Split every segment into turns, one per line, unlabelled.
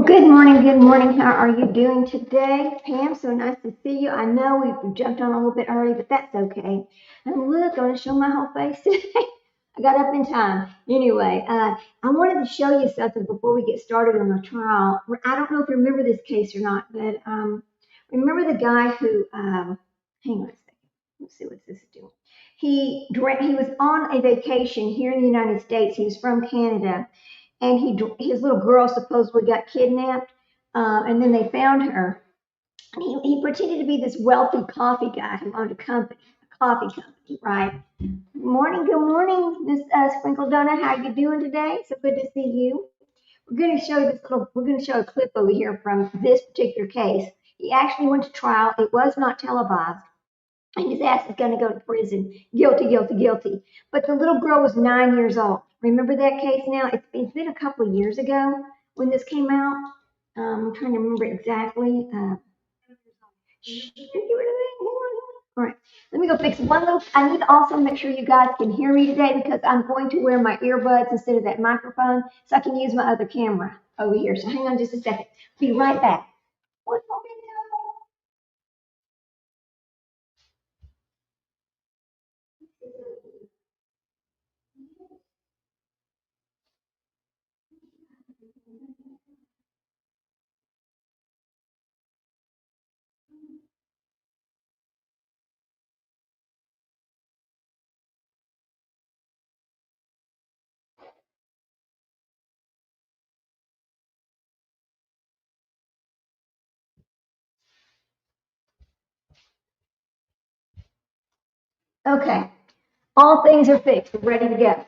Good morning. Good morning. How are you doing today, Pam? So nice to see you. I know we jumped on a little bit early, but that's okay. And look, I'm going to show my whole face today. I got up in time. Anyway, I wanted to show you something before we get started on the trial. I don't know if you remember this case or not, but remember the guy who, hang on a second. Let's see what this is doing. He was on a vacation here in the United States. He was from Canada, and his little girl supposedly got kidnapped, and then they found her. And he pretended to be this wealthy coffee guy who owned a coffee company, right? Good morning, Miss Sprinkle Donut. How you doing today? So good to see you. We're going to show a clip over here from this particular case. He actually went to trial. It was not televised. And his ass is going to go to prison. Guilty, guilty, guilty. But the little girl was 9 years old. Remember that case now? It's been a couple of years ago when this came out. I'm trying to remember exactly. All right, let me go fix one little. I need to also make sure you guys can hear me today because I'm going to wear my earbuds instead of that microphone so I can use my other camera over here. So hang on just a second. Be right back. One moment. Okay, all things are fixed. We're ready to go.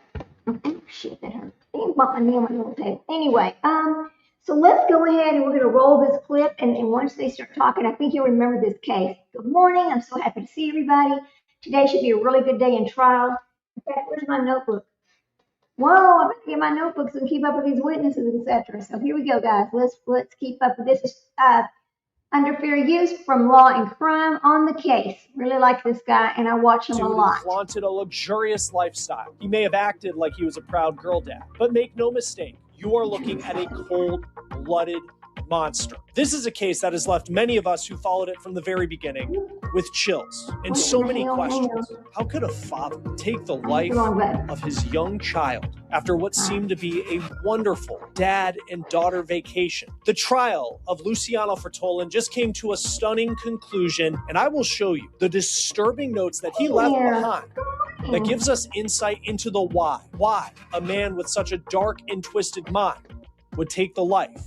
Oh, shit, that hurt. I bumped my knee on my little table. Anyway, so let's go ahead and we're going to roll this clip. And once they start talking, I think you'll remember this case. Good morning. I'm so happy to see everybody. Today should be a really good day in trial. In fact, where's my notebook? Whoa, I better get my notebooks and keep up with these witnesses, etc. So here we go, guys. Let's keep up with this. Under fair use from Law and Crime on the case. Really like this guy, and I watch him a lot.
Flaunted a luxurious lifestyle. He may have acted like he was a proud girl dad, but make no mistake, you are looking at a cold-blooded monster. This is a case that has left many of us who followed it from the very beginning with chills and so many questions. How could a father take the life of his young child after what seemed to be a wonderful dad and daughter vacation? The trial of Luciano Fertolin just came to a stunning conclusion, and I will show you the disturbing notes that he left behind that gives us insight into the why a man with such a dark and twisted mind would take the life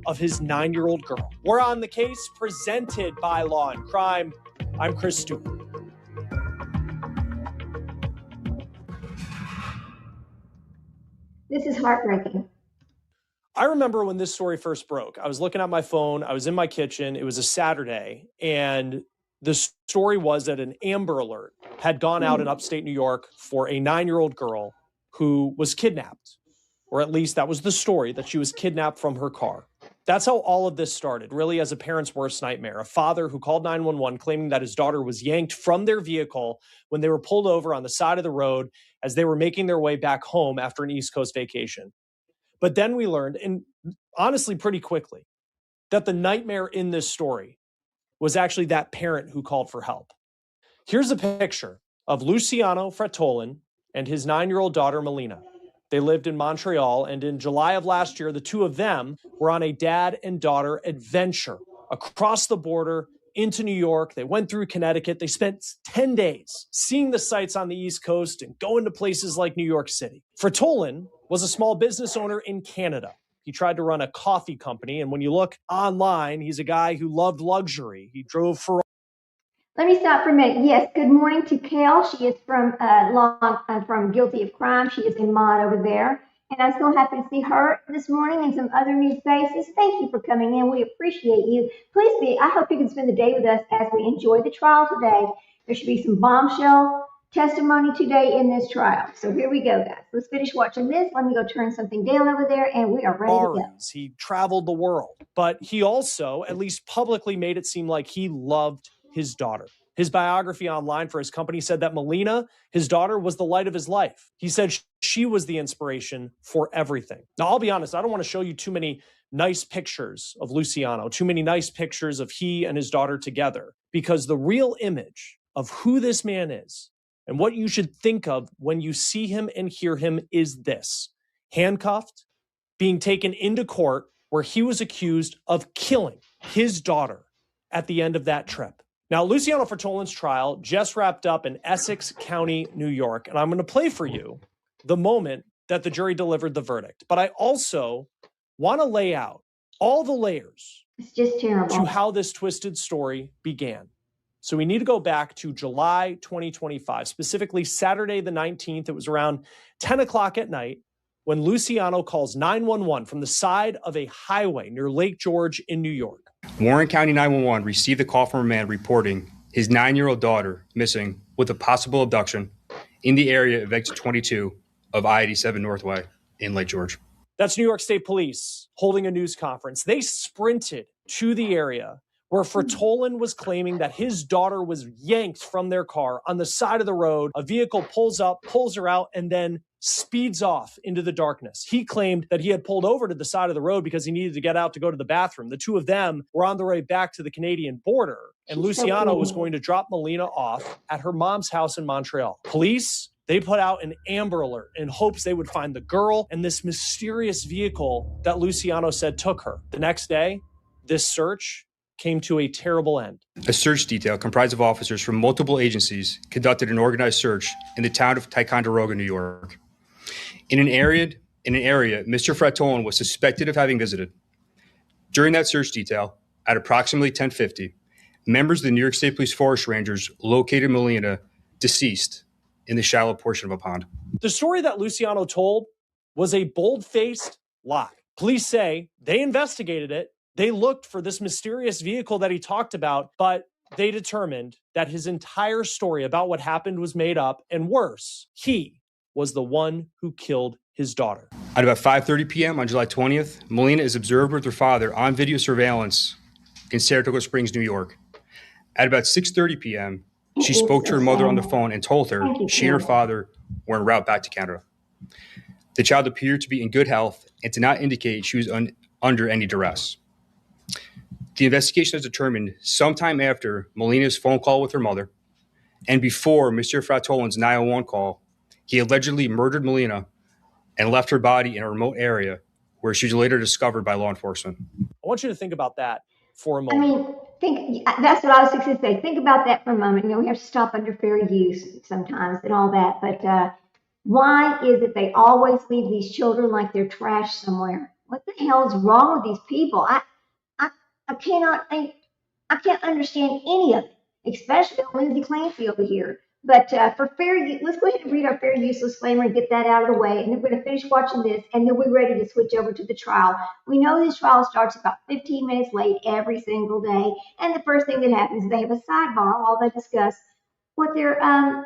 of his 9-year-old girl. We're on the case presented by Law and Crime. I'm Chris Stewart.
This is heartbreaking.
I remember when this story first broke. I was looking at my phone. I was in my kitchen. It was a Saturday. And the story was that an Amber Alert had gone out in upstate New York for a 9-year-old girl who was kidnapped. Or at least that was the story, that she was kidnapped from her car. That's how all of this started, really as a parent's worst nightmare. A father who called 911 claiming that his daughter was yanked from their vehicle when they were pulled over on the side of the road as they were making their way back home after an East Coast vacation. But then we learned, and honestly pretty quickly, that the nightmare in this story was actually that parent who called for help. Here's a picture of Luciano Fertolin and his 9-year-old daughter, Melina. They lived in Montreal, and in July of last year, the two of them were on a dad and daughter adventure across the border into New York. They went through Connecticut. They spent 10 days seeing the sights on the East Coast and going to places like New York City. Fertolin was a small business owner in Canada. He tried to run a coffee company, and when you look online, he's a guy who loved luxury. He drove Ferrari.
Let me stop for a minute. Yes, good morning to Kale. She is from Guilty of Crime. She is in mod over there. And I'm so happy to see her this morning and some other new faces. Thank you for coming in. We appreciate you. I hope you can spend the day with us as we enjoy the trial today. There should be some bombshell testimony today in this trial. So here we go, guys. Let's finish watching this. Let me go turn something down over there, and we are ready to go.
He traveled the world, but he also, at least publicly, made it seem like he loved his daughter. His biography online for his company said that Melina, his daughter, was the light of his life. He said she was the inspiration for everything. Now, I'll be honest, I don't want to show you too many nice pictures of Luciano, too many nice pictures of he and his daughter together, because the real image of who this man is and what you should think of when you see him and hear him is this: handcuffed, being taken into court where he was accused of killing his daughter at the end of that trip. Now, Luciano Fertolin's trial just wrapped up in Essex County, New York, and I'm going to play for you the moment that the jury delivered the verdict. But I also want to lay out all the layers
It's just terrible.
to how this twisted story began. So we need to go back to July 2025, specifically Saturday the 19th. It was around 10 o'clock at night when Luciano calls 911 from the side of a highway near Lake George in New York.
Warren County 911 received a call from a man reporting his 9-year-old daughter missing with a possible abduction in the area of exit 22 of I-87 Northway in Lake George.
That's New York State Police holding a news conference. They sprinted to the area where Fertolin was claiming that his daughter was yanked from their car on the side of the road. A vehicle pulls up, pulls her out, and then speeds off into the darkness. He claimed that he had pulled over to the side of the road because he needed to get out to go to the bathroom. The two of them were on their way back to the Canadian border, and Luciano was going to drop Melina off at her mom's house in Montreal. Police, they put out an Amber Alert in hopes they would find the girl and this mysterious vehicle that Luciano said took her. The next day, this search came to a terrible end.
A search detail comprised of officers from multiple agencies conducted an organized search in the town of Ticonderoga, New York. In an area Mr. Fertolin was suspected of having visited. During that search detail, at approximately 10:50, members of the New York State Police Forest Rangers located Melina deceased in the shallow portion of a pond.
The story that Luciano told was a bold-faced lie. Police say they investigated it. They looked for this mysterious vehicle that he talked about, but they determined that his entire story about what happened was made up, and worse, he was the one who killed his daughter.
At about 5:30 p.m. on July 20th, Melina is observed with her father on video surveillance in Saratoga Springs, New York. At about 6:30 p.m., she spoke to her mother on the phone and told her she and her father were en route back to Canada. The child appeared to be in good health and did not indicate she was under any duress. The investigation has determined sometime after Melina's phone call with her mother and before Mr. Fertolin's 911 call, he allegedly murdered Melina and left her body in a remote area where she was later discovered by law enforcement.
I want you to think about that for a
I
moment.
mean, that's what I was going to say. Think about that for a moment. You know, we have to stop under fair use sometimes and all that. But why is it they always leave these children like they're trash somewhere? What the hell is wrong with these people? I cannot think, I can't understand any of it, especially Lindsay Clancy over here. But for fair use, let's go ahead and read our fair use disclaimer and get that out of the way. And then we're going to finish watching this, and then we're ready to switch over to the trial. We know this trial starts about 15 minutes late every single day. And the first thing that happens is they have a sidebar while they discuss what their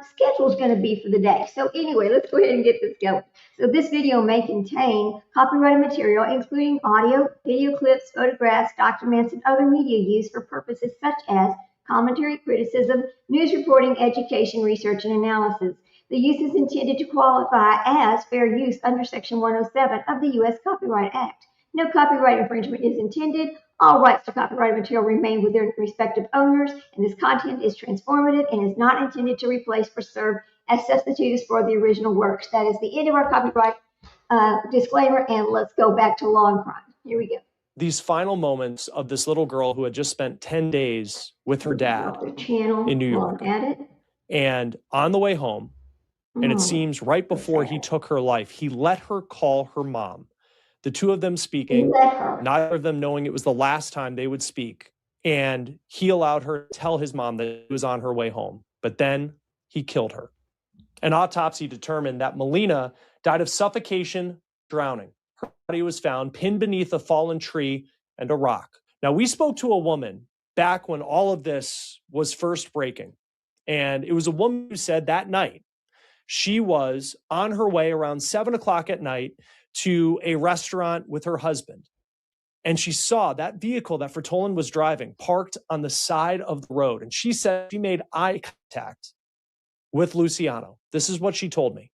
schedule is going to be for the day. So anyway, let's go ahead and get this going. So this video may contain copyrighted material, including audio, video clips, photographs, documents, and other media used for purposes such as commentary, criticism, news reporting, education, research, and analysis. The use is intended to qualify as fair use under Section 107 of the U.S. Copyright Act. No copyright infringement is intended. All rights to copyrighted material remain with their respective owners, and this content is transformative and is not intended to replace or serve as substitutes for the original works. That is the end of our copyright disclaimer, and let's go back to law and crime. Here we go.
These final moments of this little girl who had just spent 10 days with her dad in New York. And on the way home, and it seems right before he took her life, he let her call her mom. The two of them speaking, neither of them knowing it was the last time they would speak. And he allowed her to tell his mom that he was on her way home. But then he killed her. An autopsy determined that Melina died of suffocation, drowning. Her body was found pinned beneath a fallen tree and a rock. Now, we spoke to a woman back when all of this was first breaking. And it was a woman who said that night she was on her way around 7 o'clock at night to a restaurant with her husband. And she saw that vehicle that Fertolin was driving parked on the side of the road. And she said she made eye contact with Luciano. This is what she told me.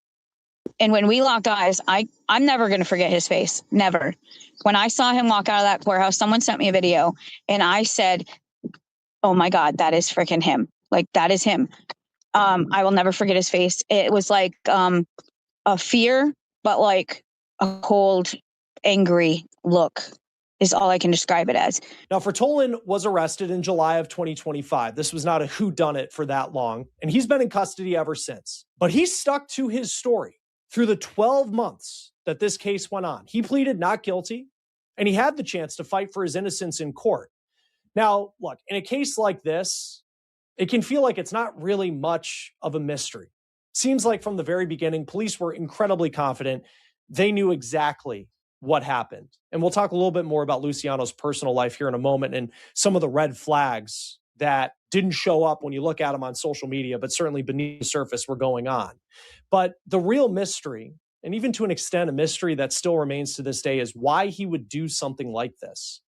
And when we locked eyes, I'm never going to forget his face. Never. When I saw him walk out of that courthouse, someone sent me a video and I said, oh my God, that is freaking him. Like, that is him. I will never forget his face. It was like a fear, but like a cold, angry look is all I can describe it as.
Now, Fertolin was arrested in July of 2025. This was not a whodunit for that long, and he's been in custody ever since. But he stuck to his story through the 12 months that this case went on. He pleaded not guilty, and he had the chance to fight for his innocence in court. Now, look, in a case like this, it can feel like it's not really much of a mystery. Seems like from the very beginning, police were incredibly confident. They knew exactly what happened. And we'll talk a little bit more about Luciano's personal life here in a moment and some of the red flags that didn't show up when you look at him on social media, but certainly beneath the surface were going on. But the real mystery, and even to an extent a mystery that still remains to this day, is why he would do something like this.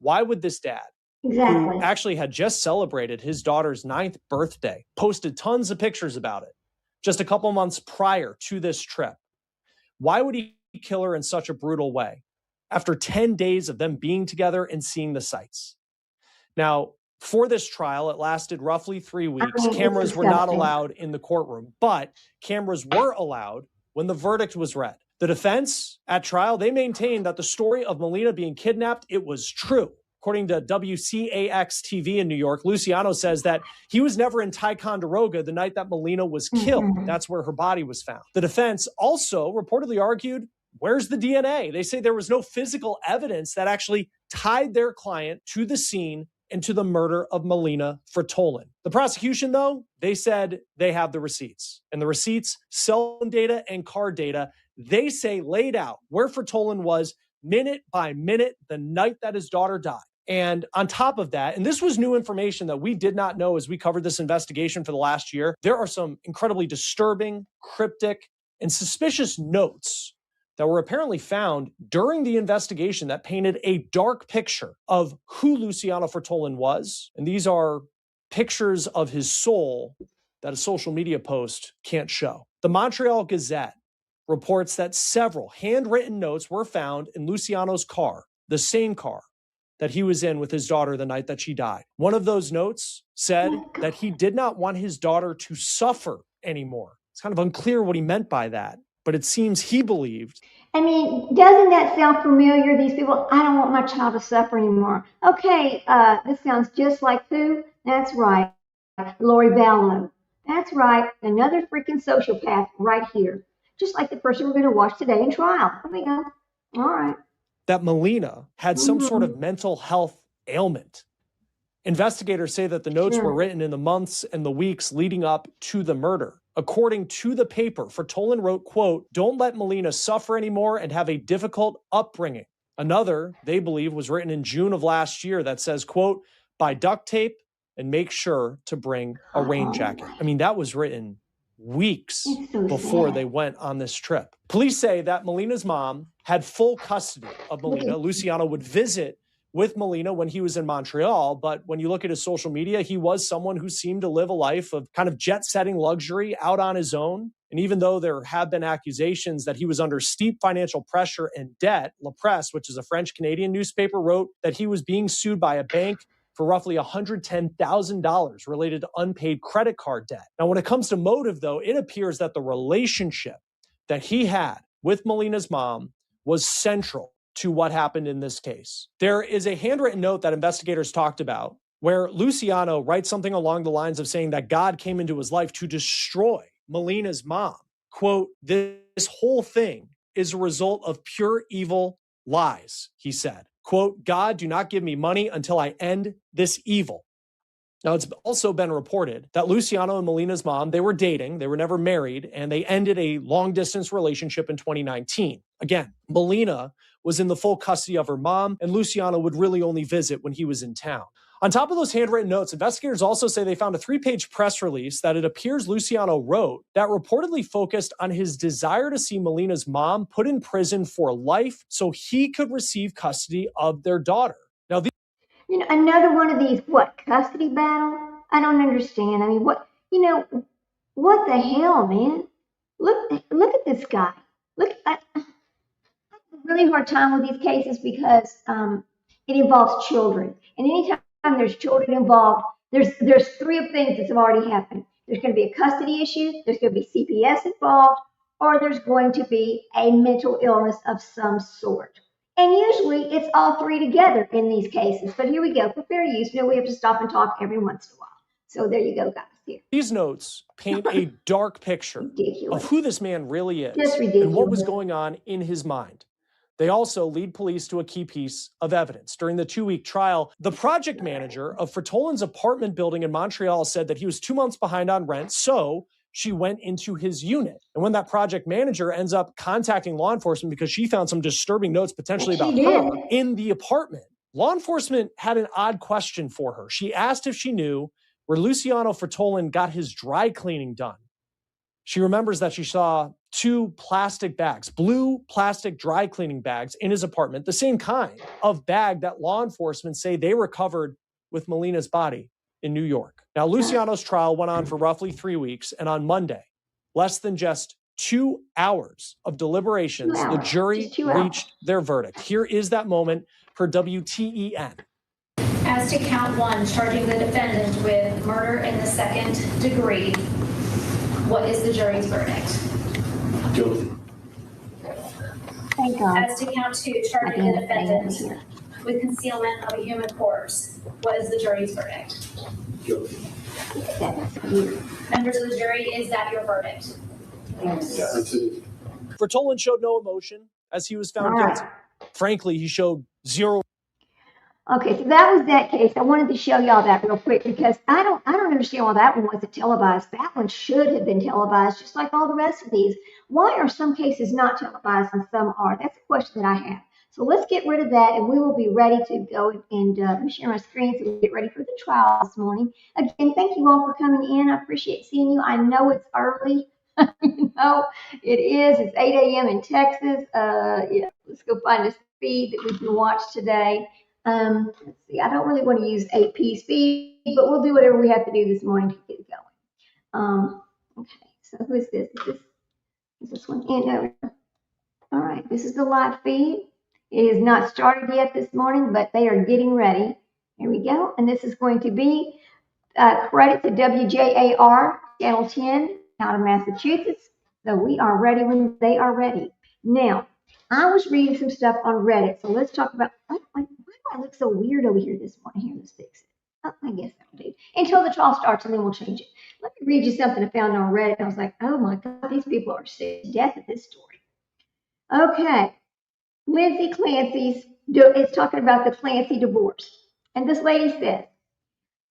Why would this dad, who actually had just celebrated his daughter's 9th birthday, posted tons of pictures about it just a couple months prior to this trip, why would he kill her in such a brutal way after 10 days of them being together and seeing the sights? Now, for this trial, it lasted roughly 3 weeks. Cameras were not allowed in the courtroom, but cameras were allowed when the verdict was read. The defense at trial, they maintained that the story of Melina being kidnapped, it was true. According to WCAX TV in New York, Luciano says that he was never in Ticonderoga the night that Melina was killed. That's where her body was found. The defense also reportedly argued, where's the DNA? They say there was no physical evidence that actually tied their client to the scene and to the murder of Melina Fertolin. The prosecution, though, they said they have the receipts. And the receipts, cell phone data and car data, they say laid out where Fertolin was minute by minute the night that his daughter died. And on top of that, and this was new information that we did not know as we covered this investigation for the last year, there are some incredibly disturbing, cryptic, and suspicious notes that were apparently found during the investigation that painted a dark picture of who Luciano Fertolin was. And these are pictures of his soul that a social media post can't show. The Montreal Gazette reports that several handwritten notes were found in Luciano's car, the same car that he was in with his daughter the night that she died. One of those notes said that he did not want his daughter to suffer anymore. It's kind of unclear what he meant by that, but it seems he believed.
I mean, doesn't that sound familiar? These people, I don't want my child to suffer anymore. Okay, this sounds just like who? That's right, Lori Vallow. That's right, another freaking sociopath right here. Just like the person we're going to watch today in trial. There we go. All right.
That Melina had some sort of mental health ailment. Investigators say that the notes were written in the months and the weeks leading up to the murder. According to the paper, Fertolin wrote, quote, "Don't let Melina suffer anymore and have a difficult upbringing." Another, they believe, was written in June of last year that says, quote, "Buy duct tape and make sure to bring a rain jacket." I mean, that was written weeks before they went on this trip. Police say that Melina's mom had full custody of Melina. Luciano would visit with Melina when he was in Montreal, but when you look at his social media, he was someone who seemed to live a life of kind of jet-setting luxury out on his own. And even though there have been accusations that he was under steep financial pressure and debt, La Presse, which is a French-Canadian newspaper, wrote that he was being sued by a bank for roughly $110,000 related to unpaid credit card debt. Now, when it comes to motive, though, it appears that the relationship that he had with Melina's mom was central to what happened in this case. There is a handwritten note that investigators talked about where Luciano writes something along the lines of saying that God came into his life to destroy Melina's mom. Quote, "This whole thing is a result of pure evil lies," he said. Quote, "God, do not give me money until I end this evil." Now, it's also been reported that Luciano and Melina's mom, they were dating, they were never married, and they ended a long-distance relationship in 2019. Again, Melina was in the full custody of her mom, and Luciano would really only visit when he was in town. On top of those handwritten notes, investigators also say they found a 3-page press release that it appears Luciano wrote that reportedly focused on his desire to see Melina's mom put in prison for life so he could receive custody of their daughter. Now,
You know, another one of these, custody battle? I don't understand. I mean, what the hell, man? Look at this guy. Look, I have a really hard time with these cases because it involves children. And anytime there's children involved, there's three things that have already happened. There's going to be a custody issue, there's going to be CPS involved, or there's going to be a mental illness of some sort. And usually it's all three together in these cases. But here we go. For fair use, we have to stop and talk every once in a while. So there you go, guys. Here.
These notes paint a dark picture
Ridiculous.
of who this man really is
Just
and what was
ridiculous.
going on in his mind. They also lead police to a key piece of evidence. During the 2-week trial, the project manager of Fertolin's apartment building in Montreal said that he was 2 months behind on rent, so she went into his unit. And when that project manager ends up contacting law enforcement because she found some disturbing notes potentially about her in the apartment, law enforcement had an odd question for her. She asked if she knew where Luciano Fertolin got his dry cleaning done. She remembers that she saw 2 plastic bags, blue plastic dry cleaning bags in his apartment, the same kind of bag that law enforcement say they recovered with Melina's body in New York. Now, Luciano's trial went on for roughly 3 weeks, and on Monday, less than just 2 hours of deliberations, the jury reached their verdict. Here is that moment per WTEN.
As to count 1, charging the defendant with murder in the second degree, what is the jury's verdict?
Guilty.
Thank God.
As to count 2, charging the defendant with concealment of a human corpse, what is the jury's verdict?
Guilty.
Members of the jury, is that your verdict?
Yes.
Yeah, that's it.
Fertolin showed no emotion as he was found guilty. Frankly, he showed zero.
Okay, so that was that case. I wanted to show y'all that real quick because I don't understand why that one wasn't televised. That one should have been televised, just like all the rest of these. Why are some cases not televised and some are? That's a question that I have. So let's get rid of that, and we will be ready to go and share my screen so we get ready for the trial this morning. Again, thank you all for coming in. I appreciate seeing you. I know it's early. It is. It's 8 a.m. in Texas. Yeah, let's go find a feed that we can watch today. Let's see, I don't really want to use 8P speed, but we'll do whatever we have to do this morning to get it going. Okay, so who is this? Is this one? No. All right, this is the live feed. It is not started yet this morning, but they are getting ready. Here we go. And this is going to be credit to WJAR, Channel 10, out of Massachusetts. So we are ready when they are ready. Now, I was reading some stuff on Reddit, so let's talk about why do I look so weird over here this morning? Here, let's fix it. Oh, I guess that'll do. Until the trial starts, and then we'll change it. Let me read you something I found on Reddit. I was like, oh my God, these people are sick to death at this story. Okay. Lindsay Clancy's is talking about the Clancy divorce. And this lady says,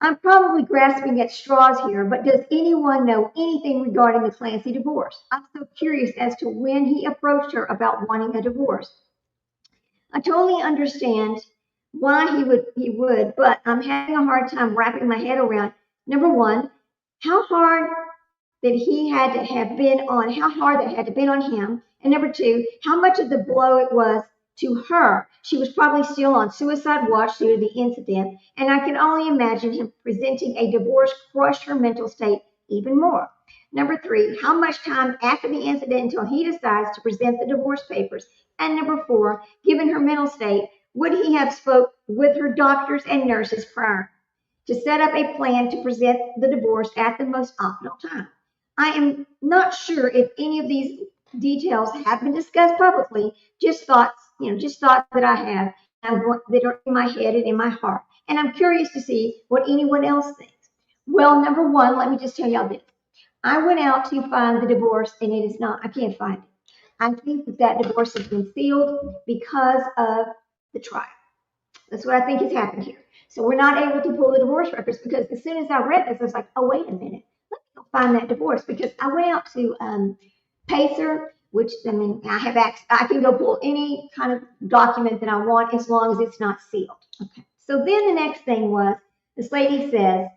I'm probably grasping at straws here, but does anyone know anything regarding the Clancy divorce? I'm so curious as to when he approached her about wanting a divorce. I totally understand why he would, but I'm having a hard time wrapping my head around, number one, how hard that had to been on him, and number two, how much of the blow it was to her. She was probably still on suicide watch due to the incident, and I can only imagine him presenting a divorce crushed her mental state even more. Number three, how much time after the incident until he decides to present the divorce papers? And number four, given her mental state, would he have spoke with her doctors and nurses prior to set up a plan to present the divorce at the most optimal time? I am not sure if any of these details have been discussed publicly, just thoughts that I have that are in my head and in my heart. And I'm curious to see what anyone else thinks. Well, number one, let me just tell y'all this. I went out to find the divorce and I can't find it. I think that divorce has been sealed because of the trial. That's what I think has happened here. So we're not able to pull the divorce records because as soon as I read this, I was like, oh, wait a minute. Let me go find that divorce because I went out to Pacer, which, I have access. I can go pull any kind of document that I want as long as it's not sealed. Okay. So then the next thing was, this lady says,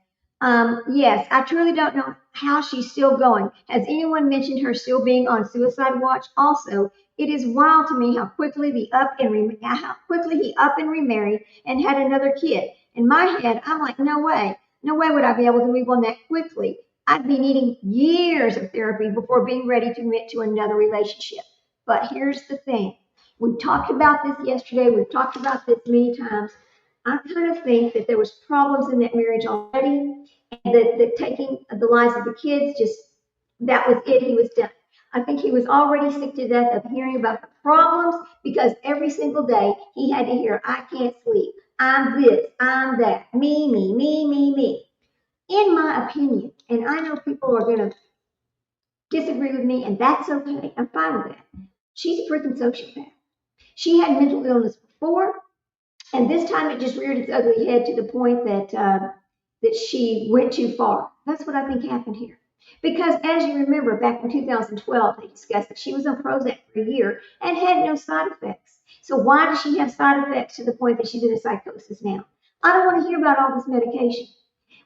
yes, I truly don't know how she's still going. Has anyone mentioned her still being on suicide watch? Also, it is wild to me how quickly he up and remarried and had another kid. In my head, I'm like, no way would I be able to move on that quickly. I'd be needing years of therapy before being ready to commit to another relationship. But here's the thing. We talked about this yesterday. We've talked about this many times. I kind of think that there was problems in that marriage already, and that taking the lives of the kids, just that was it. He was done. I think he was already sick to death of hearing about the problems because every single day he had to hear, I can't sleep. I'm this, I'm that, me. In my opinion, and I know people are going to disagree with me, and that's okay. I'm fine with that. She's a freaking sociopath. She had mental illness before, and this time it just reared its ugly head to the point that she went too far. That's what I think happened here. Because as you remember, back in 2012, they discussed that she was on Prozac for a year and had no side effects. So why does she have side effects to the point that she's in a psychosis now? I don't want to hear about all this medication.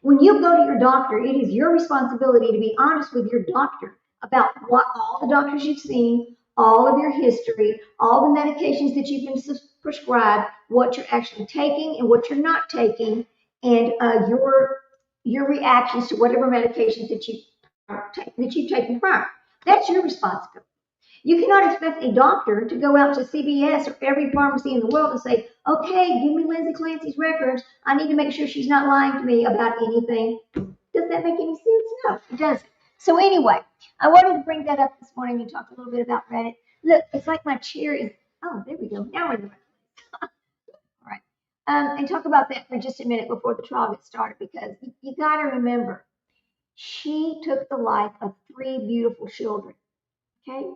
When you go to your doctor, it is your responsibility to be honest with your doctor about what all the doctors you've seen, all of your history, all the medications that you've been prescribed, what you're actually taking and what you're not taking, and your reactions to whatever medications that you've taken prior. That's your responsibility. You cannot expect a doctor to go out to CVS or every pharmacy in the world and say, okay, give me Lindsay Clancy's records. I need to make sure she's not lying to me about anything. Does that make any sense? No, it doesn't. So anyway, I wanted to bring that up this morning and talk a little bit about Reddit. Look, it's like my chair is, oh, there we go. Now we're in the right place. All right. And talk about that for just a minute before the trial gets started, because you got to remember, she took the life of 3 beautiful children. Okay?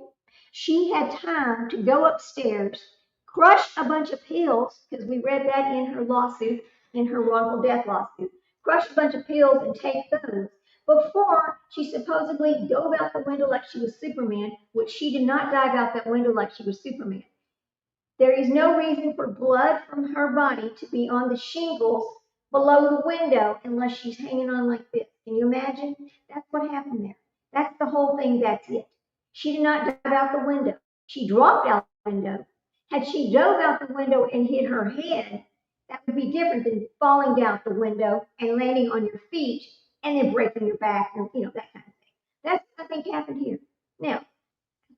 She had time to go upstairs, crush a bunch of pills, because we read that in her lawsuit, in her wrongful death lawsuit, crush a bunch of pills and take those before she supposedly dove out the window like she was Superman, which she did not dive out that window like she was Superman. There is no reason for blood from her body to be on the shingles below the window unless she's hanging on like this. Can you imagine? That's what happened there. That's the whole thing. That's it. She did not dive out the window. She dropped out the window. Had she dove out the window and hit her head, that would be different than falling down the window and landing on your feet and then breaking your back and, that kind of thing. That's what I think happened here. Now,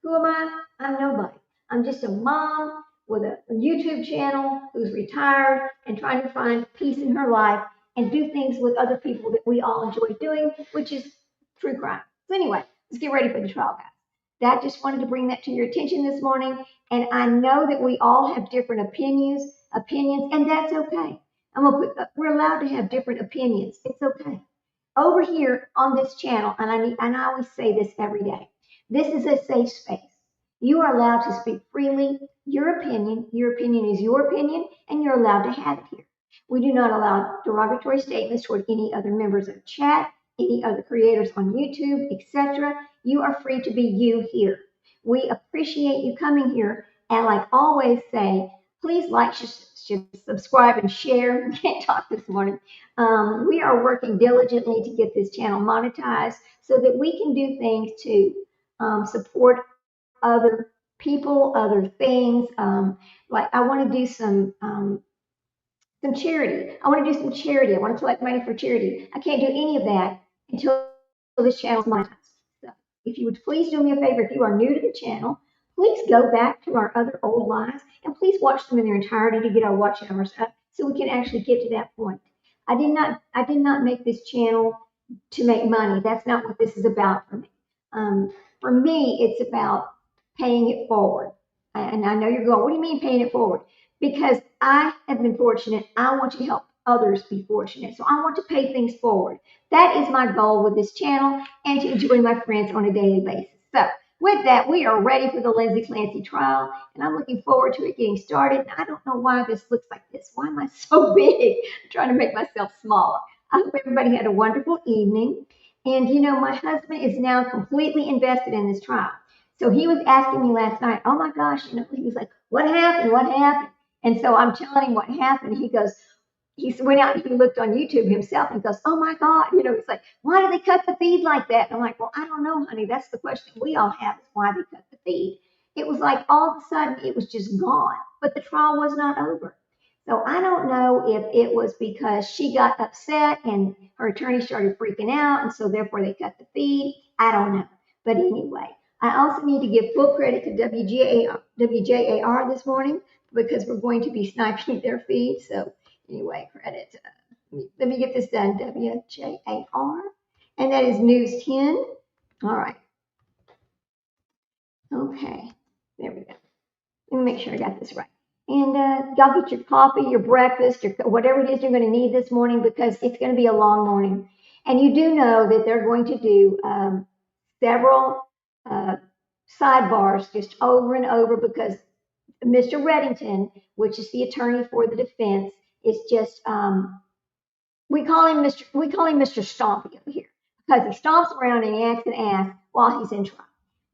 who am I? I'm nobody. I'm just a mom with a YouTube channel who's retired and trying to find peace in her life and do things with other people that we all enjoy doing, which is true crime. So anyway, let's get ready for the trial, guys. That just wanted to bring that to your attention this morning. And I know that we all have different opinions, and that's okay. We're allowed to have different opinions. It's okay. Over here on this channel, and I always say this every day, this is a safe space. You are allowed to speak freely. Your opinion is your opinion, and you're allowed to have it here. We do not allow derogatory statements toward any other members of chat, any other creators on YouTube, etc. You are free to be you here. We appreciate you coming here, and like always say, please like, subscribe, and share. Can't talk this morning. We are working diligently to get this channel monetized so that we can do things to support other people, other things. Like I want to do some charity. I want to do some charity. I want to collect money for charity. I can't do any of that until this channel is monetized. So if you would please do me a favor, if you are new to the channel, please go back to our other old lives and please watch them in their entirety to get our watch hours up so we can actually get to that point. I did not make this channel to make money. That's not what this is about for me. For me, it's about paying it forward. And I know you're going, what do you mean paying it forward? Because I have been fortunate. I want to help others be fortunate. So I want to pay things forward. That is my goal with this channel and to enjoy my friends on a daily basis. So with that, we are ready for the Lindsay Clancy trial, and I'm looking forward to it getting started. And I don't know why this looks like this. Why am I so big? I'm trying to make myself smaller. I hope everybody had a wonderful evening. And my husband is now completely invested in this trial. So he was asking me last night, oh my gosh, he was like, what happened? What happened? And so I'm telling him what happened. He goes, he went out and he looked on YouTube himself and goes, oh my God, he's like, why do they cut the feed like that? And I'm like, well, I don't know, honey. That's the question we all have is why they cut the feed. It was like all of a sudden it was just gone, but the trial was not over. So I don't know if it was because she got upset and her attorney started freaking out, and so therefore they cut the feed. I don't know. But anyway, I also need to give full credit to WJAR this morning because we're going to be sniping their feed. So anyway, credit. Let me get this done. WJAR. And that is News 10. All right. Okay. There we go. Let me make sure I got this right. And y'all get your coffee, your breakfast, your whatever it is you're going to need this morning because it's going to be a long morning. And you do know that they're going to do several sidebars just over and over because Mr. Reddington, which is the attorney for the defense, is just we call him Mr. Stompy over here because he stomps around and he acts an ass while he's in trial.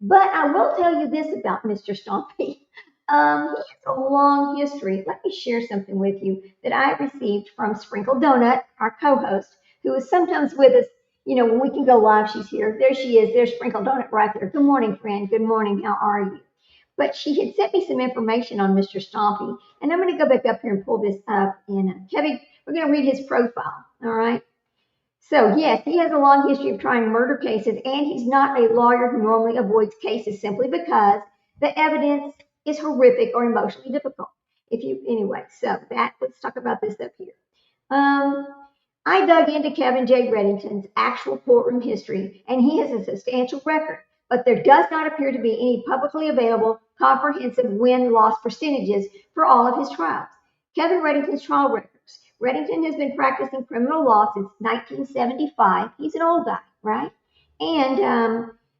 But I will tell you this about Mr. Stompy. He has a long history. Let me share something with you that I received from Sprinkle Donut, our co-host, who is sometimes with us. You know, when we can go live, she's here. There she is. There's Sprinkle Donut right there. Good morning, friend. Good morning. How are you? But she had sent me some information on Mr. Stompy, and I'm going to go back up here and pull this up. And Kevin, we're going to read his profile. All right. So yes, he has a long history of trying murder cases, and he's not a lawyer who normally avoids cases simply because the evidence is horrific or emotionally difficult. Anyway, so let's talk about this up here. I dug into Kevin J. Reddington's actual courtroom history, and he has a substantial record, but there does not appear to be any publicly available comprehensive win-loss percentages for all of his trials. Kevin Reddington's trial records. Reddington has been practicing criminal law since 1975. He's an old guy, right? And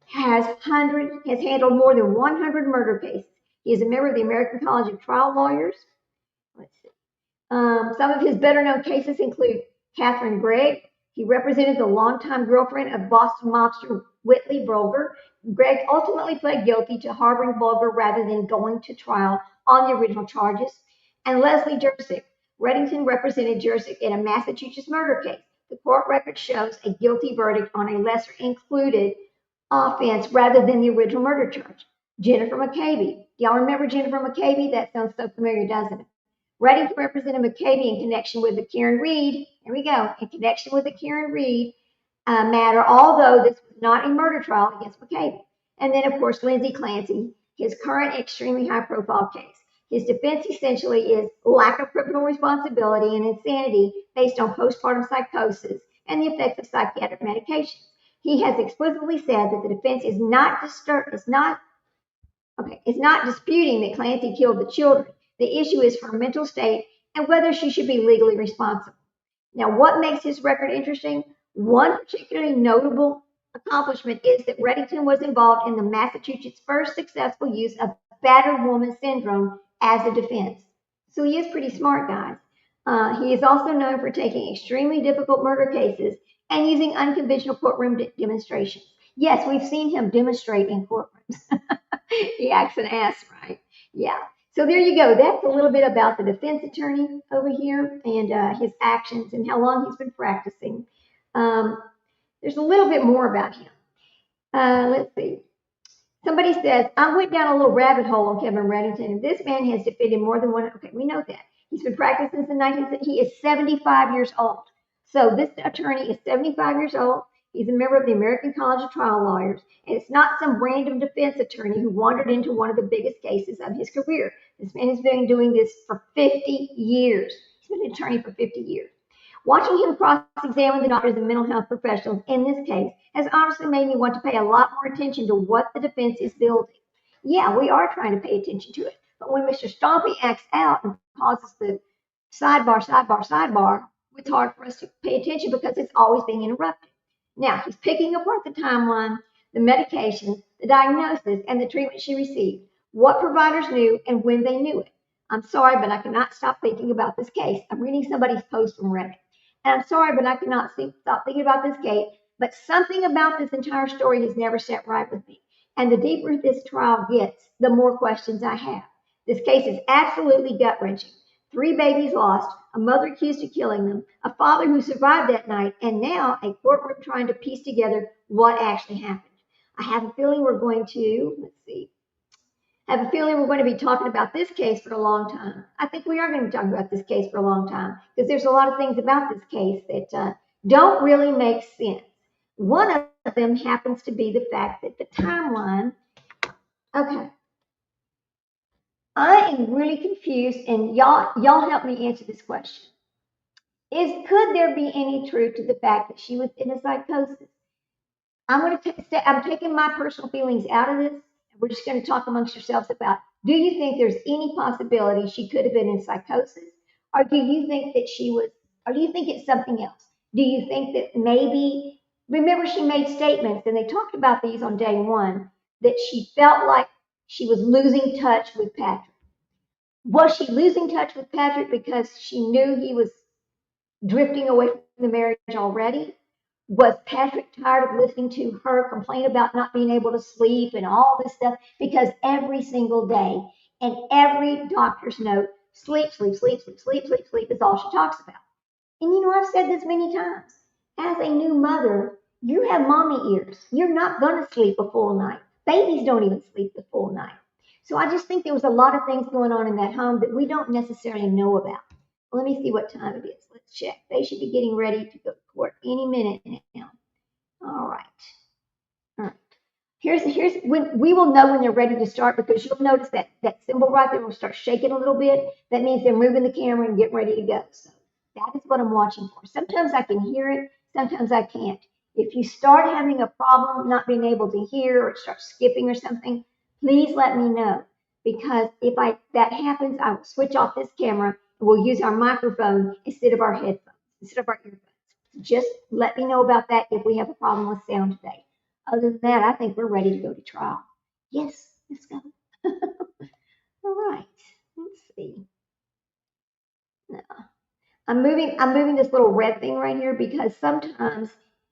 has handled more than 100 murder cases. He is a member of the American College of Trial Lawyers. Let's see. Some of his better-known cases include Catherine Gregg. He represented the longtime girlfriend of Boston mobster Whitley Bulger. Gregg ultimately pled guilty to harboring Bulger rather than going to trial on the original charges. And Leslie Jersick. Reddington represented Jersick in a Massachusetts murder case. The court record shows a guilty verdict on a lesser included offense rather than the original murder charge. Jennifer McCabe. Y'all remember Jennifer McCabe? That sounds so familiar, doesn't it? Reddington represented McCabe in connection with the Karen Reed. Here we go. In connection with the Karen Reed matter, although this was not a murder trial against McCabe. And then, of course, Lindsay Clancy, his current extremely high-profile case. His defense essentially is lack of criminal responsibility and insanity based on postpartum psychosis and the effects of psychiatric medications. He has explicitly said that the defense is not disputing that Clancy killed the children. The issue is her mental state and whether she should be legally responsible. Now, what makes his record interesting? One particularly notable accomplishment is that Reddington was involved in the Massachusetts' first successful use of battered woman syndrome as a defense. So he is pretty smart, guys. He is also known for taking extremely difficult murder cases and using unconventional courtroom demonstrations. Yes, we've seen him demonstrate in courtrooms. He acts an ass, right? Yeah. So there you go. That's a little bit about the defense attorney over here and his actions and how long he's been practicing. There's a little bit more about him. Let's see. Somebody says, I went down a little rabbit hole on Kevin Reddington. This man has defended more than one. Okay, we know that. He's been practicing since 1960. He is 75 years old. So this attorney is 75 years old. He's a member of the American College of Trial Lawyers, and it's not some random defense attorney who wandered into one of the biggest cases of his career. This man has been doing this for 50 years. He's been an attorney for 50 years. Watching him cross-examine the doctors and mental health professionals in this case has honestly made me want to pay a lot more attention to what the defense is building. Yeah, we are trying to pay attention to it. But when Mr. Stompy acts out and causes the sidebar, it's hard for us to pay attention because it's always being interrupted. Now, he's picking apart the timeline, the medications, the diagnosis, and the treatment she received, what providers knew and when they knew it. I'm sorry, but I cannot stop thinking about this case. I'm reading somebody's post from Reddit. And I'm sorry, but I cannot stop thinking about this case. But something about this entire story has never sat right with me. And the deeper this trial gets, the more questions I have. This case is absolutely gut-wrenching. 3 babies lost, a mother accused of killing them, a father who survived that night, and now a courtroom trying to piece together what actually happened. I have a feeling we're going to, let's see. I have a feeling we're going to be talking about this case for a long time. I think we are going to be talking about this case for a long time because there's a lot of things about this case that don't really make sense. One of them happens to be the fact that the timeline, okay, I am really confused, and y'all help me answer this question. Could there be any truth to the fact that she was in a psychosis? I'm taking my personal feelings out of this. We're just going to talk amongst yourselves about, do you think there's any possibility she could have been in psychosis? Or do you think that or do you think it's something else? Do you think that maybe, remember she made statements, and they talked about these on day one, that she felt like she was losing touch with Patrick. Was she losing touch with Patrick because she knew he was drifting away from the marriage already? Was Patrick tired of listening to her complain about not being able to sleep and all this stuff? Because every single day and every doctor's note, sleep, sleep, sleep, sleep, sleep, sleep, sleep is all she talks about. And you know, I've said this many times. As a new mother, you have mommy ears. You're not going to sleep a full night. Babies don't even sleep the full night. So I just think there was a lot of things going on in that home that we don't necessarily know about. Let me see what time it is. Let's check. They should be getting ready to go to court any minute now. All right. All right. Here's when we will know when they're ready to start, because you'll notice that symbol right there will start shaking a little bit. That means they're moving the camera and getting ready to go. So that is what I'm watching for. Sometimes I can hear it, sometimes I can't. If you start having a problem not being able to hear or start skipping or something, please let me know. Because if that happens, I will switch off this camera and we'll use our microphone instead of our headphones, instead of our earphones. Just let me know about that if we have a problem with sound today. Other than that, I think we're ready to go to trial. Yes, let's go. All right, let's see. No. I'm moving this little red thing right here because sometimes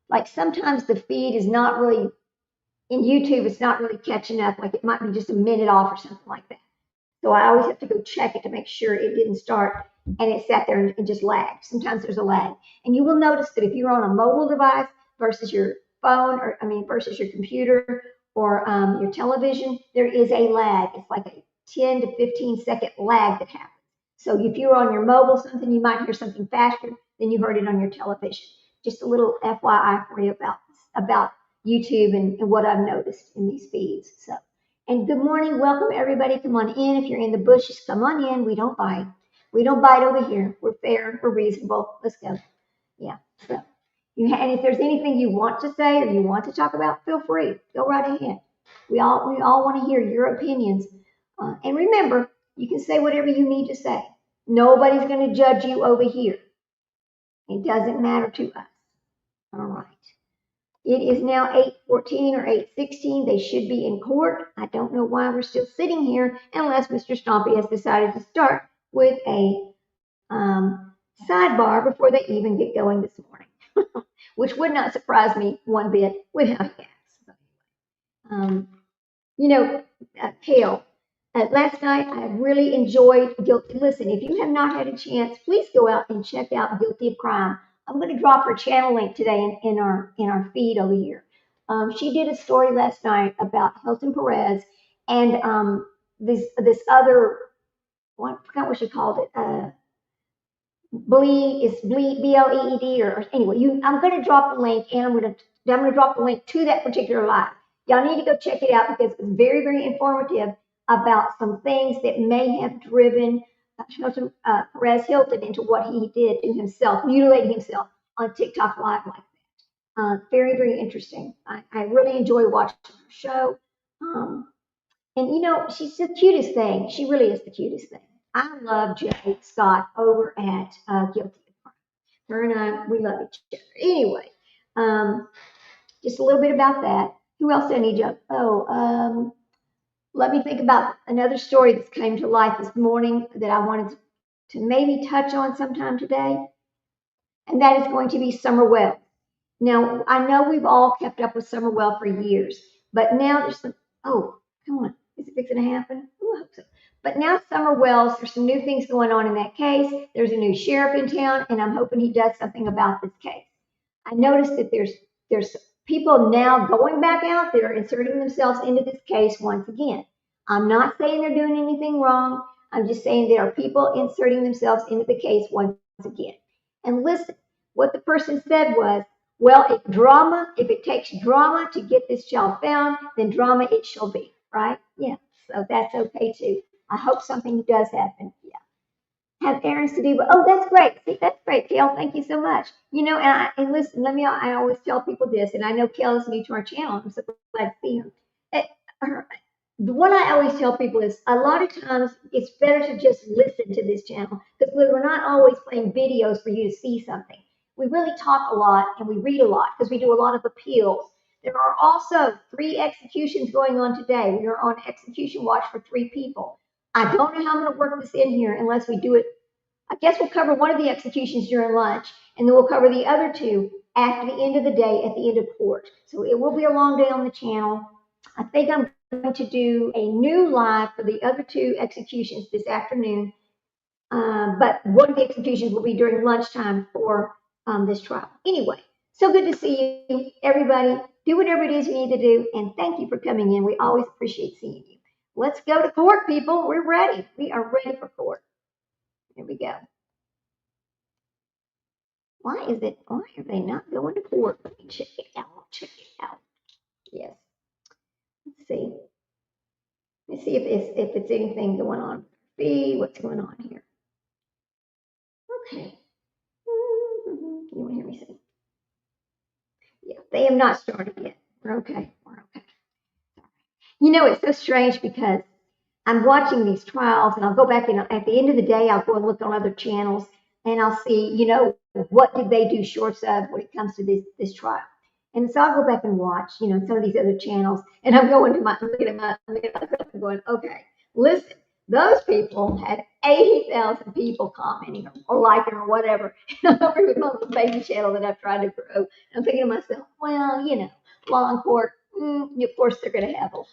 the feed is not really, in YouTube, it's not really catching up. Like it might be just a minute off or something like that. So I always have to go check it to make sure it didn't start and it sat there and just lagged. Sometimes there's a lag. And you will notice that if you're on a mobile device versus your phone, versus your computer or your television, there is a lag. It's like a 10 to 15-second lag that happens. So if you're on your mobile something, you might hear something faster than you heard it on your television. Just a little FYI for you about YouTube and what I've noticed in these feeds. So. And good morning, welcome everybody. Come on in. If you're in the bushes, come on in. We don't bite. We don't bite over here. We're fair. We're reasonable. Let's go. Yeah. So, and if there's anything you want to say or you want to talk about, feel free. Go right ahead. We all want to hear your opinions. And remember, you can say whatever you need to say. Nobody's going to judge you over here. It doesn't matter to us. All right. It is now 8:14 or 8:16. They should be in court. I don't know why we're still sitting here unless Mr. Stompy has decided to start with a sidebar before they even get going this morning, which would not surprise me one bit with how he acts. Kale, last night I really enjoyed Guilty. Listen, if you have not had a chance, please go out and check out Guilty of Crime. I'm going to drop her channel link today in our feed over here. She did a story last night about Hilton Perez and this other, I forgot what she called it. BLEED, or anyway. I'm going to drop the link, and I'm going to drop the link to that particular live. Y'all need to go check it out because it's very, very informative about some things that may have driven Perez Hilton into what he did to himself, mutilating himself on TikTok Live like that. Very, very interesting. I really enjoy watching her show. And she's the cutest thing. She really is the cutest thing. I love Jay Scott over at Guilty of Crime. Her and I, we love each other. Anyway, just a little bit about that. Who else did I need to? Let me think about another story that came to light this morning that I wanted to maybe touch on sometime today, and that is going to be Summer Wells. Now, I know we've all kept up with Summer Wells for years, but now there's some, oh, come on, is it fixing to happen? Ooh, I hope so. But now Summer Wells, there's some new things going on in that case. There's a new sheriff in town, and I'm hoping he does something about this case. I noticed that there's people now going back out there, inserting themselves into this case once again. I'm not saying they're doing anything wrong. I'm just saying there are people inserting themselves into the case once again. And listen, what the person said was, well, if it takes drama to get this child found, then drama it shall be, right? Yeah, so that's okay too. I hope something does happen. Yeah. Have errands to do, but oh, that's great. See, that's great, Kel. Thank you so much. And listen, I always tell people this, and I know Kel is new to our channel. I'm so glad to see him. Eh, what I always tell people is a lot of times it's better to just listen to this channel because we're not always playing videos for you to see something. We really talk a lot and we read a lot because we do a lot of appeals. There are also 3 executions going on today. We are on execution watch for 3 people. I don't know how I'm going to work this in here unless we do it. I guess we'll cover one of the executions during lunch, and then we'll cover the other 2 after the end of the day at the end of court. So it will be a long day on the channel. I think I'm going to do a new live for the other 2 executions this afternoon, but one of the executions will be during lunchtime for this trial. Anyway, so good to see you, everybody. Do whatever it is you need to do, and thank you for coming in. We always appreciate seeing you. Let's go to court, people. We're ready. We are ready for court. Here we go. Why are they not going to court? Let me check it out. Check it out. Yes. Let's see. Let me see if it's anything going on. See what's going on here. Okay. You want to hear me say? Yeah, they have not started yet. We're okay. We're okay. It's so strange because I'm watching these trials and I'll go back and at the end of the day, I'll go and look on other channels and I'll see, what did they do shorts of when it comes to this trial. And so I'll go back and watch, some of these other channels and I'm looking at myself and going, okay, listen, those people had 80,000 people commenting or liking or whatever. And I'm over with my little baby channel that I've tried to grow. And I'm thinking to myself, well, law in court, of course, they're going to have a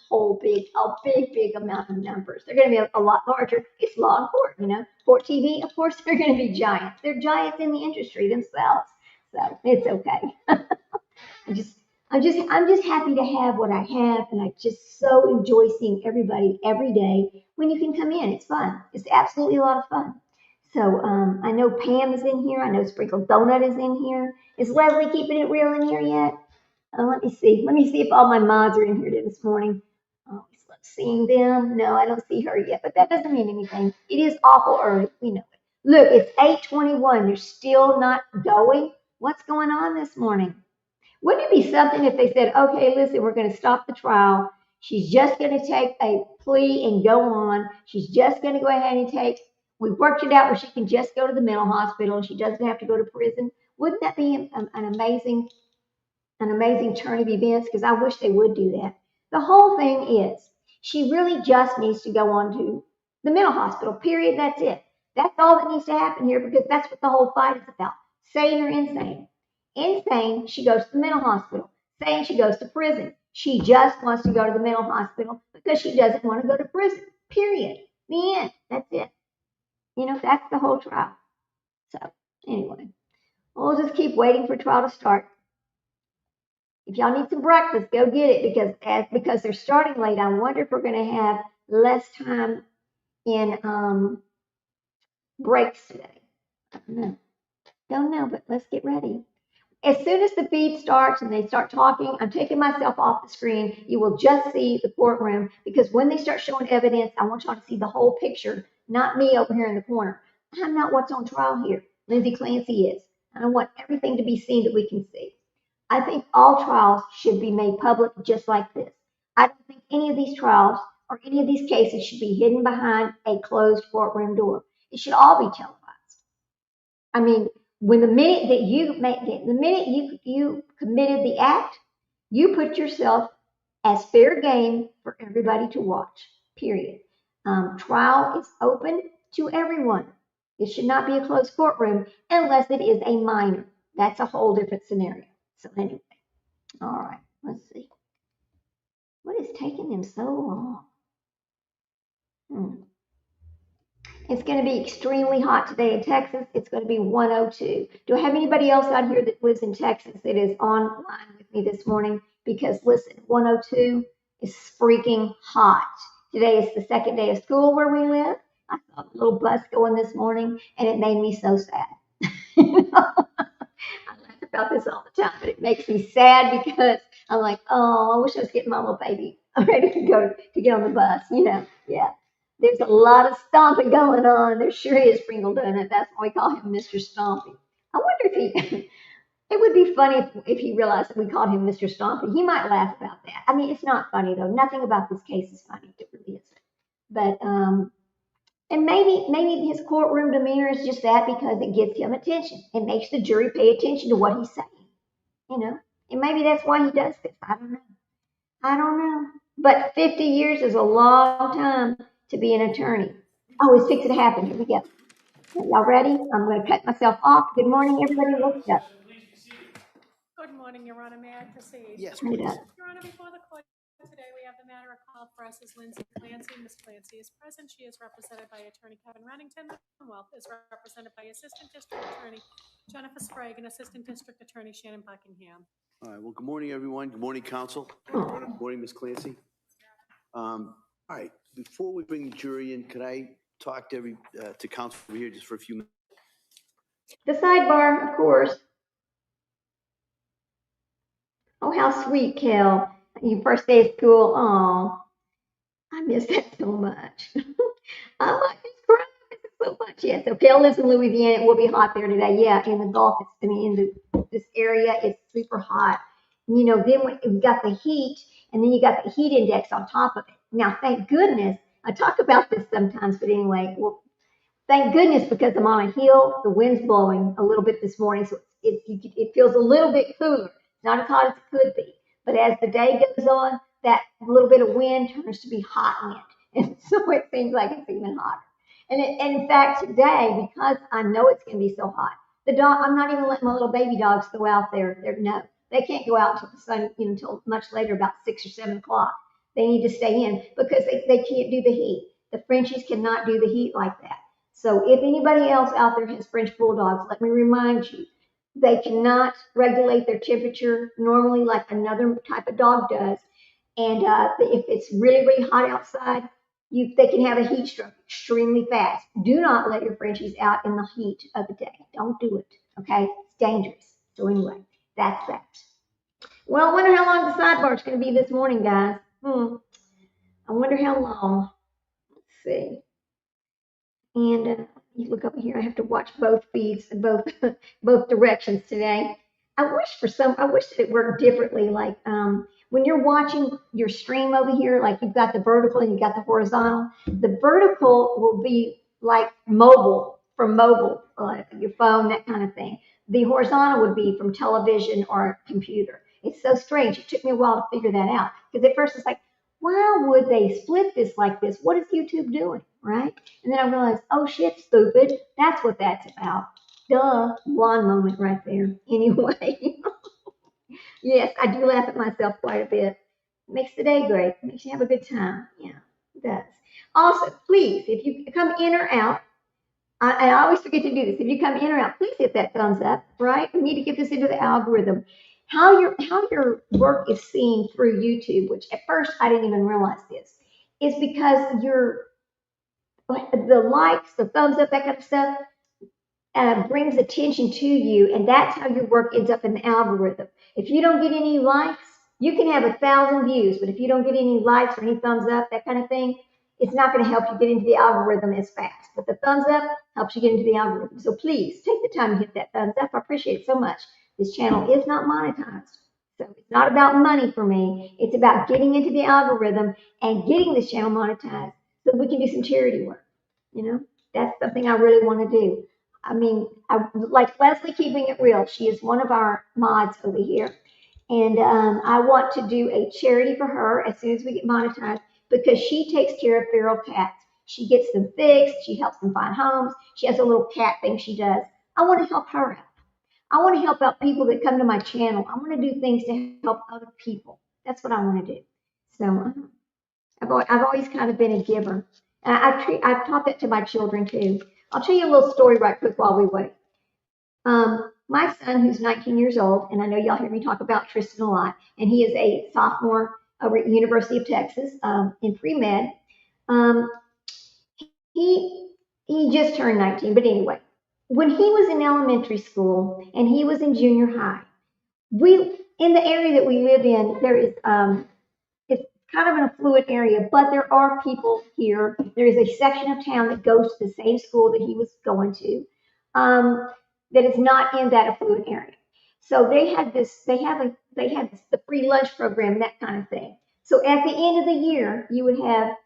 big amount of numbers. They're going to be a lot larger. It's law and court, Court TV, of course, they're going to be giants. They're giants in the industry themselves. So it's okay. I'm just happy to have what I have, and I just so enjoy seeing everybody every day when you can come in. It's fun. It's absolutely a lot of fun. So I know Pam is in here. I know Sprinkled Donut is in here. Is Leslie keeping it real in here yet? Let me see. Let me see if all my mods are in here this morning. Oh, seeing them. No, I don't see her yet, but that doesn't mean anything. It is awful early. We know it. Look, it's 8:21. They're still not going. What's going on this morning? Wouldn't it be something if they said, okay, listen, we're going to stop the trial. She's just going to take a plea and go on. She's just going to go ahead and we've worked it out where she can just go to the mental hospital and she doesn't have to go to prison. Wouldn't that be an amazing turn of events? Because I wish they would do that. The whole thing is she really just needs to go on to the mental hospital, period. That's it. That's all that needs to happen here because that's what the whole fight is about. Sane or insane. Insane, she goes to the mental hospital. Sane, she goes to prison. She just wants to go to the mental hospital because she doesn't want to go to prison, period. The end. That's it. That's the whole trial. So anyway, we'll just keep waiting for trial to start. If y'all need some breakfast, go get it because they're starting late. I wonder if we're going to have less time in breaks today. Don't know, but let's get ready. As soon as the feed starts and they start talking, I'm taking myself off the screen. You will just see the courtroom because when they start showing evidence, I want y'all to see the whole picture, not me over here in the corner. I'm not what's on trial here. Lindsay Clancy is. I want everything to be seen that we can see. I think all trials should be made public just like this. I don't think any of these trials or any of these cases should be hidden behind a closed courtroom door. It should all be televised. I mean, when the minute you committed the act, you put yourself as fair game for everybody to watch, period. Trial is open to everyone. It should not be a closed courtroom unless it is a minor. That's a whole different scenario. So anyway, all right, let's see. What is taking them so long? It's going to be extremely hot today in Texas. It's going to be 102. Do I have anybody else out here that lives in Texas that is online with me this morning? Because listen, 102 is freaking hot. Today is the second day of school where we live. I saw a little bus going this morning, and it made me so sad. You know? I laugh about this all the time, but it makes me sad because I'm like, oh, I wish I was getting my little baby ready to get on the bus. Yeah. There's a lot of stomping going on. There sure is, Pringle Donut. That's why we call him Mr. Stompy. I wonder if he. It would be funny if he realized that we called him Mr. Stompy. He might laugh about that. I mean, it's not funny though. Nothing about this case is funny. It really isn't. But and maybe his courtroom demeanor is just that because it gives him attention. It makes the jury pay attention to what he's saying, and maybe that's why he does this. I don't know. But 50 years is a long time to be an attorney. Oh, it's fixing to happen. Here we go. Y'all ready? I'm going to cut myself off. Good morning, everybody. Look up.
Good morning, Your Honor. May I proceed?
Yes,
Turn it
please.
up.
Your Honor, before the court today, we have the matter of call for us is Lindsay Clancy. Ms. Clancy is present. She is represented by Attorney Kevin Reddington. The Commonwealth is represented by Assistant District Attorney Jennifer Sprague and Assistant District Attorney Shannon Buckingham.
All right, well, good morning, everyone. Good morning, counsel. Good morning, Ms. Clancy. All right, before we bring the jury in, could I talk to counsel over here just for a few minutes?
The sidebar, of course. Oh, how sweet, Kel. Your first day of school. Oh, I miss that so much. I like his cry. I miss it so much. Yeah, so Kel lives in Louisiana. It will be hot there today. Yeah, in the Gulf, in this area, it's super hot. And, then when you got the heat, and then you got the heat index on top of it. Now, thank goodness, I talk about this sometimes, but anyway, well, thank goodness because I'm on a hill. The wind's blowing a little bit this morning, so it feels a little bit cooler. It's not as hot as it could be. But as the day goes on, that little bit of wind turns to be hot wind. And so it seems like it's even hotter. And in fact, today, because I know it's going to be so hot, I'm not even letting my little baby dogs go out there. No, they can't go out until the sun, until much later, about 6 or 7 o'clock. They need to stay in because they can't do the heat. The Frenchies cannot do the heat like that. So if anybody else out there has French bulldogs, let me remind you, they cannot regulate their temperature normally like another type of dog does. And if it's really, really hot outside, they can have a heat stroke extremely fast. Do not let your Frenchies out in the heat of the day. Don't do it, okay? It's dangerous. So anyway, that's that. Well, I wonder how long the sidebar is going to be this morning, guys. I wonder how long. Let's see. And you look over here. I have to watch both feeds, both directions today. I wish that it worked differently. Like when you're watching your stream over here, like you've got the vertical and you got the horizontal. The vertical will be like mobile, your phone, that kind of thing. The horizontal would be from television or computer. It's so strange. It took me a while to figure that out because at first it's like, why would they split this like this? What is YouTube doing, right? And then I realized, oh shit, stupid. That's what that's about. Duh, blonde moment right there. Anyway, yes, I do laugh at myself quite a bit. Makes the day great. Makes you have a good time. Yeah, it does. Also, please, if you come in or out, I always forget to do this. If you come in or out, please hit that thumbs up, right? We need to get this into the algorithm. How your work is seen through YouTube, which at first I didn't even realize this, is because the likes, the thumbs up, that kind of stuff brings attention to you, and that's how your work ends up in the algorithm. If you don't get any likes, you can have 1,000 views, but if you don't get any likes or any thumbs up, that kind of thing, it's not going to help you get into the algorithm as fast. But the thumbs up helps you get into the algorithm. So please take the time to hit that thumbs up. I appreciate it so much. This channel is not monetized. So it's not about money for me. It's about getting into the algorithm and getting this channel monetized so we can do some charity work. That's something I really want to do. I mean, I like Leslie Keeping It Real. She is one of our mods over here. And I want to do a charity for her as soon as we get monetized because she takes care of feral cats. She gets them fixed. She helps them find homes. She has a little cat thing she does. I want to help her out. I want to help out people that come to my channel. I want to do things to help other people. That's what I want to do. So I've always kind of been a giver. I've taught that to my children too. I'll tell you a little story right quick while we wait. My son, who's 19 years old, and I know y'all hear me talk about Tristan a lot, and he is a sophomore over at University of Texas in pre-med. Um, he just turned 19, but anyway, when he was in elementary school and he was in junior high, we in the area that we live in, there is it's kind of an affluent area, but there are people here. There is a section of town that goes to the same school that he was going to, that is not in that affluent area. So they had the free lunch program, that kind of thing. So at the end of the year, you would have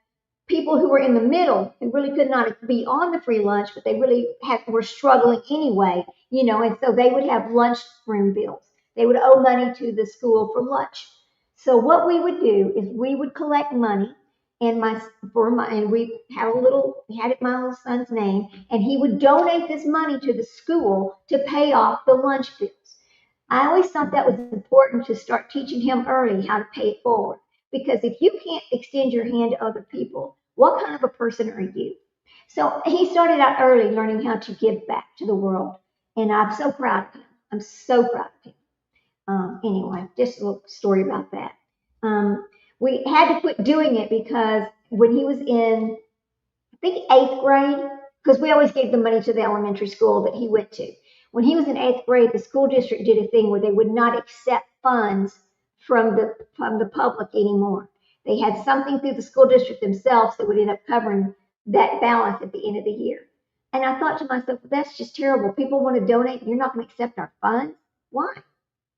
people who were in the middle who really could not be on the free lunch, but they really were struggling anyway, and so they would have lunchroom bills. They would owe money to the school for lunch. So what we would do is we would collect money and we had had it my little son's name, and he would donate this money to the school to pay off the lunch bills. I always thought that was important to start teaching him early how to pay it forward. Because if you can't extend your hand to other people, what kind of a person are you? So he started out early learning how to give back to the world. And I'm so proud of him. I'm so proud of him. Anyway, just a little story about that. We had to quit doing it because when he was in, I think, 8th grade, because we always gave the money to the elementary school that he went to. When he was in 8th grade, the school district did a thing where they would not accept funds from the public anymore. They had something through the school district themselves that would end up covering that balance at the end of the year. And I thought to myself, well, that's just terrible. People want to donate, and you're not going to accept our funds? Why?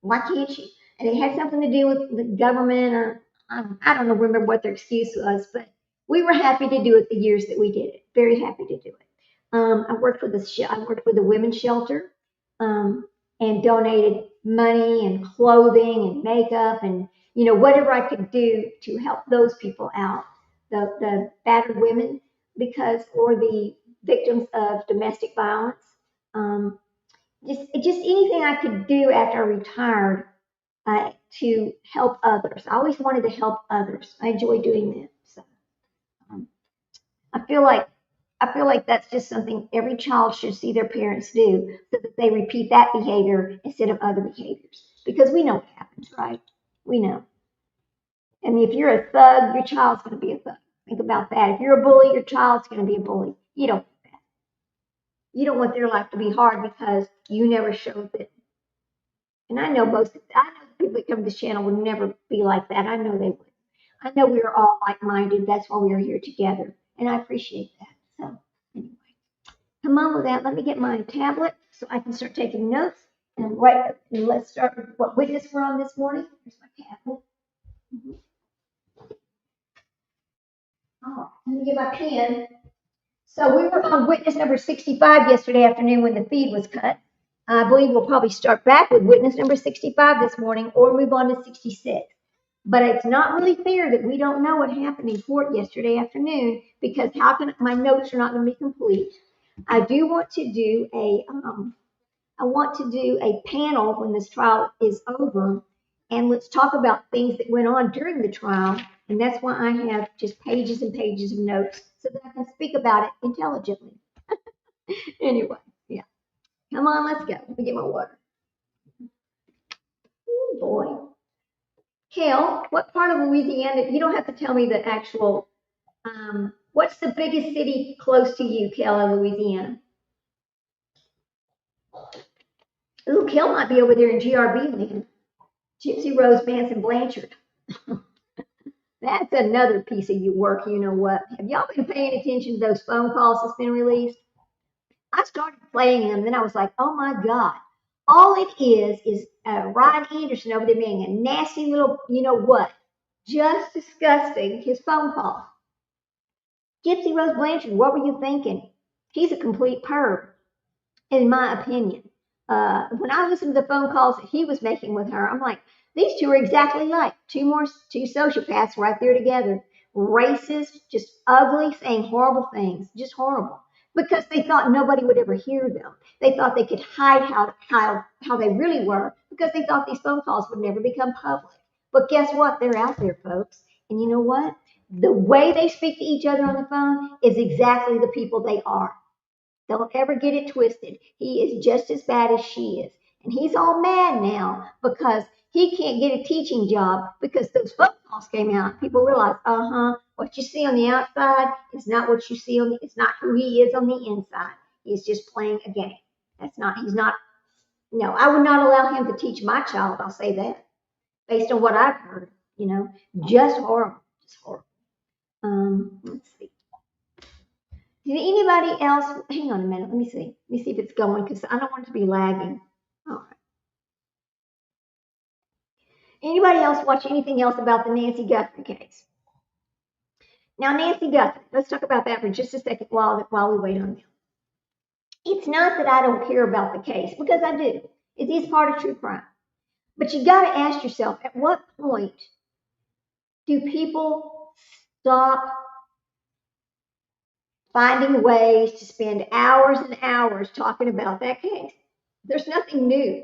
Why can't you? And it had something to do with the government, or I don't know, remember what their excuse was, but we were happy to do it the years that we did it. Very happy to do it. I worked with the women's shelter, and donated money and clothing and makeup and whatever I could do to help those people out, the battered women, or the victims of domestic violence. Just anything I could do after I retired, to help others. I always wanted to help others. I enjoy doing that. So I feel like that's just something every child should see their parents do, so that they repeat that behavior instead of other behaviors. Because we know what happens, right? We know. I mean, if you're a thug, your child's going to be a thug. Think about that. If you're a bully, your child's going to be a bully. You don't want that. You don't want their life to be hard because you never showed it. And I know the people that come to this channel would never be like that. I know they would. I know we are all like-minded. That's why we are here together. And I appreciate that. So anyway, come on with that. Let me get my tablet so I can start taking notes. And let's start with what witness we're on this morning. Here's my tablet. Oh, let me get my pen. So we were on witness number 65 yesterday afternoon when the feed was cut. I believe we'll probably start back with witness number 65 this morning or move on to 66. But it's not really fair that we don't know what happened in court yesterday afternoon, because my notes are not going to be complete. I do want to do a panel when this trial is over, and let's talk about things that went on during the trial. And that's why I have just pages and pages of notes so that I can speak about it intelligently. Anyway, yeah. Come on, let's go. Let me get my water. Oh boy. Kel, what part of Louisiana? You don't have to tell me the actual. What's the biggest city close to you, Kel, in Louisiana? Ooh, Kel might be over there in GRB land. Gypsy Rose Manson Blanchard. That's another piece of your work. You know what? Have y'all been paying attention to those phone calls that's been released? I started playing them, then I was like, oh my God. All it is Ryan Anderson over there being a nasty little, you know what? Just disgusting, his phone call. Gypsy Rose Blanchard, what were you thinking? He's a complete perv, in my opinion. When I listened to the phone calls that he was making with her, I'm like, these two are exactly like two sociopaths right there together. Racist, just ugly, saying horrible things, just horrible. Because they thought nobody would ever hear them. They thought they could hide how they really were, because they thought these phone calls would never become public. But guess what? They're out there, folks. And you know what? The way they speak to each other on the phone is exactly the people they are. Don't ever get it twisted. He is just as bad as she is. And he's all mad now because he can't get a teaching job because those phone calls came out. People realize, what you see on the outside is not what you see it's not who he is on the inside. He's just playing a game. He's not, no, I would not allow him to teach my child, I'll say that, based on what I've heard, just horrible, just horrible. Let's see. Did anybody else, hang on a minute, let me see if it's going, because I don't want it to be lagging. All right. Anybody else watch anything else about the Nancy Guthrie case? Now, Nancy Guthrie, let's talk about that for just a second while we wait on them. It's not that I don't care about the case, because I do. It is part of true crime. But you got to ask yourself, at what point do people stop finding ways to spend hours and hours talking about that case? There's nothing new.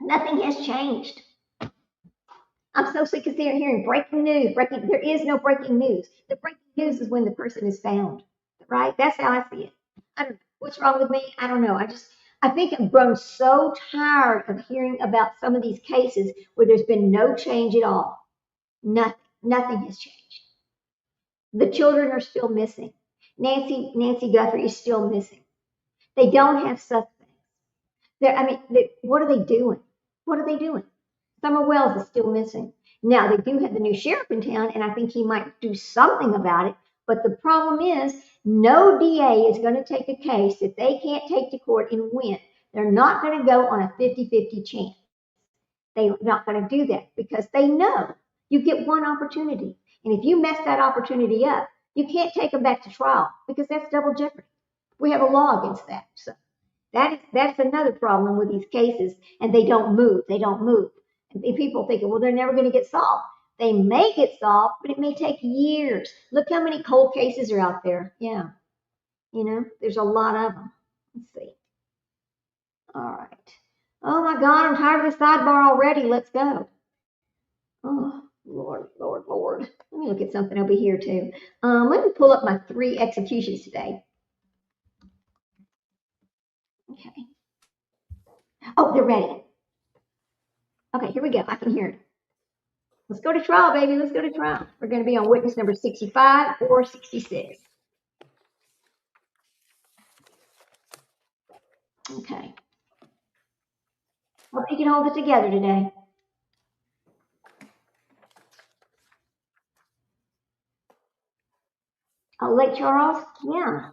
Nothing has changed. I'm so sick of hearing breaking news. There is no breaking news. The breaking news is when the person is found, right? That's how I see it. I don't know. What's wrong with me? I don't know. I think I've grown so tired of hearing about some of these cases where there's been no change at all. Nothing has changed. The children are still missing. Nancy Guthrie is still missing. They don't have suspects. What are they doing? What are they doing? Summer Wells is still missing. Now, they do have the new sheriff in town, and I think he might do something about it. But the problem is, no DA is going to take a case that they can't take to court and win. They're not going to go on a 50-50 chance. They're not going to do that because they know you get one opportunity. And if you mess that opportunity up, you can't take them back to trial because that's double jeopardy. We have a law against that. So that's another problem with these cases, and they don't move. And people thinking, well, they're never going to get solved. They may get solved, but it may take years. Look how many cold cases are out there. Yeah. There's a lot of them. Let's see. All right. Oh my God, I'm tired of the sidebar already. Let's go. Oh, Lord. Let me look at something over here too. Let me pull up my 3 executions today. Okay. Oh, they're ready. Okay, here we go. I can hear it. Let's go to trial, baby. Let's go to trial. We're going to be on witness number 65 or 66. Okay. Hope you can hold it together today. Oh, Lake Charles? Yeah.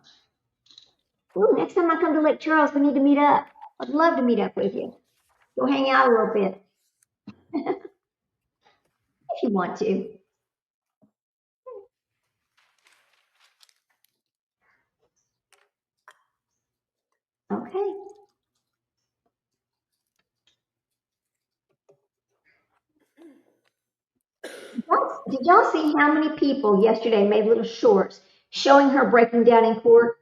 Ooh, next time I come to Lake Charles, we need to meet up. I'd love to meet up with you. Go hang out a little bit. If you want to. Okay. Did y'all see how many people yesterday made little shorts showing her breaking down in court?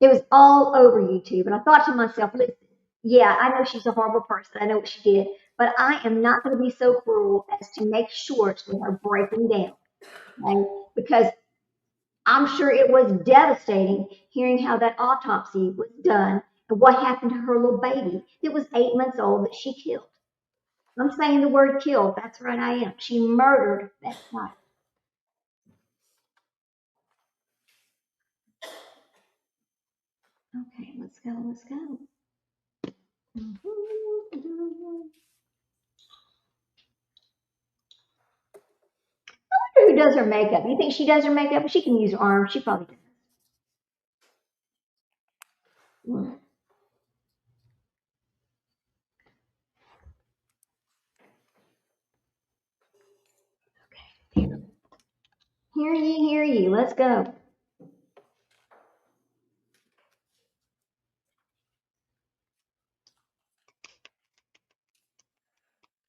It was all over YouTube. And I thought to myself, listen, yeah, I know she's a horrible person. I know what she did. But I am not going to be so cruel as to make shorts with her breaking down. Okay? Because I'm sure it was devastating hearing how that autopsy was done and what happened to her little baby that was 8 months old that she killed. I'm saying the word killed. That's right, I am. She murdered that child. Okay, let's go. I wonder who does her makeup. You think she does her makeup? She can use her arm. She probably does. Okay. Hear ye. Let's go.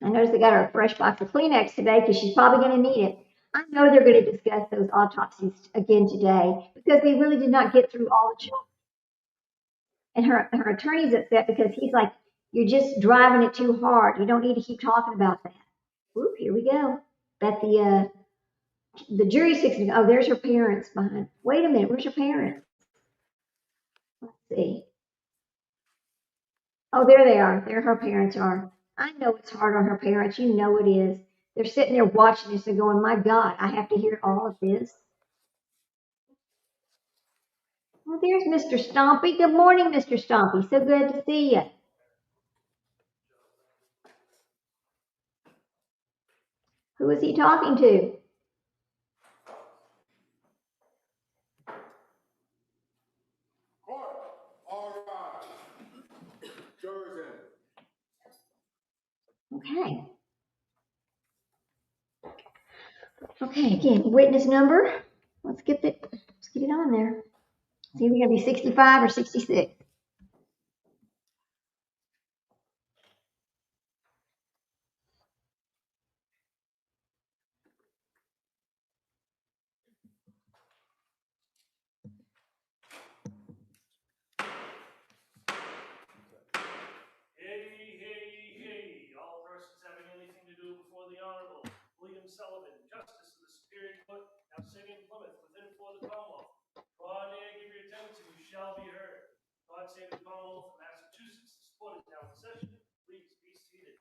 I noticed they got her a fresh box of Kleenex today because she's probably going to need it. I know they're going to discuss those autopsies again today because they really did not get through all the children. And her attorney's upset because he's like, you're just driving it too hard. You don't need to keep talking about that. Whoop, here we go. Bet the jury's fixing to go. Oh, there's her parents behind. Wait a minute, where's her parents? Let's see. Oh, there they are. There her parents are. I know it's hard on her parents. You know it is. They're sitting there watching this and going, my God, I have to hear all of this. Well, there's Mr. Stompy. Good morning, Mr. Stompy. So good to see you. Who is he talking to? Okay. Okay, again, witness number. Let's get it on there. It's either gonna be 65 or 66.
Hey, all persons having anything to do before the Honorable William Sullivan, Justice of the Superior Court, now sitting in Plymouth, within and for the Commonwealth. Draw near, give your attendance, and you shall be heard. God save the Commonwealth of Massachusetts. The court is now in session. Please be seated.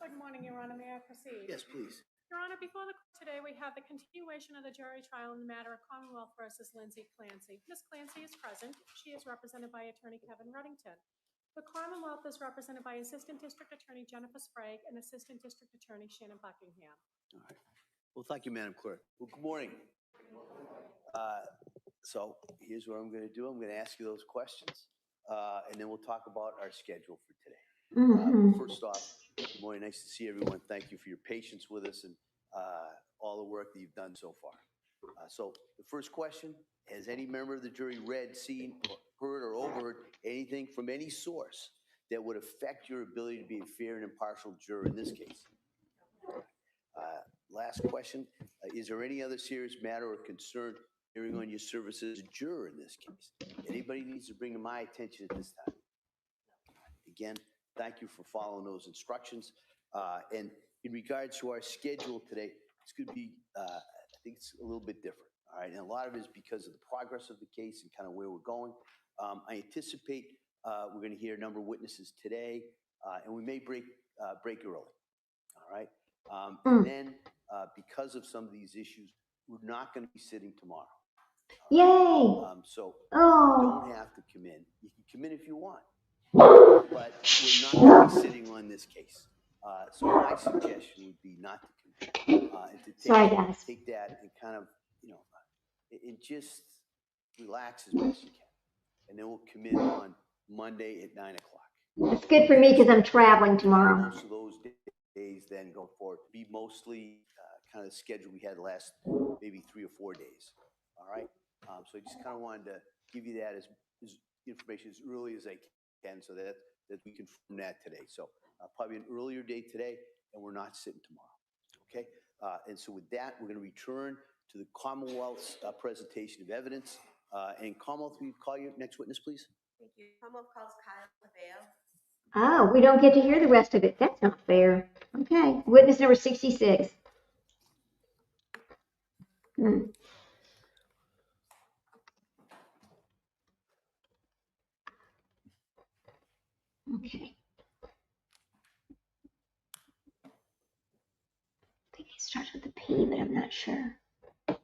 Good morning, Your Honor. May I proceed?
Yes, please.
Your Honor, before the court today, we have the continuation of the jury trial in the matter of Commonwealth versus Lindsay Clancy. Ms. Clancy is present. She is represented by Attorney Kevin Ruddington. The Commonwealth is represented by Assistant District Attorney Jennifer Sprague and Assistant District Attorney Shannon Buckingham.
All right. Well, thank you, Madam Clerk. Well, good morning. So here's what I'm going to do. I'm going to ask you those questions, and then we'll talk about our schedule for today. First off, good morning. Nice to see everyone. Thank you for your patience with us and all the work that you've done so far. So the first question, has any member of the jury read, seen, heard, or overheard anything from any source that would affect your ability to be a fair and impartial juror in this case? Last question, is there any other serious matter or concern hearing on your service as a juror in this case? Anybody needs to bring to my attention at this time? Again, thank you for following those instructions. And in regards to our schedule today, it's going to be, I think it's a little bit different. All right, and a lot of it is because of the progress of the case and kind of where we're going. I anticipate we're going to hear a number of witnesses today, and we may break early. All right, and then because of some of these issues, we're not going to be sitting tomorrow.
Yay!
So you
Oh,
don't have to come in. You can come in if you want, but we're not going to be sitting on this case. So my suggestion would be not to come in and to
sorry, guys.
take that and kind of, and just relax as best you can. And then we'll come in on Monday at 9 o'clock.
It's good for me because I'm traveling tomorrow.
Most of those days then go forward. Be mostly kind of the schedule we had the last maybe 3 or 4 days. All right. So I just kind of wanted to give you that as information as early as I can so that we confirm that today. So probably an earlier date today, and we're not sitting tomorrow. Okay. And so with that, we're going to return to the Commonwealth's presentation of evidence. And Commonwealth, will you call your next witness, please?
Thank you. Commonwealth calls Kyle Laveo.
Oh, we don't get to hear the rest of it. That's not fair. Okay. Witness number 66. Okay. I think it starts with a P, but I'm not sure.
While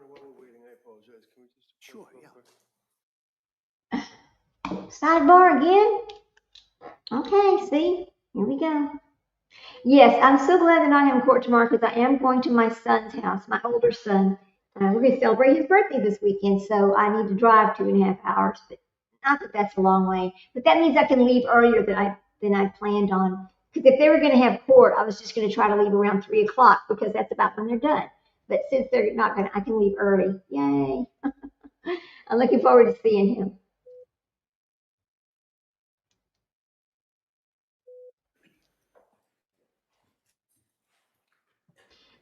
we're waiting, I apologize. Can we just?
Sure, yeah.
Sidebar again? Okay, see? Here we go. Yes, I'm so glad that I am in court tomorrow because I am going to my son's house, my older son. We're going to celebrate his birthday this weekend, so I need to drive 2.5 hours. But not that that's a long way, but that means I can leave earlier than I planned on. Because if they were going to have court, I was just going to try to leave around 3 o'clock because that's about when they're done. But since they're not going to, I can leave early. Yay. I'm looking forward to seeing him.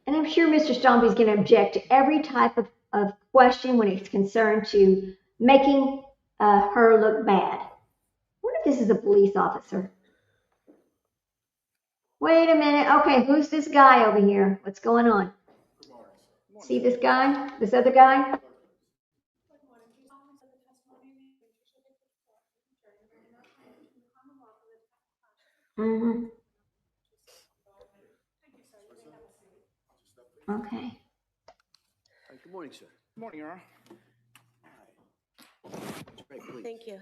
And I'm sure Mr. Stompy is going to object to every type of question when it's concerned to making her look bad. I wonder if this is a police officer. Wait a minute. Okay, who's this guy over here? What's going on? See this guy? This other guy? Mm-hmm. Okay.
Good morning, sir.
Good morning, Your Honor.
Right, please.
Thank you.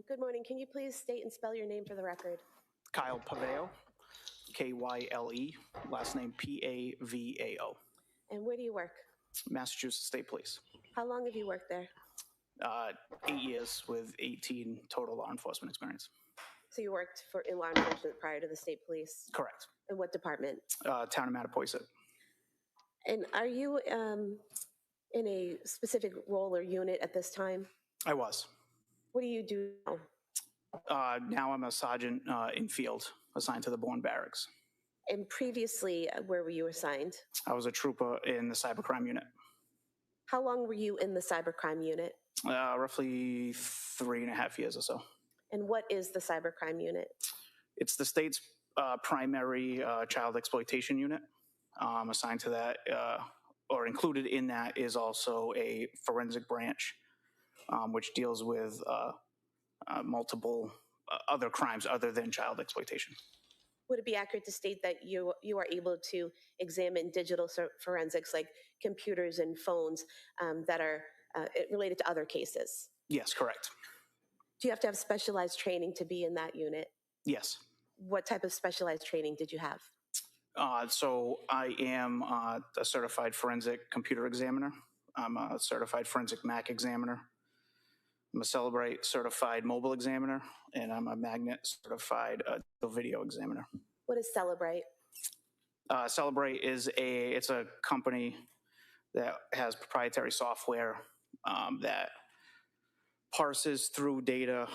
Good morning. Can you please state and spell your name for the record?
Kyle Paveo, Kyle, last name Pavao,
And where do you work?
Massachusetts State Police.
How long have you worked there?
8 years with 18 total law enforcement experience.
So you worked in law enforcement prior to the state police?
Correct.
In what department?
Town of Mattapoisett.
And are you in a specific role or unit at this time?
I was.
What do you do now?
Now I'm a sergeant in field, assigned to the Bourne Barracks.
And previously, where were you assigned?
I was a trooper in the cybercrime unit.
How long were you in the cybercrime unit?
Roughly 3.5 years or so.
And what is the cybercrime unit?
It's the state's primary child exploitation unit. Assigned to that, or included in that, is also a forensic branch, which deals with multiple other crimes other than child exploitation.
Would it be accurate to state that you are able to examine digital forensics like computers and phones that are related to other cases?
Yes, correct.
Do you have to have specialized training to be in that unit?
Yes.
What type of specialized training did you have?
So I am a certified forensic computer examiner. I'm a certified forensic Mac examiner. I'm a Celebrate certified mobile examiner, and I'm a Magnet certified video examiner.
What is Celebrate?
Celebrate is it's a company that has proprietary software that parses through data.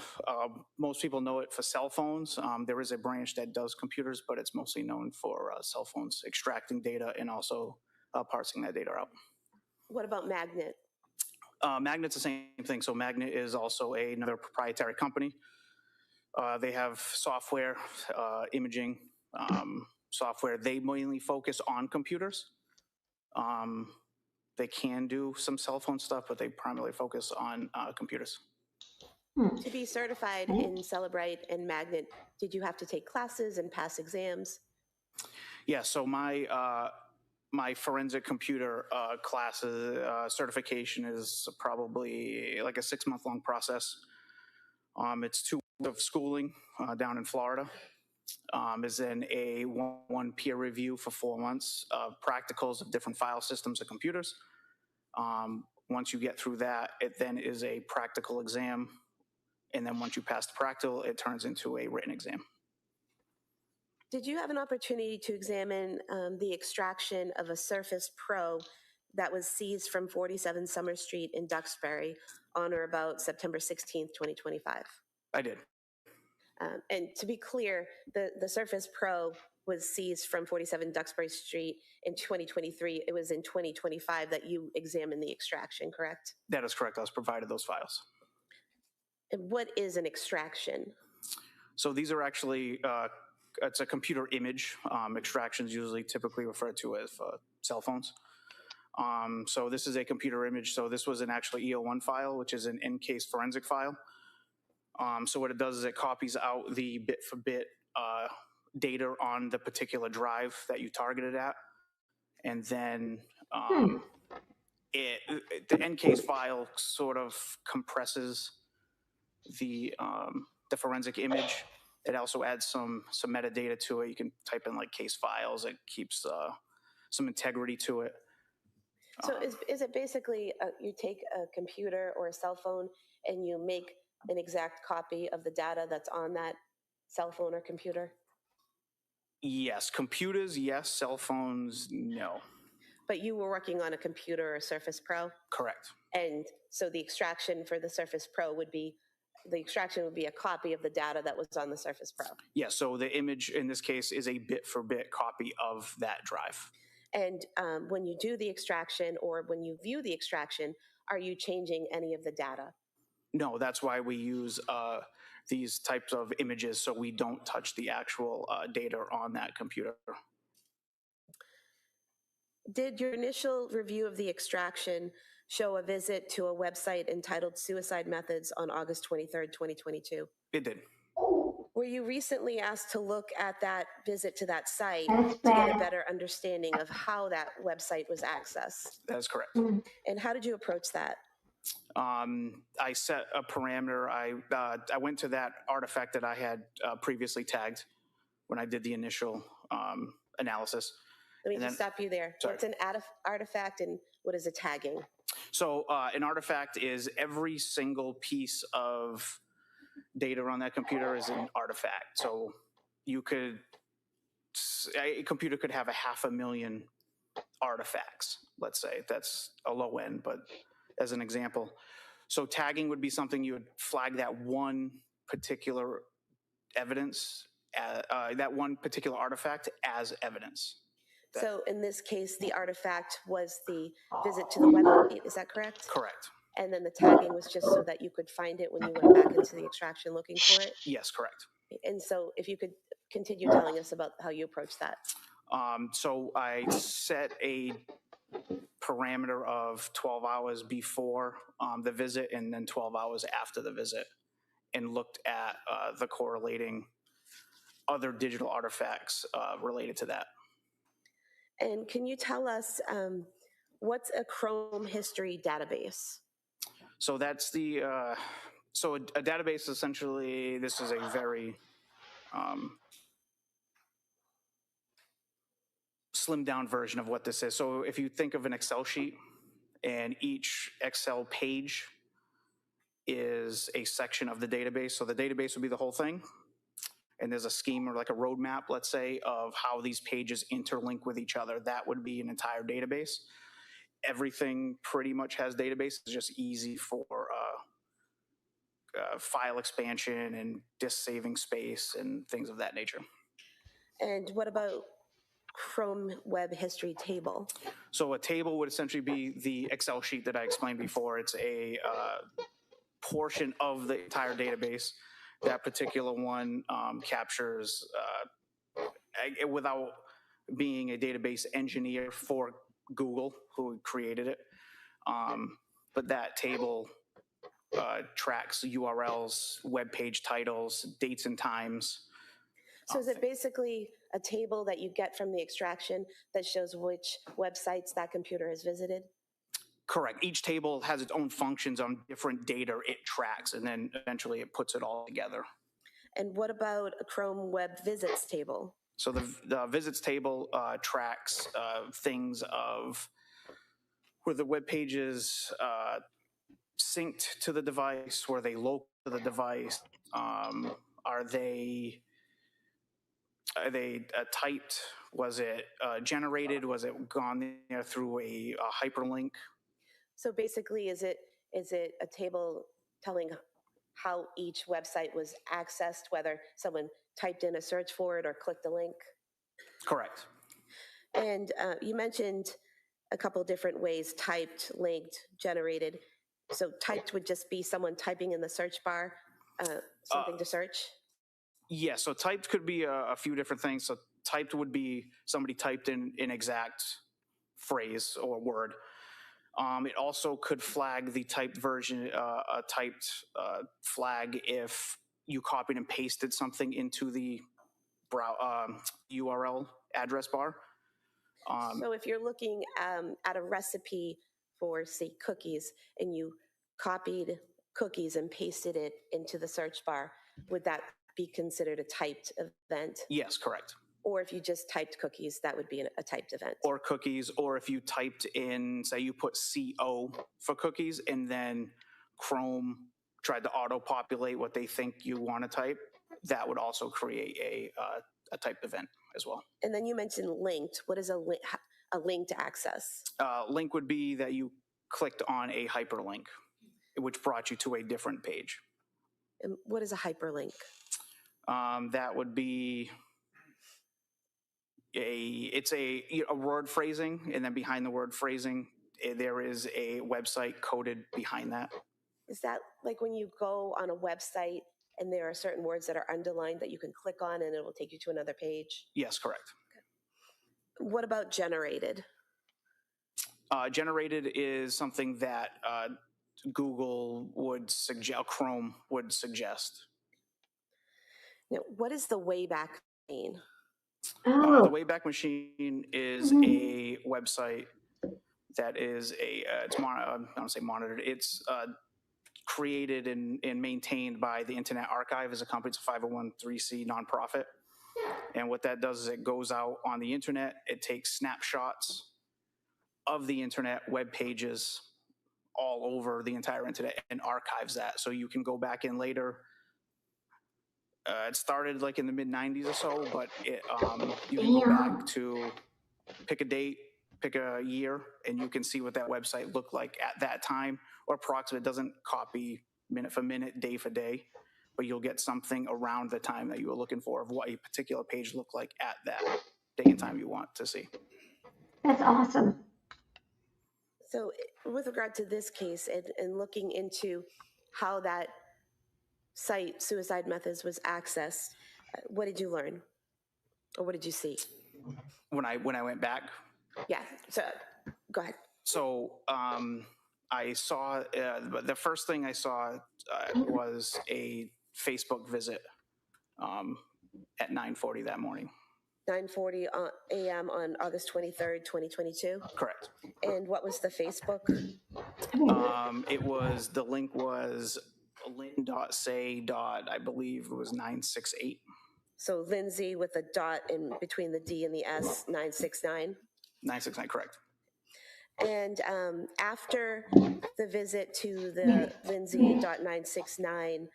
Most people know it for cell phones. There is a branch that does computers, but it's mostly known for cell phones, extracting data and also parsing that data out.
What about Magnet?
Magnet's the same thing. So Magnet is also another proprietary company. They have software, imaging software. They mainly focus on computers. They can do some cell phone stuff, but they primarily focus on computers.
To be certified in Celebrate and Magnet, did you have to take classes and pass exams?
Yeah, so my forensic computer classes certification is probably like a 6-month-long process. It's 2 weeks of schooling down in Florida. Is then a one peer review for 4 months of practicals of different file systems and computers. Once you get through that, it then is a practical exam. And then once you pass the practical, it turns into a written exam.
Did you have an opportunity to examine the extraction of a Surface Pro that was seized from 47 Summer Street in Duxbury on or about September 16th, 2025?
I did.
And to be clear, the Surface Pro was seized from 47 Duxbury Street in 2023. It was in 2025 that you examined the extraction, correct?
That is correct. I was provided those files.
And what is an extraction?
So these are actually, it's a computer image. Extractions usually typically referred to as cell phones. So this is a computer image. So this was an actual EO1 file, which is an in-case forensic file. So what it does is it copies out the bit-for-bit data on the particular drive that you targeted at. And then the in-case file sort of compresses the forensic image. It also adds some metadata to it. You can type in like case files. It keeps some integrity to it.
So is it basically you take a computer or a cell phone and you make an exact copy of the data that's on that cell phone or computer?
Yes. Computers, yes. Cell phones, no.
But you were working on a computer or Surface Pro?
Correct.
And so the extraction for the Surface Pro would be a copy of the data that was on the Surface Pro?
Yeah, so the image in this case is a bit-for-bit copy of that drive.
And when you do the extraction or when you view the extraction, are you changing any of the data?
No, that's why we use these types of images, so we don't touch the actual data on that computer.
Did your initial review of the extraction show a visit to a website entitled Suicide Methods on August 23rd, 2022?
It did.
Were you recently asked to look at that visit to that site
That's
to get a
bad.
better understanding of how that website was accessed?
That is correct.
And how did you approach that?
I set a parameter. I went to that artifact that I had previously tagged when I did the initial analysis.
Let me
And
just
then-
stop you there.
Sorry.
What's an artifact and what is a tagging?
So an artifact is every single piece of data on that computer is an artifact. So a computer could have 500,000 artifacts, let's say. That's a low end, but as an example. So tagging would be something you would flag that one particular evidence, that one particular artifact as evidence.
So in this case, the artifact was the visit to the website, is that correct?
Correct.
And then the tagging was just so that you could find it when you went back into the extraction looking for it?
Yes, correct.
And so if you could continue telling us about how you approach that.
So I set a parameter of 12 hours before the visit and then 12 hours after the visit, and looked at the correlating other digital artifacts related to that.
And can you tell us what's a Chrome history database?
So that's the, so a database essentially, this is a very slimmed down version of what this is. So if you think of an Excel sheet, and each Excel page is a section of the database. So the database would be the whole thing. And there's a scheme or like a roadmap, let's say, of how these pages interlink with each other. That would be an entire database. Everything pretty much has databases. It's just easy for file expansion and disk saving space and things of that nature.
And what about Chrome Web History Table?
So a table would essentially be the Excel sheet that I explained before. It's a portion of the entire database. That particular one captures, without being a database engineer for Google, who created it, but that table tracks URLs, web page titles, dates and times.
So is it basically a table that you get from the extraction that shows which websites that computer has visited?
Correct. Each table has its own functions on different data it tracks, and then eventually it puts it all together. And
what about a Chrome Web Visits table?
So the visits table tracks things of where the web pages synced to the device, were they local to the device, are they typed, was it generated, was it gone there through a hyperlink?
So basically, is it a table telling how each website was accessed, whether someone typed in a search for it or clicked a link?
Correct.
And you mentioned a couple different ways: typed, linked, generated. So typed would just be someone typing in the search bar something to search?
Yeah, so typed could be a few different things. So typed would be somebody typed in an exact phrase or word. It also could flag the typed version, a typed flag if you copied and pasted something into the URL address bar.
So if you're looking at a recipe for, say, cookies, and you copied cookies and pasted it into the search bar, would that be considered a typed event?
Yes, correct.
Or if you just typed cookies, that would be a typed event.
Or cookies, or if you typed in, say you put CO for cookies, and then Chrome tried to auto-populate what they think you want to type, that would also create a typed event as well.
And then you mentioned linked. What is a linked access?
Link would be that you clicked on a hyperlink, which brought you to a different page.
And what is a hyperlink?
That would be it's a word phrasing, and then behind the word phrasing, there is a website coded behind that.
Is that like when you go on a website and there are certain words that are underlined that you can click on and it will take you to another page?
Yes, correct.
Okay. What about generated?
Generated is something that Google would suggest, Chrome would suggest.
Now, what is the Wayback Machine?
Oh.
The Wayback Machine is a website that is it's I don't say monitored. It's created and maintained by the Internet Archive as a company. It's a 501(c) nonprofit. And what that does is it goes out on the internet. It takes snapshots of the internet web pages all over the entire internet and archives that. So you can go back in later. It started like in the mid 90s or so, but you can go back to pick a date, pick a year, and you can see what that website looked like at that time, or approximate. It doesn't copy minute for minute, day for day, but you'll get something around the time that you were looking for of what a particular page looked like at that day and time you want to see.
That's awesome.
So with regard to this case and looking into how that site, Suicide Methods, was accessed, what did you learn? Or what did you see?
When I went back?
Yeah, so go ahead.
So I saw, the first thing I saw was a Facebook visit at 9:40 that morning.
9:40 a.m. on August 23rd, 2022?
Correct.
And what was the Facebook?
The link was lynn.say. I believe it was 968.
So Lindsay with a dot in between the D and the S, 969?
969, correct.
And after the visit to the Lindsay.969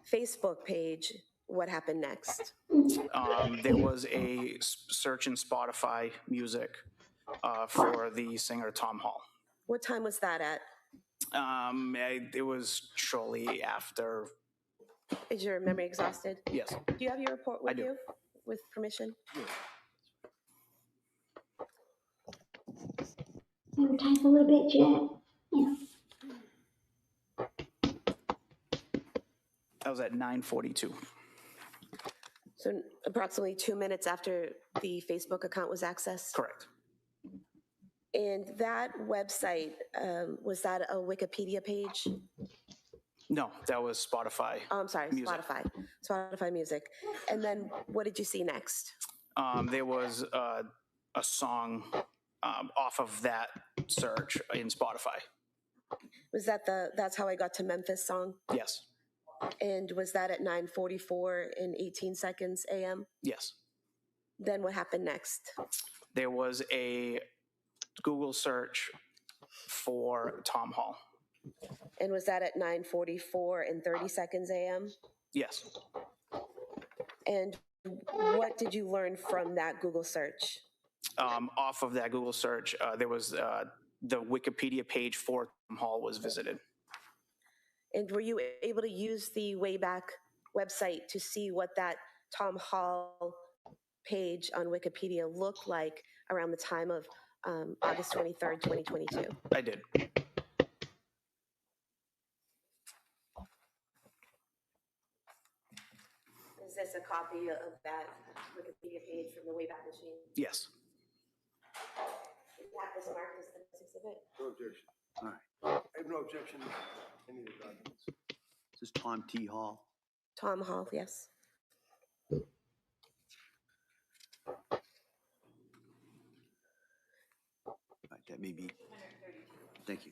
Facebook page, what happened next?
There was a search in Spotify music for the singer Tom Hall.
What time was that at?
It was shortly after.
Is your memory exhausted?
Yes.
Do you have your report with
I do.
you? With permission?
Maybe type a little bit, Jack. Yeah.
That was at 9:42.
So approximately 2 minutes after the Facebook account was accessed?
Correct.
And that website, was that a Wikipedia page?
No, that was Spotify.
Oh, I'm sorry,
music.
Spotify music. And then what did you see next?
There was a song off of that search in Spotify.
Was that That's How I Got to Memphis song?
Yes.
And was that at 9:44 and 18 seconds a.m.?
Yes.
Then what happened next?
There was a Google search for Tom Hall.
And was that at 9:44 and 30 seconds a.m.?
Yes.
And what did you learn from that Google search?
Off of that Google search, there was the Wikipedia page for Tom Hall was visited.
And were you able to use the Wayback website to see what that Tom Hall page on Wikipedia looked like around the time of August 23rd, 2022?
I did.
Is this a copy of that Wikipedia page from the Wayback Machine?
Yes.
That was marked as the next exhibit?
No objection.
All right.
I have no objection to any of the documents.
This is Tom T. Hall.
Tom Hall, yes.
All right, that may be. Thank you.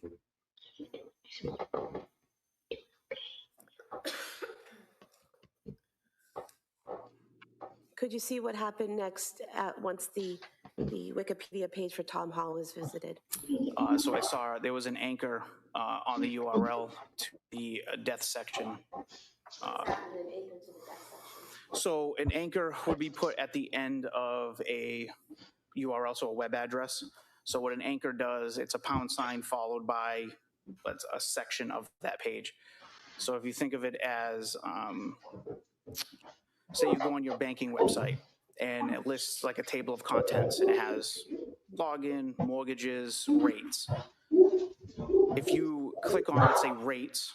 Could you see what happened next once the Wikipedia page for Tom Hall was visited?
So I saw there was an anchor on the URL to the death section. So an anchor would be put at the end of a URL, so a web address. So what an anchor does, it's a $ followed by a section of that page. So if you think of it as, say you go on your banking website and it lists like a table of contents and it has login, mortgages, rates. If you click on, let's say, rates,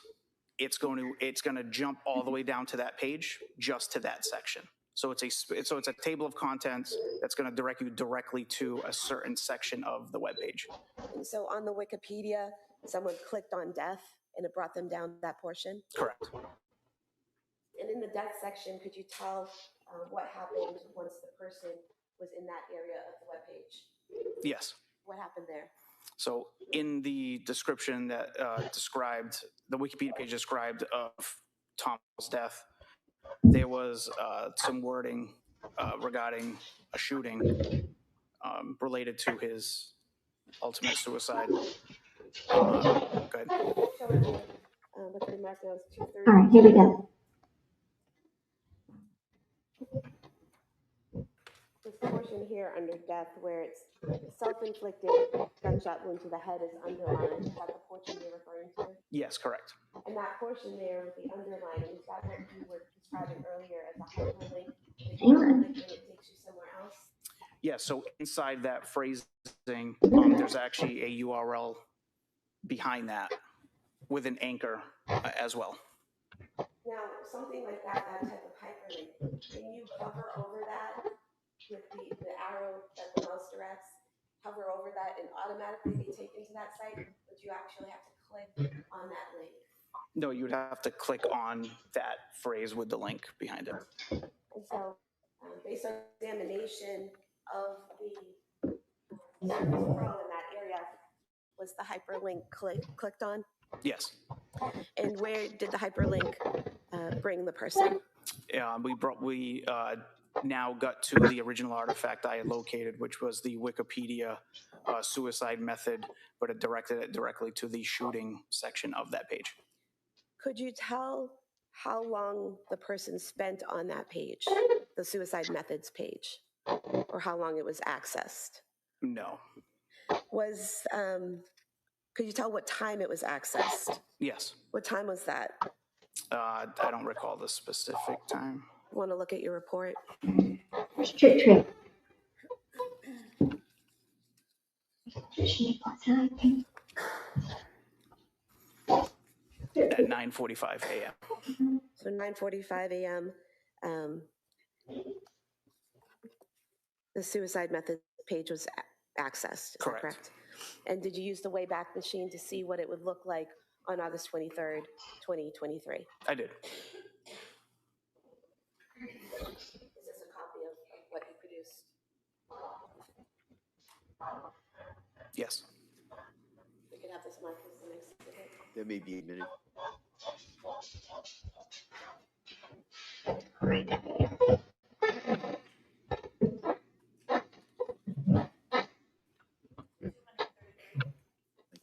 it's going to jump all the way down to that page, just to that section. So it's a table of contents that's going to direct you directly to a certain section of the web page.
And so on the Wikipedia, someone clicked on death and it brought them down that portion?
Correct.
And in the death section, could you tell what happened once the person was in that area of the webpage?
Yes.
What happened there?
So in the description that described, the Wikipedia page described of Tom's death, there was some wording regarding a shooting related to his ultimate suicide. Go ahead.
What's the mark now? 2:30.
All right, here we go.
This portion here under death where it's self-inflicted gunshot wound to the head is underlined. Is that the portion you're referring to?
Yes, correct.
And that portion there with the underlining, is that what you were describing earlier as a hyperlink? That you click and it takes you somewhere else?
Yeah, so inside that phrasing, there's actually a URL behind that with an anchor as well.
Now, something like that type of hyperlink, can you hover over that with the arrow that the mouse directs, hover over that and automatically be taken to that site? But you actually have to click on that link.
No, you would have to click on that phrase with the link behind it.
And so, based on examination of the Surface Pro in that area, was the hyperlink clicked on?
Yes.
And where did the hyperlink bring the person?
We now got to the original artifact I had located, which was the Wikipedia suicide method, but it directed it directly to the shooting section of that page.
Could you tell how long the person spent on that page, the suicide methods page, or how long it was accessed?
No.
Could you tell what time it was accessed?
Yes.
What time was that?
I don't recall the specific time.
Want to look at your report?
Trick.
At 9:45 a.m.
So 9:45 a.m. The suicide method page was accessed. Is
Correct.
That correct? And did you use the Wayback Machine to see what it would look like on August 23rd, 2023?
I did.
Is this a copy of what you produced?
Yes.
We can have this marked as the next exhibit.
There may be a minute. Thank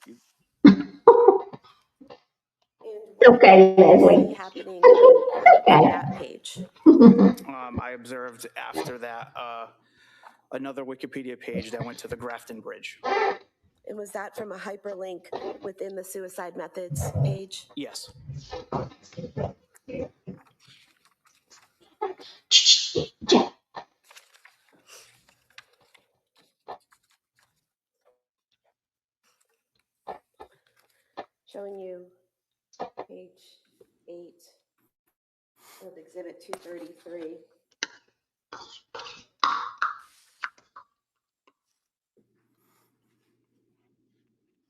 you.
Okay, Leslie.
Happening on that page.
I observed after that another Wikipedia page that went to the Grafton Bridge.
And was that from a hyperlink within the suicide methods page?
Yes.
Showing you page 8 of exhibit 233.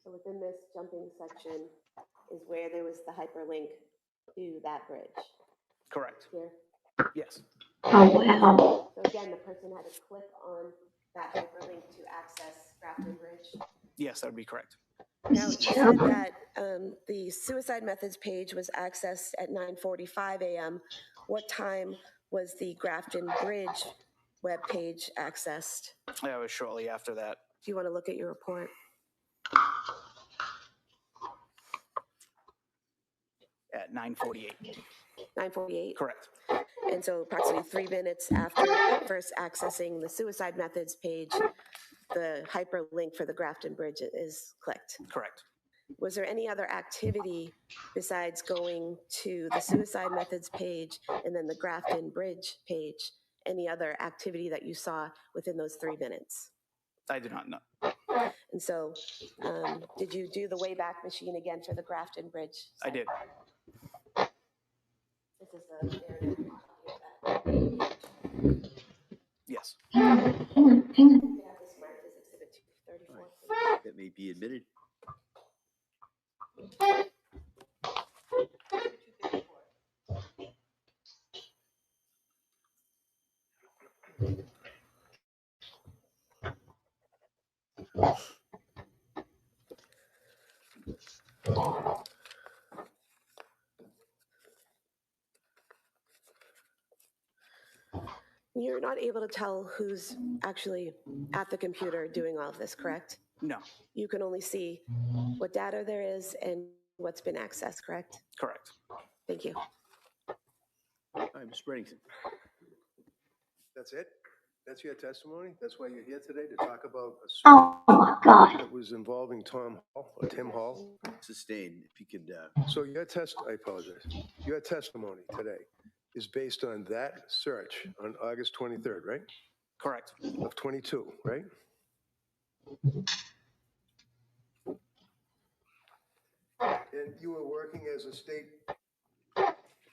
So within this jumping section is where there was the hyperlink to that bridge.
Correct.
Here.
Yes.
Oh, wow.
So again, the person had to click on that hyperlink to access Grafton Bridge.
Yes, that would be correct.
Now, you said that the suicide methods page was accessed at 9:45 a.m. What time was the Grafton Bridge web page accessed?
That was shortly after that.
Do you want to look at your report?
At 9:48.
9:48?
Correct.
And so approximately 3 minutes after first accessing the suicide methods page, the hyperlink for the Grafton Bridge is clicked.
Correct.
Was there any other activity besides going to the suicide methods page and then the Grafton Bridge page? Any other activity that you saw within those 3 minutes?
I do not know.
And so did you do the Wayback Machine again for the Grafton Bridge?
I did.
This is the narrative copy of that.
Yes.
Hang on.
You can have this marked as exhibit 234.
That may be admitted.
not able to tell who's actually at the computer doing all of this, correct?
No,
You can only see what data there is and what's been accessed, correct?
correct.
Thank you.
All right, Mr. Bennington.
That's it? That's your testimony? That's why you're here today, to talk about a search
Oh my God.
that was involving Tom Hall, or Tim Hall?
Sustained, if you could,
So I apologize. Your testimony today is based on that search on August 23rd, right?
Correct.
Of 22, right? And you were working as a state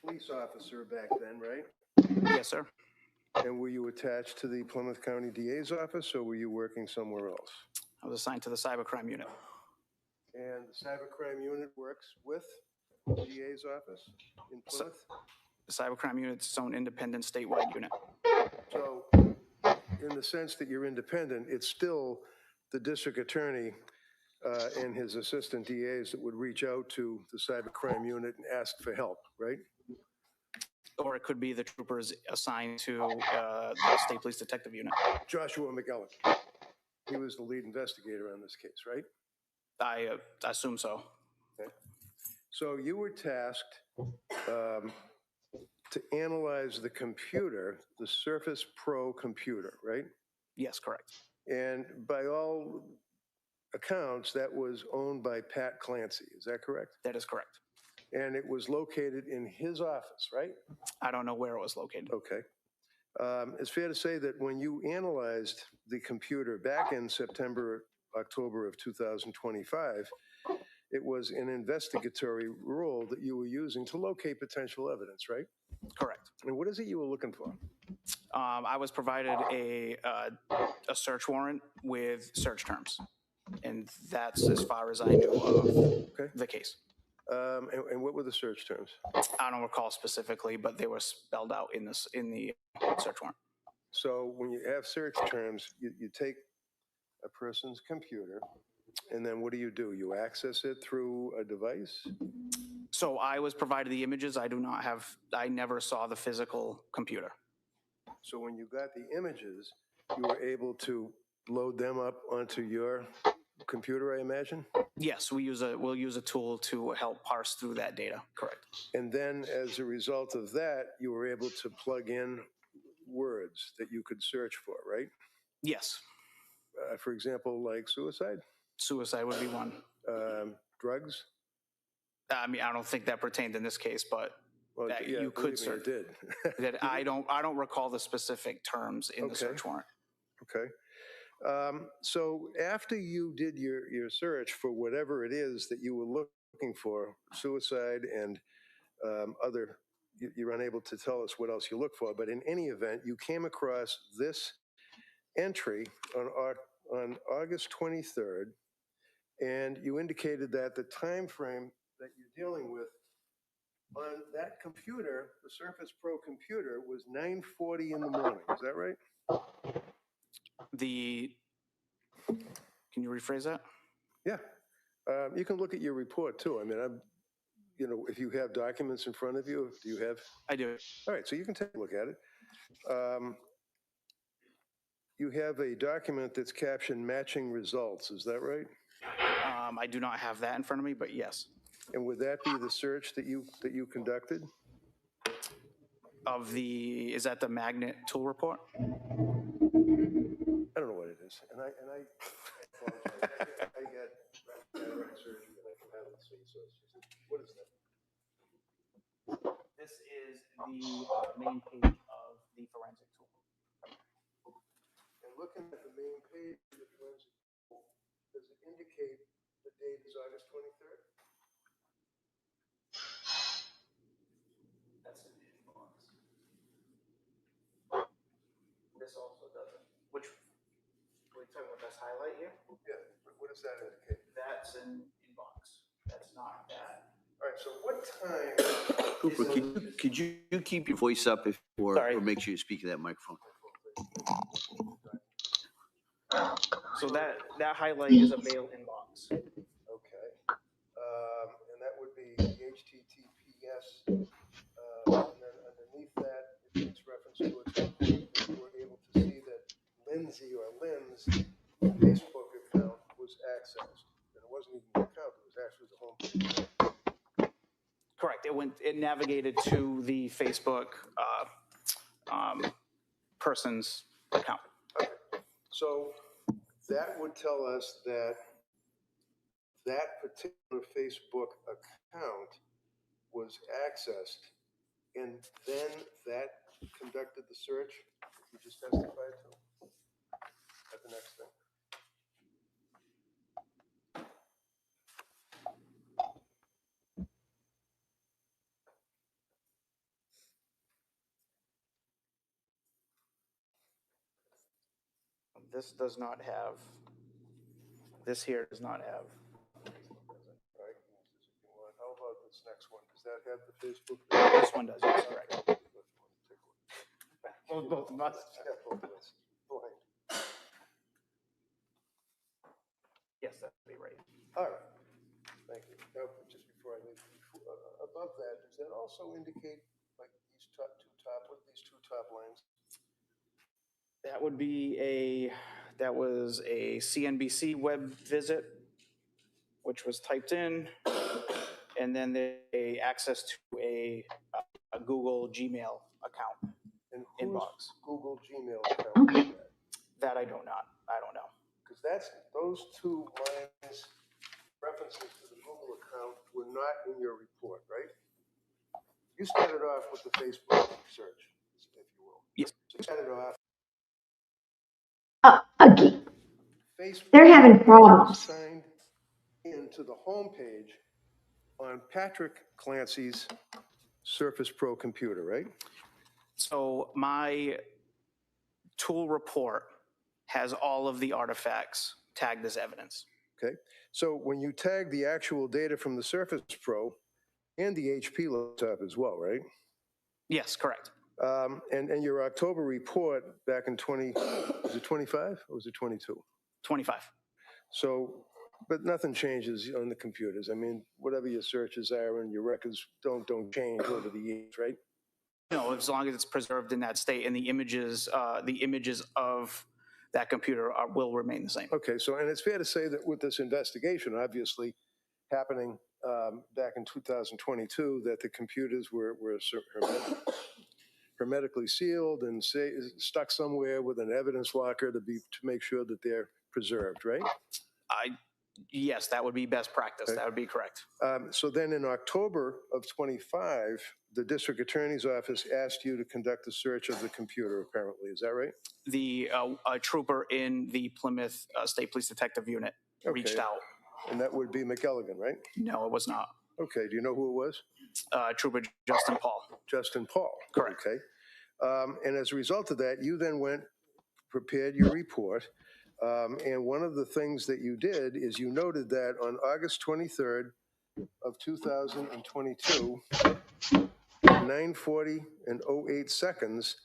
police officer back then, right?
Yes, sir.
And were you attached to the Plymouth County DA's office, or were you working somewhere else?
I was assigned to the cybercrime unit.
And the cybercrime unit works with the DA's office in Plymouth?
The cybercrime unit's its own independent statewide unit.
So, in the sense that you're independent, it's still the district attorney and his assistant DAs that would reach out to the cybercrime unit and ask for help, right?
Or it could be the troopers assigned to the state police detective unit.
Joshua McGowan, he was the lead investigator on this case, right?
I assume so.
Okay. So you were tasked to analyze the computer, the Surface Pro computer, right?
Yes, correct.
And by all accounts, that was owned by Pat Clancy. Is that correct?
That is correct.
And it was located in his office, right?
I don't know where it was located.
Okay. It's fair to say that when you analyzed the computer back in September, October of 2025, it was an investigatory role that you were using to locate potential evidence, right?
Correct.
And what is it you were looking for?
I was provided a search warrant with search terms, and that's as far as I knew of the case.
And what were the search terms?
I don't recall specifically, but they were spelled out in the search warrant.
So when you have search terms, you take a person's computer, and then what do? You access it through a device?
So I was provided the images. I never saw the physical computer.
So when you got the images, you were able to load them up onto your computer, I imagine?
Yes, we'll use a tool to help parse through that data. Correct.
And then as a result of that, you were able to plug in words that you could search for, right?
Yes.
For example, like suicide?
Suicide would be one.
Drugs?
I mean, I don't think that pertained in this case, but you could search.
It did.
That I don't recall the specific terms in the search warrant.
Okay. So after you did your search for whatever it is that you were looking for, suicide and other, you're unable to tell us what else you look for, but in any event, you came across this entry on August 23rd, and you indicated that the time frame that you're dealing with on that computer, the Surface Pro computer, was 9:40 in the morning. Is that right?
Can you rephrase that?
Yeah. You can look at your report too. I mean, if you have documents in front of you, do you have?
I do.
All right, so you can take a look at it. You have a document that's captioned matching results. Is that right?
I do not have that in front of me, but yes.
And would that be the search that you conducted?
Is that the magnet tool report?
I don't know what it is, and I get cataract surgery and I can hardly see. So it's just, what is that?
This is the main page of the forensic tool.
And looking at the main page of the forensic tool, does it indicate the date is August 23rd?
That's in the inbox. This also doesn't. Are you talking about this highlight here?
Yeah, but what does that indicate?
That's an inbox. That's not that.
All right, so what time?
Cooper, could you keep your voice up or make sure you speak to that microphone?
So that highlight is a mail inbox.
Okay. And that would be the HTTPS. And then underneath that, it makes reference to a template that you were able Lynn's Facebook account was accessed. And it wasn't even the account, it was actually the homepage.
Correct. It navigated to the Facebook person's account.
Okay. So that would tell us that that particular Facebook account was accessed, and then that conducted the search you just testified to at the next thing.
This does not have, this here does not have.
All right, how about this next one? Does that have the Facebook?
This one does, yes, correct. Both must.
Yeah, both of us. Blank.
Yes, that'd be right.
All right, thank you. Now, just before I leave, above that, does that also indicate like these two top lines?
That would be that was a CNBC web visit, which was typed in, and then they access to a Google Gmail account.
And
inbox.
Google Gmail account is that?
That I don't know.
Because those two lines, references to the Google account, were not in your report, right? You started off with the Facebook search, if you will.
Yes.
So you started off.
Again,
Facebook
they're having problems.
signed into the homepage on Patrick Clancy's Surface Pro computer, right?
So my tool report has all of the artifacts tagged as evidence.
Okay. So when you tag the actual data from the Surface Pro and the HP laptop as well, right?
Yes, correct.
And your October report back in was it 25 or was it 22?
25.
So, but nothing changes on the computers. I mean, whatever your searches are and your records don't change over the years, right?
No, as long as it's preserved in that state, and the images of that computer will remain the same.
Okay, so, and it's fair to say that with this investigation, obviously happening back in 2022, that the computers were hermetically sealed and stuck somewhere with an evidence locker to make sure that they're preserved, right?
Yes, that would be best practice.
Okay.
That would be correct.
So then in October of 25, the district attorney's office asked you to conduct a search of the computer, apparently. Is that right?
The trooper in the Plymouth State Police Detective Unit reached out.
And that would be McElligan, right?
No, it was not.
Okay, do you know who it was?
Trooper Justin Paul.
Justin Paul.
Correct.
Okay. And as a result of that, you then prepared your report. And one of the things that you did is you noted that on August 23rd of 2022, at 9:40 and 08 seconds,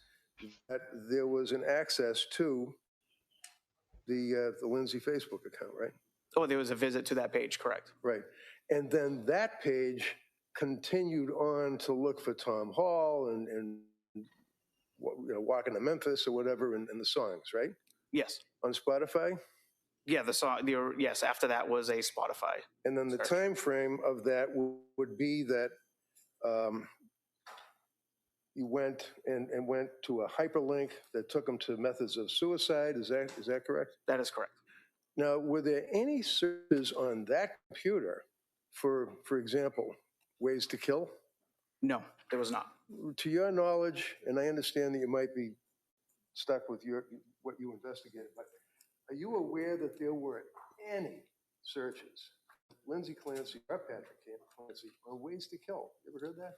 that there was an access to the Lindsay Facebook account, right?
Oh, there was a visit to that page, correct.
Right. And then that page continued on to look for Tom Hall and Walking to Memphis or whatever in the songs, right?
Yes.
On Spotify?
Yeah, the song. Yes, after that was a Spotify.
And then the time frame of that would be that you went to a hyperlink that took them to methods of suicide. Is that correct?
That is correct.
Now, were there any searches on that computer for example, ways to kill?
No, there was not.
To your knowledge, and I understand that you might be stuck with what you investigated, but are you aware that there were any searches, Lindsay Clancy or Patrick Clancy, on ways to kill? You ever heard that?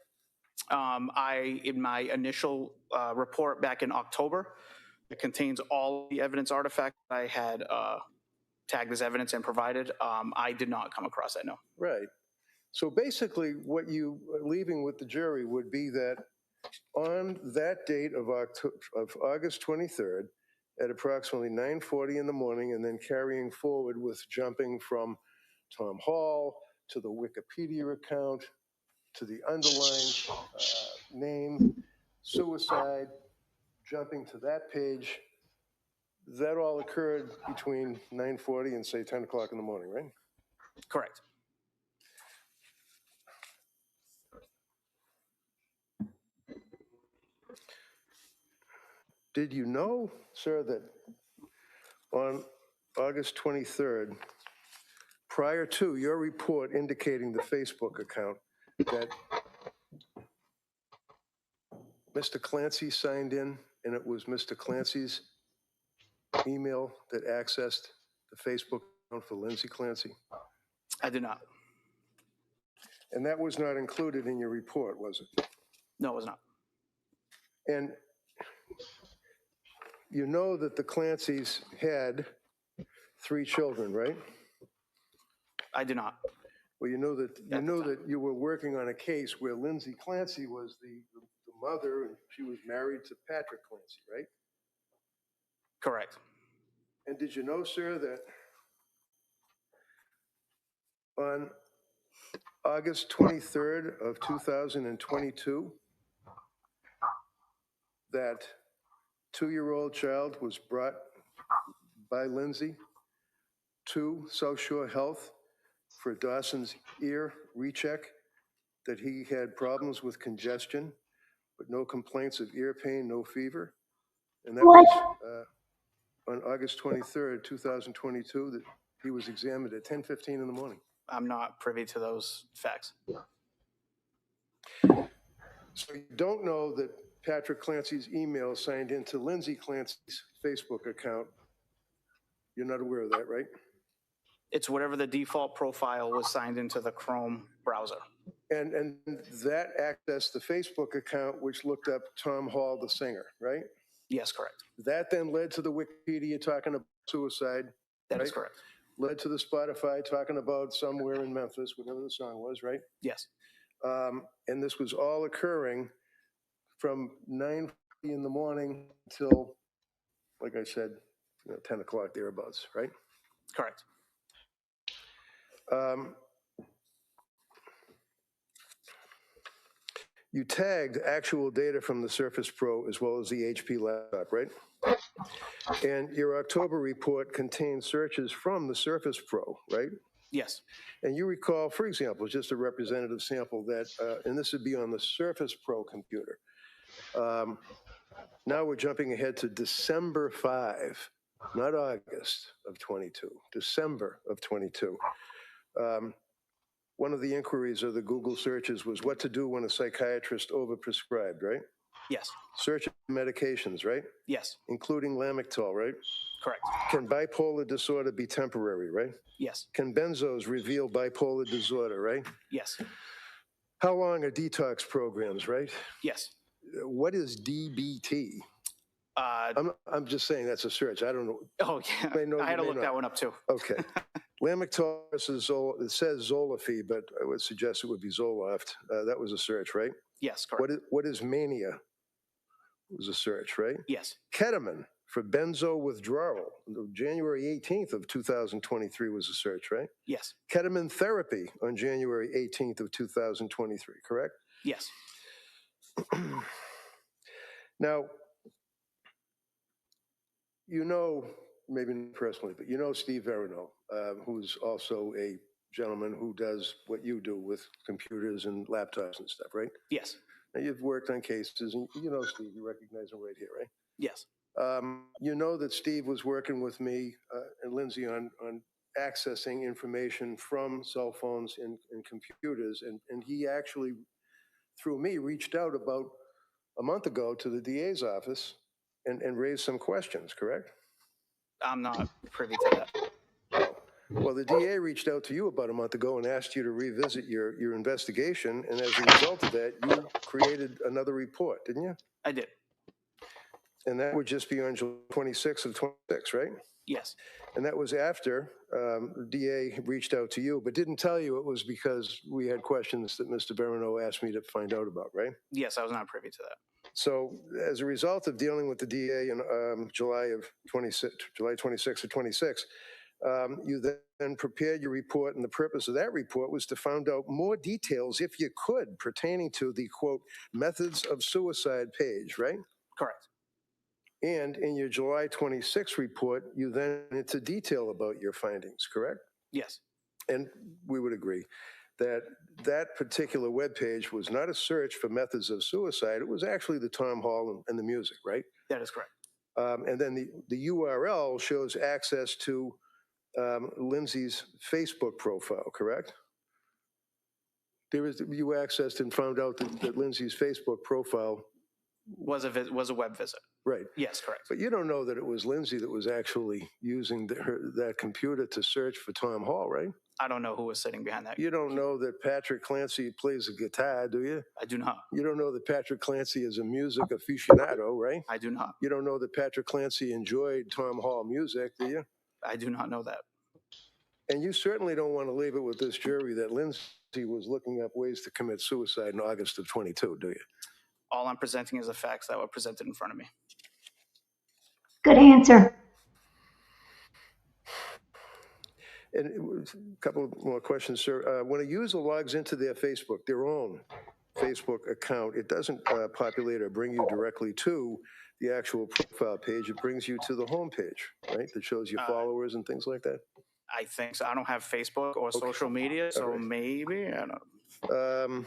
In my initial report back in October, it contains all the evidence artifacts I had tagged as evidence and provided. I did not come across that, no.
Right. So basically what you are leaving with the jury would be that on that date of August 23rd, at approximately 9:40 in the morning, and then carrying forward with jumping from Tom Hall to the Wikipedia account to the underlined name, suicide, jumping to that page, that all occurred between 9:40 and say 10 o'clock in the morning, right?
Correct.
Did you know, sir, that on August 23rd, prior to your report indicating the Facebook account, that Mr. Clancy signed in, and it was Mr. Clancy's email that accessed the Facebook account for Lindsay Clancy?
I did not.
And that was not included in your report, was it?
No, it was not.
And you know that the Clancys had 3 children, right?
I do not.
Well, you know that you were working on a case where Lindsay Clancy was the mother, and she was married to Patrick Clancy, right?
Correct.
And did you know, sir, that on August 23rd of 2022, that 2-year-old child was brought by Lindsay to South Shore Health for Dawson's ear recheck, that he had problems with congestion, but no complaints of ear pain, no fever? And that was on August 23rd, 2022, that he was examined at 10:15 in the morning.
I'm not privy to those facts.
So you don't know that Patrick Clancy's email signed into Lindsay Clancy's Facebook account. You're not aware of that, right?
It's whatever the default profile was signed into the Chrome browser.
And that accessed the Facebook account, which looked up Tom Hall, the singer, right?
Yes, correct.
That then led to the Wikipedia talking about suicide.
That
right?
is correct.
Led to the Spotify talking about somewhere in Memphis, whatever the song was, right?
Yes.
And this was all occurring from 9:40 in the morning till, like I said, 10 o'clock thereabouts, right?
Correct.
You tagged actual data from the Surface Pro as well as the HP laptop, right? And your October report contained searches from the Surface Pro, right?
Yes.
And you recall, for example, just a representative sample that, and this would be on the Surface Pro computer. Now we're jumping ahead to December 5, not August of 22, December of 22. One of the inquiries of the Google searches was what to do when a psychiatrist overprescribed, right?
Yes.
Search medications, right?
Yes.
Including Lamictal, right?
Correct.
Can bipolar disorder be temporary, right?
Yes.
Can benzos reveal bipolar disorder, right?
Yes.
How long are detox programs, right?
Yes.
What is DBT? I'm just saying that's a search. I don't know.
Oh, yeah. I had to look that one up too.
Okay. Lamictal versus it says Zolafy, but I would suggest it would be Zoloft. That was a search, right?
Yes, correct.
What is mania? It was a search, right?
Yes.
Ketamine for benzo withdrawal. January 18th of 2023 was a search, right?
Yes.
Ketamine therapy on January 18th of 2023, correct?
Yes.
Now, you know, maybe not personally, but you know Steve Verino, who's also a gentleman who does what you do with computers and laptops and stuff, right?
Yes.
Now, you've worked on cases, and you know Steve, you recognize him right here, right?
Yes.
You know that Steve was working with me and Lindsay on accessing information from cell phones and computers, and he actually, through me, reached out about a month ago to the DA's office and raised some questions, correct?
I'm not privy to that.
Well, the DA reached out to you about a month ago and asked you to revisit your investigation, and as a result of that, you created another report, didn't you?
I did.
And that would just be on July 26th of 26, right?
Yes.
And that was after the DA reached out to you, but didn't tell you it was because we had questions that Mr. Verino asked me to find out about, right?
Yes, I was not privy to that.
So as a result of dealing with the DA in July 26th of 26, you then prepared your report, and the purpose of that report was to find out more details, if you could, pertaining to the, quote, methods of suicide page, right?
Correct.
And in your July 26th report, you then went into detail about your findings, correct?
Yes,
And we would agree that that particular webpage was not a search for methods of suicide. It was actually the Tom Hall and the music, right?
that is correct.
And then the URL shows access to Lindsay's Facebook profile, correct? You accessed and found out that Lindsay's Facebook profile
Was a web visit.
right.
Yes, correct.
But you don't know that it was Lindsay that was actually using that computer to search for Tom Hall, right?
I don't know who was sitting behind that.
You don't know that Patrick Clancy plays a guitar, do you?
I do not.
You don't know that Patrick Clancy is a music aficionado, right?
I do not.
You don't know that Patrick Clancy enjoyed Tom Hall music, do you?
I do not know that.
And you certainly don't want to leave it with this jury that Lindsay was looking up ways to commit suicide in August of 22, do you?
All I'm presenting is the facts that were presented in front of me.
Good answer.
And a couple more questions, sir. When a user logs into their own Facebook account, it doesn't populate or bring you directly to the actual profile page. It brings you to the home page, right? That shows your followers and things like that.
I think so. I don't have Facebook or social media, so
right.
maybe, I don't know.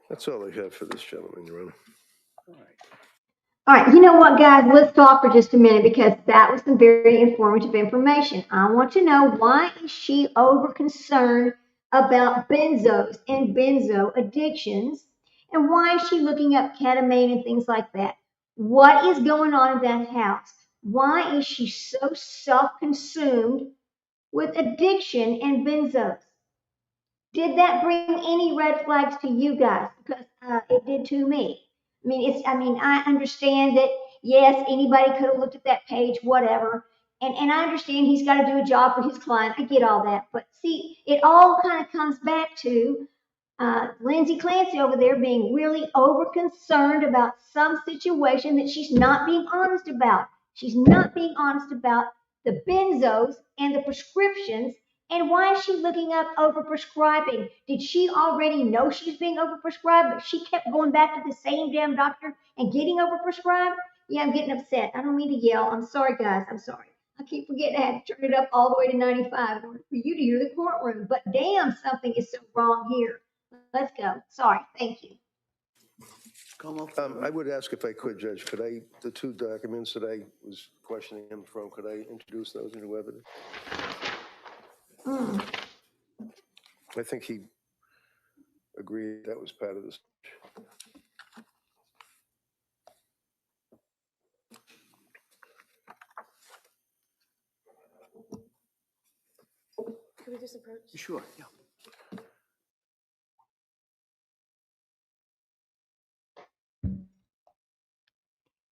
That's all I have for this gentleman, Your Honor.
All right, you know what, guys? Let's talk for just a minute because that was some very informative information. I want to know, why is she over concerned about benzos and benzo addictions? And why is she looking up ketamine and things like that? What is going on in that house? Why is she so self-consumed with addiction and benzos? Did that bring any red flags to you guys? Because it did to me. I understand that, yes, anybody could have looked at that page, whatever. And I understand he's got to do a job for his client. I get all that. But see, it all kind of comes back to Lindsay Clancy over there being really over concerned about some situation that she's not being honest about. She's not being honest about the benzos and the prescriptions. And why is she looking up overprescribing? Did she already know she's being overprescribed, but she kept going back to the same damn doctor and getting overprescribed? Yeah, I'm getting upset. I don't mean to yell. I'm sorry, guys. I'm sorry. I keep forgetting I had to turn it up all the way to 95 in order for you to hear the courtroom. But damn, something is so wrong here. Let's go. Sorry. Thank you.
I would ask if I could, Judge, the two documents that I was questioning him from, could I introduce those into evidence? I think he agreed that was part of this.
Can we just approach?
Sure, yeah.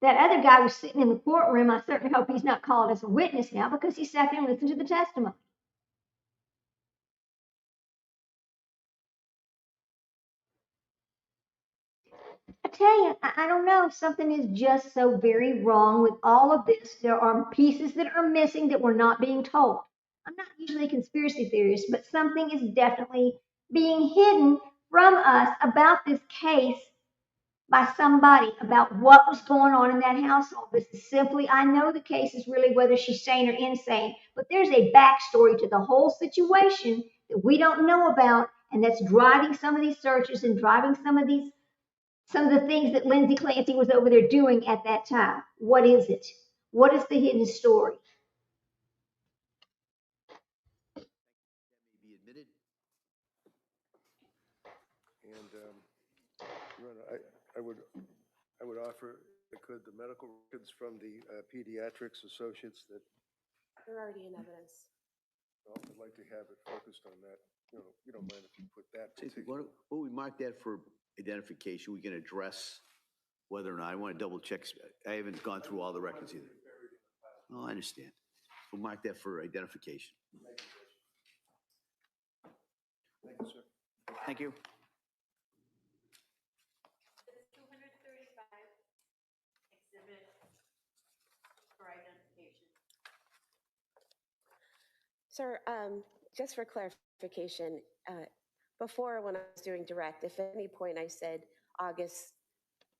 That other guy was sitting in the courtroom. I certainly hope he's not called as a witness now because he sat there and listened to the testimony. I tell you, I don't know. Something is just so very wrong with all of this. There are pieces that are missing that we're not being told. I'm not usually a conspiracy theorist, but something is definitely being hidden from us about this case by somebody about what was going on in that household. This is simply, I know the case is really whether she's sane or insane, but there's a backstory to the whole situation that we don't know about, and that's driving some of these searches and driving some of the things that Lindsay Clancy was over there doing at that time. What is it? What is the hidden story?
Be admitted.
And Your Honor, I would offer, if I could, the medical records from the pediatrics associates that
They're already in evidence.
I'd like to have it focused on that. You don't mind if you put that.
Why don't we mark that for identification? We can address whether or not, I want to double check. I haven't gone through all the records either. Oh, I understand. We'll mark that for identification.
Thank you, sir.
Thank you.
235 exhibit for identification.
Sir, just for clarification, before when I was doing direct, if at any point I said August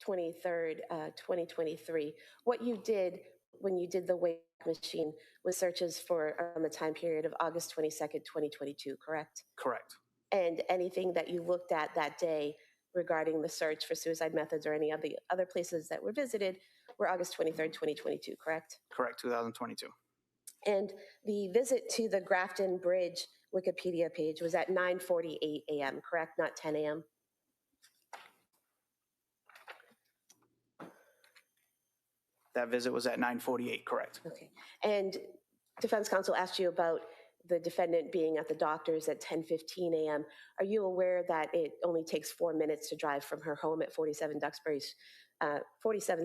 23rd, 2023, what you did when you did the Wayback Machine was searches for the time period of August 22nd, 2022, correct?
Correct.
And anything that you looked at that day regarding the search for suicide methods or any of the other places that were visited were August 23rd, 2022, correct?
Correct, 2022.
And the visit to the Grafton Bridge Wikipedia page was at 9:48 a.m., correct? Not 10 a.m.?
That visit was at 9:48, correct.
Okay. And defense counsel asked you about the defendant being at the doctor's at 10:15 a.m. Are you aware that it only takes 4 minutes to drive from her home at 47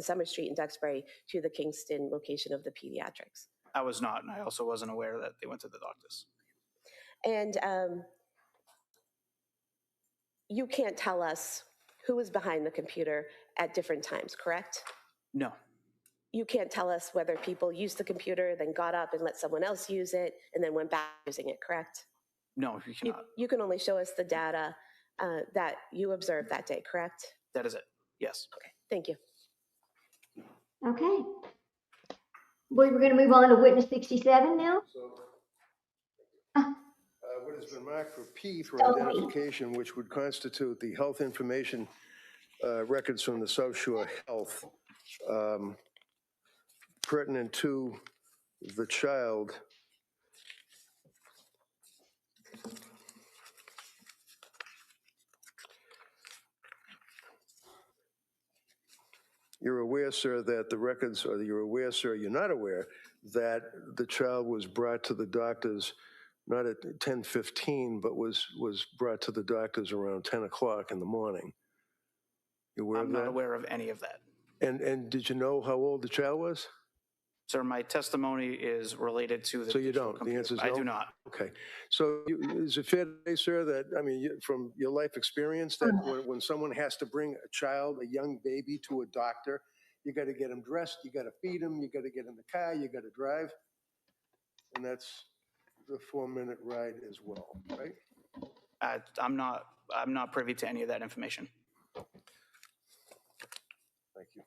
Summer Street in Duxbury to the Kingston location of the pediatrics?
I was not, and I also wasn't aware that they went to the doctor's.
And you can't tell us who was behind the computer at different times, correct?
No.
You can't tell us whether people used the computer, then got up and let someone else use it, and then went back using it, correct?
No, you cannot.
You can only show us the data that you observed that day, correct?
That is it. Yes.
Okay, thank you.
Okay. We're going to move on to witness 67 now.
So, what has been marked for P for
Oh,
identification, which would constitute the health information records from the South Shore Health pertinent to the child. You're aware, sir, that the records, or you're aware, sir, you're not aware that the child was brought to the doctors not at 10:15, but was brought to the doctors around 10 o'clock in the morning. You aware of that?
I'm not aware of any of that.
And did you know how old the child was?
Sir, my testimony is related to the.
So you don't?
computer.
The answer is no?
I do not.
Okay. So is it fair to say, sir, that, I mean, from your life experience, that when someone has to bring a child, a young baby, to a doctor, you got to get them dressed, you got to feed them, you got to get in the car, you got to drive? And that's the 4-minute ride as well, right?
I'm not privy to any of that information.
Thank you.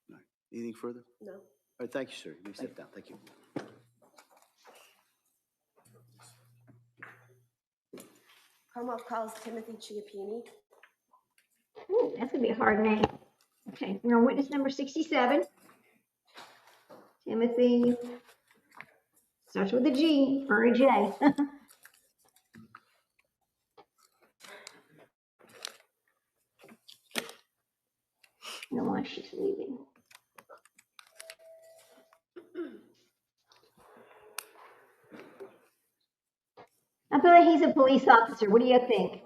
All right. Anything further?
No.
All right, thank you, sir. You may sit down. Thank you.
Commonwealth calls Timothy Chiappini.
Ooh, that's going to be a hard name. Okay, we're on witness number 67. Timothy, starts with a G or a J. I don't know why she's leaving. I feel like he's a police officer. What do you think?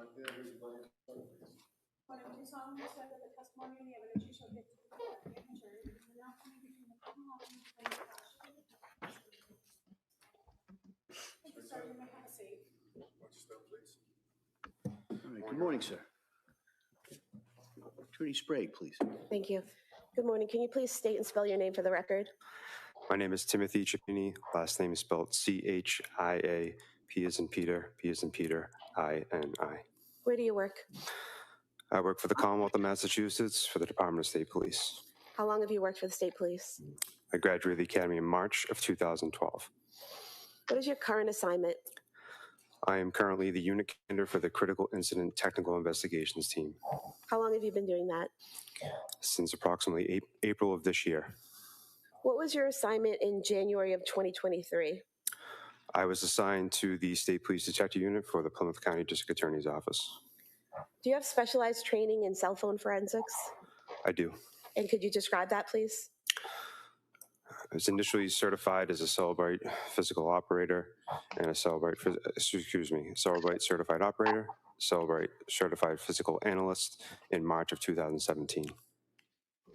All right, good morning, sir. Attorney Sprague, please.
Thank you. Good morning. Can you please state and spell your name for the record?
My name is Timothy Chiappini. Last name is spelled C-H-I-A, P as in Peter, P as in Peter, I-N-I.
Where do you work?
I work for the Commonwealth of Massachusetts for the Department of State Police.
How long have you worked for the state police?
I graduated the academy in March of 2012.
What is your current assignment?
I am currently the unit commander for the Critical Incident Technical Investigations team.
How long have you been doing that?
Since approximately April of this year.
What was your assignment in January of 2023?
I was assigned to the State Police Detective Unit for the Plymouth County District Attorney's Office.
Do you have specialized training in cell phone forensics?
I do.
And could you describe that, please?
I was initially certified as a Celebrite physical operator and a Celebrite certified operator, Celebrite certified physical analyst in March of 2017.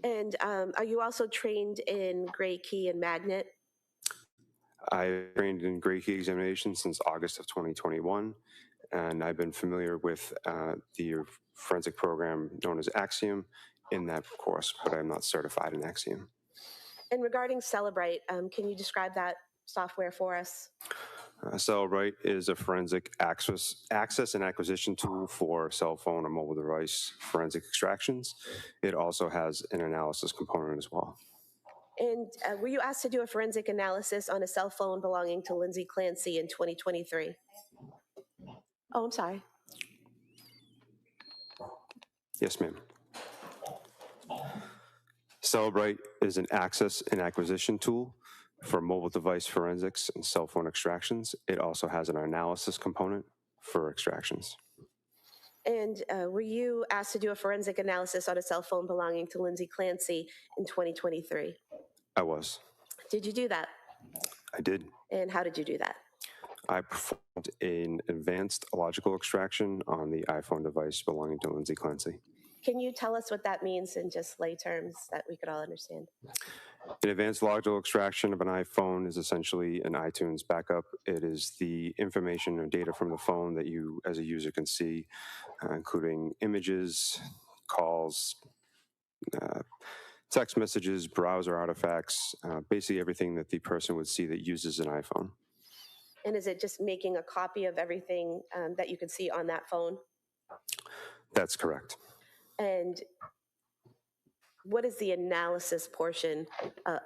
And are you also trained in gray key and magnet?
I trained in gray key examination since August of 2021, and I've been familiar with the forensic program known as Axiom in that course, but I'm not certified in Axiom.
And regarding Celebrite, can you describe that software for us?
Celebrite is a forensic access and acquisition tool for cell phone or mobile device forensic extractions. It also has an analysis component as well.
And were you asked to do a forensic analysis on a cell phone belonging to Lindsay Clancy in 2023? Oh, I'm sorry.
Yes, ma'am. Celebrite is an access and acquisition tool for mobile device forensics and cell phone extractions. It also has an analysis component for extractions.
And were you asked to do a forensic analysis on a cell phone belonging to Lindsay Clancy in 2023?
I was.
Did you do that?
I did.
And how did you do that?
I performed an advanced logical extraction on the iPhone device belonging to Lindsay Clancy.
Can you tell us what that means in just lay terms that we could all understand?
An advanced logical extraction of an iPhone is essentially an iTunes backup. It is the information or data from the phone that you as a user can see, including images, calls, text messages, browser artifacts, basically everything that the person would see that uses an iPhone.
And is it just making a copy of everything that you could see on that phone?
That's correct.
And what is the analysis portion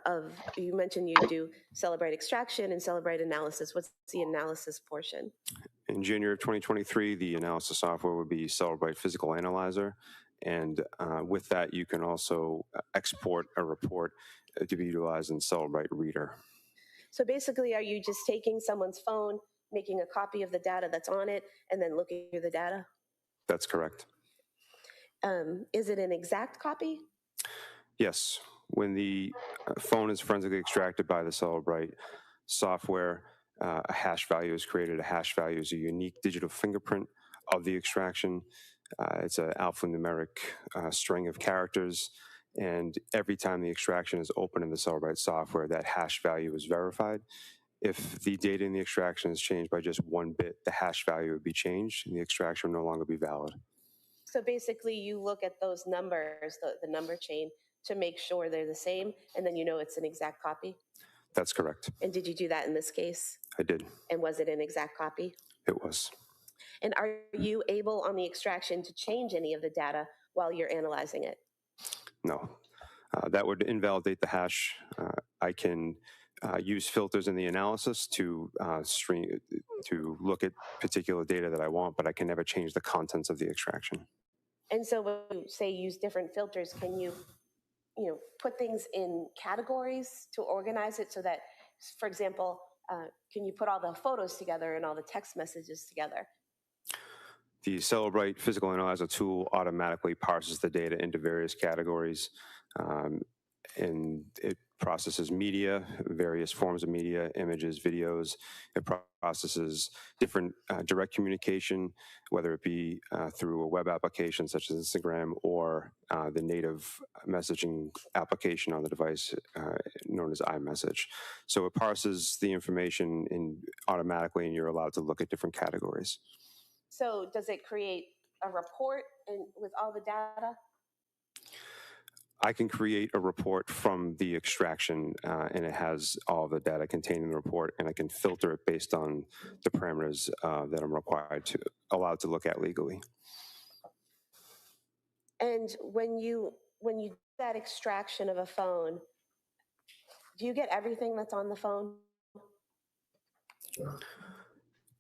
of, you mentioned you do Celebrite extraction and Celebrite analysis. What's the analysis portion?
In January of 2023, the analysis software would be Celebrite Physical Analyzer. And with that, you can also export a report to be utilized in Celebrite Reader.
So basically, are you just taking someone's phone, making a copy of the data that's on it, and then looking through the data?
That's correct.
Is it an exact copy?
Yes. When the phone is forensically extracted by the Celebrite software, a hash value is created. A hash value is a unique digital fingerprint of the extraction. It's an alphanumeric string of characters. And every time the extraction is open in the Celebrite software, that hash value is verified. If the data in the extraction is changed by just 1 bit, the hash value would be changed and the extraction will no longer be valid.
So basically, you look at those numbers, the number chain, to make sure they're the same, and then you know it's an exact copy?
That's correct.
And did you do that in this case?
I did.
And was it an exact copy?
It was.
And are you able on the extraction to change any of the data while you're analyzing it?
No. That would invalidate the hash. I can use filters in the analysis to look at particular data that I want, but I can never change the contents of the extraction.
And so when you say use different filters, can you put things in categories to organize it so that, for example, can you put all the photos together and all the text messages together?
The Celebrite Physical Analyzer tool automatically parses the data into various categories, and it processes media, various forms of media, images, videos. It processes different direct communication, whether it be through a web application such as Instagram or the native messaging application on the device known as iMessage. So it parses the information automatically, and you're allowed to look at different categories.
So does it create a report with all the data?
I can create a report from the extraction, and it has all the data contained in the report, and I can filter it based on the parameters that I'm allowed to look at legally.
And when you do that extraction of a phone, do you get everything that's on the phone?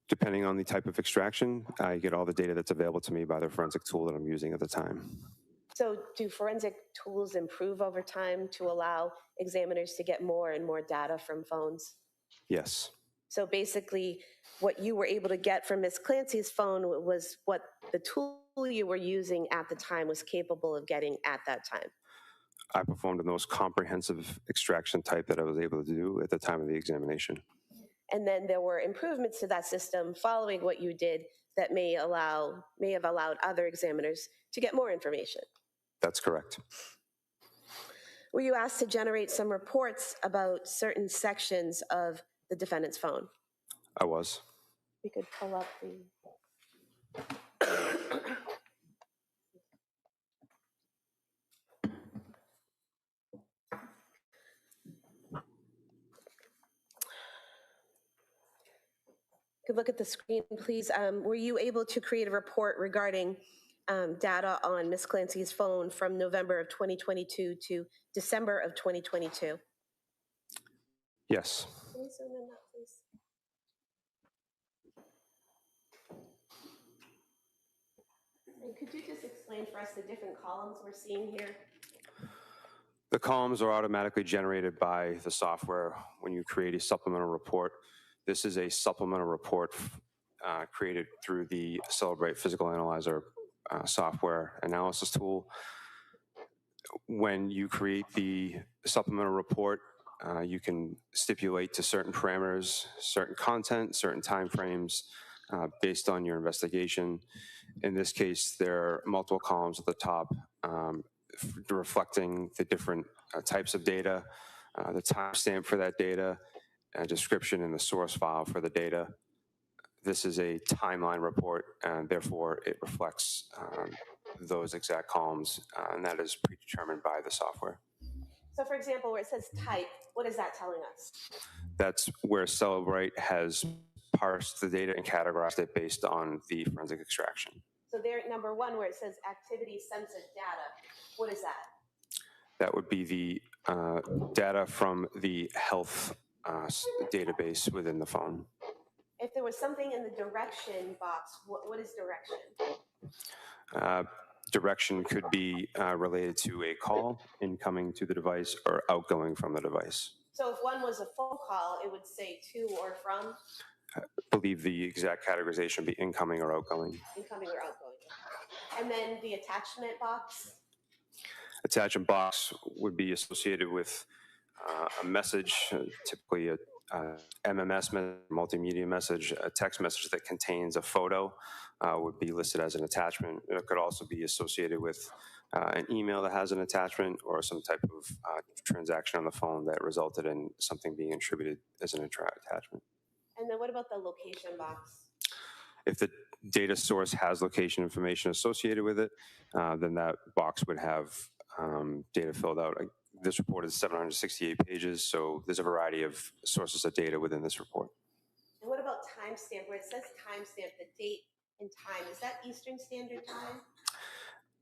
Depending on the type of extraction, I get all the data that's available to me by the forensic tool that I'm using at the time.
So do forensic tools improve over time to allow examiners to get more and more data from phones?
Yes.
So basically, what you were able to get from Ms. Clancy's phone was what the tool you were using at the time was capable of getting at that time.
I performed the most comprehensive extraction type that I was able to do at the time of the examination.
And then there were improvements to that system following what you did that may have allowed other examiners to get more information.
That's correct.
Were you asked to generate some reports about certain sections of the defendant's phone?
I was.
We could pull up the... look at the screen, please, were you able to create a report regarding data on Ms. Clancy's phone from November of 2022 to December of 2022?
Yes.
Can you zoom in that, please? And could you just explain for us the different columns we're seeing here?
The columns are automatically generated by the software when you create a supplemental report. This is a supplemental report created through the Celebrate Physical Analyzer software analysis tool. When you create the supplemental report, you can stipulate to certain parameters, certain content, certain timeframes based on your investigation. In this case, there are multiple columns at the top reflecting the different types of data, the timestamp for that data, a description and the source file for the data. This is a timeline report, and therefore it reflects those exact columns, and that is predetermined by the software.
So for example, where it says type, what is that telling us?
That's where Celebrate has parsed the data and categorized it based on the forensic extraction.
So there, number one, where it says activity census data, what is that?
That would be the data from the health database within the phone.
If there was something in the direction box, what is direction?
Direction could be related to a call incoming to the device or outgoing from the device.
So if one was a phone call, it would say to or from?
I believe the exact categorization would be incoming or outgoing.
Incoming or outgoing. And then the attachment box?
Attachment box would be associated with a message, typically a MMS, multimedia message, a text message that contains a photo would be listed as an attachment. It could also be associated with an email that has an attachment or some type of transaction on the phone that resulted in something being attributed as an attachment.
And then what about the location box?
If the data source has location information associated with it, then that box would have data filled out. This report is 768 pages, so there's a variety of sources of data within this report.
And what about timestamp? Where it says timestamp, the date and time, is that Eastern Standard Time?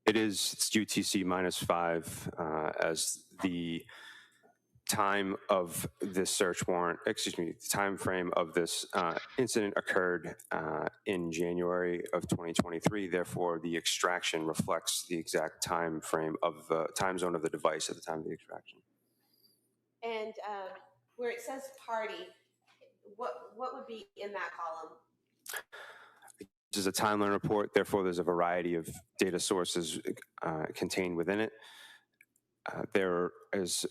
It is. It's UTC -5 as the time of this search warrant, excuse me, the time frame of this incident occurred in January of 2023. Therefore, the extraction reflects the exact time frame of the time zone of the device at the time of the extraction.
And where it says party, what would be in that column?
This is a timeline report. Therefore, there's a variety of data sources contained within it. There is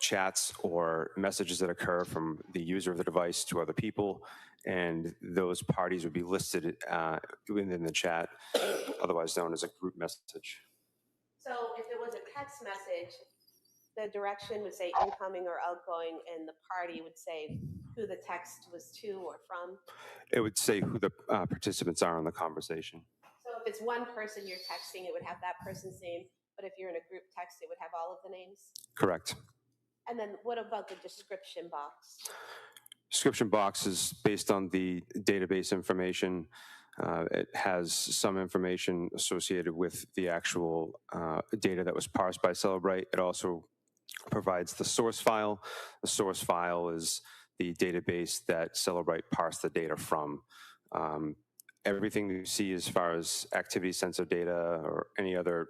chats or messages that occur from the user of the device to other people, and those parties would be listed within the chat, otherwise known as a group message.
So if it was a text message, the direction would say incoming or outgoing, and the party would say who the text was to or from?
It would say who the participants are in the conversation.
So if it's one person you're texting, it would have that person's name, but if you're in a group text, it would have all of the names?
Correct.
And then what about the description box?
Description box is based on the database information. It has some information associated with the actual data that was parsed by Celebrate. It also provides the source file. The source file is the database that Celebrate parsed the data from. Everything you see as far as activity sensor data or any other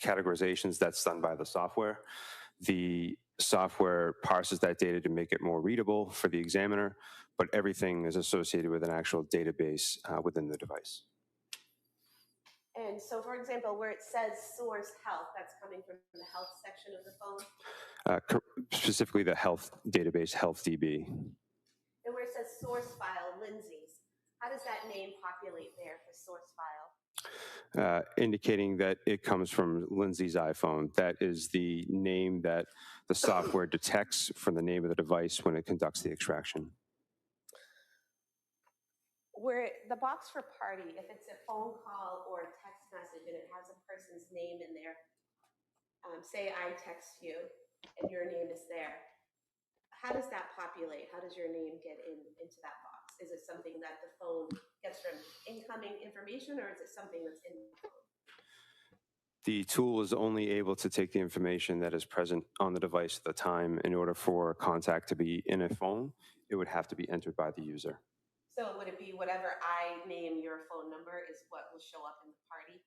categorizations, that's done by the software. The software parses that data to make it more readable for the examiner, but everything is associated with an actual database within the device.
And so, for example, where it says source health, that's coming from the health section of the phone?
Specifically the health database, HealthDB.
And where it says source file, Lindsay's, how does that name populate there for source file?
Indicating that it comes from Lindsay's iPhone. That is the name that the software detects from the name of the device when it conducts the extraction.
Where the box for party, if it's a phone call or a text message and it has a person's name in there, say I text you and your name is there, how does that populate? How does your name get into that box? Is it something that the phone gets from incoming information, or is it something that's in the phone?
The tool is only able to take the information that is present on the device at the time. In order for contact to be in a phone, it would have to be entered by the user.
So would it be whatever I name your phone number is what will show up in the party?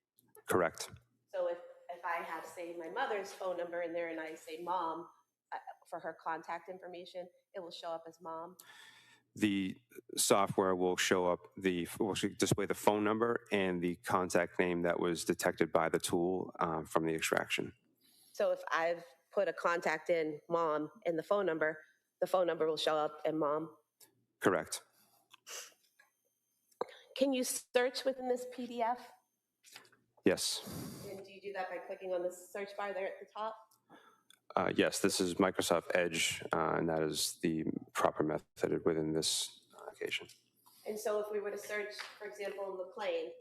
Correct.
So if I have, say, my mother's phone number in there and I say mom for her contact information, it will show up as mom?
The software will show up will display the phone number and the contact name that was detected by the tool from the extraction.
So if I've put a contact in mom and the phone number will show up in mom?
Correct.
Can you search within this PDF?
Yes.
And do you do that by clicking on the search bar there at the top?
Yes, this is Microsoft Edge, and that is the proper method within this application.
And so if we were to search, for example, McLean,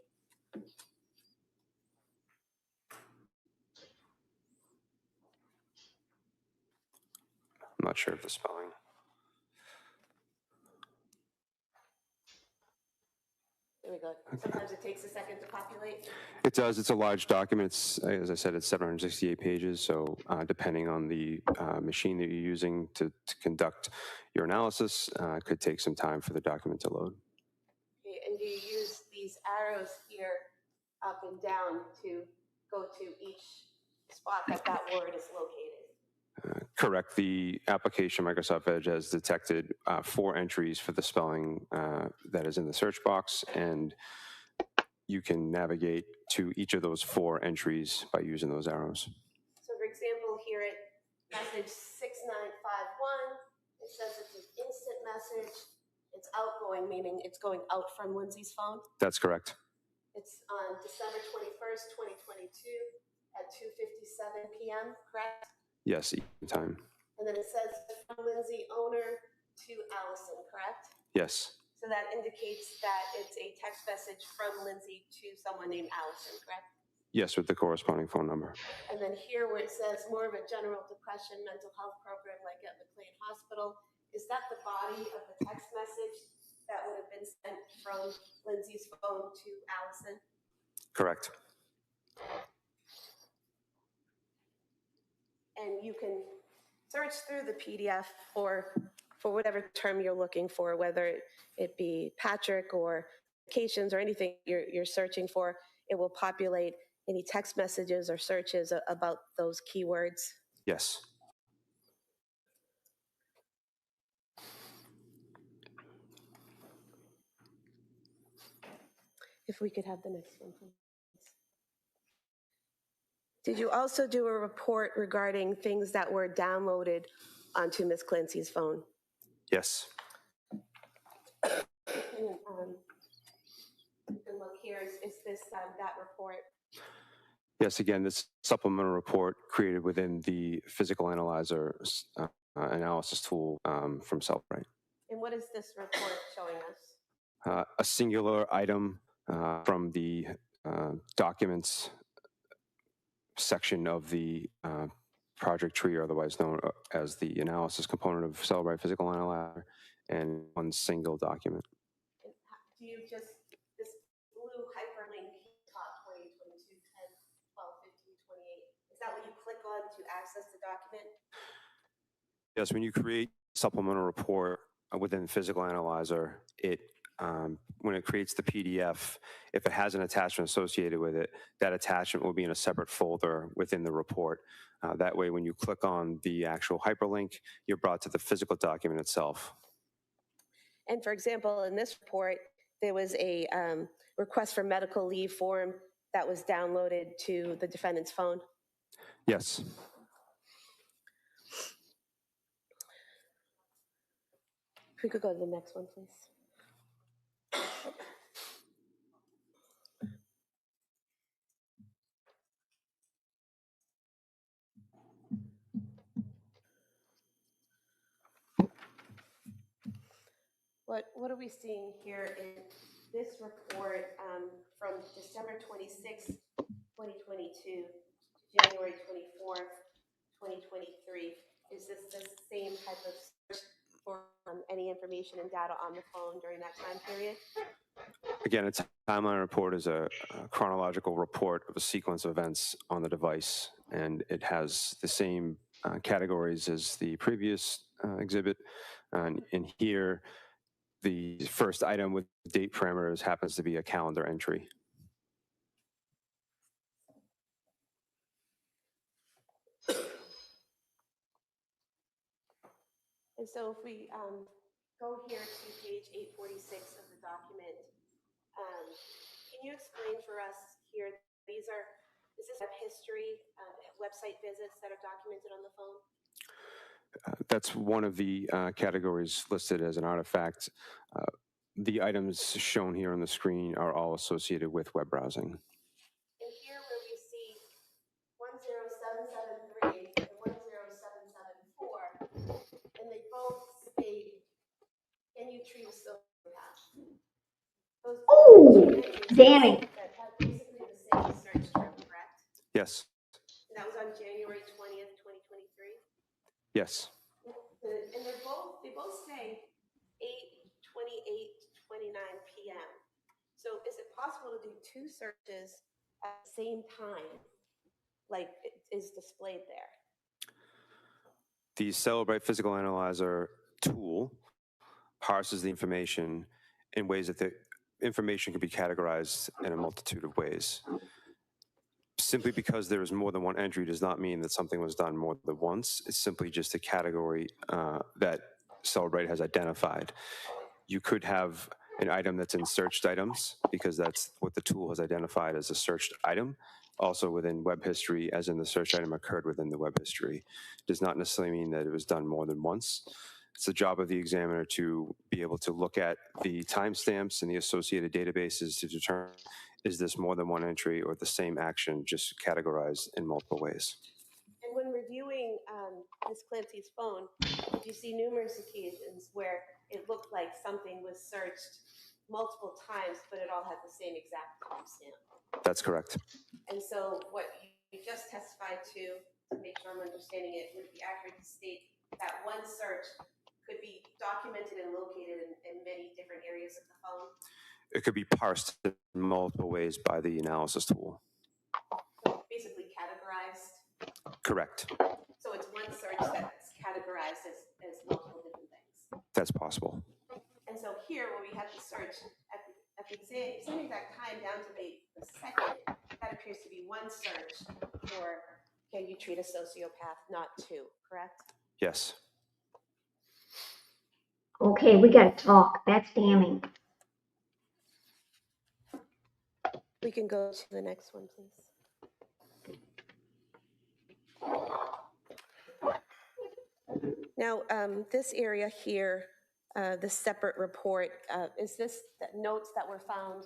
I'm not sure of the spelling.
there we go. Sometimes it takes a second to populate.
It does. It's a large document. It's, as I said, it's 768 pages. So depending on the machine that you're using to conduct your analysis, it could take some time for the document to load.
Okay, and do you use these arrows here up and down to go to each spot that word is located?
Correct. The application, Microsoft Edge, has detected 4 entries for the spelling that is in the search box, and you can navigate to each of those 4 entries by using those arrows.
So for example, here at message 6951, it says it's an instant message. It's outgoing, meaning it's going out from Lindsay's phone.
That's correct.
It's on December 21st, 2022 at 2:57 p.m., correct?
Yes, each time.
And then it says from Lindsay, owner, to Allison, correct?
Yes.
So that indicates that it's a text message from Lindsay to someone named Allison, correct?
Yes, with the corresponding phone number.
And then here where it says more of a general depression mental health program like at McLean Hospital, is that the body of the text message that would have been sent from Lindsay's phone to Allison?
Correct.
And you can search through the PDF for whatever term you're looking for, whether it be Patrick or vacations or anything you're searching for. It will populate any text messages or searches about those keywords.
Yes.
If we could have the next one, please. Did you also do a report regarding things that were downloaded onto Ms. Clancy's phone?
Yes.
You can look here. Is this that report?
Yes, again, this supplemental report created within the physical analyzer analysis tool from Celebrate.
And what is this report showing us?
A singular item from the documents section of the project tree, or otherwise known as the analysis component of Celebrate Physical Analyzer, and one single document.
And do you just, this blue hyperlink top 2022 10 12 15 28, is that what you click on to access the document?
Yes, when you create a supplemental report within Physical Analyzer, it when it creates the PDF, if it has an attachment associated with it, that attachment will be in a separate folder within the report. That way, when you click on the actual hyperlink, you're brought to the physical document itself.
And for example, in this report, there was a request for medical leave form that was downloaded to the defendant's phone.
Yes.
If we could go to the next one, please. What are we seeing here in this report from December 26, 2022 to January 24th, 2023? Is this the same type of search for any information and data on the phone during that time period?
Again, a timeline report is a chronological report of a sequence of events on the device, and it has the same categories as the previous exhibit. And in here, the first item with date parameters happens to be a calendar entry.
And so if we go here to page 846 of the document, can you explain for us here, this is web history, website visits that are documented on the phone?
That's one of the categories listed as an artifact. The items shown here on the screen are all associated with web browsing.
And here where we see 10773 and 10774, and they both state, can you treat a sociopath? Those
Oh,
Danny. That have basically the same search term, correct?
Yes.
And that was on January 20th, 2023?
Yes.
And they both say 8:28:29 p.m. So is it possible to do two searches at the same time, like it is displayed there?
The Celebrate Physical Analyzer tool parses the information in ways that the information can be categorized in a multitude of ways. Simply because there is more than one entry does not mean that something was done more than once. It's simply just a category that Celebrate has identified. You could have an item that's in searched items because that's what the tool has identified as a searched item. Also within web history, as in the search item occurred within the web history. Does not necessarily mean that it was done more than once. It's the job of the examiner to be able to look at the timestamps and the associated databases to determine, is this more than one entry or the same action just categorized in multiple ways?
And when reviewing Ms. Clancy's phone, did you see numerous occasions where it looked like something was searched multiple times, but it all had the same exact timestamp?
That's correct.
And so what you just testified to make sure I'm understanding it, would it be accurate to state that one search could be documented and located in many different areas of the phone?
It could be parsed in multiple ways by the analysis tool.
So basically categorized?
Correct.
So it's one search that's categorized as multiple different things?
That's possible.
And so here, where we have the search at the same exact time down to the second, that appears to be one search for can you treat a sociopath, not two, correct?
Yes.
okay, we gotta talk. That's damning.
We can go to the next one, please. Now, this area here, the separate report, is this the notes that were found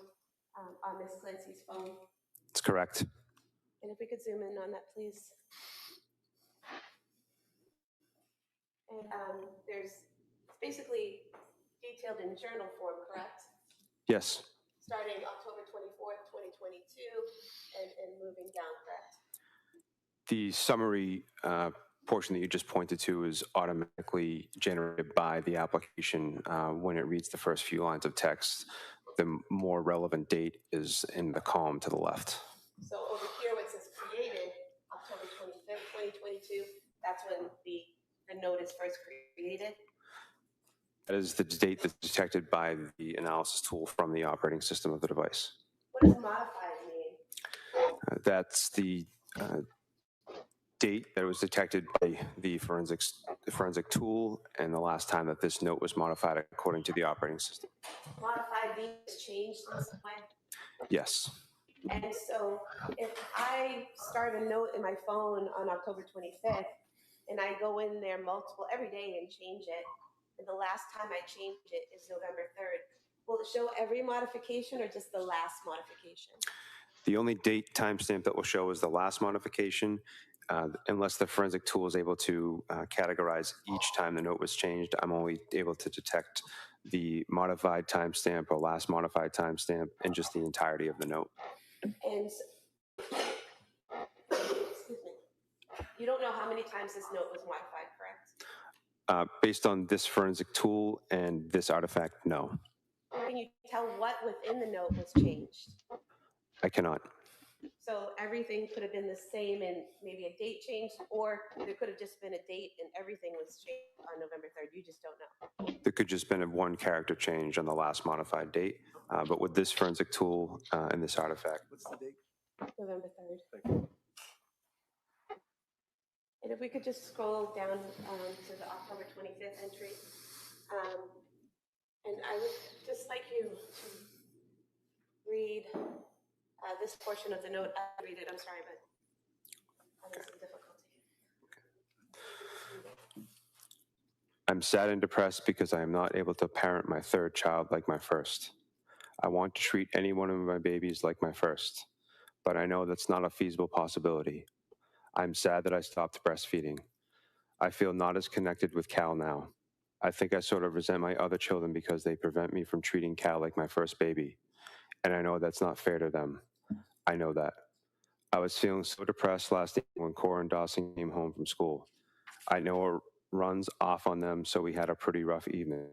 on Ms. Clancy's phone?
That's correct.
And if we could zoom in on that, please. And it's basically detailed in journal form, correct?
Yes.
Starting October 24th, 2022, and moving down, correct?
The summary portion that you just pointed to is automatically generated by the application when it reads the first few lines of text. The more relevant date is in the column to the left.
So over here, where it says created, October 25th, 2022, that's when the note is first created?
That is the date that's detected by the analysis tool from the operating system of the device.
What does modified mean?
That's the date that it was detected by the forensic tool and the last time that this note was modified according to the operating system.
Modified means changed in some way?
Yes.
And so if I start a note in my phone on October 25th and I go in there every day and change it, and the last time I changed it is November 3rd, will it show every modification or just the last modification?
The only date timestamp that will show is the last modification, unless the forensic tool is able to categorize each time the note was changed. I'm only able to detect the modified timestamp or last modified timestamp and just the entirety of the note.
And excuse me, you don't know how many times this note was modified, correct?
Based on this forensic tool and this artifact, no,
Can you tell what within the note was changed?
I cannot.
So everything could have been the same and maybe a date changed, or there could have just been a date and everything was changed on November 3rd. You just don't know.
There could just been a one character change on the last modified date, but with this forensic tool and this artifact.
What's the date?
November 3rd.
Thank you.
And if we could just scroll down to the October 25th entry. And I would just like you to read this portion of the note. I read it, I'm sorry, but I'm having some difficulty.
I'm sad and depressed because I am not able to parent my third child like my first. I want to treat any one of my babies like my first, but I know that's not a feasible possibility. I'm sad that I stopped breastfeeding. I feel not as connected with Cal now. I think I sort of resent my other children because they prevent me from treating Cal like my first baby. And I know that's not fair to them. I know that. I was feeling so depressed last evening when Cora and Dawson came home from school. I know it runs off on them, so we had a pretty rough evening.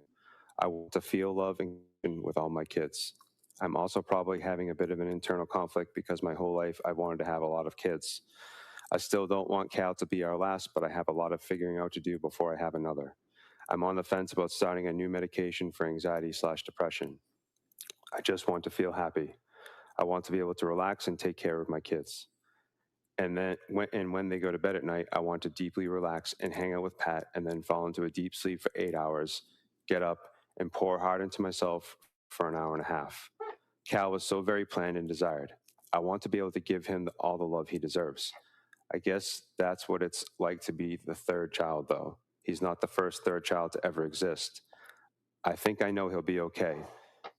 I want to feel love and with all my kids. I'm also probably having a bit of an internal conflict because my whole life I wanted to have a lot of kids. I still don't want Cal to be our last, but I have a lot of figuring out to do before I have another. I'm on the fence about starting a new medication for anxiety/depression. I just want to feel happy. I want to be able to relax and take care of my kids. And then when they go to bed at night, I want to deeply relax and hang out with Pat and then fall into a deep sleep for 8 hours, get up and pour hard into myself for an hour and a half. Cal was so very planned and desired. I want to be able to give him all the love he deserves. I guess that's what it's like to be the third child, though. He's not the first third child to ever exist. I think I know he'll be okay,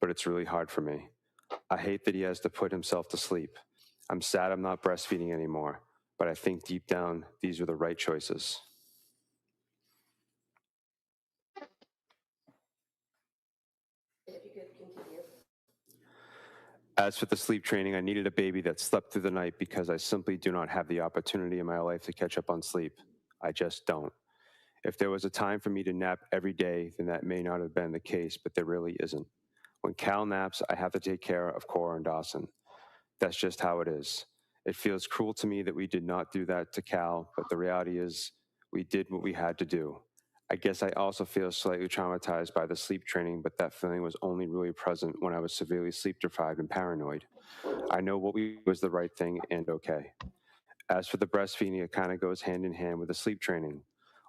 but it's really hard for me. I hate that he has to put himself to sleep. I'm sad I'm not breastfeeding anymore, but I think deep down, these are the right choices.
If you could continue.
As for the sleep training, I needed a baby that slept through the night because I simply do not have the opportunity in my life to catch up on sleep. I just don't. If there was a time for me to nap every day, then that may not have been the case, but there really isn't. When Cal naps, I have to take care of Cora and Dawson. That's just how it is. It feels cruel to me that we did not do that to Cal, but the reality is we did what we had to do. I guess I also feel slightly traumatized by the sleep training, but that feeling was only really present when I was severely sleep deprived and paranoid. I know what we was the right thing and okay. As for the breastfeeding, it kind of goes hand in hand with the sleep training.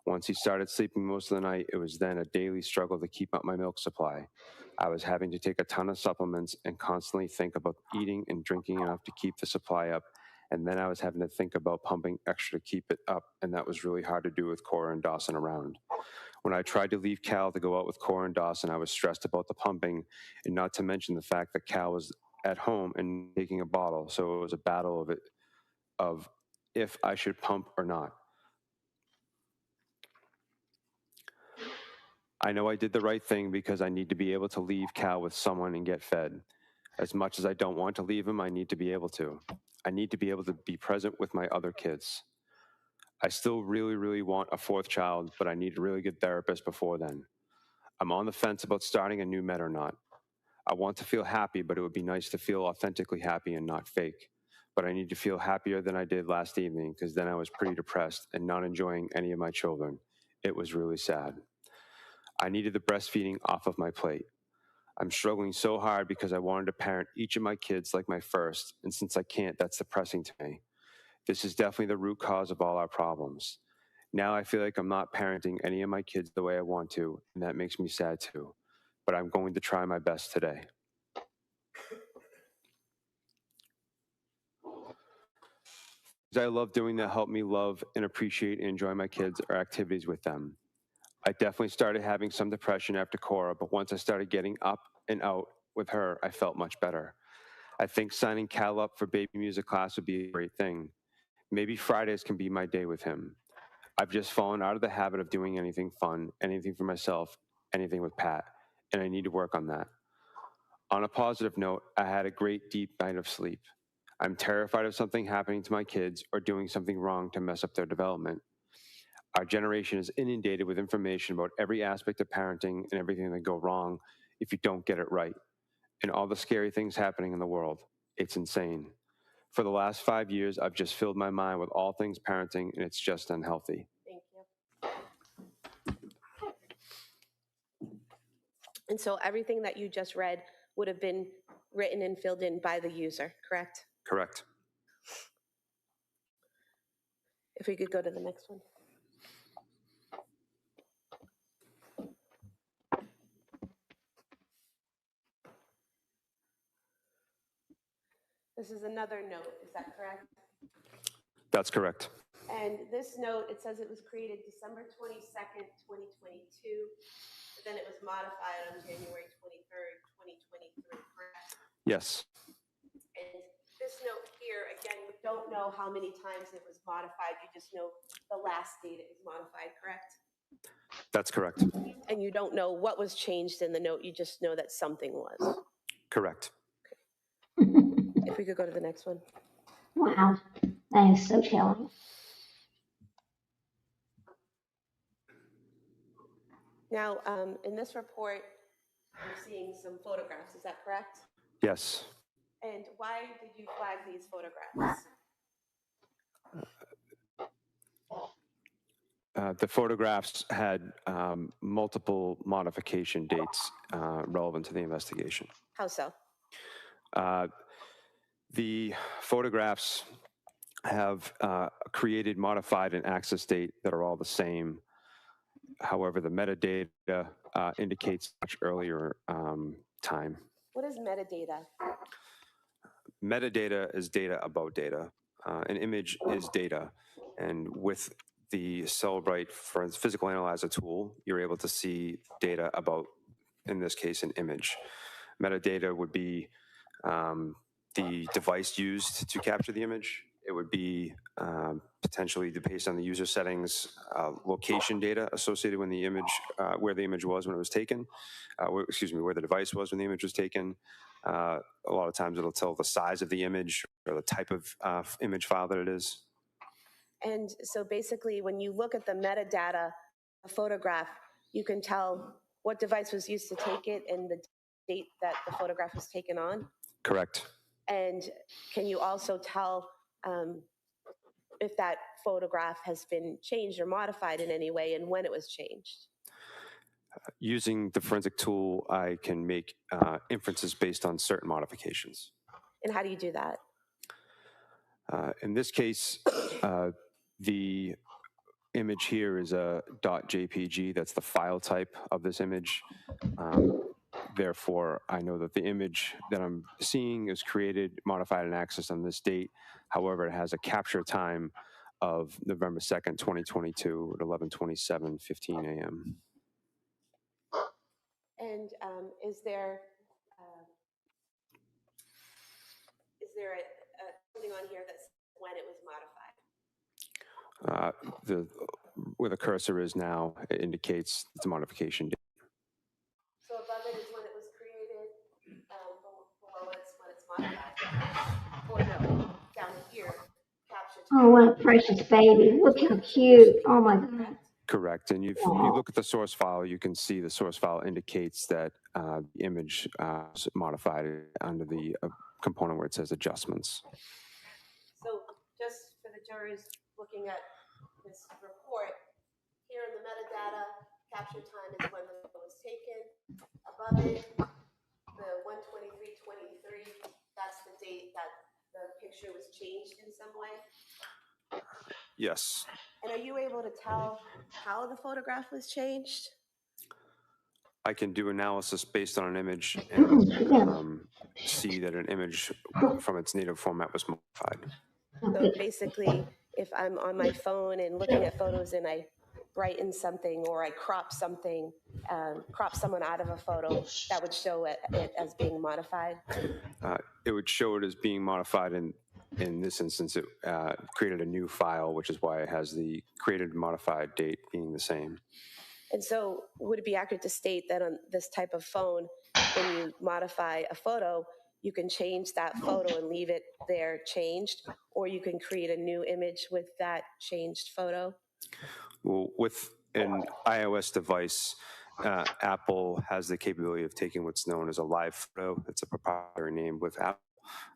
Once he started sleeping most of the night, it was then a daily struggle to keep up my milk supply. I was having to take a ton of supplements and constantly think about eating and drinking enough to keep the supply up. And then I was having to think about pumping extra to keep it up, and that was really hard to do with Cora and Dawson around. When I tried to leave Cal to go out with Cora and Dawson, I was stressed about the pumping, and not to mention the fact that Cal was at home and taking a bottle, so it was a battle of if I should pump or not. I know I did the right thing because I need to be able to leave Cal with someone and get fed. As much as I don't want to leave him, I need to be able to. I need to be able to be present with my other kids. I still really, really want a fourth child, but I need a really good therapist before then. I'm on the fence about starting a new med or not. I want to feel happy, but it would be nice to feel authentically happy and not fake. But I need to feel happier than I did last evening because then I was pretty depressed and not enjoying any of my children. It was really sad. I needed the breastfeeding off of my plate. I'm struggling so hard because I wanted to parent each of my kids like my first, and since I can't, that's depressing to me. This is definitely the root cause of all our problems. Now I feel like I'm not parenting any of my kids the way I want to, and that makes me sad too. But I'm going to try my best today. Things I love doing that help me love and appreciate and enjoy my kids are activities with them. I definitely started having some depression after Cora, but once I started getting up and out with her, I felt much better. I think signing Cal up for baby music class would be a great thing. Maybe Fridays can be my day with him. I've just fallen out of the habit of doing anything fun, anything for myself, anything with Pat, and I need to work on that. On a positive note, I had a great deep night of sleep. I'm terrified of something happening to my kids or doing something wrong to mess up their development. Our generation is inundated with information about every aspect of parenting and everything that go wrong if you don't get it right. And all the scary things happening in the world. It's insane. For the last 5 years, I've just filled my mind with all things parenting, and it's just unhealthy.
Thank you. And so everything that you just read would have been written and filled in by the user, correct?
Correct.
If we could go to the next one. This is another note, is that correct?
That's correct.
And this note, it says it was created December 22nd, 2022, but then it was modified on January 23rd, 2023, correct?
Yes.
And this note here, again, you don't know how many times it was modified, you just know the last date it was modified, correct?
That's correct.
And you don't know what was changed in the note, you just know that something was.
Correct.
If we could go to the next one.
Wow, that is so telling.
Now, in this report, I'm seeing some photographs, is that correct?
Yes.
And why did you flag these photographs?
The photographs had multiple modification dates relevant to the investigation.
How so?
The photographs have created, modified, and access date that are all the same. However, the metadata indicates much earlier time.
What is metadata?
Metadata is data about data. An image is data. And with the Celebrite physical analyzer tool, you're able to see data about, in this case, an image. Metadata would be the device used to capture the image. It would be potentially, based on the user settings, location data associated with the image, where the image was when it was taken, where the device was when the image was taken. A lot of times it'll tell the size of the image or the type of image file that it is.
And so basically, when you look at the metadata, a photograph, you can tell what device was used to take it and the date that the photograph was taken on?
Correct.
And can you also tell if that photograph has been changed or modified in any way and when it was changed?
Using the forensic tool, I can make inferences based on certain modifications.
And how do you do that?
In this case, the image here is a .jpg. That's the file type of this image. Therefore, I know that the image that I'm seeing is created, modified, and accessed on this date. However, it has a capture time of November 2nd, 2022 at 11:27:15 a.m.
And is there something on here that's when it was modified?
Where the cursor is now, it indicates the modification date.
So above it is when it was created, below it's when it's modified. Or no, down here, capture time.
Oh, what a precious baby. Look how cute. Oh my God.
Correct. And if you look at the source file, you can see the source file indicates that the image is modified under the component where it says adjustments.
So just for the jurors looking at this report, here in the metadata, capture time is when the photo was taken. Above it, the 1/23/23, that's the date that the picture was changed in some way.
Yes.
And are you able to tell how the photograph was changed?
I can do analysis based on an image and see that an image from its native format was modified.
So basically, if I'm on my phone and looking at photos and I brighten something or I crop something, crop someone out of a photo, that would show it as being modified?
It would show it as being modified, and in this instance, it created a new file, which is why it has the created and modified date being the same.
And so would it be accurate to state that on this type of phone, when you modify a photo, you can change that photo and leave it there changed, or you can create a new image with that changed photo?
Well, with an iOS device, Apple has the capability of taking what's known as a live photo. It's a proprietary name with Apple,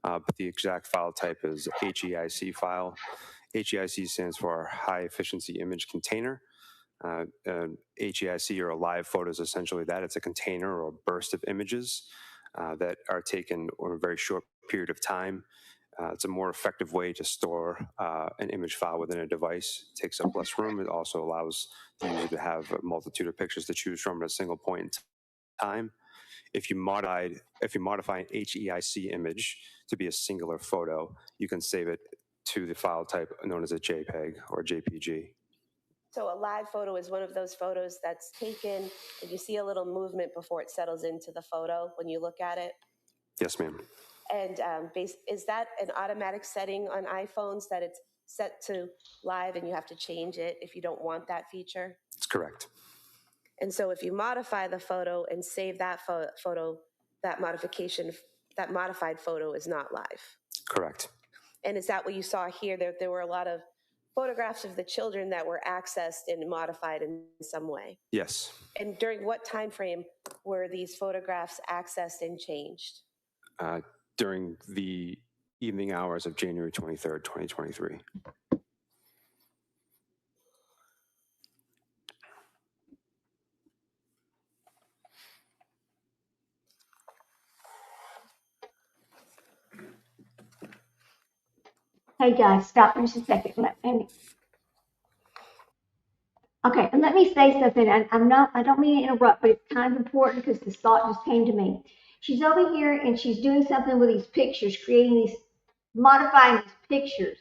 but the exact file type is HEIC file. HEIC stands for High Efficiency Image Container. HEIC or a live photo is essentially that. It's a container or a burst of images that are taken over a very short period of time. It's a more effective way to store an image file within a device. It takes up less room. It also allows the user to have a multitude of pictures to choose from at a single point in time. If you modify an HEIC image to be a singular photo, you can save it to the file type known as a JPEG or JPG.
So a live photo is one of those photos that's taken and you see a little movement before it settles into the photo when you look at it?
Yes, ma'am.
And is that an automatic setting on iPhones that it's set to live and you have to change it if you don't want that feature?
That's correct.
And so if you modify the photo and save that photo, that modified photo is not live?
Correct.
And is that what you saw here? There were a lot of photographs of the children that were accessed and modified in some way?
Yes.
And during what time frame were these photographs accessed and changed?
During the evening hours of January 23rd, 2023.
Hey guys, stop for just a second. Okay, and let me say something. I don't mean to interrupt, but it's kind of important because this thought just came to me. She's over here and she's doing something with these pictures, modifying these pictures.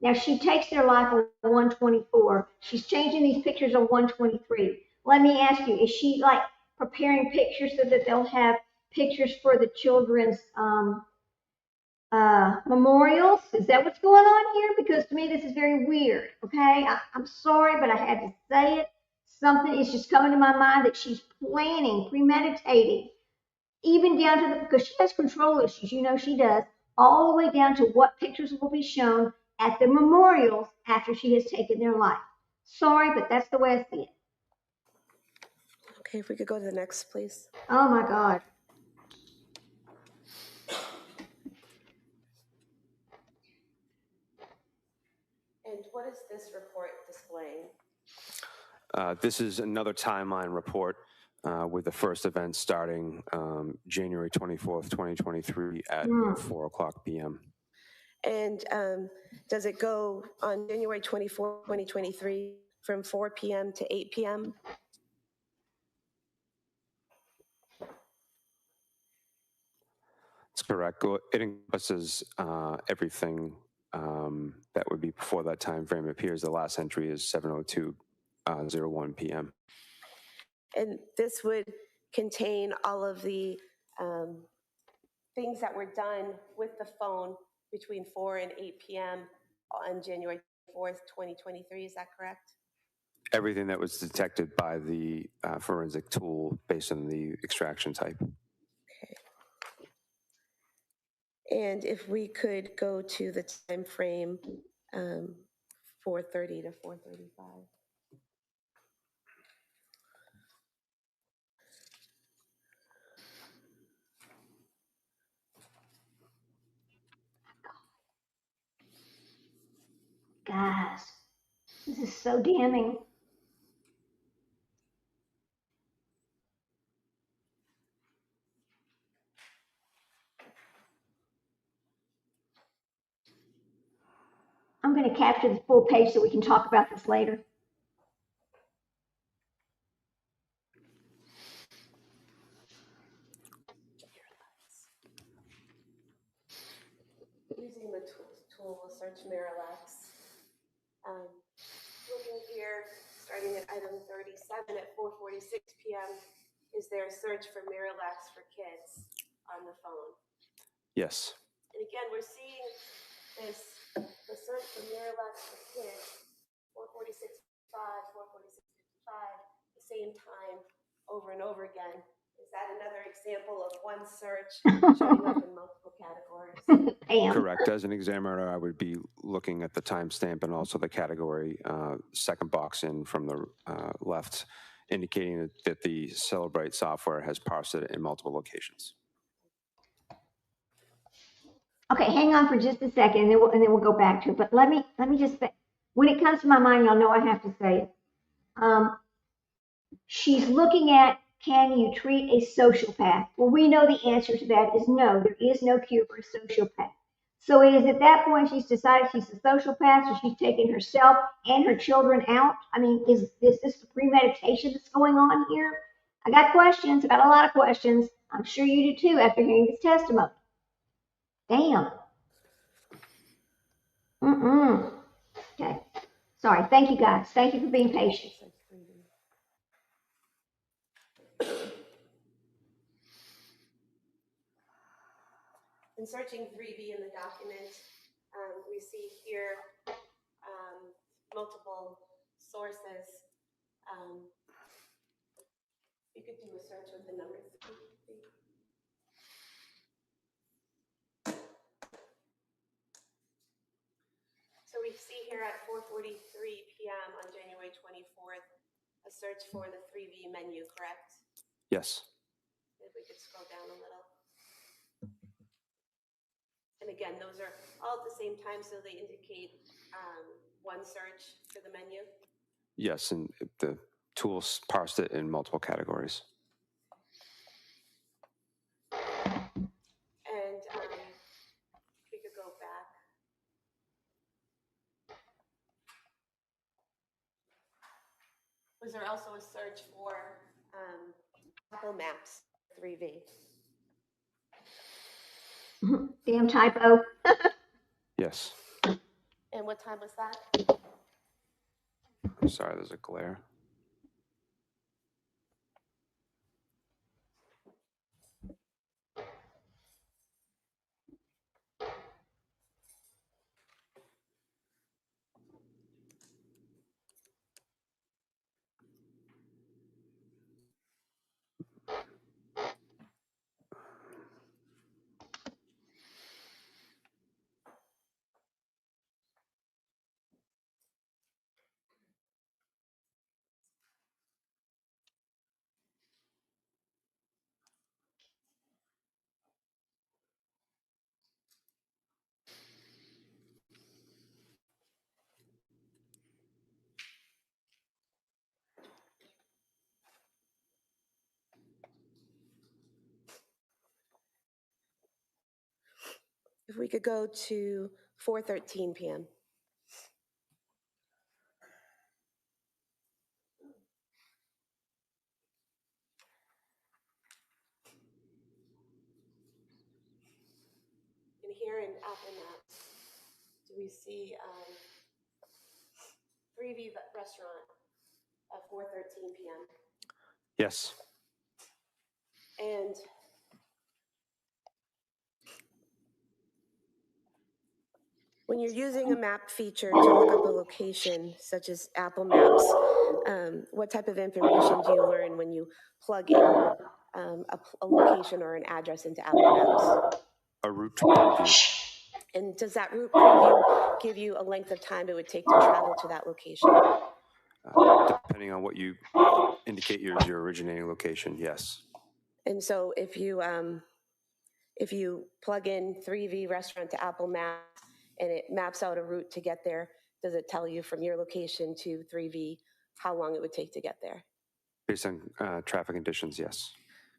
Now she takes their life on 124. She's changing these pictures on 123. Let me ask you, is she like preparing pictures so that they'll have pictures for the children's memorials? Is that what's going on here? Because to me, this is very weird. Okay, I'm sorry, but I had to say it. Something is just coming to my mind that she's planning, premeditating, even down to because she has control issues. You know she does, all the way down to what pictures will be shown at the memorials after she has taken their life. Sorry, but that's the way I see it.
Okay, if we could go to the next, please.
Oh my God.
And what is this report displaying?
This is another timeline report with the first event starting January 24th, 2023 at 4 o'clock p.m.
And does it go on January 24th, 2023 from 4 p.m. to 8 p.m.?
That's correct. It encompasses everything that would be before that time frame. It appears the last entry is 7:02:01 p.m.
And this would contain all of the things that were done with the phone between 4 and 8 p.m. on January 4th, 2023. Is that correct?
Everything that was detected by the forensic tool based on the extraction type.
Okay. And if we could go to the time frame 4:30 to 4:35.
Guys, this is so damning. I'm going to capture the full page so we can talk about this later.
Using the tool, we'll search Miralax. Looking here, starting at item 37 at 4:46 p.m., is there a search for Miralax for kids on the phone?
Yes.
And again, we're seeing the search for Miralax for kids, 4:46:05, 4:46:55, the same time over and over again. Is that another example of one search showing up in multiple categories?
Pam.
Correct. As an examiner, I would be looking at the timestamp and also the category, second box in from the left, indicating that the Celebrate software has parsed it in multiple locations.
Okay, hang on for just a second, and then we'll go back to it. But let me just say, when it comes to my mind, y'all know I have to say it. She's looking at, can you treat a sociopath? Well, we know the answer to that is no. There is no cure for a sociopath. So it is at that point she's decided she's a sociopath, so she's taking herself and her children out. I mean, is this the premeditation that's going on here? I got questions. I got a lot of questions. I'm sure you do too after hearing this testimony. Damn. Okay. Sorry. Thank you, guys. Thank you for being patient.
In searching 3B in the document, we see here multiple sources. You could do a search with the number 3. So we see here at 4:43 p.m. on January 24th, a search for the 3V menu, correct?
Yes.
If we could scroll down a little. And again, those are all at the same time, so they indicate one search for the menu.
Yes, and the tools parsed it in multiple categories.
And we could go back. Was there also a search for Apple Maps 3V?
Damn typo.
Yes.
And what time was that?
I'm sorry, there's a glare.
If we could go to 4:13 p.m. And here in Apple Maps, do we see 3V restaurant at 4:13 p.m.?
Yes.
And when you're using a map feature to look up a location, such as Apple Maps, what type of information do you learn when you plug in a location or an address into Apple Maps?
A route preview.
And does that route preview give you a length of time it would take to travel to that location?
Depending on what you indicate as your originating location, yes.
And so if you plug in 3V restaurant to Apple Maps and it maps out a route to get there, does it tell you from your location to 3V how long it would take to get there?
Based on traffic conditions, yes.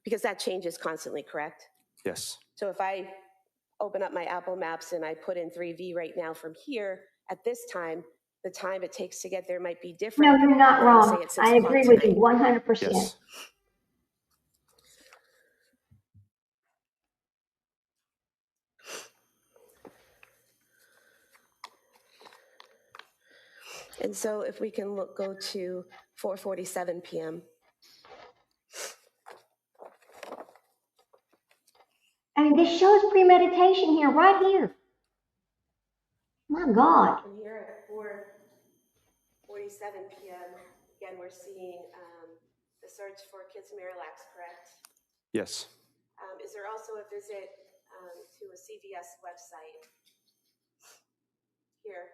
Because that changes constantly, correct?
Yes.
So if I open up my Apple Maps and I put in 3V right now from here, at this time, the time it takes to get there might be different.
No, you're not wrong. I agree with you 100%.
Yes.
And so if we can go to 4:47 p.m.
I mean, this shows premeditation here, right here. My God.
And here at 4:47 p.m., again, we're seeing the search for kids Miralax, correct?
Yes.
Is there also a visit to a CVS website here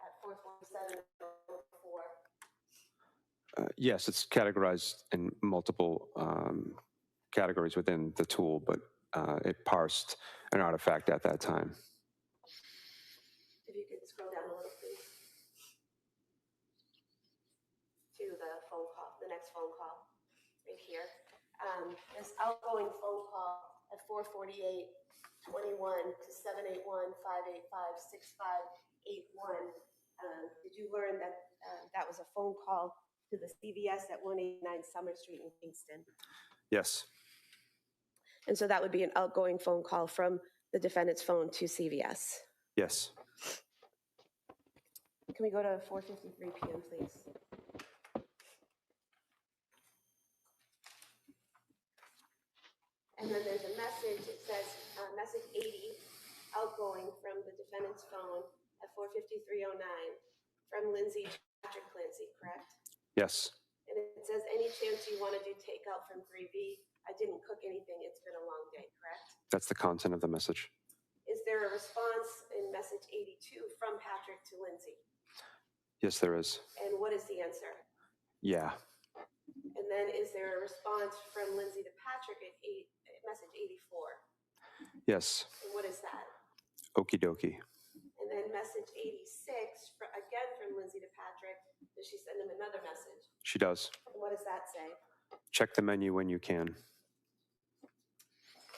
at 447.04.
Yes, it's categorized in multiple categories within the tool, but it parsed an artifact at that time.
If you could scroll down a little, please, to the phone call, the next phone call, right here. This outgoing phone call at 448:21 to 781-585-6581. Did you learn that that was a phone call to the CVS at 189 Summer Street in Kingston?
Yes.
And so that would be an outgoing phone call from the defendant's phone to CVS.
Yes.
Can we go to 4:53 p.m., please? And then there's a message. It says message 80, outgoing from the defendant's phone at 4:53:09 from Lindsay Patrick Clancy, correct?
Yes.
And it says, any chance you want to do takeout from 3B? I didn't cook anything. It's been a long day, correct?
That's the content of the message.
Is there a response in message 82 from Patrick to Lindsay?
Yes, there is.
And what is the answer?
Yeah.
And then is there a response from Lindsay to Patrick at message 84?
Yes.
And what is that?
Okie dokie.
And then message 86, again from Lindsay to Patrick, does she send him another message?
She does.
And what does that say?
Check the menu when you can.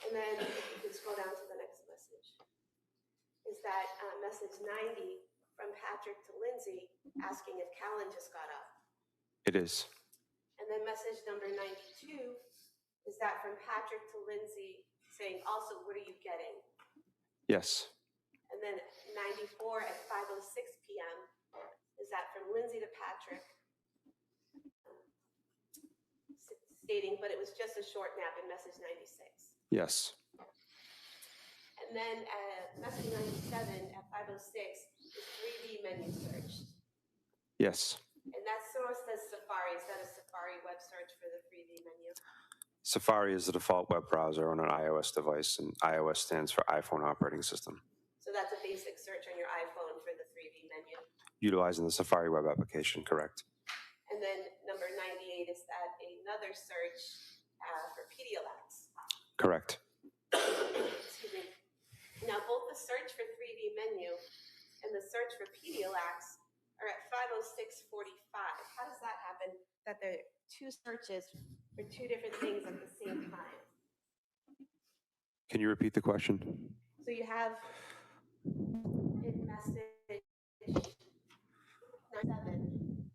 And then you can scroll down to the next message. Is that message 90 from Patrick to Lindsay asking if Callan just got up?
It is.
And then message number 92, is that from Patrick to Lindsay saying also, what are you getting?
Yes.
And then 94 at 5:06 p.m., is that from Lindsay to Patrick stating, but it was just a short nap in message 96.
Yes.
And then message 97 at 5:06 is 3D menu search.
Yes.
And that source says Safari. Is that a Safari web search for the 3D menu?
Safari is the default web browser on an iOS device, and iOS stands for iPhone operating system.
So that's a basic search on your iPhone for the 3D menu.
Utilizing the Safari web application, correct.
And then number 98, is that another search for Pedialyte?
Correct.
Excuse me. Now, both the search for 3D menu and the search for Pedialyte are at 5:06:45. How does that happen, that there are two searches for two different things at the same time?
Can you repeat the question?
So you have in message 97,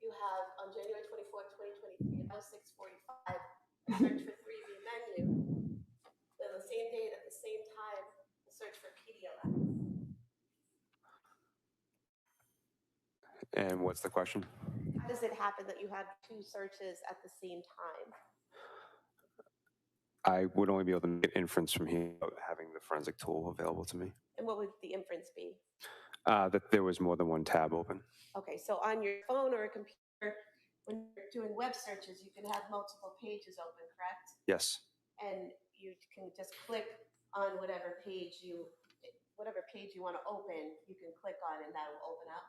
you have on January 24th, 2023, at 06:45, a search for 3D menu. Then the same date at the same time, a search for Pedialyte.
And what's the question?
How does it happen that you have two searches at the same time?
I would only be able to make an inference from here, having the forensic tool available to me.
And what would the inference be?
That there was more than one tab open.
Okay, so on your phone or a computer, when you're doing web searches, you can have multiple pages open, correct?
Yes.
And you can just click on whatever page you want to open, you can click on and that will open up.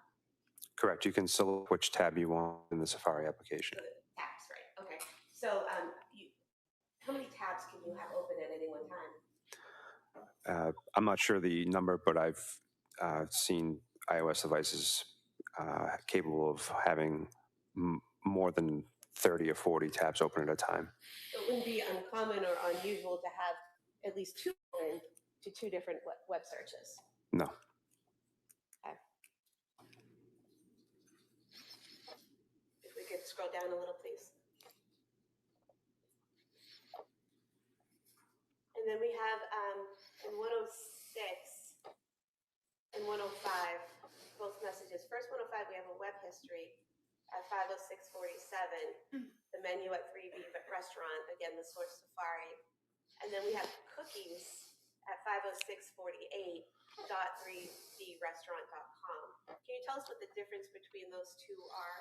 Correct. You can select which tab you want in the Safari application.
So tabs, right? Okay. So how many tabs can you have open at any one time?
I'm not sure the number, but I've seen iOS devices capable of having more than 30 or 40 tabs open at a time.
So it wouldn't be uncommon or unusual to have at least two open to two different web searches.
No.
Okay. If we could scroll down a little, please. And then we have in 106 and 105, both messages. First 105, we have a web history at 5:06:47, the menu at 3B restaurant, again, the source Safari. And then we have cookies at 5:06:48.3brestaurant.com. Can you tell us what the difference between those two are?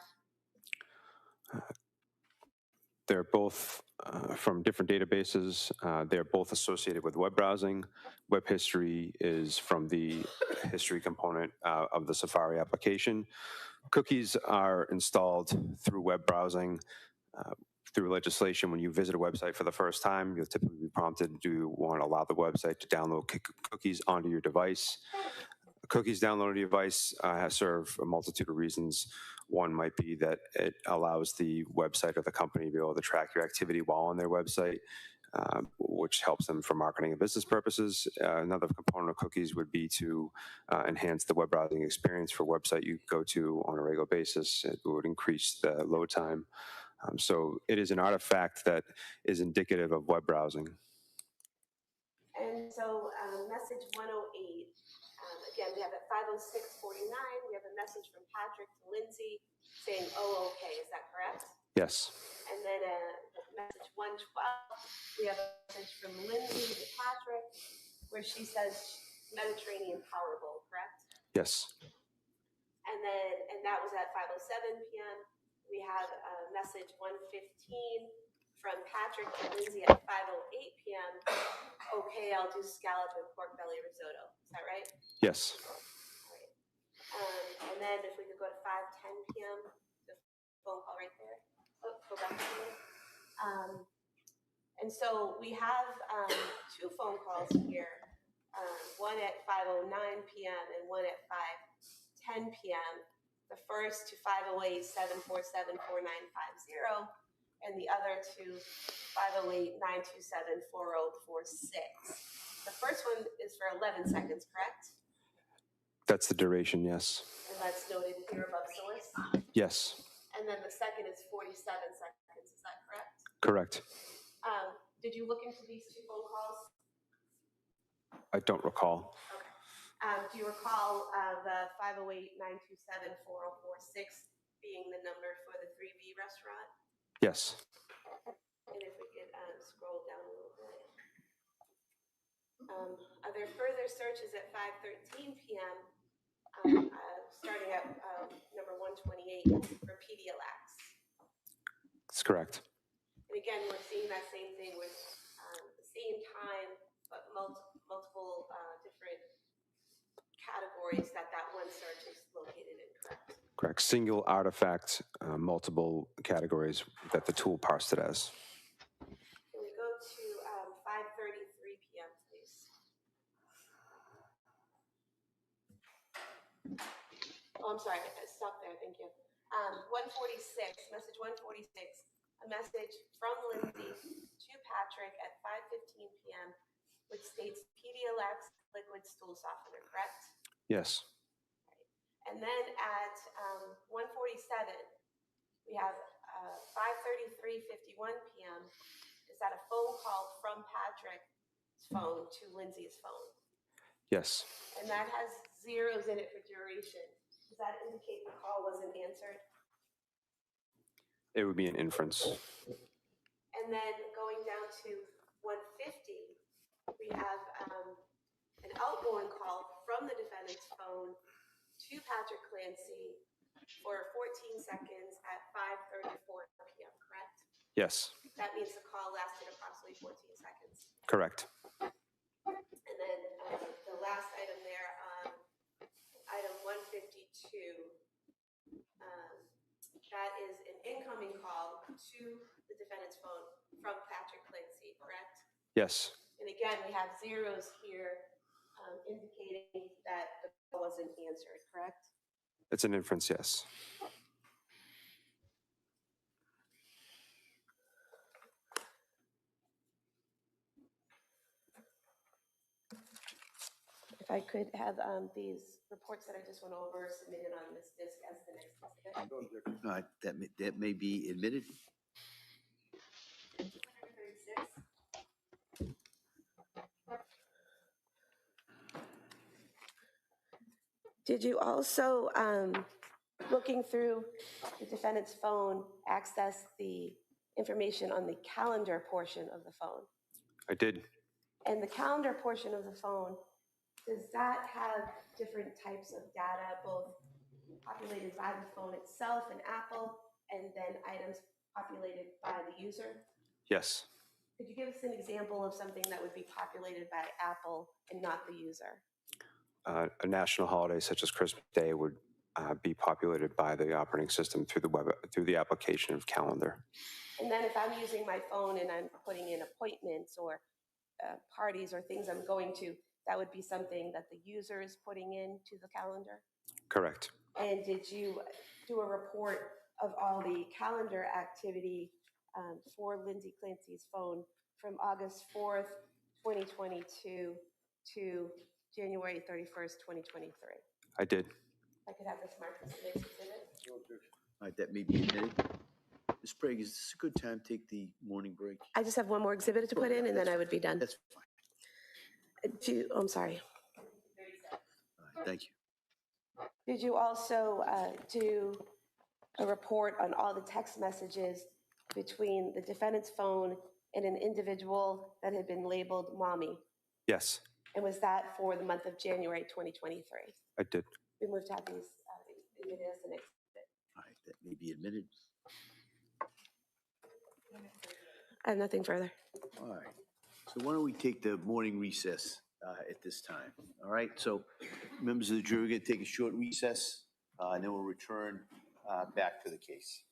They're both from different databases. They're both associated with web browsing. Web history is from the history component of the Safari application. Cookies are installed through web browsing. Through legislation, when you visit a website for the first time, you'll typically be prompted, do you want to allow the website to download cookies onto your device? Cookies downloaded to your device serve a multitude of reasons. One might be that it allows the website or the company to be able to track your activity while on their website, which helps them for marketing and business purposes. Another component of cookies would be to enhance the web browsing experience for a website you go to on a regular basis. It would increase the load time. So it is an artifact that is indicative of web browsing.
And so message 108, again, we have at 5:06:49, we have a message from Patrick to Lindsay saying, oh, okay, is that correct?
Yes.
And then message 112, we have a message from Lindsay to Patrick where she says Mediterranean Power Bowl, correct?
Yes.
And that was at 5:07 p.m. We have message 115 from Patrick to Lindsay at 5:08 p.m. Okay, I'll do scallop and pork belly risotto. Is that right?
Yes.
All right. And then if we could go to 5:10 p.m., the phone call right there. Oh, go back to it. And so we have two phone calls here. One at 5:09 p.m. and one at 5:10 p.m. The first to 508-747-4950, and the other to 508-927-4046. The first one is for 11 seconds, correct?
That's the duration, yes.
And that's noted here above the list?
Yes.
And then the second is 47 seconds, is that correct?
Correct.
Did you look into these two phone calls?
I don't recall.
Okay. Do you recall the 508-927-4046 being the number for the 3B restaurant?
Yes.
And if we could scroll down a little bit. Are there further searches at 5:13 p.m. Starting at number 128 for Pedialax?
That's correct.
And again, we're seeing that same thing with the same time, but multiple different categories that one search is located in, correct?
Correct. Single artifact, multiple categories that the tool parsed it as.
Can we go to 5:33 p.m., please? Oh, I'm sorry. Stop there. Thank you. 146, message 146, a message from Lindsay to Patrick at 5:15 p.m., which states Pedialex liquid stool softener, correct?
Yes.
And then at 147, we have 5:33:51 p.m. Is that a phone call from Patrick's phone to Lindsay's phone?
Yes.
And that has zeros in it for duration. Does that indicate the call wasn't answered?
It would be an inference.
And then going down to 150, we have an outgoing call from the defendant's phone to Patrick Clancy for 14 seconds at 5:34 p.m., correct?
Yes.
That means the call lasted approximately 14 seconds.
Correct.
And then the last item there, item 152, that is an incoming call to the defendant's phone from Patrick Clancy, correct?
Yes.
And again, we have zeros here indicating that the call wasn't answered, correct?
It's an inference, yes.
If I could have these reports that I just went over submitted on this disc as the next exhibit.
That may be admitted.
236. Did you also, looking through the defendant's phone, access the information on the calendar portion of the phone?
I did.
And the calendar portion of the phone, does that have different types of data, both populated by the phone itself and Apple, and then items populated by the user?
Yes.
Could you give us an example of something that would be populated by Apple and not the user?
A national holiday such as Christmas Day would be populated by the operating system through the application of calendar.
And then if I'm using my phone and I'm putting in appointments or parties or things I'm going to, that would be something that the user is putting into the calendar?
Correct.
And did you do a report of all the calendar activity for Lindsay Clancy's phone from August 4th, 2022 to January 31st, 2023?
I did.
I could have this marked as the next exhibit.
All right, that may be admitted. Ms. Sprague, is this a good time to take the morning break?
I just have one more exhibit to put in, and then I would be done.
That's fine.
I'm sorry.
All right, thank you.
Did you also do a report on all the text messages between the defendant's phone and an individual that had been labeled mommy?
Yes,
And was that for the month of January 2023?
I did.
We move to have these admitted as the next exhibit.
All right, that may be admitted.
I have nothing further.
All right. So why don't we take the morning recess at this time? All right. So members of the jury are going to take a short recess, and then we'll return back to the case.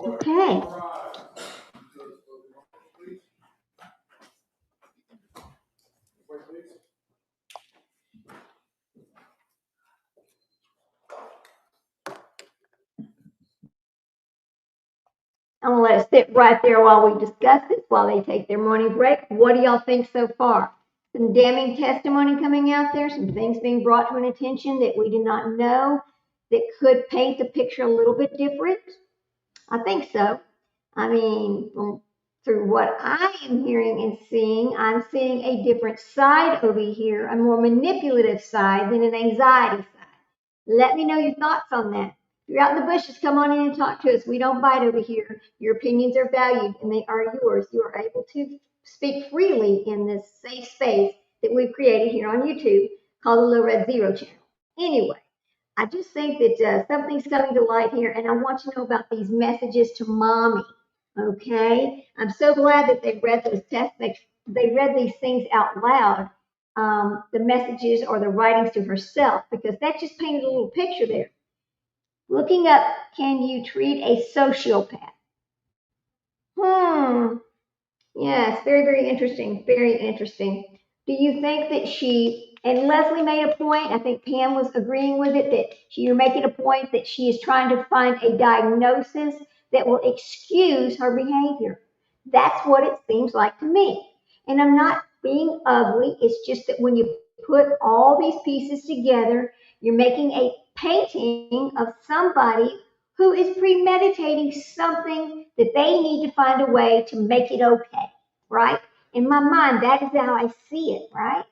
Okay. I'm gonna let it sit right there while we discuss this, while they take their morning break. What do y'all think so far? Some damning testimony coming out there, some things being brought to an attention that we did not know that could paint the picture a little bit different? I think so. I mean, through what I am hearing and seeing, I'm seeing a different side over here, a more manipulative side than an anxiety side. Let me know your thoughts on that. If you're out in the bushes, come on in and talk to us. We don't bite over here. Your opinions are valued and they are yours. You are able to speak freely in this safe space that we've created here on YouTube called the Little Red Zero Channel. Anyway, I just think that something's coming to light here, and I want you to know about these messages to mommy. Okay? I'm so glad that they read those tests. They read these things out loud, the messages or the writings to herself, because that just painted a little picture there. Looking up, can you treat a sociopath? Yes, very, very interesting. Very interesting. Do you think that and Leslie made a point, I think Pam was agreeing with it, that you're making a point that she is trying to find a diagnosis that will excuse her behavior. That's what it seems like to me. And I'm not being ugly. It's just that when you put all these pieces together, you're making a painting of somebody who is premeditating something that they need to find a way to make it okay, right? In my mind, that is how I see it, right?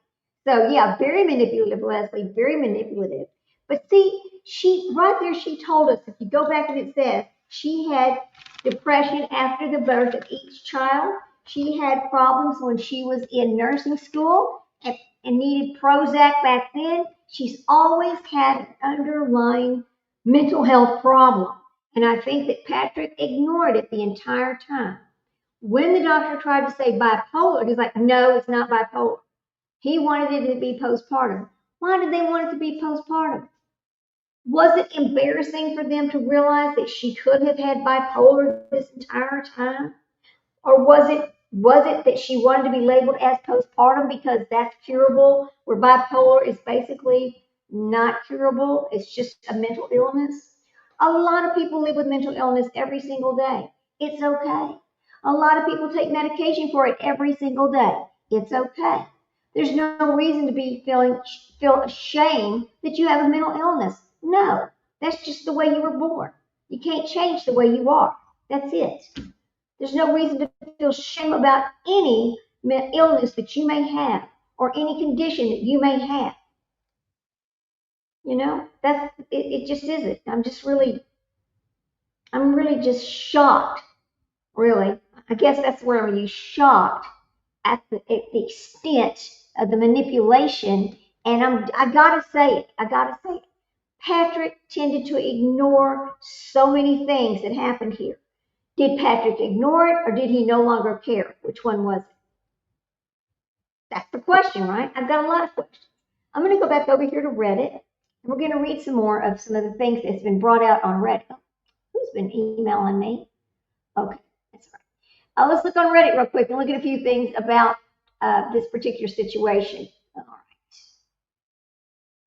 So yeah, very manipulative, Leslie, very manipulative. But see, right there, she told us, if you go back and it says, she had depression after the birth of each child. She had problems when she was in nursing school and needed Prozac back then. She's always had an underlying mental health problem. And I think that Patrick ignored it the entire time. When the doctor tried to say bipolar, he's like, no, it's not bipolar. He wanted it to be postpartum. Why did they want it to be postpartum? Was it embarrassing for them to realize that she could have had bipolar this entire time? Or was it that she wanted to be labeled as postpartum because that's curable, where bipolar is basically not curable? It's just a mental illness. A lot of people live with mental illness every single day. It's okay. A lot of people take medication for it every single day. It's okay. There's no reason to feel ashamed that you have a mental illness. No, that's just the way you were born. You can't change the way you are. That's it. There's no reason to feel shame about any illness that you may have or any condition that you may have. You know, it just isn't. I'm really just shocked, really. I guess that's where I'm shocked at the extent of the manipulation. And I gotta say it. Patrick tended to ignore so many things that happened here. Did Patrick ignore it, or did he no longer care? Which one was it? That's the question, right? I've got a lot of questions. I'm going to go back over here to Reddit, and we're going to read some more of some of the things that's been brought out on Reddit. Who's been emailing me? Okay, that's right. Let's look on Reddit real quick and look at a few things about this particular situation. All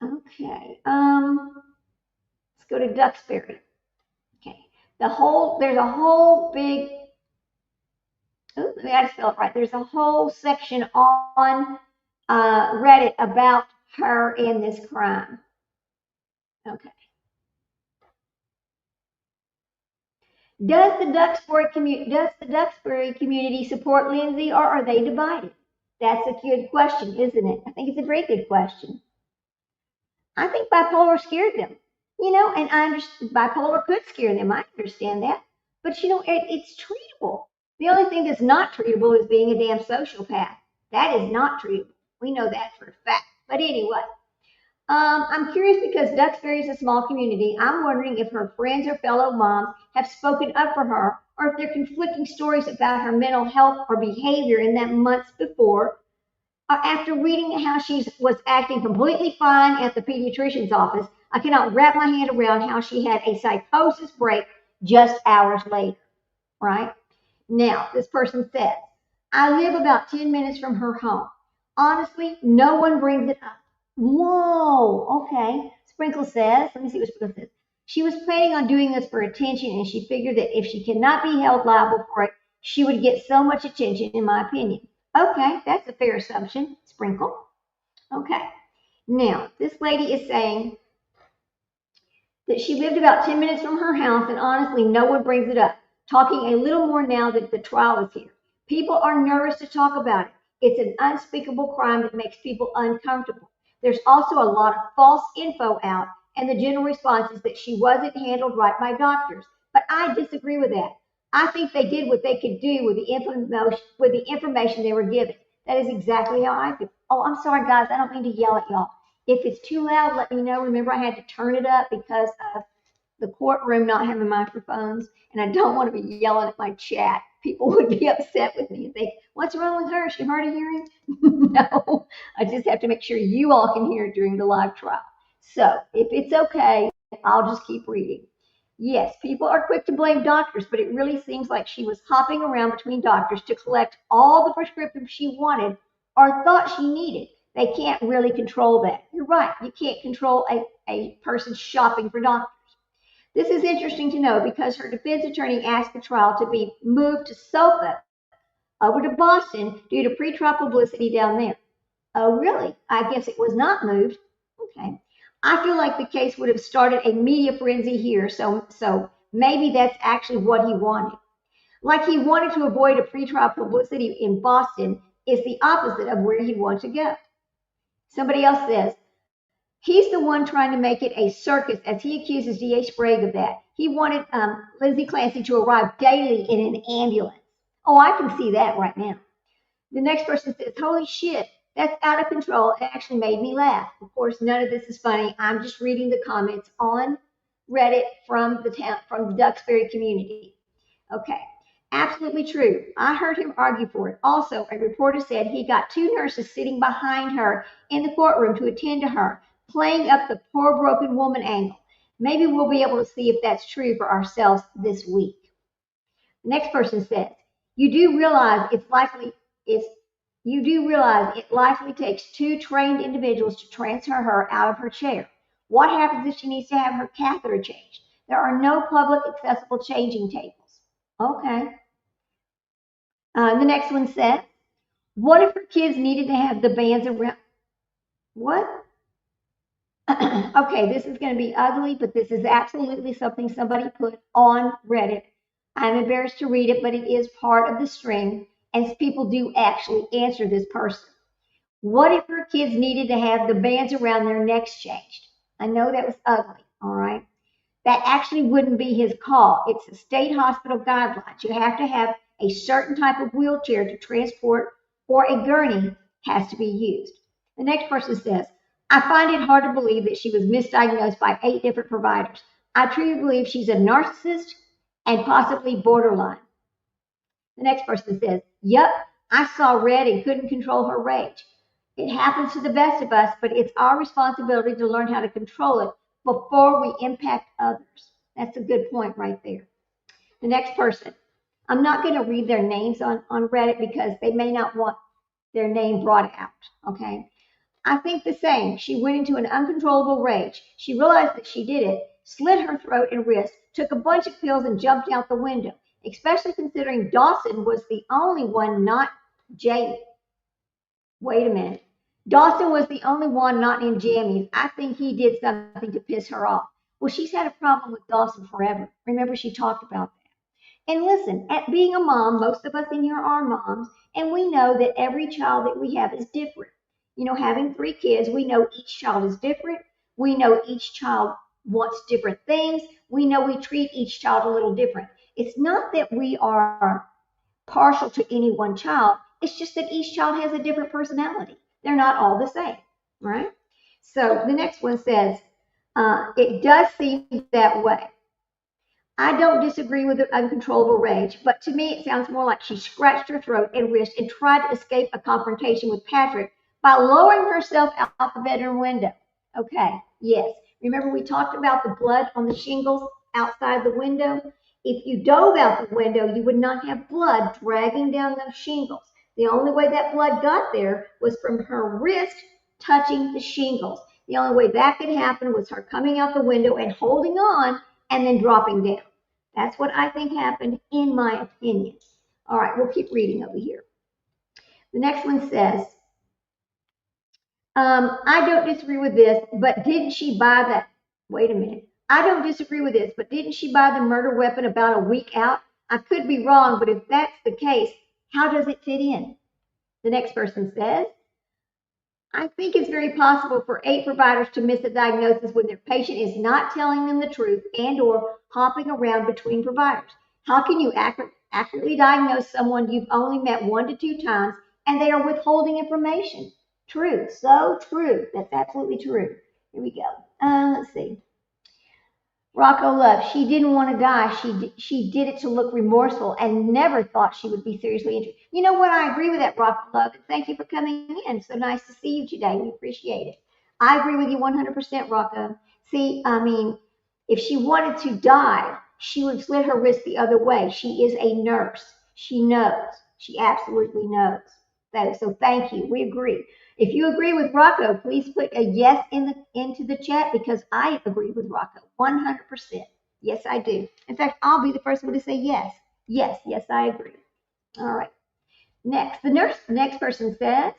right. Okay. Let's go to Duxbury. Okay. There's a whole big. Ooh, I got to spell it right. There's a whole section on Reddit about her and this crime. Okay. Does the Duxbury community support Lindsay, or are they divided? That's a good question, isn't it? I think it's a very good question. I think bipolar scared them, and I understand bipolar could scare them. I understand that, but it's treatable. The only thing that's not treatable is being a damn sociopath. That is not treatable. We know that for a fact. But anyway, I'm curious because Duxbury is a small community. I'm wondering if her friends or fellow moms have spoken up for her, or if they're conflicting stories about her mental health or behavior in that months before. After reading how she was acting completely fine at the pediatrician's office, I cannot wrap my head around how she had a psychosis break just hours later, right? Now, this person says, I live about 10 minutes from her home. Honestly, no one brings it up. Whoa, okay. Sprinkle says, let me see what Sprinkle says. She was planning on doing this for attention, and she figured that if she cannot be held liable for it, she would get so much attention, in my opinion. Okay, that's a fair assumption, Sprinkle. Okay. Now, this lady is saying that she lived about 10 minutes from her house, and honestly, no one brings it up. Talking a little more now that the trial is here. People are nervous to talk about it. It's an unspeakable crime that makes people uncomfortable. There's also a lot of false info out, and the general response is that she wasn't handled right by doctors. But I disagree with that. I think they did what they could do with the information they were given. That is exactly how I feel. Oh, I'm sorry, guys. I don't mean to yell at y'all. If it's too loud, let me know. Remember, I had to turn it up because of the courtroom not having microphones, and I don't want to be yelling at my chat. People would be upset with me and think, what's wrong with her? Is she hard of hearing? No, I just have to make sure you all can hear during the live trial. So if it's okay, I'll just keep reading. Yes, people are quick to blame doctors, but it really seems like she was hopping around between doctors to collect all the prescriptions she wanted or thought she needed. They can't really control that. You're right. You can't control a person shopping for doctors. This is interesting to know because her defense attorney asked the trial to be moved to SOFA over to Boston due to pretrial publicity down there. Oh, really? I guess it was not moved. Okay. I feel like the case would have started a media frenzy here, so maybe that's actually what he wanted. Like he wanted to avoid a pretrial publicity in Boston is the opposite of where he wanted to go. Somebody else says, he's the one trying to make it a circus as he accuses D.A. Sprague of that. He wanted Lindsay Clancy to arrive daily in an ambulance. Oh, I can see that right now. The next person says, holy shit, that's out of control. It actually made me laugh. Of course, none of this is funny. I'm just reading the comments on Reddit from the Duxbury community. Okay, absolutely true. I heard him argue for it. Also, a reporter said he got two nurses sitting behind her in the courtroom to attend to her, playing up the poor broken woman angle. Maybe we'll be able to see if that's true for ourselves this week. The next person says, you do realize it likely takes two trained individuals to transfer her out of her chair. What happens if she needs to have her catheter changed? There are no public accessible changing tables. Okay. The next one says, what if her kids needed to have the bands around? What? Okay, this is going to be ugly, but this is absolutely something somebody put on Reddit. I'm embarrassed to read it, but it is part of the string, and people do actually answer this person. What if her kids needed to have the bands around their necks changed? I know that was ugly, all right? That actually wouldn't be his call. It's a state hospital guidelines. You have to have a certain type of wheelchair to transport, or a gurney has to be used. The next person says, I find it hard to believe that she was misdiagnosed by 8 different providers. I truly believe she's a narcissist and possibly borderline. The next person says, yep, I saw red and couldn't control her rage. It happens to the best of us, but it's our responsibility to learn how to control it before we impact others. That's a good point right there. The next person, I'm not going to read their names on Reddit because they may not want their name brought out, okay? I think the same. She went into an uncontrollable rage. She realized that she did it, slit her throat and wrist, took a bunch of pills and jumped out the window, especially considering Dawson was the only one not jaded. Wait a minute. Dawson was the only one not in jammies. I think he did something to piss her off. Well, she's had a problem with Dawson forever. Remember, she talked about that. And listen, at being a mom, most of us in here are moms, and we know that every child that we have is different. You know, having 3 kids, we know each child is different. We know each child wants different things. We know we treat each child a little different. It's not that we are partial to any one child. It's just that each child has a different personality. They're not all the same, right? So the next one says, it does seem that way. I don't disagree with the uncontrollable rage, but to me it sounds more like she scratched her throat and wrist and tried to escape a confrontation with Patrick by lowering herself out the bedroom window. Okay, yes. Remember we talked about the blood on the shingles outside the window? If you dove out the window, you would not have blood dragging down those shingles. The only way that blood got there was from her wrist touching the shingles. The only way that could happen was her coming out the window and holding on and then dropping down. That's what I think happened, in my opinion. All right, we'll keep reading over here. The next one says, I don't disagree with this, but didn't she buy that? Wait a minute. I don't disagree with this, but didn't she buy the murder weapon about a week out? I could be wrong, but if that's the case, how does it fit in? The next person says, I think it's very possible for 8 providers to miss a diagnosis when their patient is not telling them the truth and or hopping around between providers. How can you accurately diagnose someone you've only met 1 to 2 times and they are withholding information? True, so true. That's absolutely true. Here we go. Let's see. Rocco Love, she didn't want to die. She did it to look remorseful and never thought she would be seriously injured. You know what? I agree with that, Rocco Love. And thank you for coming in. So nice to see you today. We appreciate it. I agree with you 100%, Rocco. See, I mean, if she wanted to die, she would slit her wrist the other way. She is a nurse. She knows. She absolutely knows. So thank you. We agree. If you agree with Rocco, please put a yes into the chat because I agree with Rocco 100%. Yes, I do. In fact, I'll be the first one to say yes. Yes, I agree. All right. Next, the next person says,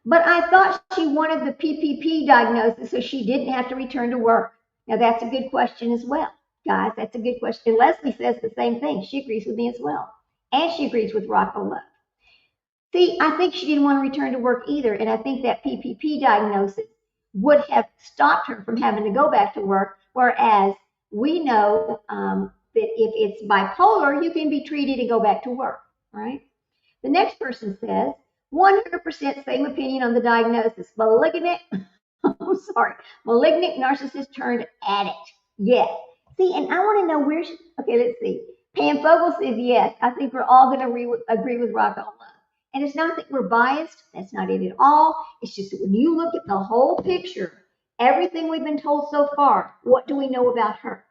but I thought she wanted the PPP diagnosis so she didn't have to return to work. Now, that's a good question as well. Guys, that's a good question. And Leslie says the same thing. She agrees with me as well. And she agrees with Rocco Love. See, I think she didn't want to return to work either, and I think that PPP diagnosis would have stopped her from having to go back to work, whereas we know that if it's bipolar, you can be treated and go back to work, right? The next person says, 100% same opinion on the diagnosis. Malignant narcissist turned addict. Yes. See, and I want to know where she, okay, let's see. Pam Fogel says yes. I think we're all going to agree with Rocco Love. And it's not that we're biased. That's not it at all. It's just that when you look at the whole picture, everything we've been told so far, what do we know about her?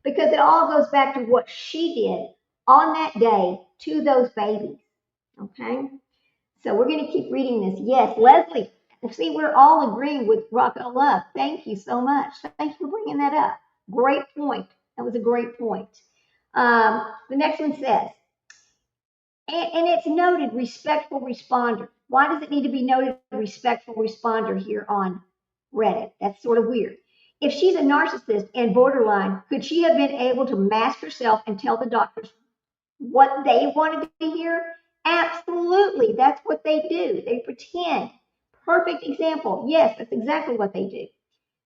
Because it all goes back to what she did on that day to those babies. Okay? So we're going to keep reading this. Yes, Leslie. See, we're all agreeing with Rocco Love. Thank you so much. Thank you for bringing that up. Great point. That was a great point. The next one says, and it's noted respectful responder. Why does it need to be noted respectful responder here on Reddit? That's sort of weird. If she's a narcissist and borderline, could she have been able to mask herself and tell the doctors what they wanted to hear? Absolutely. That's what they do. They pretend. Perfect example. Yes, that's exactly what they do.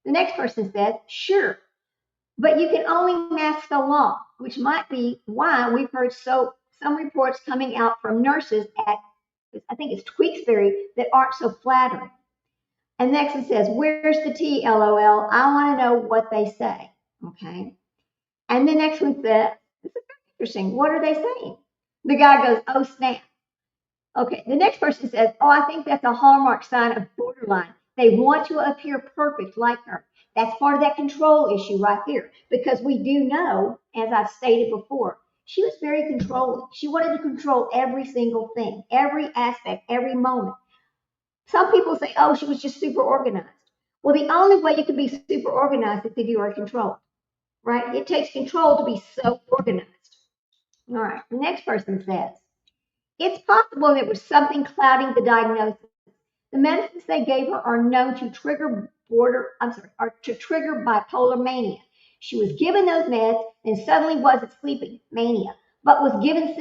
The next person says, sure, but you can only mask so long, which might be why we've heard some reports coming out from nurses at, I think it's Tweaksbury, that aren't so flattering. And next it says, where's the tea, LOL? I want to know what they say. Okay. And the next one says, Interesting. What are they saying? The guy goes, oh, snap. Okay, the next person says, oh, I think that's a hallmark sign of borderline. They want to appear perfect like her. That's part of that control issue right there, because we do know, as I've stated before, she was very controlling. She wanted to control every single thing, every aspect, every moment. Some people say, oh, she was just super organized. Well, the only way you can be super organized is if you are controlled, right? It takes control to be so organized. All right, the next person says, it's possible there was something clouding the diagnosis. The medicines they gave her are known to trigger bipolar mania. She was given those meds and suddenly wasn't sleeping, mania, but was given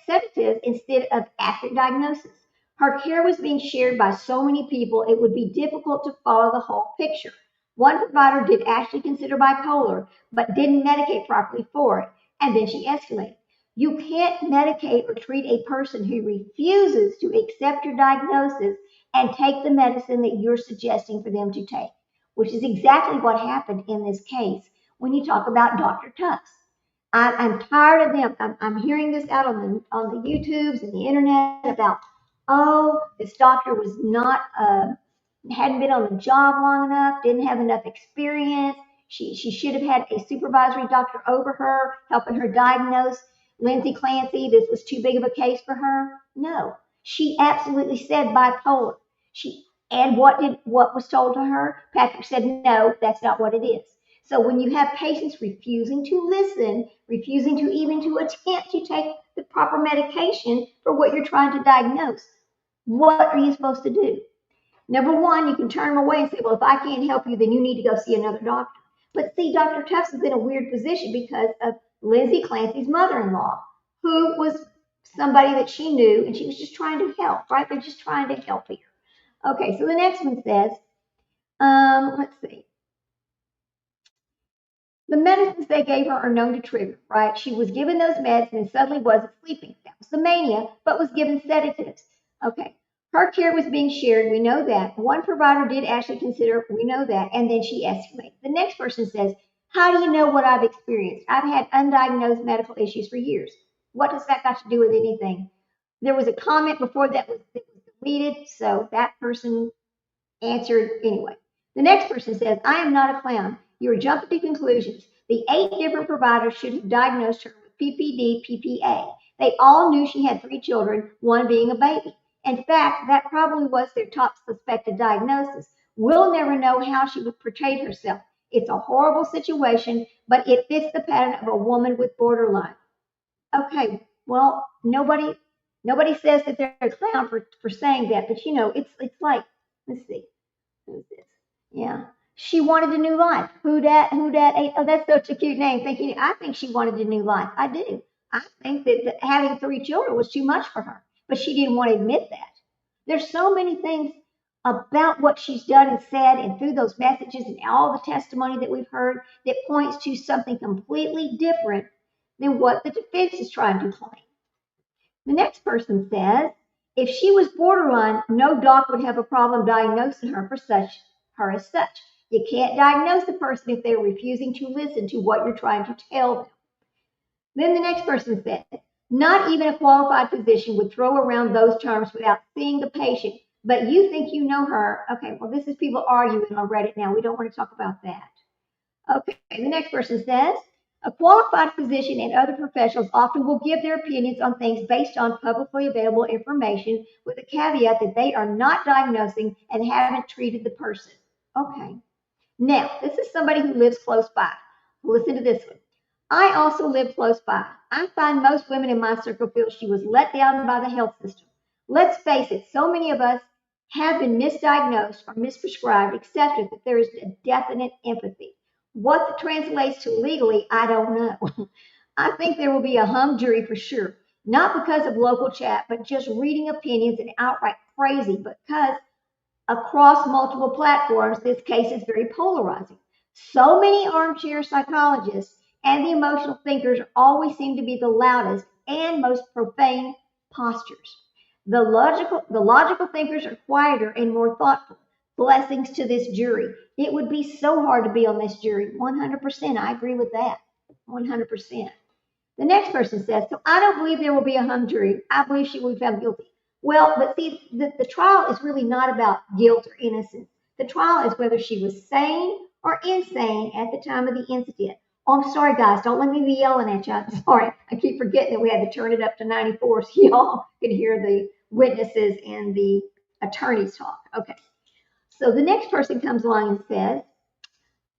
sedatives instead of accurate diagnosis. Her care was being shared by so many people, it would be difficult to follow the whole picture. One provider did actually consider bipolar, but didn't medicate properly for it, and then she escalated. You can't medicate or treat a person who refuses to accept your diagnosis and take the medicine that you're suggesting for them to take, which is exactly what happened in this case when you talk about Dr. Tufts. I'm tired of them. I'm hearing this out on the YouTubes and the internet about, oh, this doctor was not, hadn't been on the job long enough, didn't have enough experience. She should have had a supervisory doctor over her, helping her diagnose Lindsay Clancy. This was too big of a case for her. No, she absolutely said bipolar. And what was told to her? Patrick said, no, that's not what it is. So when you have patients refusing to listen, refusing to even to attempt to take the proper medication for what you're trying to diagnose, what are you supposed to do? Number one, you can turn them away and say, well, if I can't help you, then you need to go see another doctor. But see, Dr. Tufts is in a weird position because of Lindsay Clancy's mother-in-law, who was somebody that she knew, and she was just trying to help, right? They're just trying to help here. Okay, so the next one says, let's see. The medicines they gave her are known to trigger, right? She was given those meds and suddenly wasn't sleeping. That was the mania, but was given sedatives. Okay, her care was being shared. We know that. One provider did actually consider, we know that, and then she escalated. The next person says, how do you know what I've experienced? I've had undiagnosed medical issues for years. What does that got to do with anything? There was a comment before that was deleted, so that person answered anyway. The next person says, I am not a clown. You are jumping to conclusions. The 8 different providers should have diagnosed her with PPD, PPA. They all knew she had 3 children, one being a baby. In fact, that probably was their top suspected diagnosis. We'll never know how she would portray herself. It's a horrible situation, but it fits the pattern of a woman with borderline. Okay, well, nobody says that they're a clown for saying that, but you know, it's like, let's see. Who's this? Yeah. She wanted a new life. Who dat? Oh, that's such a cute name. I think she wanted a new life. I do. I think that having 3 children was too much for her, but she didn't want to admit that. There's so many things about what she's done and said and through those messages and all the testimony that we've heard that points to something completely different than what the defense is trying to claim. The next person says, if she was borderline, no doc would have a problem diagnosing her as such. You can't diagnose the person if they're refusing to listen to what you're trying to tell them. Then the next person says, not even a qualified physician would throw around those terms without seeing the patient, but you think you know her. Okay, well, this is people arguing on Reddit now. We don't want to talk about that. Okay, the next person says, a qualified physician and other professionals often will give their opinions on things based on publicly available information with a caveat that they are not diagnosing and haven't treated the person. Okay. Now, this is somebody who lives close by. Listen to this one. I also live close by. I find most women in my circle feel she was let down by the health system. Let's face it, so many of us have been misdiagnosed or misprescribed, accepted that there is a definite empathy. What that translates to legally, I don't know. I think there will be a hung jury for sure, not because of local chat, but just reading opinions and outright crazy, because across multiple platforms, this case is very polarizing. So many armchair psychologists and the emotional thinkers always seem to be the loudest and most profane postures. The logical thinkers are quieter and more thoughtful. Blessings to this jury. It would be so hard to be on this jury. 100%. I agree with that. 100%. The next person says, so I don't believe there will be a hung jury. I believe she will be found guilty. Well, but see, the trial is really not about guilt or innocence. The trial is whether she was sane or insane at the time of the incident. Oh, I'm sorry, guys. Don't let me be yelling at you. I'm sorry. I keep forgetting that we had to turn it up to 94 so y'all could hear the witnesses and the attorneys talk. Okay. So the next person comes along and says,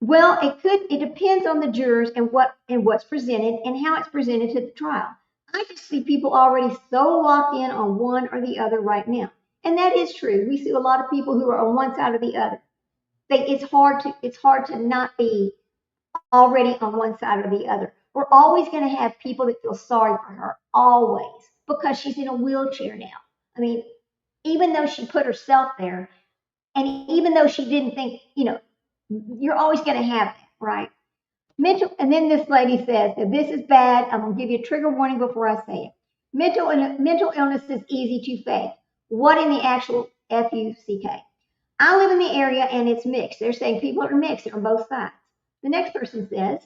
well, it depends on the jurors and what's presented and how it's presented to the trial. I just see people already so locked in on one or the other right now. And that is true. We see a lot of people who are on one side or the other. It's hard to not be already on one side or the other. We're always going to have people that feel sorry for her, always, because she's in a wheelchair now. I mean, even though she put herself there, and even though she didn't think, you're always going to have that, right? And then this lady says, if this is bad, I'm going to give you a trigger warning before I say it. Mental illness is easy to fake. What in the actual F-U-C-K? I live in the area and it's mixed. They're saying people are mixed on both sides. The next person says,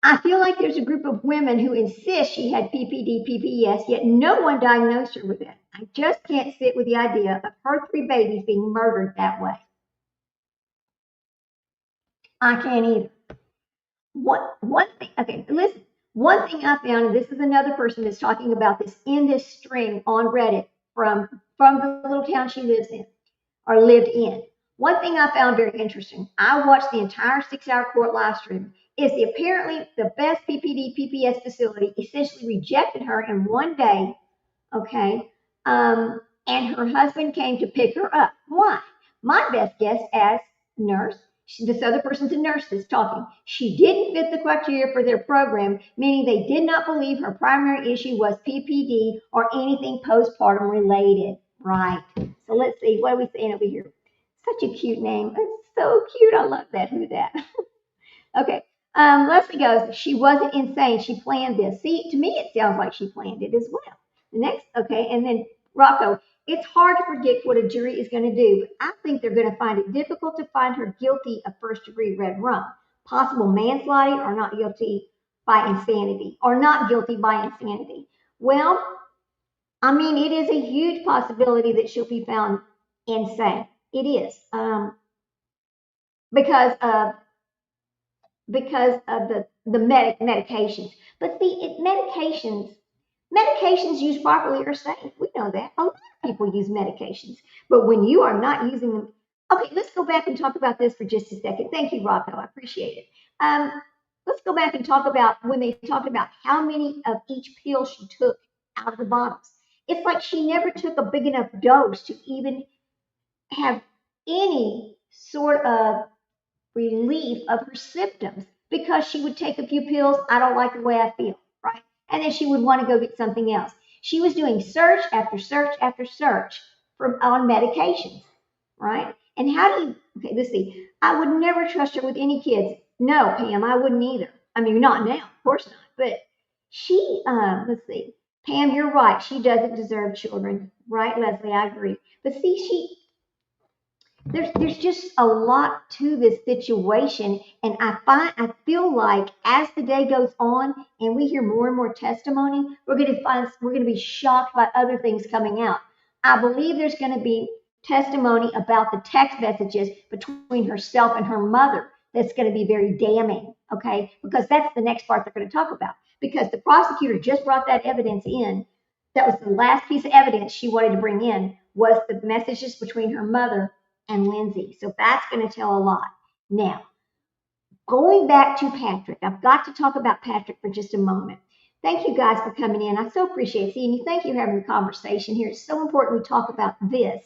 I feel like there's a group of women who insist she had PPD, PPES, yet no one diagnosed her with it. I just can't sit with the idea of her 3 babies being murdered that way. I can't either. One thing, okay, listen. One thing I found, and this is another person that's talking about this in this string on Reddit from the little town she lives in or lived in. One thing I found very interesting, I watched the entire 6-hour court live stream, is apparently the best PPD, PPS facility essentially rejected her in one day, okay, and her husband came to pick her up. Why? My best guess as nurse, this other person's a nurse that's talking. She didn't fit the criteria for their program, meaning they did not believe her primary issue was PPD or anything postpartum related. Right. So let's see. What are we saying over here? Such a cute name. It's so cute. I love that. Who that? Okay. Leslie goes, she wasn't insane. She planned this. See, to me, it sounds like she planned it as well. The next, okay. And then Rocco, it's hard to predict what a jury is going to do, but I think they're going to find it difficult to find her guilty of first-degree red rum, possible manslaughter, or not guilty by insanity, or not guilty by insanity. Well, I mean, it is a huge possibility that she'll be found insane. It is, because of the medications. But see, medications used properly are safe. We know that. A lot of people use medications. But when you are not using them, okay, let's go back and talk about this for just a second. Thank you, Rocco. I appreciate it. Let's go back and talk about when they talked about how many of each pill she took out of the bottles. It's like she never took a big enough dose to even have any sort of relief of her symptoms, because she would take a few pills. I don't like the way I feel, right? And then she would want to go get something else. She was doing search after search after search on medications, right? And how do you, okay, let's see. I would never trust her with any kids. No, Pam, I wouldn't either. I mean, not now, of course not. But she, let's see. Pam, you're right. She doesn't deserve children, right, Leslie? I agree. But see, there's just a lot to this situation, and I feel like as the day goes on and we hear more and more testimony, we're going to be shocked by other things coming out. I believe there's going to be testimony about the text messages between herself and her mother that's going to be very damning, okay? Because that's the next part they're going to talk about. Because the prosecutor just brought that evidence in. That was the last piece of evidence she wanted to bring in, was the messages between her mother and Lindsay. So that's going to tell a lot. Now, going back to Patrick, I've got to talk about Patrick for just a moment. Thank you guys for coming in. I so appreciate seeing you. Thank you for having the conversation here. It's so important we talk about this.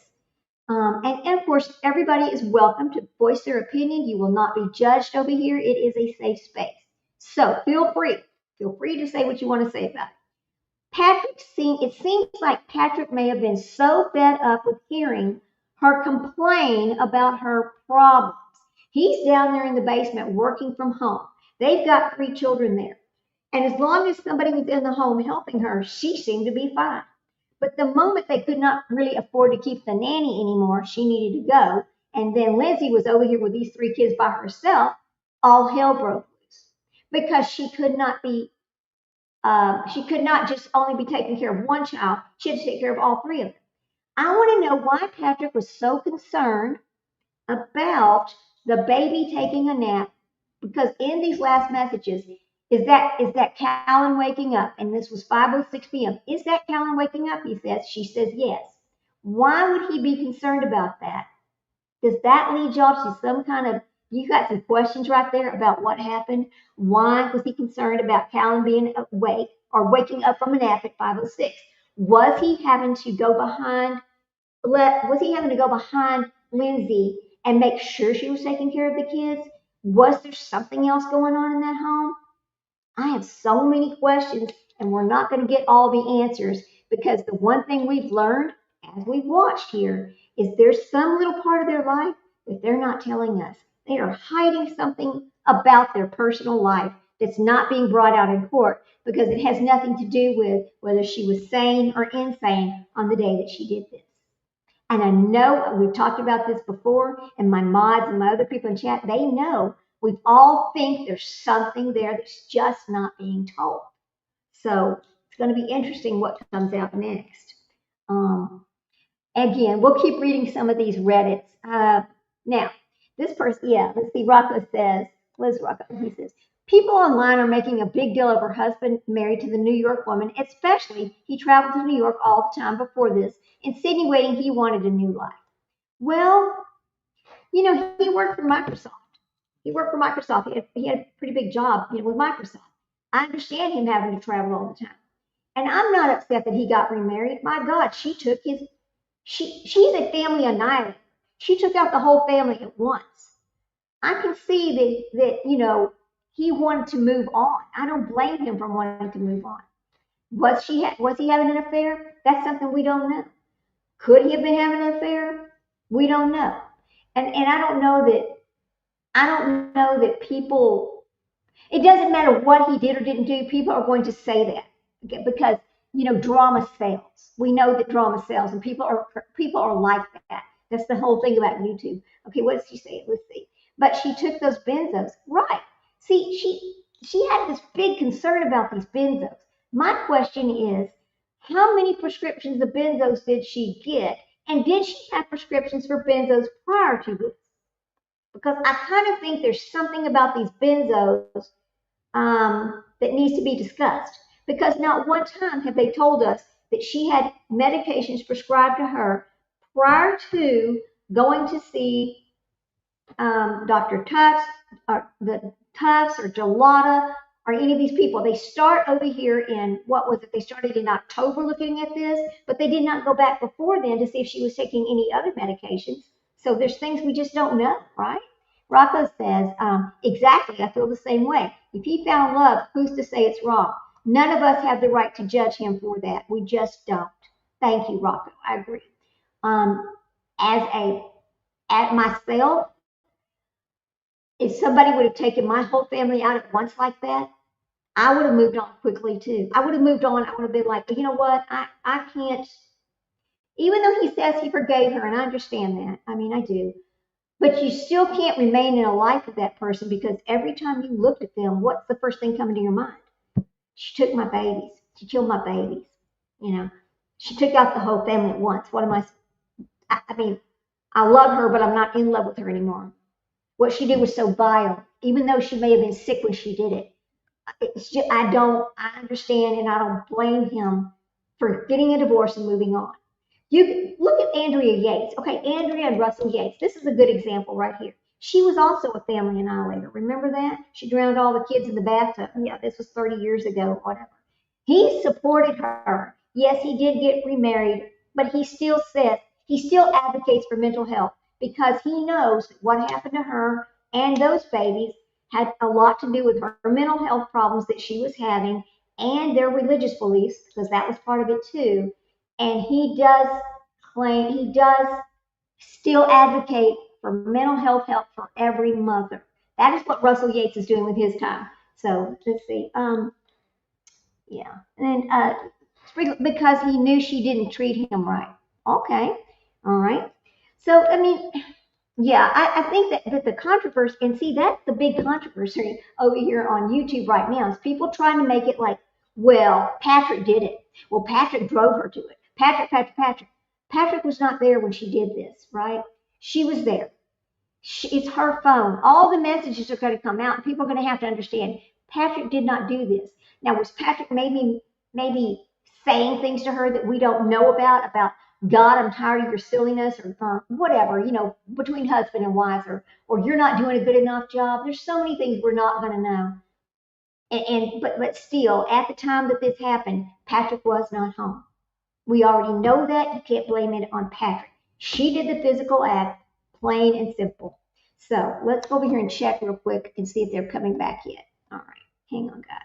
And of course, everybody is welcome to voice their opinion. You will not be judged over here. It is a safe space. So feel free to say what you want to say about it. It seems like Patrick may have been so fed up with hearing her complain about her problems. He's down there in the basement working from home. They've got 3 children there. And as long as somebody was in the home helping her, she seemed to be fine. But the moment they could not really afford to keep the nanny anymore, she needed to go. And then Lindsay was over here with these 3 kids by herself. All hell broke loose because she could not be she could not just only be taking care of one child. She had to take care of all three of them. I want to know why Patrick was so concerned about the baby taking a nap, because in these last messages, is that Callan waking up? And this was 5:06 p.m. Is that Callan waking up? He says. She says yes. Why would he be concerned about that? Does that lead y'all to some kind of, you got some questions right there about what happened? Why was he concerned about Callan being awake or waking up from a nap at 5:06? Was he having to go behind Lindsay and make sure she was taking care of the kids? Was there something else going on in that home? I have so many questions, and we're not going to get all the answers, because the one thing we've learned as we've watched here is there's some little part of their life that they're not telling us. They are hiding something about their personal life that's not being brought out in court, because it has nothing to do with whether she was sane or insane on the day that she did this. And I know we've talked about this before, and my mods and my other people in chat, they know we all think there's something there that's just not being told. So it's going to be interesting what comes out next. Again, we'll keep reading some of these Reddits. Now, this person, let's see, Rocco says, Liz Rocco, he says, people online are making a big deal of her husband married to the New York woman, especially he traveled to New York all the time before this, insinuating he wanted a new life. Well, he worked for Microsoft. He had a pretty big job, with Microsoft. I understand him having to travel all the time. And I'm not upset that he got remarried. My God, she's a family annihilator. She took out the whole family at once. I can see that he wanted to move on. I don't blame him for wanting to move on. Was he having an affair? That's something we don't know. Could he have been having an affair? We don't know. And I don't know that people, it doesn't matter what he did or didn't do, people are going to say that, okay, because drama sells. We know that drama sells, and people are like that. That's the whole thing about YouTube. Okay, what did she say? Let's see. But she took those benzos, right? See, she had this big concern about these benzos. My question is, how many prescriptions of benzos did she get? And did she have prescriptions for benzos prior to this? Because I kind of think there's something about these benzos that needs to be discussed. Because not one time have they told us that she had medications prescribed to her prior to going to see Dr. Tufts, or the Tufts, or Gelada, or any of these people. They start over here in, they started in October looking at this, but they did not go back before then to see if she was taking any other medications. So there's things we just don't know, right? Rocco says, exactly, I feel the same way. If he found love, who's to say it's wrong? None of us have the right to judge him for that. We just don't. Thank you, Rocco. I agree. At myself, if somebody would have taken my whole family out at once like that, I would have moved on quickly too. I would have moved on. I would have been like, you know what? I can't, even though he says he forgave her, and I understand that. I mean, I do. But you still can't remain in a life with that person, because every time you look at them, what's the first thing coming to your mind? She took my babies. She killed my babies. She took out the whole family at once. I mean, I love her, but I'm not in love with her anymore. What she did was so vile, even though she may have been sick when she did it. I understand, and I don't blame him for getting a divorce and moving on. You look at Andrea Yates. Okay, Andrea and Russell Yates. This is a good example right here. She was also a family annihilator. Remember that? She drowned all the kids in the bathtub. Yeah, this was 30 years ago, whatever. He supported her. Yes, he did get remarried, but he still advocates for mental health, because he knows that what happened to her and those babies had a lot to do with her mental health problems that she was having, and their religious beliefs, because that was part of it too. And he does still advocate for mental health help for every mother. That is what Russell Yates is doing with his time. So let's see. Yeah. And because he knew she didn't treat him right. Okay. All right. So, I mean, yeah, I think that the controversy, and see, that's the big controversy over here on YouTube right now, is people trying to make it like Well, Patrick did it. Well, Patrick drove her to it. Patrick was not there when she did this, right? She was there. It's her phone. All the messages are going to come out, and people are going to have to understand Patrick did not do this. Now, was Patrick maybe saying things to her that we don't know about God, I'm tired of your silliness, or whatever, between husband and wife, or you're not doing a good enough job. There's so many things we're not going to know. But still, at the time that this happened, Patrick was not home. We already know that. You can't blame it on Patrick. She did the physical act, plain and simple. So let's go over here and check real quick and see if they're coming back yet. All right, hang on, guys.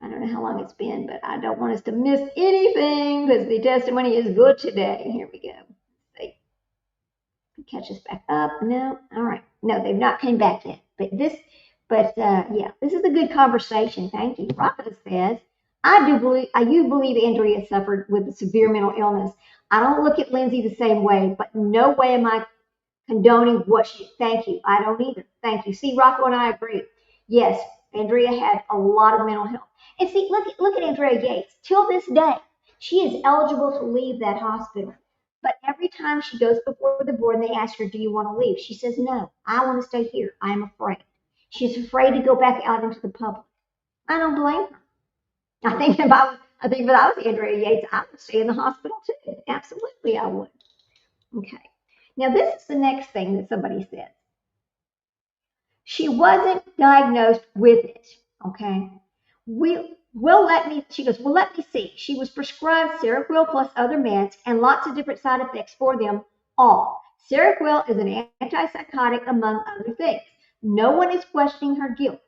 I don't know how long it's been, but I don't want us to miss anything because the testimony is good today. Here we go. They catch us back up. No, all right. No, they've not come back yet. But yeah, this is a good conversation. Thank you. Rocco says, I believe Andrea suffered with a severe mental illness. I don't look at Lindsay the same way, but no way am I condoning what she. Thank you. I don't either. Thank you. See, Rocco and I agree. Yes, Andrea had a lot of mental health. And see, look at Andrea Yates. Till this day, she is eligible to leave that hospital. But every time she goes before the board and they ask her, do you want to leave? She says, no, I want to stay here. I'm afraid. She's afraid to go back out into the public. I don't blame her. I think if I was Andrea Yates, I would stay in the hospital too. Absolutely, I would. Okay. Now, this is the next thing that somebody said. She wasn't diagnosed with it. Okay. She goes, well, let me see. She was prescribed Seroquel plus other meds and lots of different side effects for them all. Seroquel is an antipsychotic, among other things. No one is questioning her guilt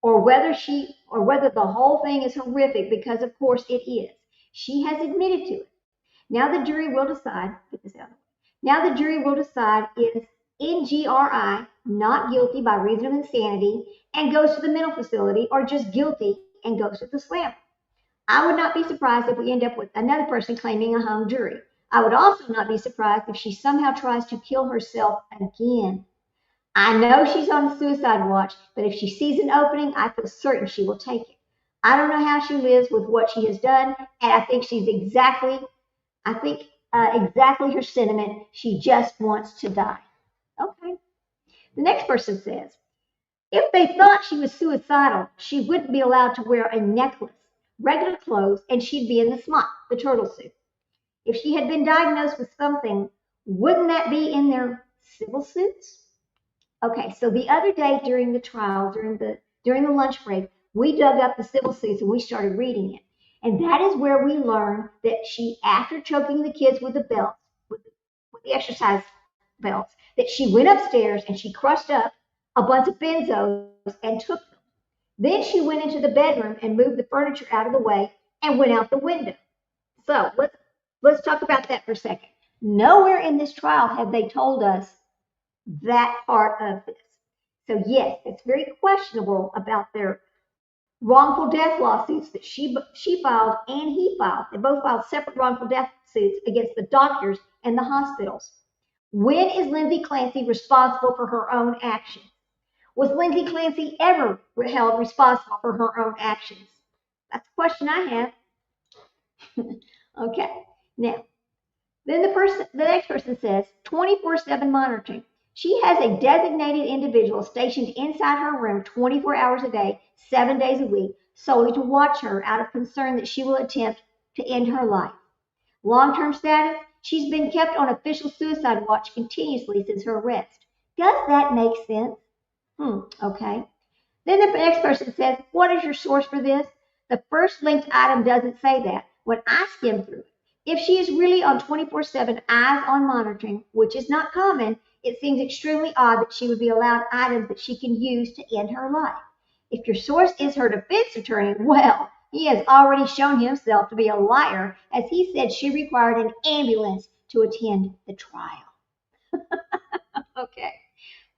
or whether the whole thing is horrific, because of course it is. She has admitted to it. Now the jury will decide, Now the jury will decide is NGRI not guilty by reason of insanity and goes to the mental facility, or just guilty and goes to the slammer. I would not be surprised if we end up with another person claiming a hung jury. I would also not be surprised if she somehow tries to kill herself again. I know she's on the suicide watch, but if she sees an opening, I feel certain she will take it. I don't know how she lives with what she has done, and I think exactly her sentiment. She just wants to die. Okay. The next person says, if they thought she was suicidal, she wouldn't be allowed to wear a necklace, regular clothes, and she'd be in the smock, the turtle suit. If she had been diagnosed with something, wouldn't that be in their civil suits? Okay, so the other day during the trial, during the lunch break, we dug up the civil suits and we started reading it. And that is where we learned that she, after choking the kids with the belts, with the exercise belts, that she went upstairs and she crushed up a bunch of benzos and took them. Then she went into the bedroom and moved the furniture out of the way and went out the window. So let's talk about that for a second. Nowhere in this trial have they told us that part of this. So yes, it's very questionable about their wrongful death lawsuits that she filed and he filed. They both filed separate wrongful death suits against the doctors and the hospitals. When is Lindsay Clancy responsible for her own actions? Was Lindsay Clancy ever held responsible for her own actions? That's a question I have. Okay, now, then the next person says 24/7 monitoring. She has a designated individual stationed inside her room 24 hours a day, 7 days a week, solely to watch her out of concern that she will attempt to end her life. Long-term status, she's been kept on official suicide watch continuously since her arrest. Does that make sense? Okay. Then the next person says, what is your source for this? The first linked item doesn't say that. When I skimmed through it, if she is really on 24/7 eyes on monitoring, which is not common, it seems extremely odd that she would be allowed items that she can use to end her life. If your source is her defense attorney, well, he has already shown himself to be a liar, as he said she required an ambulance to attend the trial. Okay.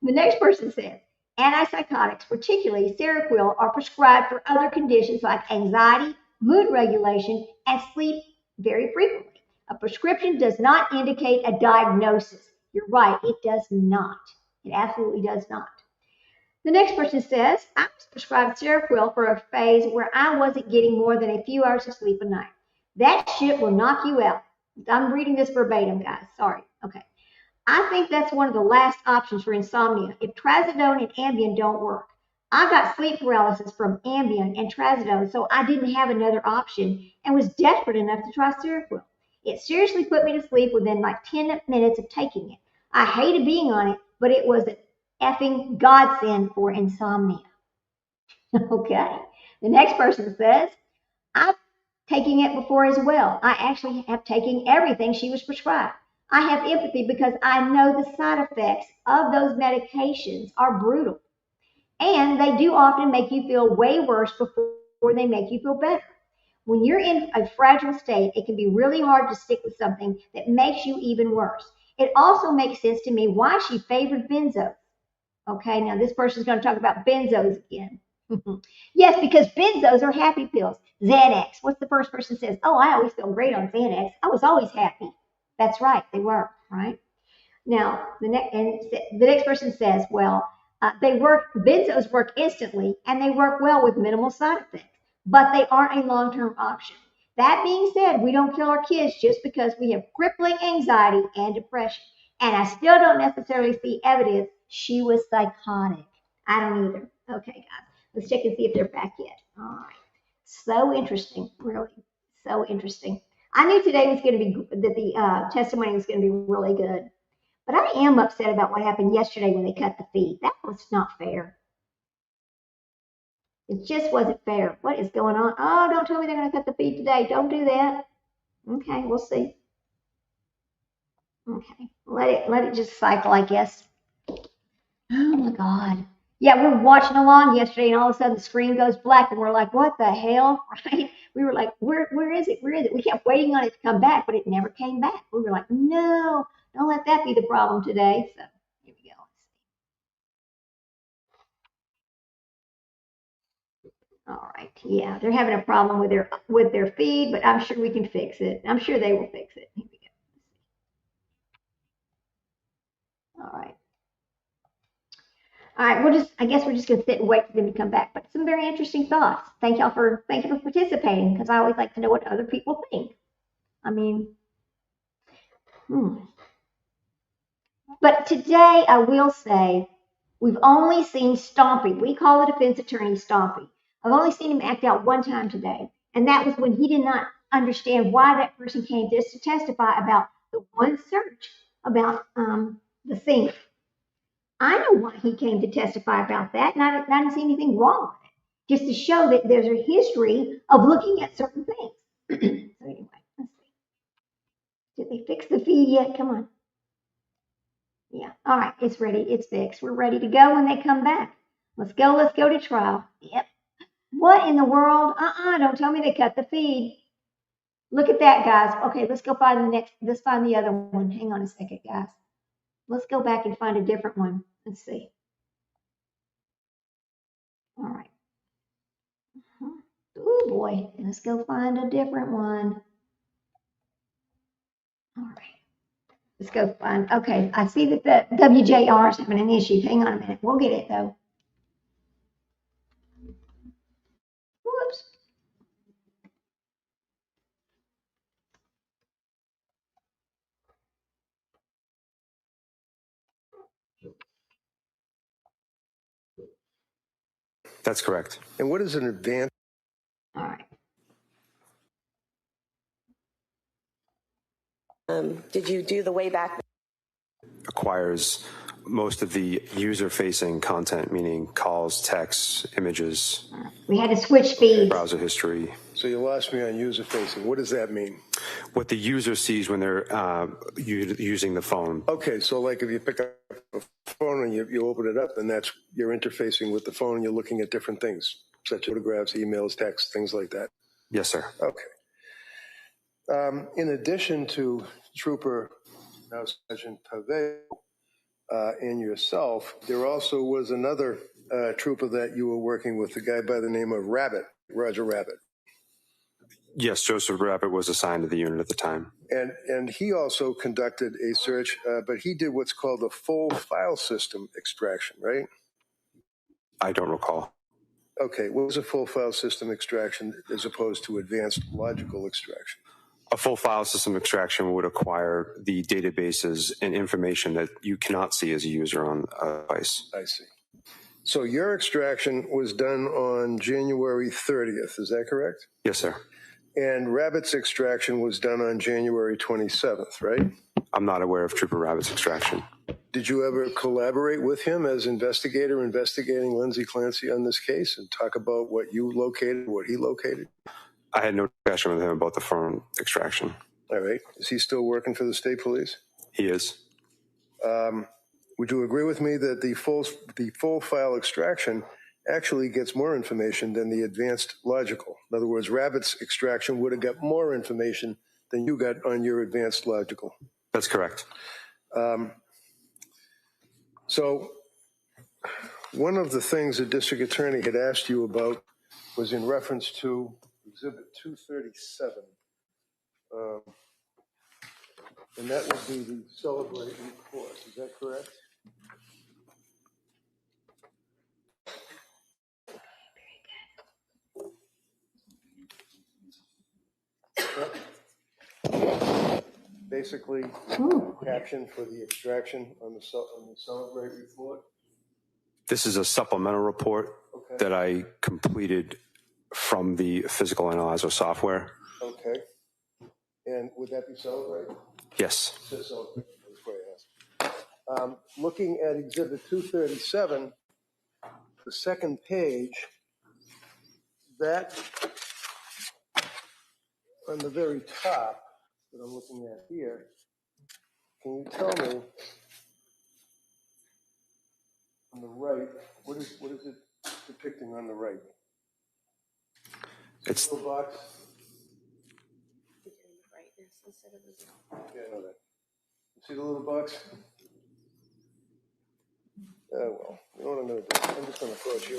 The next person says, antipsychotics, particularly Seroquel, are prescribed for other conditions like anxiety, mood regulation, and sleep very frequently. A prescription does not indicate a diagnosis. You're right, it does not. It absolutely does not. The next person says, I was prescribed Seroquel for a phase where I wasn't getting more than a few hours of sleep a night. That shit will knock you out. I'm reading this verbatim, guys. Sorry. Okay. I think that's one of the last options for insomnia if trazodone and Ambien don't work. I got sleep paralysis from Ambien and trazodone, so I didn't have another option and was desperate enough to try Seroquel. It seriously put me to sleep within like 10 minutes of taking it. I hated being on it, but it was an effing godsend for insomnia. Okay. The next person says, I've taken it before as well. I actually have taken everything she was prescribed. I have empathy because I know the side effects of those medications are brutal. And they do often make you feel way worse before they make you feel better. When you're in a fragile state, it can be really hard to stick with something that makes you even worse. It also makes sense to me why she favored benzos. Okay, now this person's going to talk about benzos again. Yes, because benzos are happy pills. Xanax. What's the first person says? Oh, I always feel great on Xanax. I was always happy. That's right, they were, right? Now, the next person says, well, benzos work instantly and they work well with minimal side effects, but they aren't a long-term option. That being said, we don't kill our kids just because we have crippling anxiety and depression. And I still don't necessarily see evidence she was psychotic. I don't either. Okay, guys, let's check and see if they're back yet. All right. So interesting, really. So interesting. I knew today was going to be, that the testimony was going to be really good. But I am upset about what happened yesterday when they cut the feed. That was not fair. It just wasn't fair. What is going on? Oh, don't tell me they're going to cut the feed today. Don't do that. Okay, we'll see. Okay, let it just cycle, I guess. Oh my God. Yeah, we were watching along yesterday, and all of a sudden the screen goes black, and we're like, "What the hell?" Right? We were like, "Where is it? Where is it?" We kept waiting on it to come back, but it never came back. We were like, "No, don't let that be the problem today." So here we go. All right. Yeah, they're having a problem with their feed, but I'm sure we can fix it. I'm sure they will fix it. Here we go. All right. All right, I guess we're just gonna sit and wait for them to come back. But some very interesting thoughts. Thank you for participating, because I always like to know what other people think. I mean, But today I will say we've only seen Stompy. We call the defense attorney Stompy. I've only seen him act out one time today, and that was when he did not understand why that person came just to testify about the one search about the singer. I know why he came to testify about that, and I didn't see anything wrong with it. Just to show that there's a history of looking at certain things. So anyway, let's see. Did they fix the feed yet? Come on. Yeah. All right. It's ready. It's fixed. We're ready to go when they come back. Let's go. Let's go to trial. Yep. What in the world? Don't tell me they cut the feed. Look at that, guys. Okay, let's go find let's find the other one. Hang on a second, guys. Let's go back and find a different one. Let's see. All right. Oh boy. Let's go find a different one. All right. Let's go find. Okay. I see that the WJR is having an issue. Hang on a minute. We'll get it though. Whoops.
That's correct.
And what is an advance?
All right.
Did you do the way back?
Acquires most of the user-facing content, meaning calls, texts, images.
We had to switch feeds.
Browser history.
So you lost me on user-facing. What does that mean?
What the user sees when they're using the phone.
Okay, so like if you pick up a phone and you open it up, and you're interfacing with the phone, and you're looking at different things, such as photographs, emails, texts, things like that.
Yes, sir.
Okay. In addition to Trooper, now Sergeant Pave, and yourself, there also was another trooper that you were working with, a guy by the name of Roger Rabbit.
Yes, Joseph Rabbit was assigned to the unit at the time.
And he also conducted a search, but he did what's called a full file system extraction, right?
I don't recall.
Okay, what was a full file system extraction as opposed to advanced logical extraction?
A full file system extraction would acquire the databases and information that you cannot see as a user on a device.
I see. So your extraction was done on January 30th, is that correct?
Yes, sir.
And Rabbit's extraction was done on January 27th, right?
I'm not aware of Trooper Rabbit's extraction.
Did you ever collaborate with him as investigator investigating Lindsay Clancy on this case and talk about what you located, what he located?
I had no discussion with him about the phone extraction.
All right. Is he still working for the state police?
He is.
Would you agree with me that the full file extraction actually gets more information than the advanced logical? In other words, Rabbit's extraction would have got more information than you got on your advanced logical.
That's correct.
So one of the things the district attorney had asked you about was in reference to Exhibit 237. And that would be the Celebrate report. Is that correct? Basically, caption for the extraction on the Celebrate report.
This is a supplemental report that I completed from the physical analyzer software.
Okay. And would that be Celebrate?
Yes.
Celebrate. That's what I asked. Looking at Exhibit 237, the second page, that on the very top that I'm looking at here, can you tell me on the right, what is it depicting on the right?
It's
the box.
Brightness instead of the
Yeah, I know that. You see the little box? Well, you know what I'm going to do? I'm just going to approach you.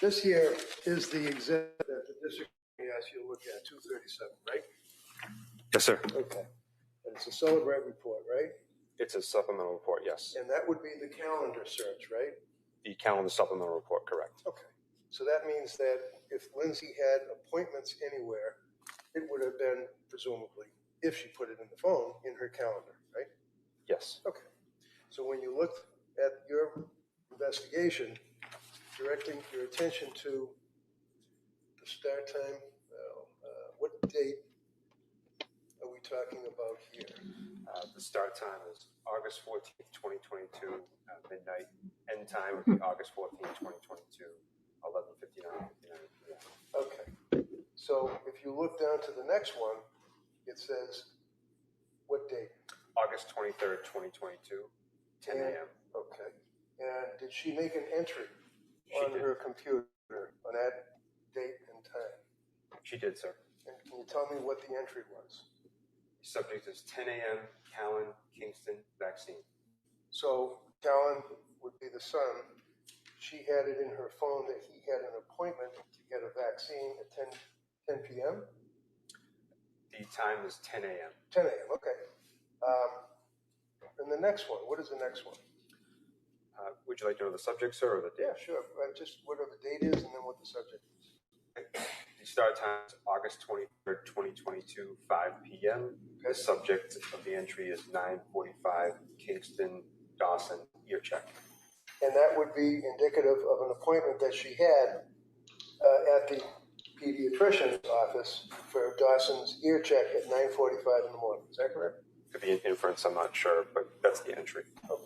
This here is the exhibit that the district asked you to look at, 237, right?
Yes, sir.
Okay. And it's a Celebrate report, right?
It's a supplemental report, yes.
And that would be the calendar search, right?
The calendar supplemental report, correct.
Okay. So that means that if Lindsay had appointments anywhere, it would have been, presumably, if she put it in the phone, in her calendar, right?
Yes.
Okay. So when you looked at your investigation, directing your attention to the start time, what date are we talking about here?
The start time is August 14th, 2022, midnight. End time would be August 14th, 2022, 11:59 p.m.
Okay. So if you look down to the next one, it says, what date?
August 23rd, 2022, 10 a.m.
Okay. And did she make an entry on
did.
her computer on that date and time?
She did, sir.
And can you tell me what the entry was?
The subject is 10 a.m., Callan, Kingston, vaccine.
So Callan would be the son. She had it in her phone that he had an appointment to get a vaccine at 10 p.m.?
The time is 10 a.m.
10 a.m., okay. And the next one, what is the next one?
Would you like to know the subject, sir, or the date?
Yeah, sure. Just what the date is and then what the subject is.
The start time is August 23rd, 2022, 5 p.m. The subject of the entry is 9:45, Kingston, Dawson, ear check.
And that would be indicative of an appointment that she had at the pediatrician's office for Dawson's ear check at 9:45 in the morning. Is that correct?
Could be an inference, I'm not sure, but that's the entry.
Okay.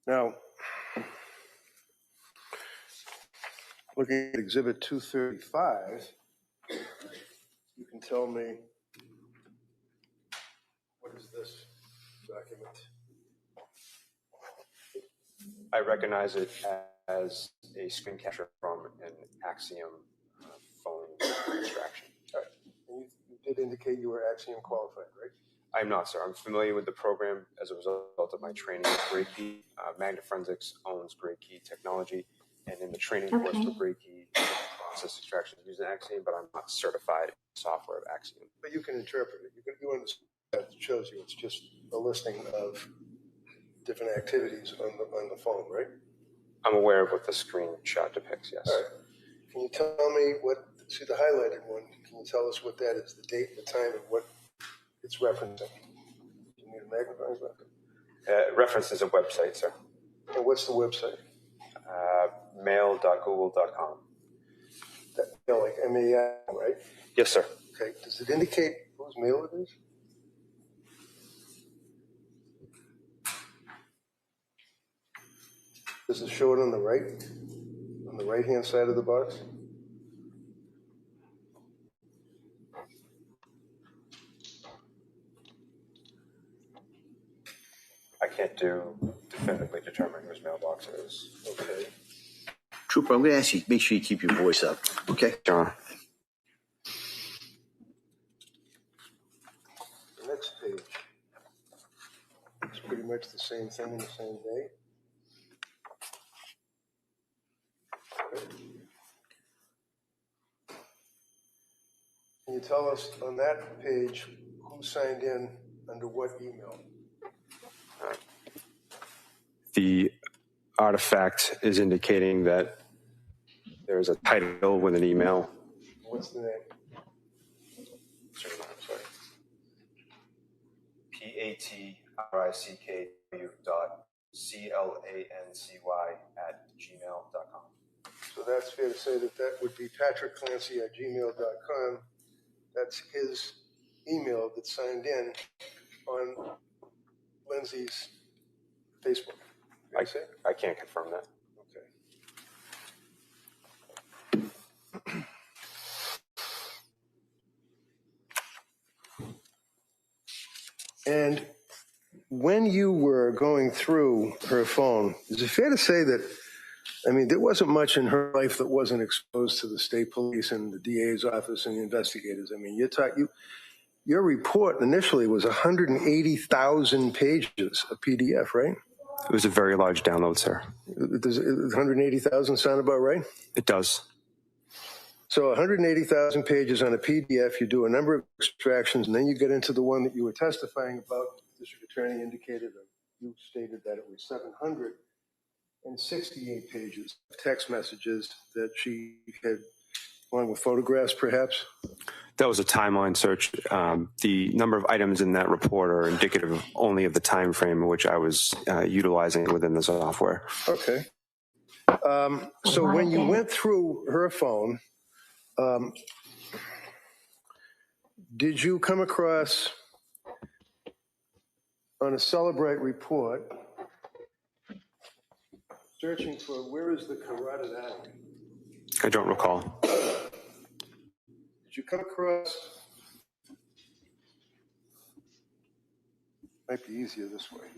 Now, looking at Exhibit 235, you can tell me, what is this document?
I recognize it as a screen capture from an Axiom phone extraction.
All right. And you did indicate you were Axiom qualified, right?
I'm not, sir. I'm familiar with the program as a result of my training with Graykey. Magna Forensics owns Graykey Technology, and in the training course for Graykey, process extraction using Axiom, but I'm not certified in the software of Axiom.
But you can interpret it. You understand that it shows you it's just a listing of different activities on the phone, right?
I'm aware of what the screenshot depicts, yes.
All right. Can you tell me see the highlighted one, can you tell us what that is, the date, the time, and what it's referencing? Do you need a magnifying glass?
It references a website, sir.
And what's the website?
Mail.google.com.
Like MAI, right?
Yes, sir.
Okay. Does it indicate whose mail it is? Does it show it on the right-hand side of the box?
I can't definitively determine whose mailbox it is.
Okay.
Trooper, I'm going to ask you, make sure you keep your voice up. Okay.
John.
The next page. It's pretty much the same thing in the same day. Okay. Can you tell us on that page who signed in under what email?
The artifact is indicating that there's a title with an email.
What's the name?
I'm sorry. PATRICClancy@gmail.com.
So that's fair to say that would be patrickclancy@gmail.com. That's his email that's signed in on Lindsay's Facebook.
I can't confirm that.
Okay. And when you were going through her phone, is it fair to say that, I mean, there wasn't much in her life that wasn't exposed to the state police and the DA's office and the investigators? I mean, your report initially was 180,000 pages of PDF, right?
It was a very large download, sir.
Does 180,000 sound about right?
It does.
So 180,000 pages on a PDF, you do a number of extractions, and then you get into the one that you were testifying about. The district attorney indicated, or you stated that it was 768 pages of text messages that she had, along with photographs perhaps?
That was a timeline search. The number of items in that report are indicative only of the time frame in which I was utilizing within the software.
Okay. So when you went through her phone, did you come across on a Celebrate report searching for where is the carotid artery?
I don't recall.
Did you come across, might be easier this way.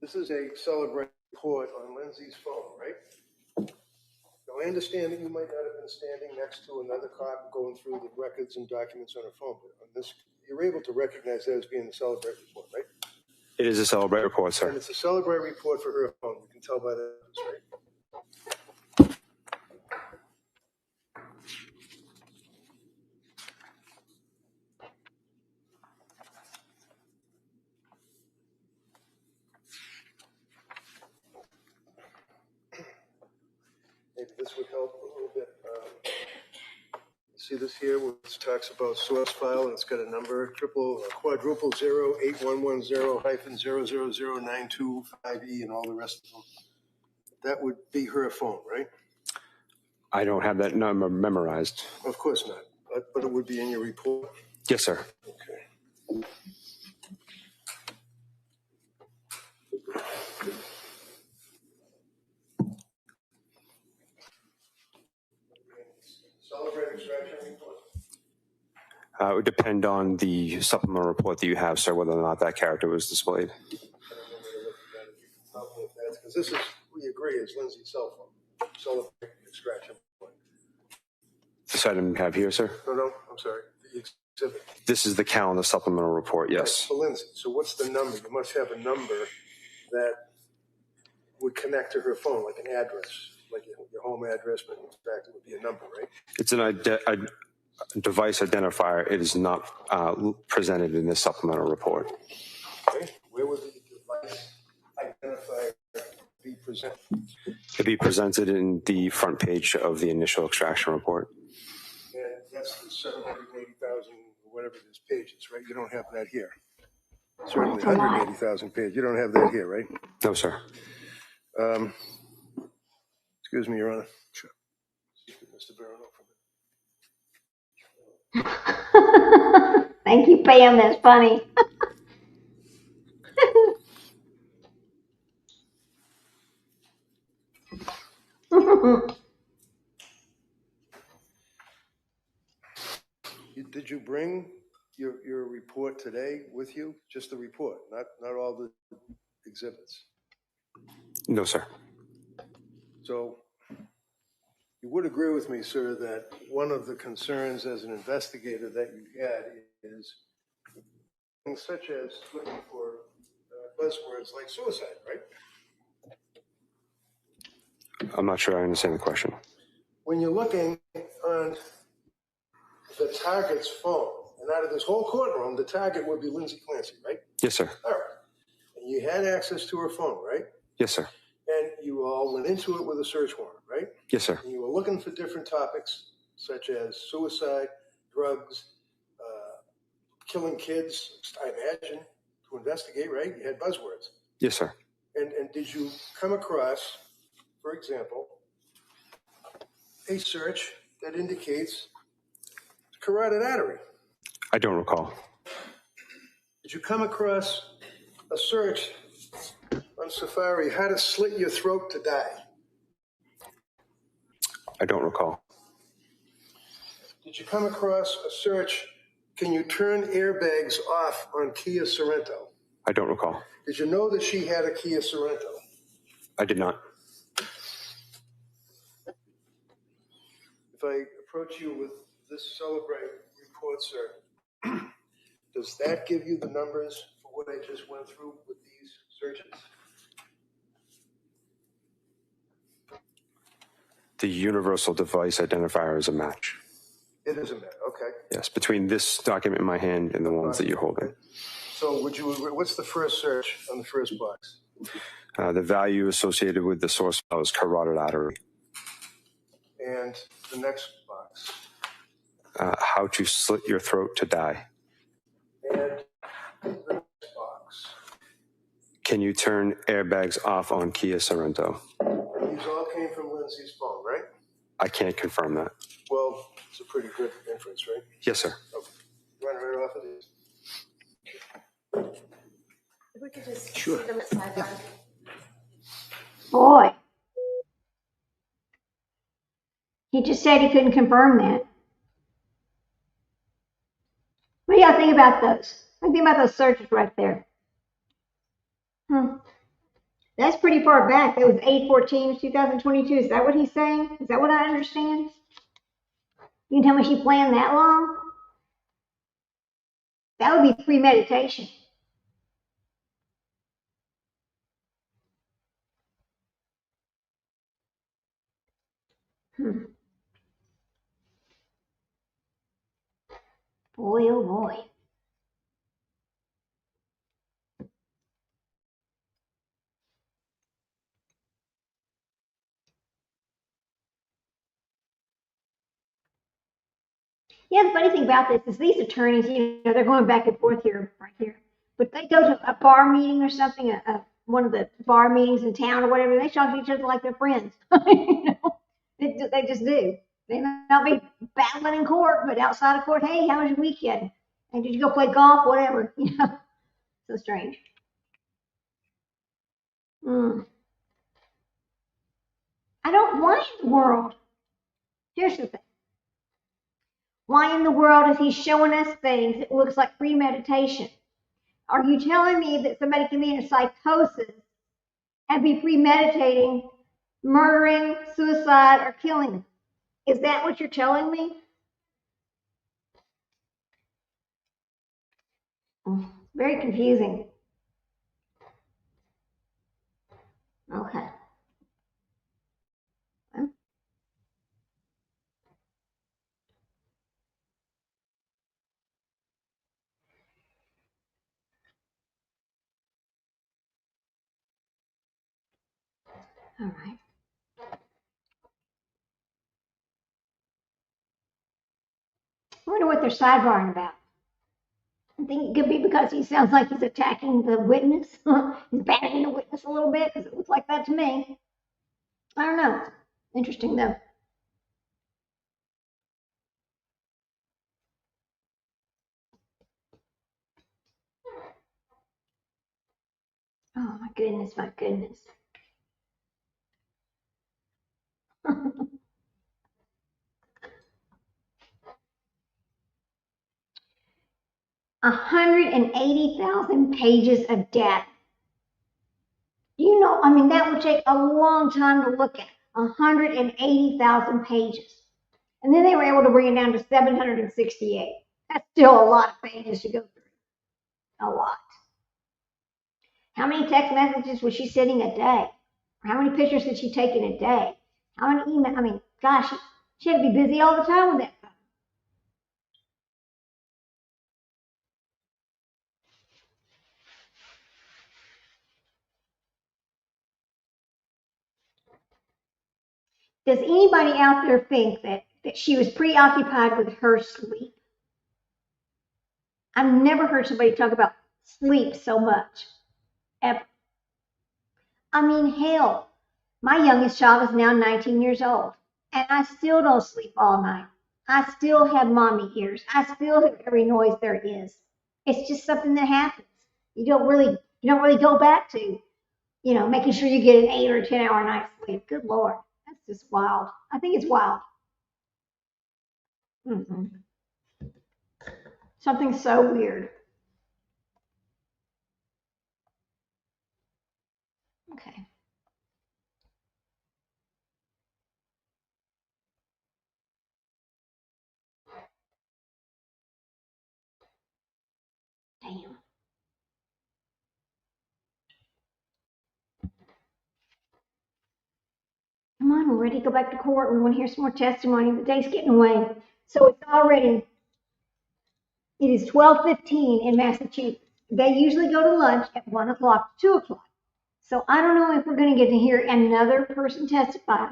This is a Celebrate report on Lindsay's phone, right? Now, I understand that you might not have been standing next to another cop going through the records and documents on her phone, but on this, you're able to recognize that as being the Celebrate report, right?
It is a Celebrate report, sir.
And it's a Celebrate report for her phone. You can tell by that, right? Maybe this would help a little bit. See this here, which talks about source file, and it's got a number, quadruple 08110-0009225E and all the rest of them. That would be her phone, right?
I don't have that number memorized.
Of course not, but it would be in your report.
Yes, sir.
Okay. Celebrate extraction report.
It would depend on the supplemental report that you have, sir, whether or not that character was displayed.
I don't remember looking at it. Because this is, we agree, is Lindsay's cell phone. Celebrate extraction report.
This item you have here, sir?
No, I'm sorry. The exhibit.
This is the calendar supplemental report, yes.
Right, for Lindsay. So what's the number? You must have a number that would would connect to her phone, like an address, like your home address, but in fact it would be a number, right?
It's a device identifier. It is not presented in this supplemental report.
Okay. Where would the device identifier be presented?
It'd be presented in the front page of the initial extraction report.
And that's the 780,000, whatever it is, pages, right? You don't have that here. Certainly 180,000 pages. You don't have that here, right?
No, sir.
Excuse me, Your Honor. Sure. Mr. Barrow.
Thank you, Pam. That's funny.
Did you bring your report today with you? Just the report, not all the exhibits?
No, sir.
So you would agree with me, sir, that one of the concerns as an investigator that you had is things such as looking for buzzwords like suicide, right?
I'm not sure I understand the question.
When you're looking on the target's phone, and out of this whole courtroom, the target would be Lindsay Clancy, right?
Yes, sir.
All right. And you had access to her phone, right?
Yes, sir.
And you all went into it with a search warrant, right?
Yes, sir.
And you were looking for different topics, such as suicide, drugs, killing kids, I imagine, to investigate, right? You had buzzwords.
Yes, sir.
And did you come across, for example, a search that indicates carotid artery?
I don't recall.
Did you come across a search on Safari, how to slit your throat to die?
I don't recall.
Did you come across a search, can you turn airbags off on Kia Sorento?
I don't recall.
Did you know that she had a Kia Sorento?
I did not.
If I approach you with this Celebrate report, sir, does that give you the numbers for what I just went through with these searches?
The universal device identifier is a match.
It is a match, okay.
Yes, between this document in my hand and the ones that you're holding.
So would you agree, what's the first search on the first box?
The value associated with the source file is carotid artery.
And the next box?
How to slit your throat to die.
And the next box?
Can you turn airbags off on Kia Sorento?
These all came from Lindsay's phone, right?
I can't confirm that.
Well, it's a pretty good inference, right?
Yes, sir.
Okay. Run right off of these.
If we could just
Sure.
see them side by.
Boy. He just said he couldn't confirm that. What do y'all think about those? What do you think about those searches right there? That's pretty far back. That was 8/14/2022. Is that what he's saying? Is that what I understand? You can tell me she planned that long? That would be premeditation. Boy, oh boy. Yeah, the funny thing about this is these attorneys, they're going back and forth here, right here. But they go to a bar meeting or something, one of the bar meetings in town or whatever, and they talk to each other like they're friends. They just do. They may not be battling in court, but outside of court, hey, how was your weekend? And did you go play golf? Whatever, So strange. I don't, why in the world? Here's the thing. Why in the world is he showing us things that looks like premeditation? Are you telling me that somebody can be in a psychosis and be premeditating, murdering, suicide, or killing? Is that what you're telling me? Very confusing. Okay. All right. I wonder what they're sidebarring about. I think it could be because he sounds like he's attacking the witness. He's battering the witness a little bit, because it looks like that to me. I don't know. Interesting, though. Oh, my goodness, my goodness. 180,000 pages of data. You know, I mean, that would take a long time to look at. 180,000 pages. And then they were able to bring it down to 768. That's still a lot of pages to go through. A lot. How many text messages was she sending a day? How many pictures did she take in a day? How many emails? I mean, gosh, she had to be busy all the time with that. Does anybody out there think that she was preoccupied with her sleep? I've never heard somebody talk about sleep so much, ever. I mean, hell, my youngest child is now 19 years old, and I still don't sleep all night. I still have mommy ears. I still hear every noise there is. It's just something that happens. You don't really go back to, making sure you get an 8 or 10 hour night's sleep. Good Lord, that's just wild. I think it's wild. Something so weird. Okay. Damn. Come on, we're ready to go back to court. We want to hear some more testimony. The day's getting away. So it is 12:15 in Massachusetts. They usually go to lunch at 1 o'clock, 2 o'clock. So I don't know if we're going to get to hear another person testify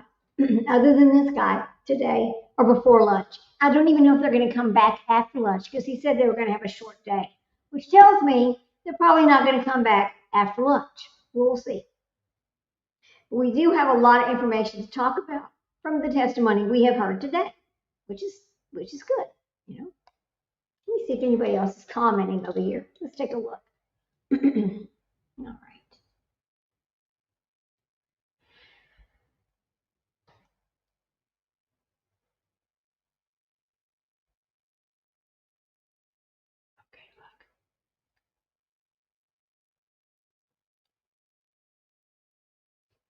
other than this guy today or before lunch. I don't even know if they're going to come back after lunch because he said they were going to have a short day, which tells me they're probably not going to come back after lunch. We'll see. We do have a lot of information to talk about from the testimony we have heard today, which is good, Let me see if anybody else is commenting over here. Let's take a look. All right. Okay, look.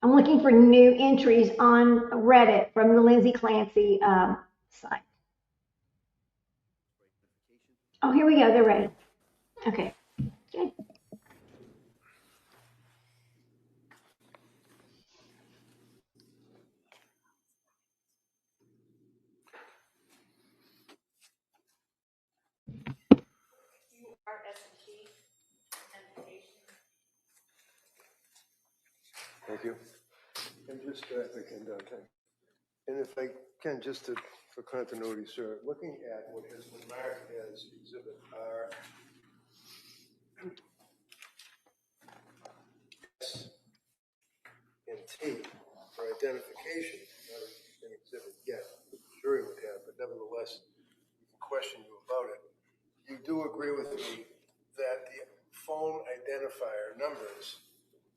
I'm looking for new entries on Reddit from the Lindsay Clancy site. Oh, here we go. They're ready. Okay. Good.
Thank you. And just, and if I can, just for continuity, sir, looking at what has been marked as Exhibit R, S, and T for identification, not an exhibit yet, the jury would have, but nevertheless, we can question you about it. You do agree with me that the phone identifier numbers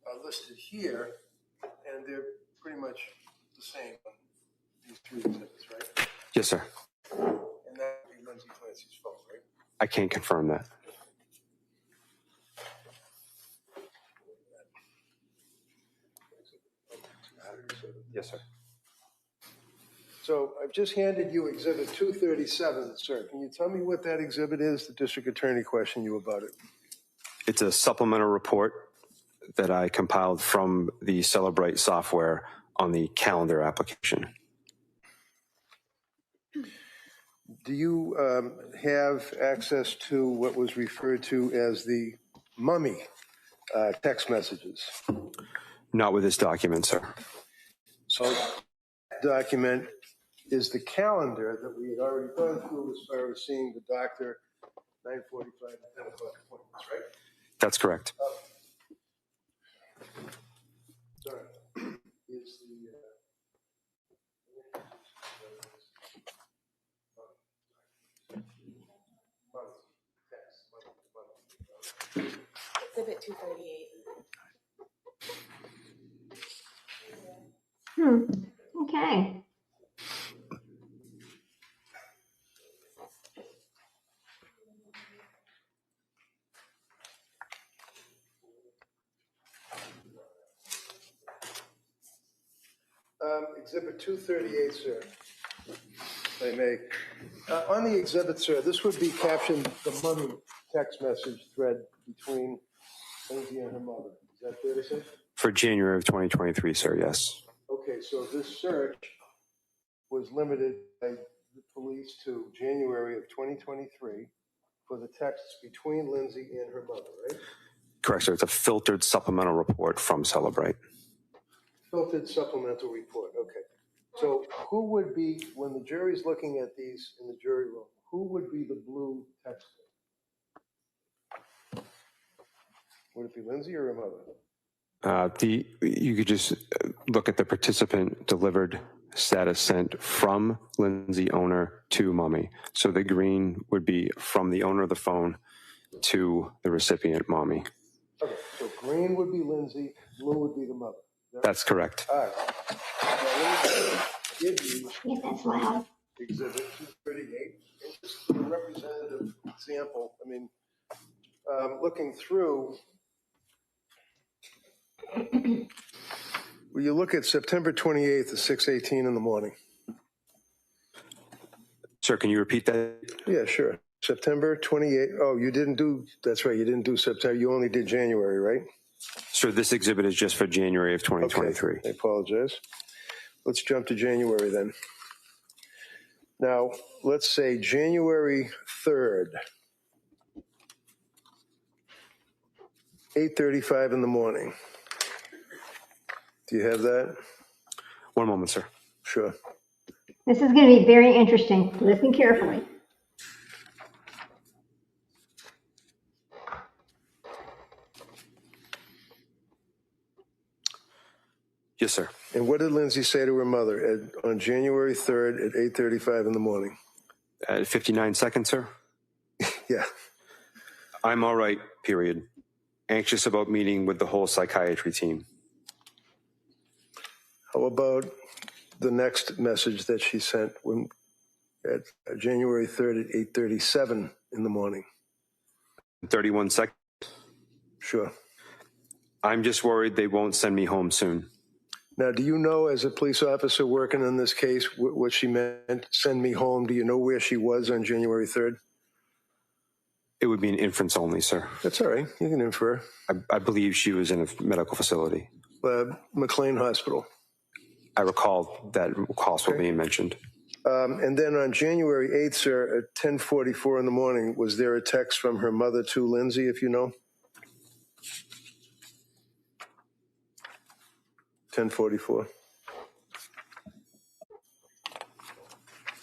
are listed here, and they're pretty much the same on these three exhibits, right?
Yes, sir.
And that would be Lindsay Clancy's phone, right?
I can't confirm that. Yes, sir.
So I've just handed you Exhibit 237, sir. Can you tell me what that exhibit is? The district attorney questioned you about it.
It's a supplemental report that I compiled from the Celebrate software on the calendar application.
Do you have access to what was referred to as the mummy text messages?
Not with this document, sir.
Document is the calendar that we had already gone through as far as seeing the doctor, 9:45 and 10 o'clock appointments, right?
That's correct.
Sorry. Is the
Exhibit 238.
Okay.
Exhibit 238, sir. If I may. On the exhibit, sir, this would be captioned the money text message thread between Lindsay and her mother. Is that fair to say?
For January of 2023, sir, yes.
Okay, so this search was limited by the police to January of 2023 for the texts between Lindsay and her mother, right?
Correct, sir. It's a filtered supplemental report from Celebrate.
Filtered supplemental report, okay. So who would be, when the jury's looking at these in the jury room, who would be the blue texter? Would it be Lindsay or her mother?
You could just look at the participant delivered status sent from Lindsay owner to mommy. So the green would be from the owner of the phone to the recipient, mommy.
Okay, so green would be Lindsay, blue would be the mother.
That's correct.
All right. Now, let me give you
Yeah, that's loud.
Exhibit 238. It's a representative example. I mean, looking through, well, you look at September 28th at 6:18 in the morning.
Sir, can you repeat that?
Yeah, sure. September 28th. Oh, you didn't do, that's right, you didn't do September. You only did January, right?
Sir, this exhibit is just for January of 2023.
Okay, I apologize. Let's jump to January then. Now, let's say January 3rd, 8:35 in the morning. Do you have that?
One moment, sir.
Sure.
This is going to be very interesting. Listen carefully.
Yes, sir.
And what did Lindsay say to her mother on January 3rd at 8:35 in the morning?
At 59 seconds, sir?
Yeah.
I'm all right, period. Anxious about meeting with the whole psychiatry team.
How about the next message that she sent at January 3rd at 8:37 in the morning?
31 seconds.
Sure.
I'm just worried they won't send me home soon.
Now, do you know, as a police officer working on this case, what she meant, send me home? Do you know where she was on January 3rd?
It would be an inference only, sir.
That's all right. You can infer.
I believe she was in a medical facility.
McLean Hospital.
I recall that hospital being mentioned.
And then on January 8th, sir, at 10:44 in the morning, was there a text from her mother to Lindsay, if you know? 10:44.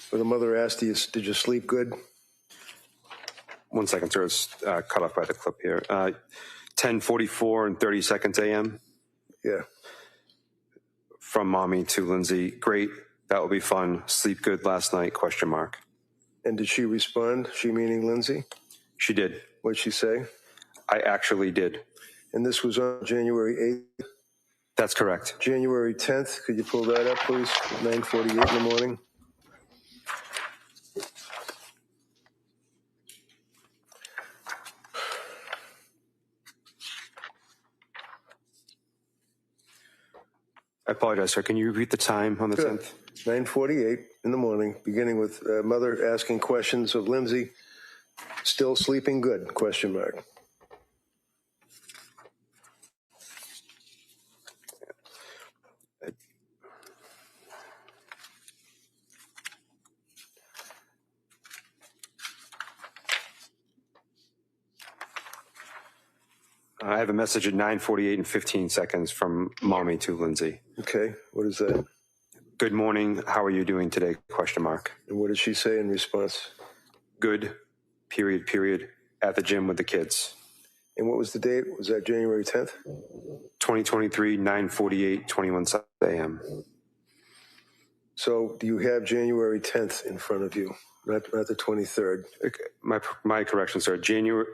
Where the mother asked, did you sleep good?
1 second, sir. It's cut off by the clip here. 10:44 and 30 seconds a.m.
Yeah.
From mommy to Lindsay. Great. That will be fun. Sleep good last night, question mark.
And did she respond? She meaning Lindsay?
She did.
What'd she say?
I actually did.
And this was on January 8th?
That's correct.
January 10th, could you pull that up, please? 9:48 in the morning.
I apologize, sir. Can you repeat the time on the 10th?
9:48 in the morning, beginning with mother asking questions of Lindsay. Still sleeping good, question mark.
I have a message at 9:48 and 15 seconds from mommy to Lindsay.
Okay, what is that?
Good morning. How are you doing today? Question mark.
And what did she say in response?
Good, period, at the gym with the kids.
And what was the date? Was that January 10th?
2023, 9:48, 21 a.m.
So do you have January 10th in front of you, not the 23rd?
Okay. My correction, sir. January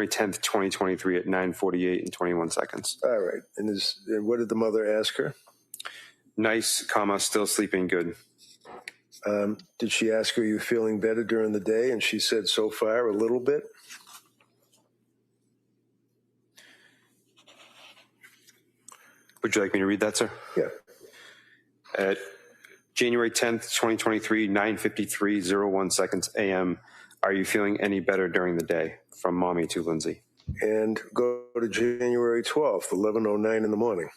10th, 2023 at 9:48 and 21 seconds.
All right. And what did the mother ask her?
Nice, still sleeping good.
Did she ask her, are you feeling better during the day? And she said, so far, a little bit.
Would you like me to read that, sir?
Yeah.
At January 10th, 2023, 9:53:01 seconds a.m. Are you feeling any better during the day? From mommy to Lindsay.
And go to January 12th, 11:09 in the morning.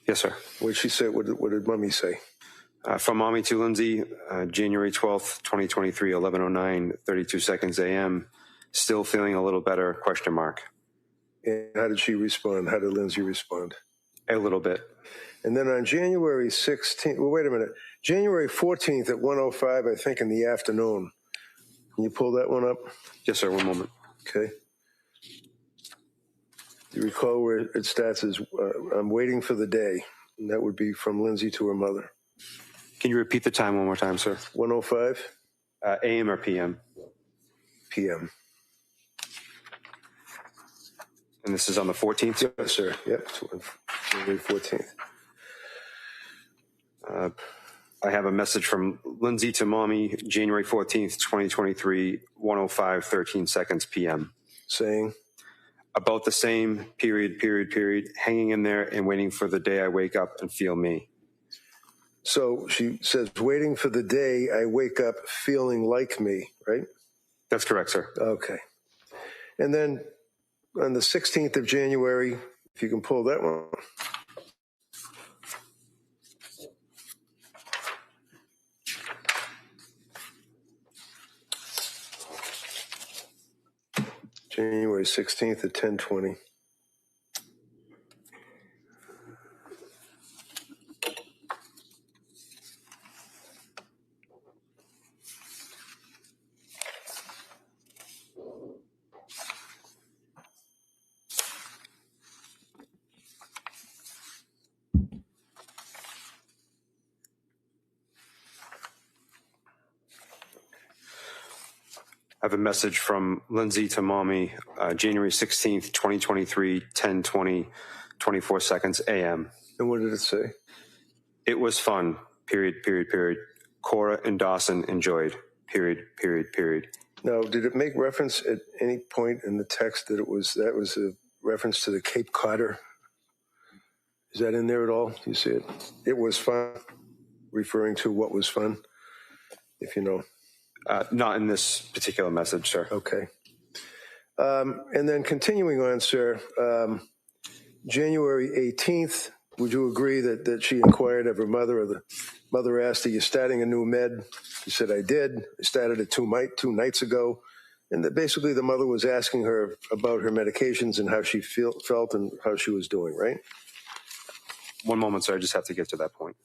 Yes, sir.
What did she say? What did mommy say?
From mommy to Lindsay, January 12th, 2023, 11:09, 32 seconds a.m. Still feeling a little better, question mark.
And how did she respond? How did Lindsay respond?
A little bit.
And then on January 16th, well, wait a minute. January 14th at 1:05, I think, in the afternoon. Can you pull that one up?
Yes, sir. One moment.
Okay. You recall where it starts as, I'm waiting for the day. And that would be from Lindsay to her mother.
Can you repeat the time one more time, sir?
1:05?
AM or PM?
PM.
And this is on the 14th?
Yes, sir. Yep. January 14th.
I have a message from Lindsay to mommy, January 14th, 2023, 1:05, 13 seconds PM.
Saying?
About the same, period, hanging in there and waiting for the day I wake up and feel me.
So she says, waiting for the day I wake up feeling like me, right?
That's correct, sir.
Okay. And then on the 16th of January, if you can pull that one. January 16th at 10:20.
I have a message from Lindsay to mommy, January 16th, 2023, 10:20, 24 seconds AM.
And what did it say?
It was fun, period. Cora and Dawson enjoyed, period.
Now, did it make reference at any point in the text that was a reference to the Cape Codder? Is that in there at all? You see it? It was fun, referring to what was fun, if you know.
Not in this particular message, sir.
Okay. And then continuing on, sir, January 18th, would you agree that she inquired of her mother, or the mother asked, are you starting a new med? She said, I did. I started it two nights ago. And that basically the mother was asking her about her medications and how she felt and how she was doing, right?
One moment, sir. I just have to get to that point.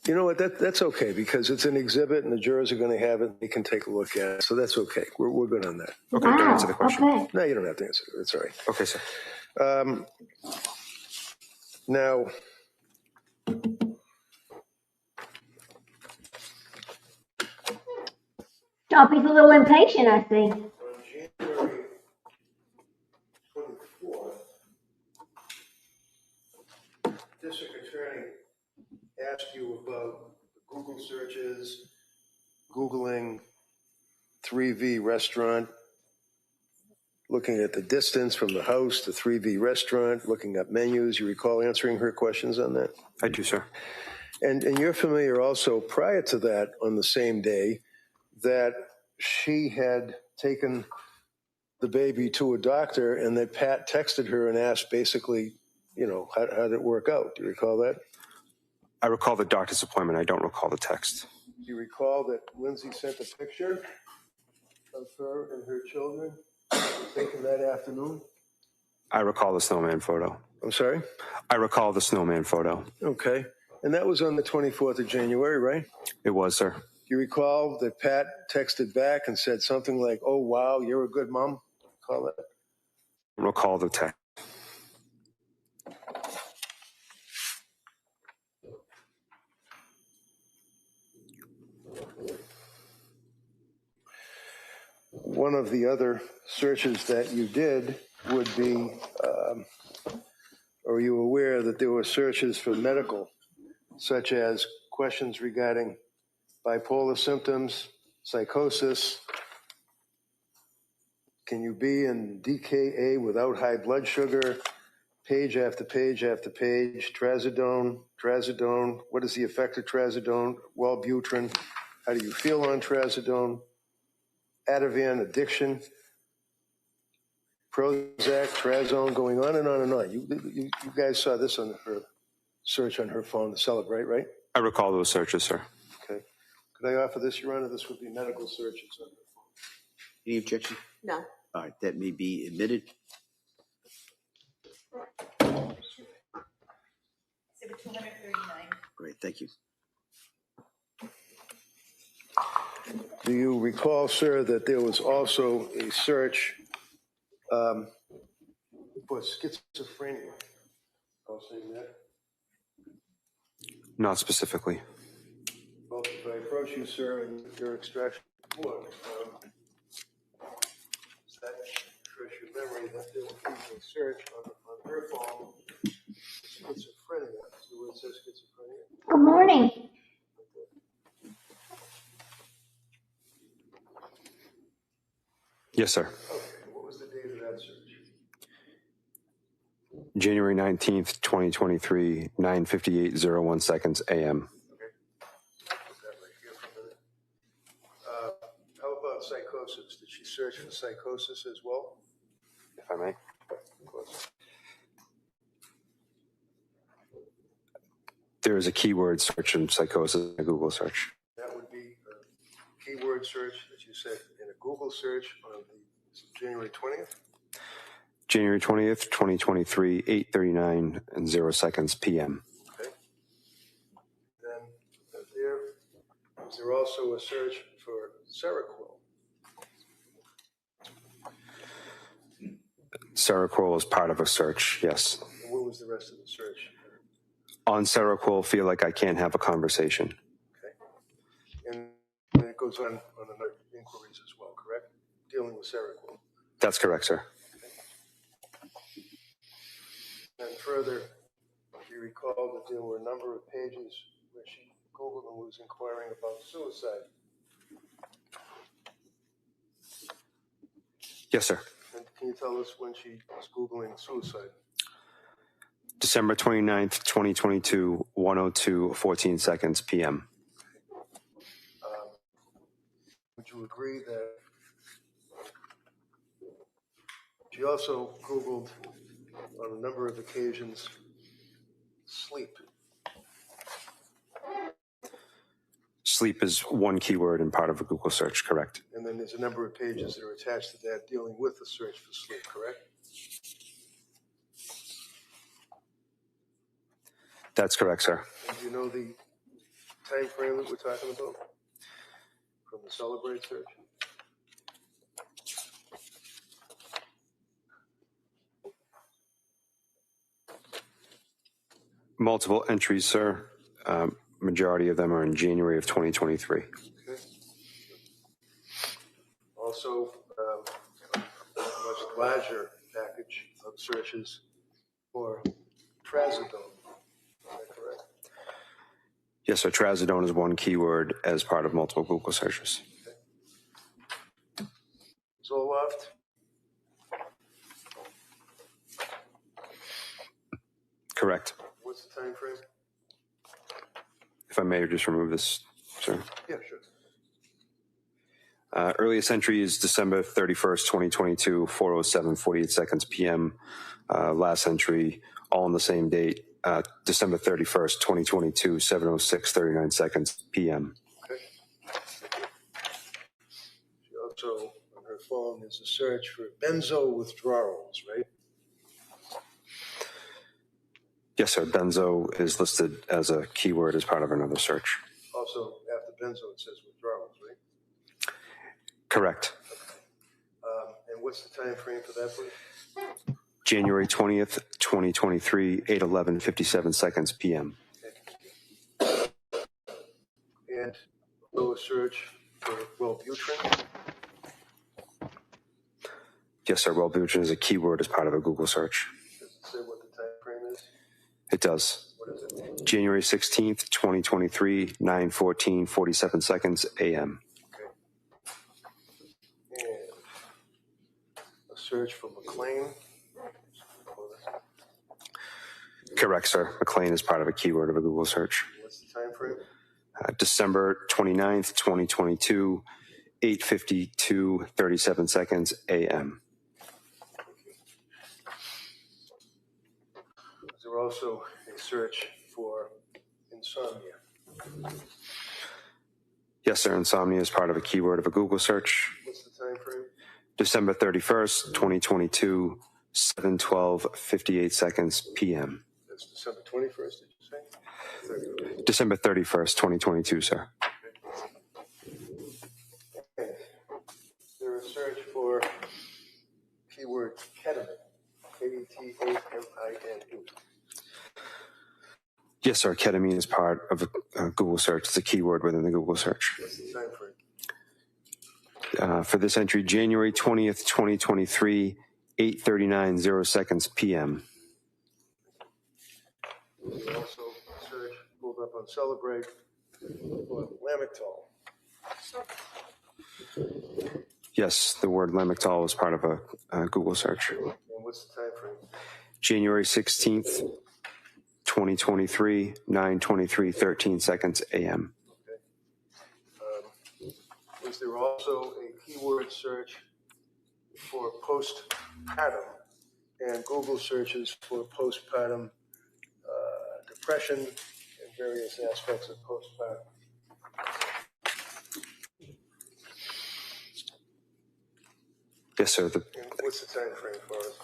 You know what? That's okay, because it's an exhibit and the jurors are going to have it. They can take a look at it. So that's okay. We're good on that.
Okay,
Wow.
can I answer the question?
Okay.
No, you don't have to answer it. It's all right.
Okay, sir.
Now,
Choppy's a little impatient, I see.
on January 24th, District Attorney asked you about Google searches, Googling 3V restaurant, looking at the distance from the house to 3V restaurant, looking up menus. You recall answering her questions on that?
I do, sir.
And you're familiar also, prior to that, on the same day, that she had taken the baby to a doctor and that Pat texted her and asked basically, how did it work out? Do you recall that?
I recall the doctor's appointment. I don't recall the text.
Do you recall that Lindsay sent a picture of her and her children taken that afternoon?
I recall the snowman photo.
I'm sorry?
I recall the snowman photo.
Okay. And that was on the 24th of January, right?
It was, sir.
Do you recall that Pat texted back and said something like, "Oh, wow, you're a good mom"? Call that.
I recall the text.
One of the other searches that you did would be, are you aware that there were searches for medical, such as questions regarding bipolar symptoms, psychosis? Can you be in DKA without high blood sugar? Page after page after page. Trazodone. What is the effect of trazodone? Wellbutrin. How do you feel on trazodone? Ativan addiction. Prozac, Trazone, going on and on and on. You guys saw this on her search on her phone to celebrate, right?
I recall those searches, sir.
Okay. Could I offer this, Your Honor? This would be medical searches on her phone.
Any objection?
No.
All right, that may be admitted.
Exhibit 239.
Great, thank you.
Do you recall, sir, that there was also a search for schizophrenia? I'll say that.
Not specifically.
Well, if I approach you, sir, and your extraction report, does that refresh your memory that there was a search on her phone for schizophrenia? See where it says schizophrenia?
Good morning.
Yes, sir.
Okay, what was the date of that search?
January 19th, 2023, 9:58:01 seconds a.m.
Okay. Put that right here for a minute. How about psychosis? Did she search for psychosis as well?
If I may.
Of course.
There is a keyword search in psychosis in a Google search.
That would be a keyword search that you said in a Google search on the January 20th?
January 20th, 2023, 8:39 and 0 seconds p.m.
Okay. Then was there also a search for Seroquel?
Seroquel is part of a search, yes.
And what was the rest of the search?
On Seroquel, feel like I can't have a conversation.
Okay. And it goes on other inquiries as well, correct? Dealing with Seroquel.
That's correct, sir.
And further, you recall that there were a number of pages where she Googled and was inquiring about suicide.
Yes, sir.
And can you tell us when she was Googling suicide?
December 29th, 2022, 1:02:14 seconds p.m.
Would you agree that she also Googled on a number of occasions sleep?
Sleep is one keyword and part of a Google search, correct?
And then there's a number of pages that are attached to that dealing with the search for sleep, correct?
That's correct, sir.
And do you know the time frame that we're talking about from the Celebrate search?
Multiple entries, sir. Majority of them are in January of 2023.
Okay. Also, a much larger package of searches for trazodone. Is that correct?
Yes, sir. Trazodone is one keyword as part of multiple Google searches.
Okay. Zoloft.
Correct.
What's the time frame?
If I may just remove this, sir.
Yeah, sure.
Earliest entry is December 31st, 2022, 4:07:48 seconds p.m. Last entry, all on the same date, December 31st, 2022, 7:06:39 seconds p.m.
Okay. She also, on her phone, is a search for benzo withdrawals, right?
Yes, sir. Benzo is listed as a keyword as part of another search.
Also, after benzo, it says withdrawals, right?
Correct.
And what's the time frame for that, please?
January 20th, 2023, 8:11:57 seconds p.m.
Okay. And also a search for Wellbutrin.
Yes, sir. Wellbutrin is a keyword as part of a Google search.
Does it say what the time frame is?
It does.
What is it?
January 16th, 2023, 9:14:47 seconds a.m.
Okay. And a search for McLean.
Correct, sir. McLean is part of a keyword of a Google search.
What's the time frame?
December 29th, 2022, 8:52:37 seconds a.m.
Is there also a search for insomnia?
Yes, sir. Insomnia is part of a keyword of a Google search.
What's the time frame?
December 31st, 2022, 7:12:58 seconds p.m.
That's December 21st, did you say? 30.
December 31st, 2022, sir.
And is there a search for keyword ketamine? K-E-T-A-M-I-N-E.
Yes, sir. Ketamine is part of a Google search. It's a keyword within the Google search.
What's the time frame?
For this entry, January 20th, 2023, 8:39:0 seconds p.m.
There's also a search pulled up on Celebrate for Lamictal.
Yes, the word Lamictal is part of a Google search.
And what's the time frame?
January 16th, 2023, 9:23:13 seconds a.m.
Okay. Was there also a keyword search for postpartum and Google searches for postpartum depression and various aspects of postpartum?
Yes, sir.
And what's the time frame for us?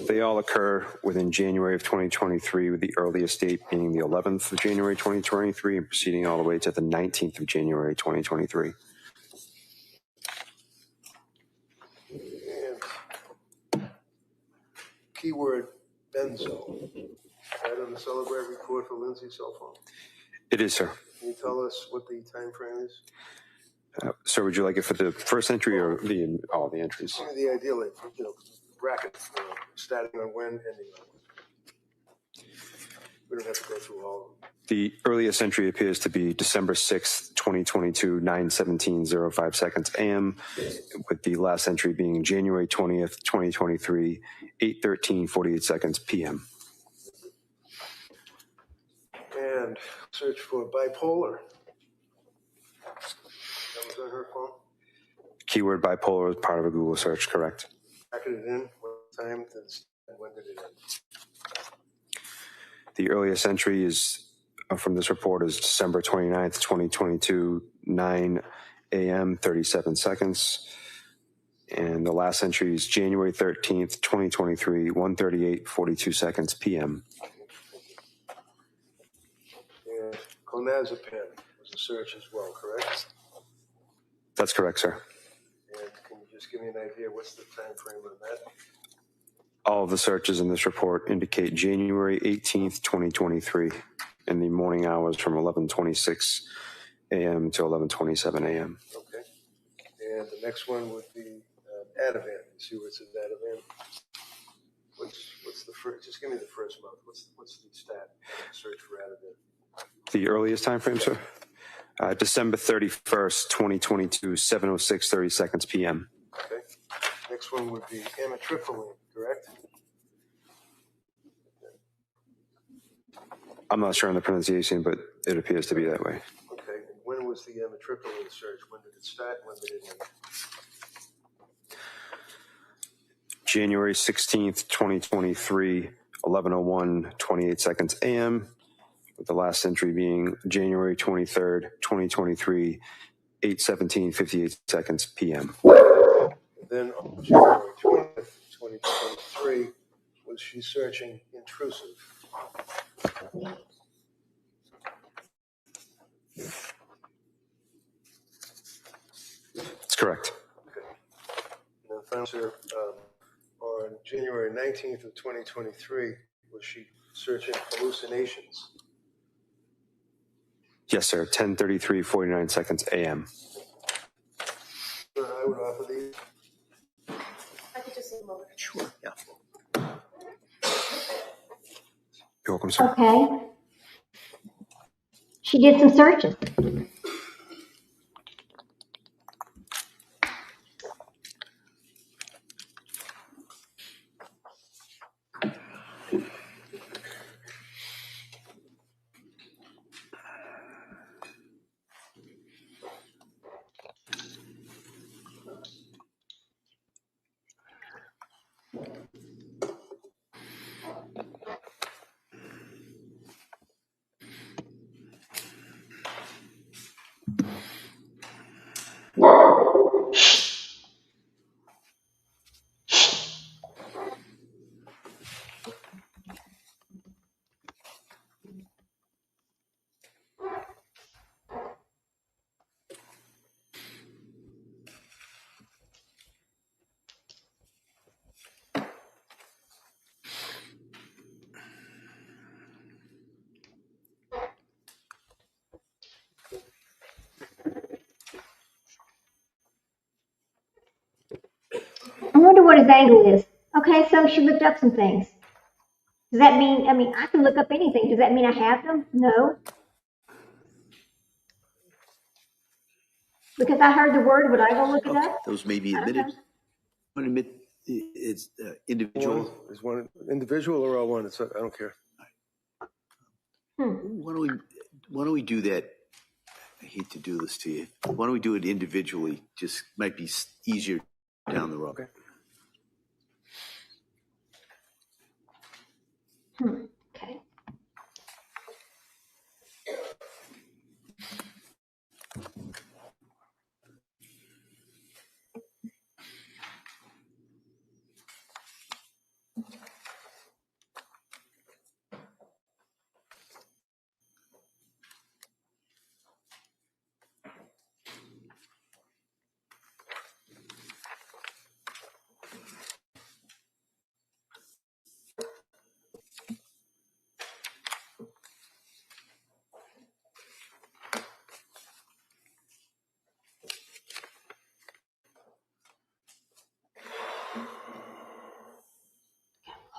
They all occur within January of 2023, with the earliest date being the 11th of January 2023 and proceeding all the way to the 19th of January 2023.
And keyword benzo. Right on the Celebrate report for Lindsay's cell phone.
It is, sir.
Can you tell us what the time frame is?
So would you like it for the first entry or all the entries?
Give me the ideal, bracket, starting on when, ending on when. We don't have to go through all of them.
The earliest entry appears to be December 6th, 2022, 9:17:05 seconds a.m., with the last entry being January 20th, 2023, 8:13:48 seconds p.m.
And search for bipolar. That was on her phone.
Keyword bipolar is part of a Google search, correct?
Bracketed in, what time did it start and when did it end?
The earliest entry is from this report is December 29th, 2022, 9 a.m., 37 seconds. And the last entry is January 13th, 2023, 1:38:42 seconds p.m.
And clonazepam was a search as well, correct?
That's correct, sir.
And can you just give me an idea, what's the time frame on that?
All of the searches in this report indicate January 18th, 2023, in the morning hours from 11:26 a.m. to 11:27 a.m.
Okay. And the next one would be Ativan. You see where it says Ativan? What's the first? Just give me the first month. What's the stat? Search for Ativan.
The earliest time frame, sir? December 31st, 2022, 7:06:30 seconds p.m.
Okay. Next one would be amitriptyline, correct?
I'm not sure on the pronunciation, but it appears to be that way.
Okay. when was the amitriptyline search? When did it start? When did it end?
January 16th, 2023, 11:01, 28 seconds a.m., with the last entry being January 23rd, 2023, 8:17, 58 seconds p.m.
Then on January 20th, 2023, was she searching intrusive?
That's correct.
Okay. And then final answer, on January 19th of 2023, was she searching hallucinations?
Yes, sir. 10:33, 49 seconds a.m.
Sir, I would offer these.
I could just see them over.
Sure, yeah.
You're welcome, sir.
Okay. She did some searches. I wonder what his angle is. Okay, so she looked up some things. Does that mean, I can look up anything. Does that mean I have them? No. Because I heard the word, would I go look it
Okay,
up?
those may be admitted. Want to admit it's individual.
Is one individual or all one? It's, I don't care.
Why don't we do that? I hate to do this to you. Why don't we do it individually? Just might be easier down the road.
Okay.
Okay.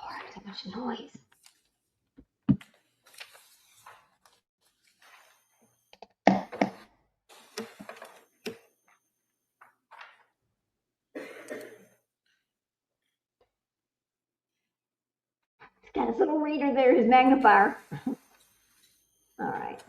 Lord, so much noise. He's got his little reader there, his magnifier. All right.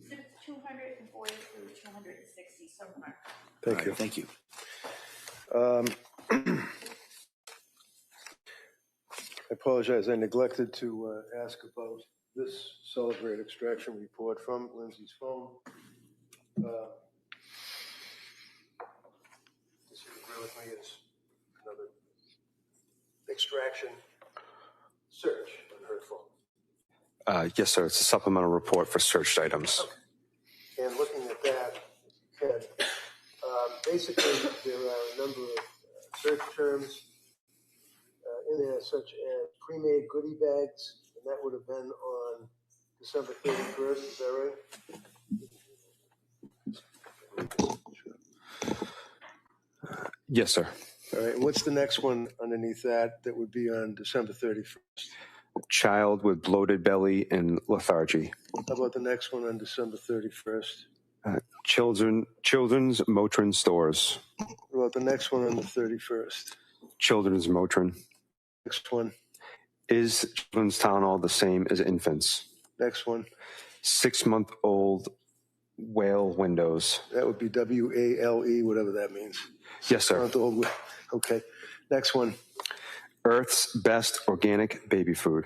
Exhibits 240 through 260 somewhere.
Thank you.
Thank you.
I apologize. I neglected to ask about this celebrate extraction report from Lindsay's phone. This, if you agree with me, is another extraction search on her phone.
Yes, sir. It's a supplemental report for searched items.
Okay. And looking at that, Ted, basically there are a number of search terms in there, such as pre-made goodie bags, and that would have been on December 31st. Is that right?
Yes, sir.
All right. And what's the next one underneath that that would be on December 31st?
Child with bloated belly and lethargy.
How about the next one on December 31st?
Children's Motrin stores.
What about the next one on the 31st?
Children's Motrin.
Next one.
Is children's Tylenol the same as infants?
Next one.
6-month-old whale windows.
That would be WALE, whatever that means.
Yes, sir.
Month-old. Okay. Next one.
Earth's best organic baby food.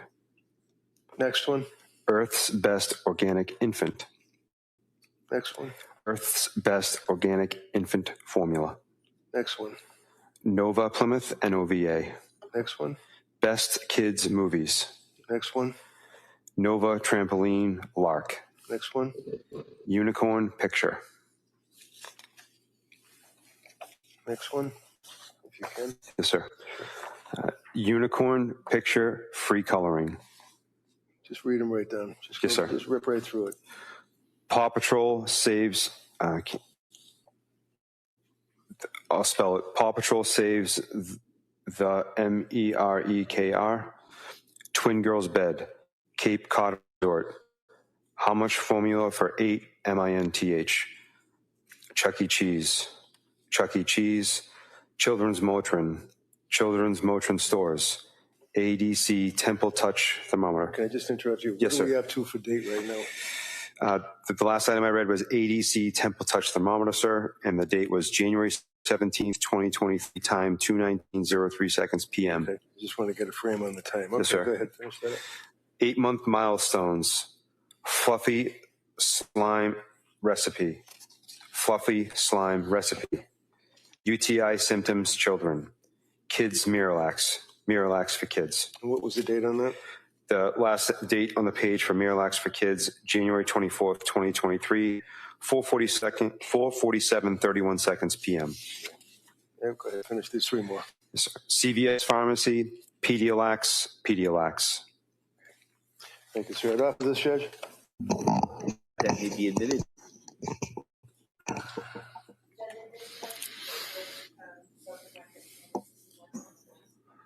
Next one.
Earth's best organic infant.
Next one.
Earth's best organic infant formula.
Next one.
Nova Plymouth, NOVA.
Next one.
Best kids movies.
Next one.
Nova Trampoline Lark.
Next one.
Unicorn Picture.
Next one, if you can.
Yes, sir. Unicorn Picture Free Coloring.
Just read them right down.
Yes, sir.
Just rip right through it. Paw
Patrol saves. I'll spell it. Paw Patrol saves the MEREKR. Twin Girls Bed. Cape Cod Resort. How much formula for 8 MINTH? Chuck E. Cheese. Chuck E. Cheese. Children's Motrin. Children's Motrin stores. ADC Temple Touch Thermometer.
Can I just interrupt you?
Yes, sir.
What do we have to for date right now?
The last item I read was ADC Temple Touch Thermometer, sir, and the date was January 17th, 2023, time 2:19:03 seconds p.m.
Okay. I just want to get a frame on the time. Okay,
Yes, sir.
Go ahead. Finish that up.
8-month milestones. Fluffy slime recipe. Fluffy slime recipe. UTI symptoms, children. Kids Miralax. Miralax for kids.
And what was the date on that?
The last date on the page for Miralax for kids, January 24th, 2023, 4:47:31 seconds p.m.
Yeah, go ahead. Finish these three more.
Yes, sir. CVS Pharmacy, Pedialax, Pedialax.
Thank you, sir. After this, Judge?
That may be admitted.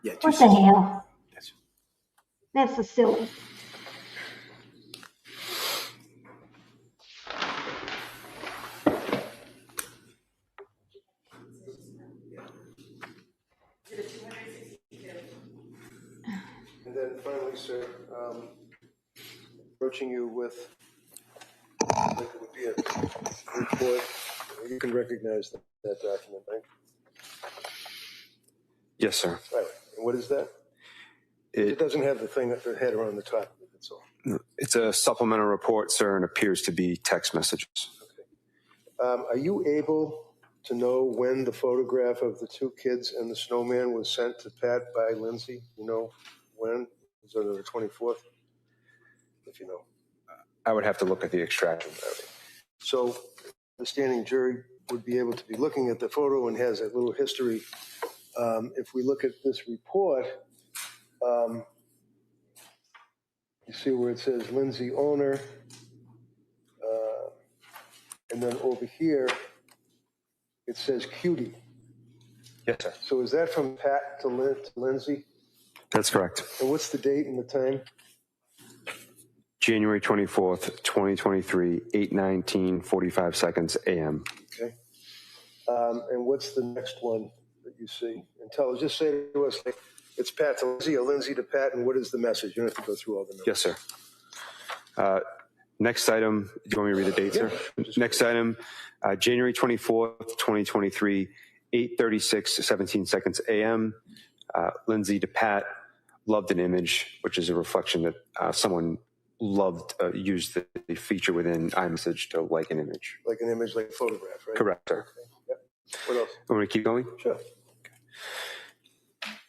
Yeah,
What the hell? That's so silly.
And then finally, sir, approaching you with, I think it would be a report. You can recognize that document, right?
Yes, sir.
Right. And what is that? It doesn't have the header on the top of it, that's all.
It's a supplemental report, sir, and appears to be text messages.
Okay. Are you able to know when the photograph of the two kids and the snowman was sent to Pat by Lindsay? You know when? Was it on the 24th? If you know.
I would have to look at the extraction.
So the standing jury would be able to be looking at the photo and has a little history. If we look at this report, you see where it says Lindsay owner, and then over here it says Cutie.
Yes, sir.
So is that from Pat to Lindsay?
That's correct.
And what's the date and the time?
January 24th, 2023, 8:19:45 seconds a.m.
Okay. And what's the next one that you see? And just say to us, like, it's Pat to Lindsay or Lindsay to Pat, and what is the message? You don't have to go through all the numbers.
Yes, sir. Next item, do you want me to read the date, sir? Next item, January 24th, 2023, 8:36:17 seconds a.m. Lindsay to Pat, loved an image, which is a reflection that someone used the feature within iMessage to like an image.
Like an image, like a photograph, right?
Correct, sir.
Okay. Yep. What else?
You want me to keep going?
Sure.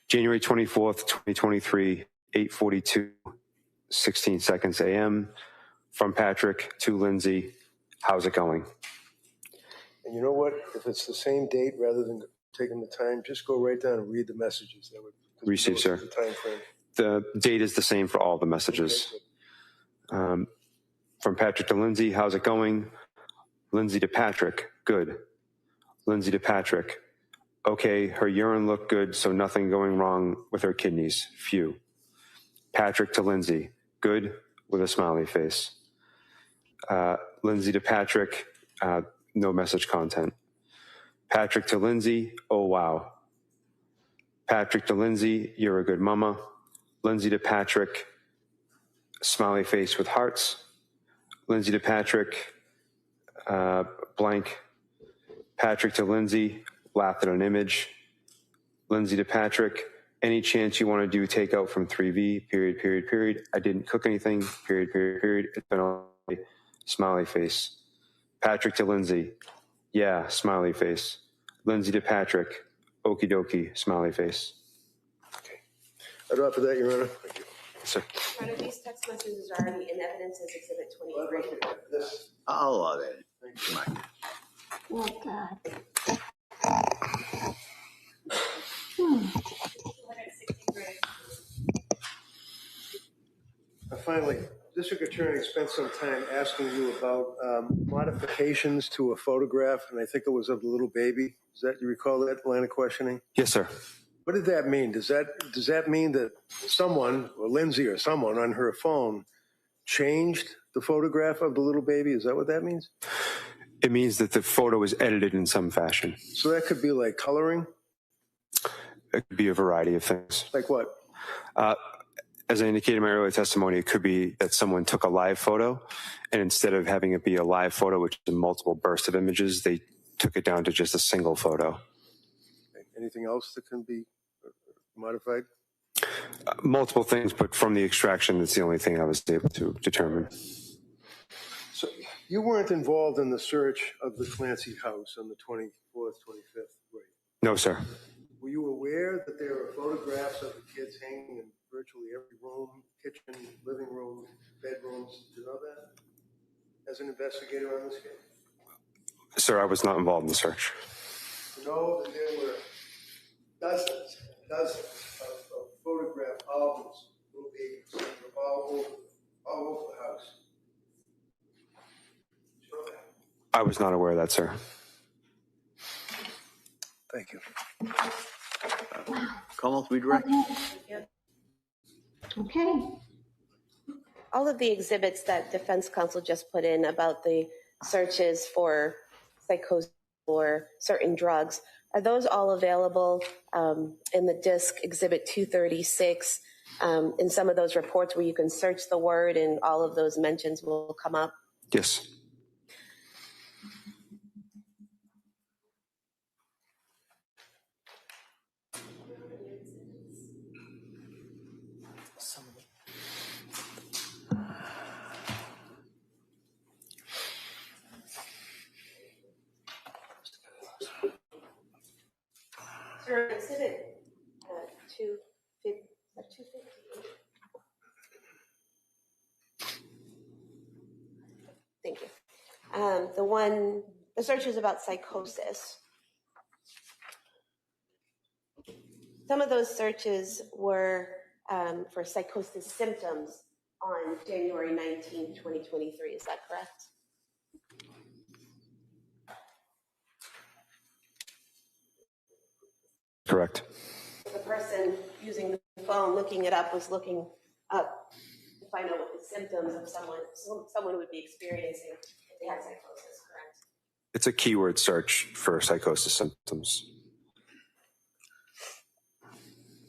January 24th, 2023, 8:42:16 seconds a.m. From Patrick to Lindsay, how's it going?
And you know what? If it's the same date rather than taking the time. Just go right down and read the messages. That would
Received, sir.
the time frame.
The date is the same for all the messages.
Okay,
From Patrick to Lindsay, how's it going? Lindsay to Patrick, good. Lindsay to Patrick, okay, her urine looked good, so nothing going wrong with her kidneys, phew. Patrick to Lindsay, good, with a smiley face. Lindsay to Patrick, no message content. Patrick to Lindsay, oh wow. Patrick to Lindsay, you're a good mama. Lindsay to Patrick, smiley face with hearts. Lindsay to Patrick, blank. Patrick to Lindsay, laughed at an image. Lindsay to Patrick, any chance you want to do takeout from 3V, period, period, period. I didn't cook anything, period, period, period. It's been all day. Smiley face. Patrick to Lindsay, yeah, smiley face. Lindsay to Patrick, okie dokie, smiley face.
okay. I'd offer that, Your Honor. Thank you.
Sir.
Part of these text messages are already in evidence as Exhibit 23.
I'll allow that. Thank you.
Oh, God.
Finally, District Attorney spent some time asking you about modifications to a photograph, and I think it was of the little baby. You recall that line of questioning?
Yes, sir.
What did that mean? Does that mean that someone, or Lindsay or someone on her phone, changed the photograph of the little baby? Is that what that means?
It means that the photo was edited in some fashion.
So that could be like coloring?
It could be a variety of things.
Like what?
As I indicated in my earlier testimony, it could be that someone took a live photo, and instead of having it be a live photo, which is multiple bursts of images, they took it down to just a single photo.
Anything else that can be modified?
Multiple things, but from the extraction, that's the only thing I was able to determine.
So you weren't involved in the search of the Clancy house on the 24th, 25th, right?
No, sir.
Were you aware that there are photographs of the kids hanging in virtually every room, kitchen, living room, bedrooms? Do you know that as an investigator on this case?
Sir, I was not involved in the search.
You know that there were dozens of photograph albums, little babies, all over the house. Did you know that?
I was not aware of that, sir.
Thank you.
Commonwealth redirect.
Okay.
All of the exhibits that defense counsel just put in about the searches for psychosis or certain drugs, are those all available in the disc exhibit 236 in some of those reports where you can search the word and all of those mentions will come up?
Yes.
Sir, exhibit 258. Thank you. The search is about psychosis. Some of those searches were for psychosis symptoms on January 19, 2023. Is that correct?
Correct.
The person using the phone looking it up was looking up to find out what the symptoms of someone would be experiencing if they had psychosis, correct?
It's a keyword search for psychosis symptoms.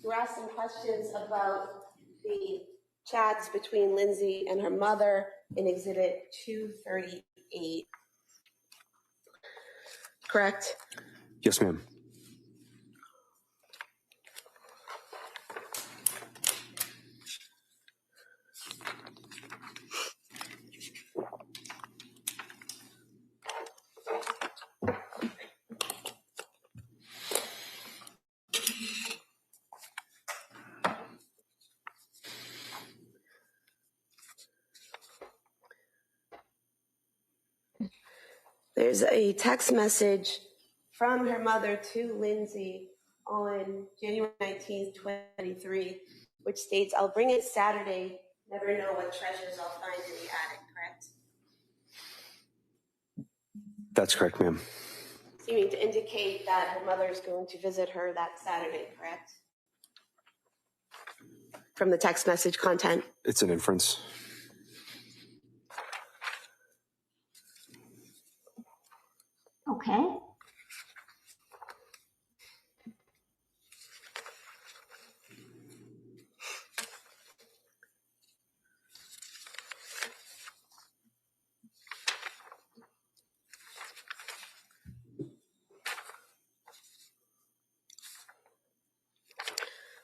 You were asked some questions about the chats between Lindsay and her mother in exhibit 238, correct?
Yes, ma'am.
There's a text message from her mother to Lindsay on January 19th, 2023, which states, "I'll bring it Saturday, never know what treasures I'll find in the attic," correct?
That's correct, ma'am.
Seeming to indicate that her mother is going to visit her that Saturday, correct? From the text message content.
It's an inference.
Okay.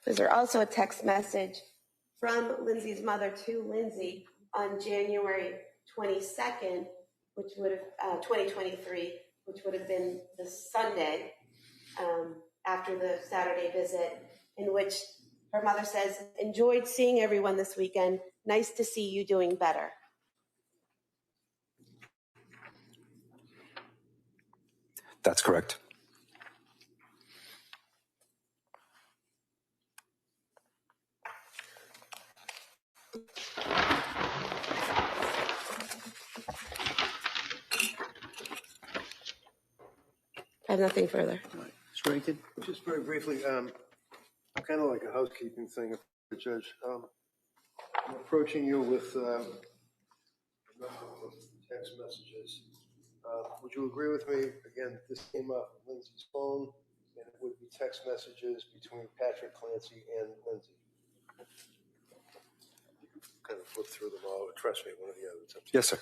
Was there also a text message from Lindsay's mother to Lindsay on January 22nd, which would have 2023, which would have been the Sunday after the Saturday visit, in which her mother says, "Enjoyed seeing everyone this weekend. Nice to see you doing better."
That's correct.
I have nothing further.
Mr. Rankin, just very briefly, kind of like a housekeeping thing, Judge. I'm approaching you with a number of text messages. Would you agree with me? Again, this came off of Lindsay's phone, and it would be text messages between Patrick Clancy and Lindsay. Kind of flip through them all. Trust me, one of the others.
Yes, sir.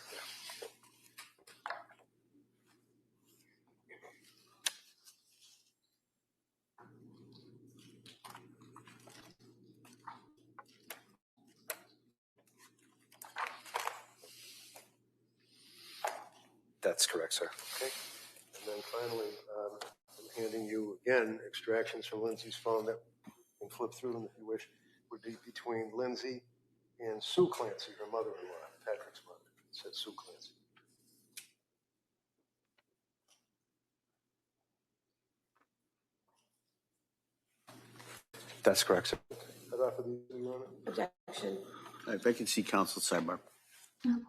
That's correct, sir.
Okay. And then finally, I'm handing you again extractions from Lindsay's phone that you can flip through them if you wish. Would be between Lindsay and Sue Clancy, her mother-in-law, Patrick's mother. It said Sue Clancy.
That's correct, sir.
Cut off of these, Your Honor.
Objection.
If I can see counsel sidebar.
Oh, boy.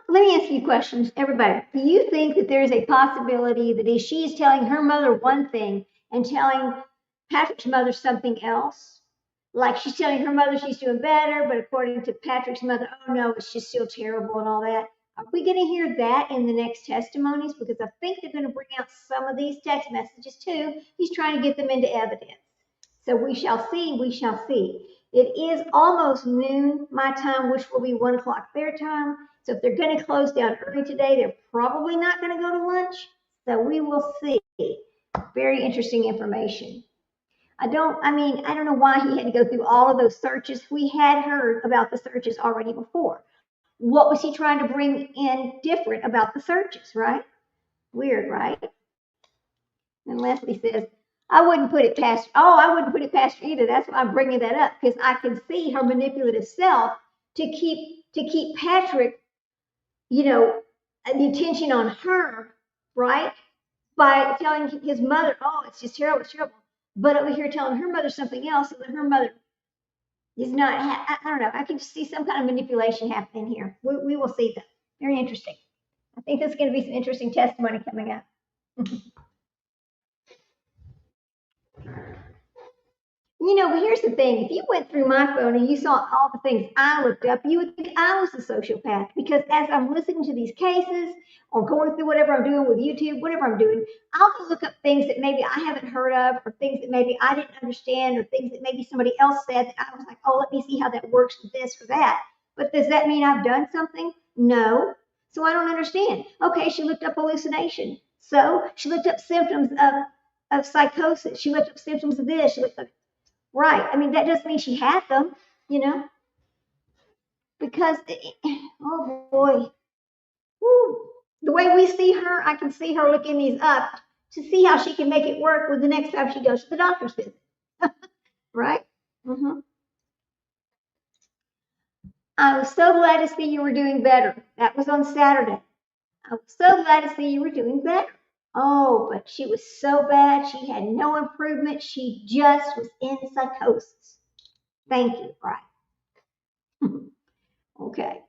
Let me ask you questions, everybody. Do you think that there's a possibility that if she's telling her mother one thing and telling Patrick's mother something else, like she's telling her mother she's doing better, but according to Patrick's mother, oh no, it's just still terrible and all that? Are we going to hear that in the next testimonies? Because I think they're going to bring out some of these text messages too. He's trying to get them into evidence. So we shall see, we shall see. It is almost noon my time, which will be 1 o'clock their time. So if they're going to close down early today, they're probably not going to go to lunch. So we will see. Very interesting information. I don't know why he had to go through all of those searches. We had heard about the searches already before. What was he trying to bring in different about the searches, right? Weird, right? And Leslie says, I wouldn't put it past her either. That's why I'm bringing that up, because I can see her manipulative self to keep Patrick, the attention on her, right? By telling his mother, oh, it's just terrible, it's terrible. But over here telling her mother something else, so that her mother is not, I don't know. I can just see some kind of manipulation happening here. We will see that. Very interesting. I think there's going to be some interesting testimony coming up. But here's the thing. If you went through my phone and you saw all the things I looked up, you would think I was a sociopath. Because as I'm listening to these cases or going through whatever I'm doing with YouTube, whatever I'm doing, I'll go look up things that maybe I haven't heard of, or things that maybe I didn't understand, or things that maybe somebody else said that I was like, oh, let me see how that works with this or that. But does that mean I've done something? No. So I don't understand. Okay, she looked up hallucination. So she looked up symptoms of psychosis. She looked up symptoms of this. She looked up. Right. I mean, that doesn't mean she had them, because, oh boy, woo. The way we see her, I can see her looking these up to see how she can make it work with the next time she goes to the doctor's visit. Right? Mm-hmm. I was so glad to see you were doing better. That was on Saturday. I was so glad to see you were doing better. Oh, but she was so bad. She had no improvement. She just was in psychosis. Thank you. Right. Okay.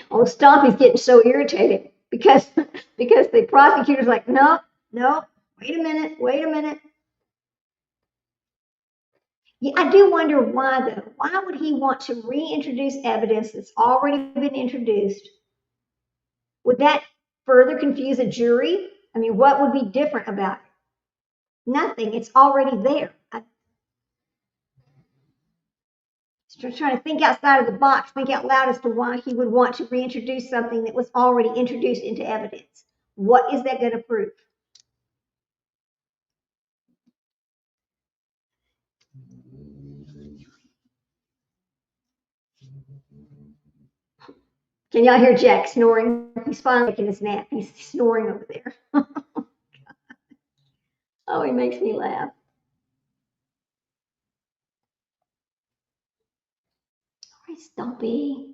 Oh, Stompy's getting so irritated because the prosecutor's like, nope, nope, wait a minute, wait a minute. Yeah, I do wonder why though. Why would he want to reintroduce evidence that's already been introduced? Would that further confuse a jury? I mean, what would be different about it? Nothing. It's already there. I'm just trying to think outside of the box, think out loud as to why he would want to reintroduce something that was already introduced into evidence. What is that going to prove? Can y'all hear Jack snoring? He's finally taking his nap. He's snoring over there. Oh, he makes me laugh. All right, Stumpy.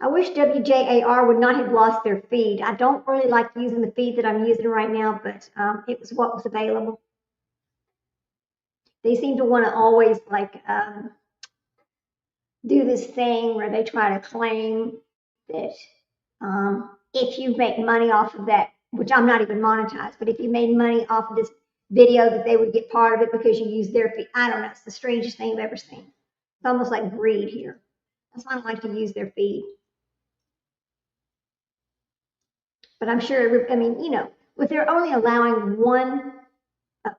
I wish WJAR would not have lost their feed. I don't really like using the feed that I'm using right now, but it was what was available. They seem to want to always do this thing where they try to claim that if you make money off of that, which I'm not even monetized, but if you made money off of this video, that they would get part of it because you use their feed. I don't know. It's the strangest thing I've ever seen. It's almost like greed here. That's why I don't like to use their feed. But I'm sure, I mean, you know, if they're only allowing one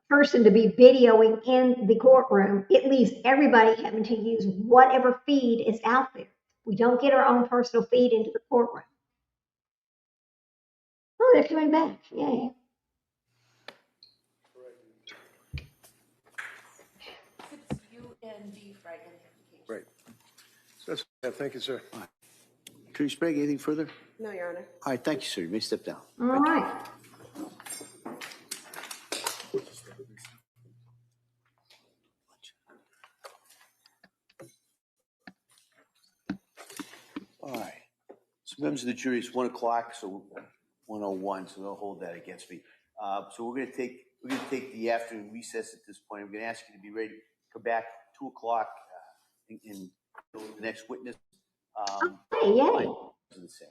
person to be videoing in the courtroom, it leaves everybody having to use whatever feed is out there. We don't get our own personal feed into the courtroom. Oh, they're coming back. Yay.
It's UND for identification.
Right. That's, yeah, thank you, sir.
Attorney Sprague, anything further?
No, Your Honor.
All right, thank you, sir. You may step down.
All right.
All right. So members of the jury, it's 1 o'clock, so 1:01, so they'll hold that against me. So we're gonna take the afternoon recess at this point. I'm gonna ask you to be ready to come back 2 o'clock in the next witness.
Yay.
The same.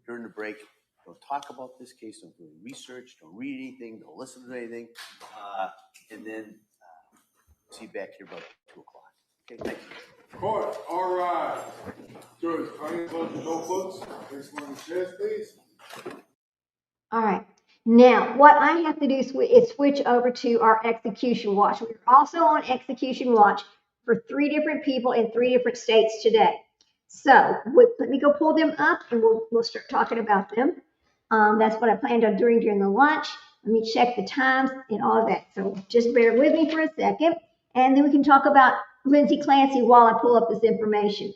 During the break, don't talk about this case, don't do any research, don't read anything, don't listen to anything, and then see you back here about 2 o'clock. Okay, thank you.
Court, all right. Jurors, kindly close your notebooks. Place one in the chairs, please.
All right. Now, what I have to do is switch over to our execution watch. We're also on execution watch for 3 different people in 3 different states today. So let me go pull them up and we'll start talking about them. That's what I planned on doing during the lunch. Let me check the times and all of that. So just bear with me for a second. And then we can talk about Lindsay Clancy while I pull up this information.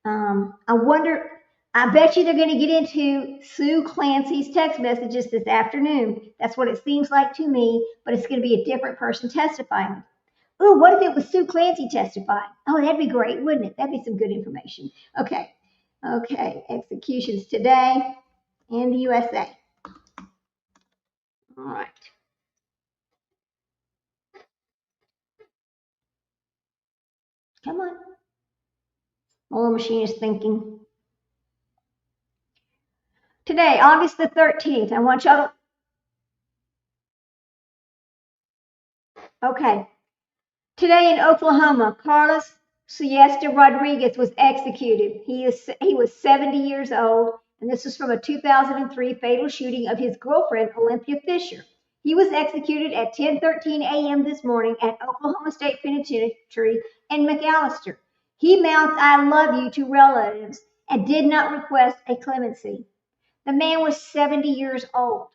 I bet you they're going to get into Sue Clancy's text messages this afternoon. That's what it seems like to me, but it's going to be a different person testifying. Oh, what if it was Sue Clancy testifying? Oh, that'd be great, wouldn't it? That'd be some good information. Okay, executions today in the USA. All right. Come on. My little machine is thinking. Today, August the 13th, I want y'all to... Okay. Today in Oklahoma, Carlos Siesta Rodriguez was executed. He was 70 years old, and this is from a 2003 fatal shooting of his girlfriend, Olympia Fisher. He was executed at 10:13 a.m. this morning at Oklahoma State Penitentiary in McAllister. He mounts "I love you" to relatives and did not request a clemency. The man was 70 years old.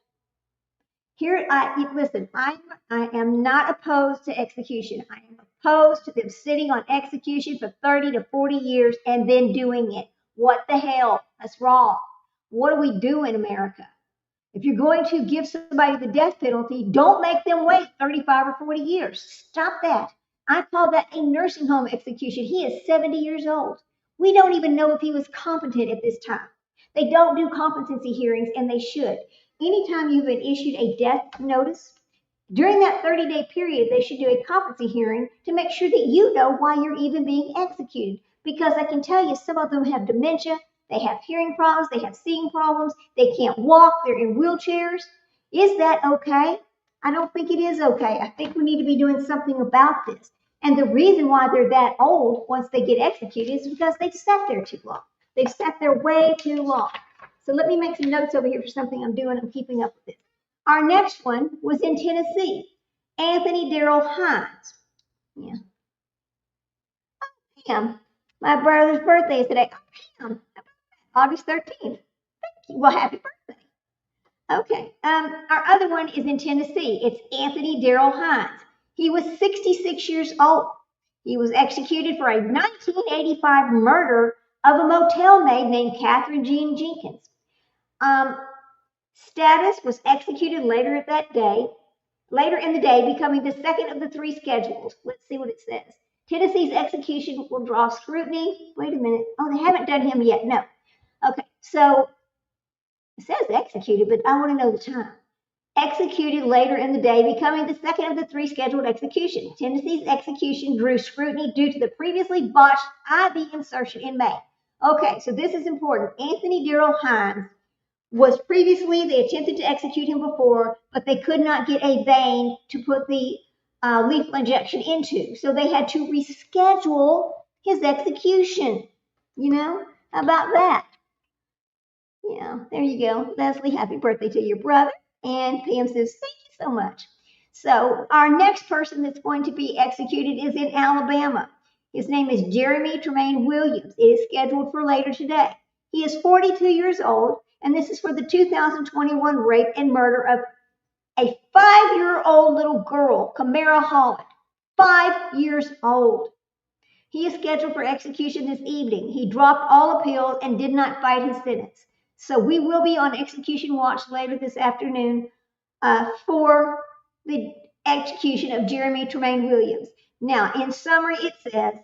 Listen, I am not opposed to execution. I am opposed to them sitting on execution for 30 to 40 years and then doing it. What the hell? That's wrong. What do we do in America? If you're going to give somebody the death penalty, don't make them wait 35 or 40 years. Stop that. I call that a nursing home execution. He is 70 years old. We don't even know if he was competent at this time. They don't do competency hearings, and they should. Anytime you've been issued a death notice, during that 30-day period, they should do a competency hearing to make sure that you know why you're even being executed. Because I can tell you, some of them have dementia, they have hearing problems, they have seeing problems, they can't walk, they're in wheelchairs. Is that okay? I don't think it is okay. I think we need to be doing something about this. And the reason why they're that old once they get executed is because they've sat there too long. They've sat there way too long. So let me make some notes over here for something I'm doing. I'm keeping up with this. Our next one was in Tennessee. Anthony Darrell Hines. Yeah. Pam, my brother's birthday is today. Pam, August 13th. Well, happy birthday. Okay. Our other one is in Tennessee. It's Anthony Darrell Hines. He was 66 years old. He was executed for a 1985 murder of a motel maid named Catherine Jean Jenkins. Status was executed later in the day, becoming the second of the three scheduled. Let's see what it says. Tennessee's execution will draw scrutiny. Wait a minute. Oh, they haven't done him yet. No. Okay, so it says executed, but I want to know the time. Executed later in the day, becoming the second of the three scheduled executions. Tennessee's execution drew scrutiny due to the previously botched IV insertion in May. Okay, so this is important. Anthony Darrell Hines was previously, they attempted to execute him before, but they could not get a vein to put the lethal injection into. So they had to reschedule his execution. You know, how about that? Yeah, there you go. Leslie, happy birthday to your brother. And Pam says, thank you so much. So our next person that's going to be executed is in Alabama. His name is Jeremy Tremaine Williams. It is scheduled for later today. He is 42 years old, and this is for the 2021 rape and murder of a 5-year-old little girl, Kamara Holland. 5 years old. He is scheduled for execution this evening. He dropped all appeals and did not fight his sentence. So we will be on execution watch later this afternoon for the execution of Jeremy Tremaine Williams. Now, in summary, it says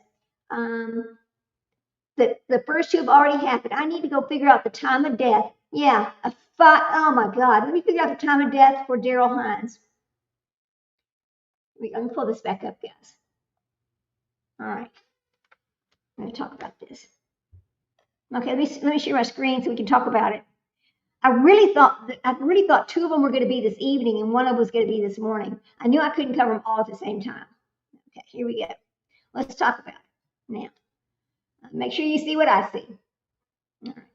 that the first two have already happened. I need to go figure out the time of death. Yeah, oh my God. Let me figure out the time of death for Darrell Hines. Let me pull this back up, guys. All right. I'm going to talk about this. Okay, let me share my screen so we can talk about it. I really thought two of them were going to be this evening and one of them was going to be this morning. I knew I couldn't cover them all at the same time. Okay, here we go. Let's talk about it now. Make sure you see what I see. All right.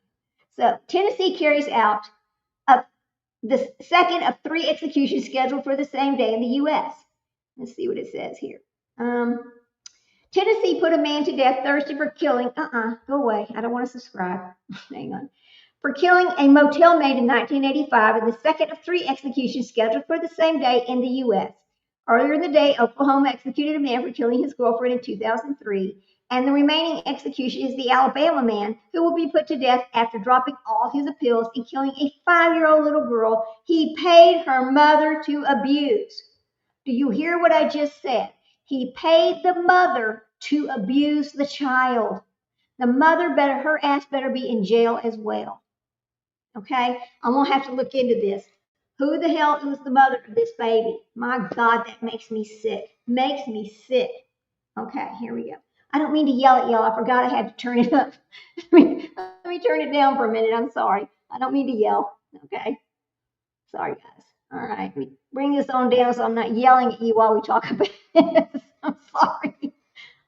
So Tennessee carries out the second of three executions scheduled for the same day in the U.S. Let's see what it says here. Tennessee put a man to death Thursday for killing, go away, I don't want to subscribe, hang on, for killing a motel maid in 1985 and the second of three executions scheduled for the same day in the U.S. Earlier in the day, Oklahoma executed a man for killing his girlfriend in 2003, and the remaining execution is the Alabama man who will be put to death after dropping all his appeals and killing a 5-year-old little girl he paid her mother to abuse. Do you hear what I just said? He paid the mother to abuse the child. The mother her ass better be in jail as well. Okay? I'm going to have to look into this. Who the hell was the mother of this baby? My God, that makes me sick. Makes me sick. Okay, here we go. I don't mean to yell at y'all. I forgot I had to turn it up. Let me turn it down for a minute. I'm sorry. I don't mean to yell. Okay? Sorry, guys. All right. Let me bring this on down so I'm not yelling at you while we talk about this. I'm sorry.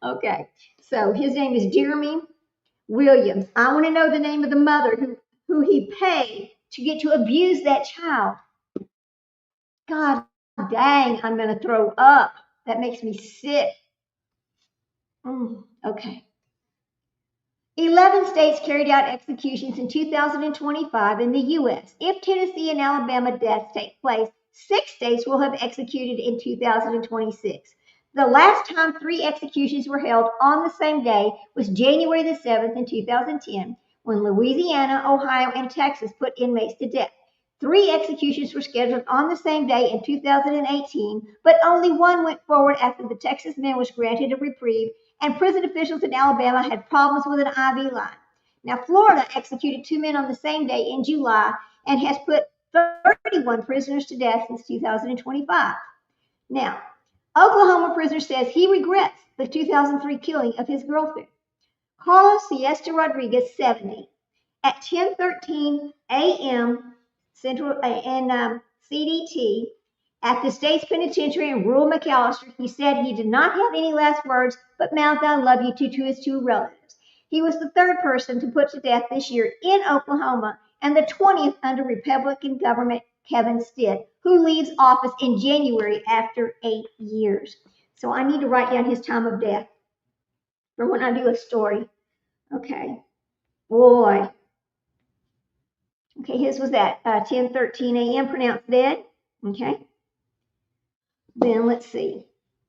Okay. So his name is Jeremy Williams. I want to know the name of the mother who he paid to get to abuse that child. God dang, I'm going to throw up. That makes me sick. Okay. 11 states carried out executions in 2025 in the U.S. If Tennessee and Alabama deaths take place, 6 states will have executed in 2026. The last time 3 executions were held on the same day was January the 7th in 2010, when Louisiana, Ohio, and Texas put inmates to death. 3 executions were scheduled on the same day in 2018, but only 1 went forward after the Texas man was granted a reprieve, and prison officials in Alabama had problems with an IV line. Now, Florida executed 2 men on the same day in July and has put 31 prisoners to death since 2025. Now, Oklahoma prisoner says he regrets the 2003 killing of his girlfriend. Carlos Siesta Rodriguez, 70, at 10:13 a.m. Central and CDT at the state's penitentiary in rural McAllister. He said he did not have any last words, but mouthed "I love you" to his 2 relatives. He was the 3rd person to put to death this year in Oklahoma and the 20th under Republican government Kevin Stitt, who leaves office in January after 8 years. So I need to write down his time of death for when I do a story. Okay. Boy. Okay, his was at 10:13 a.m. pronounced dead. Okay. Then let's see.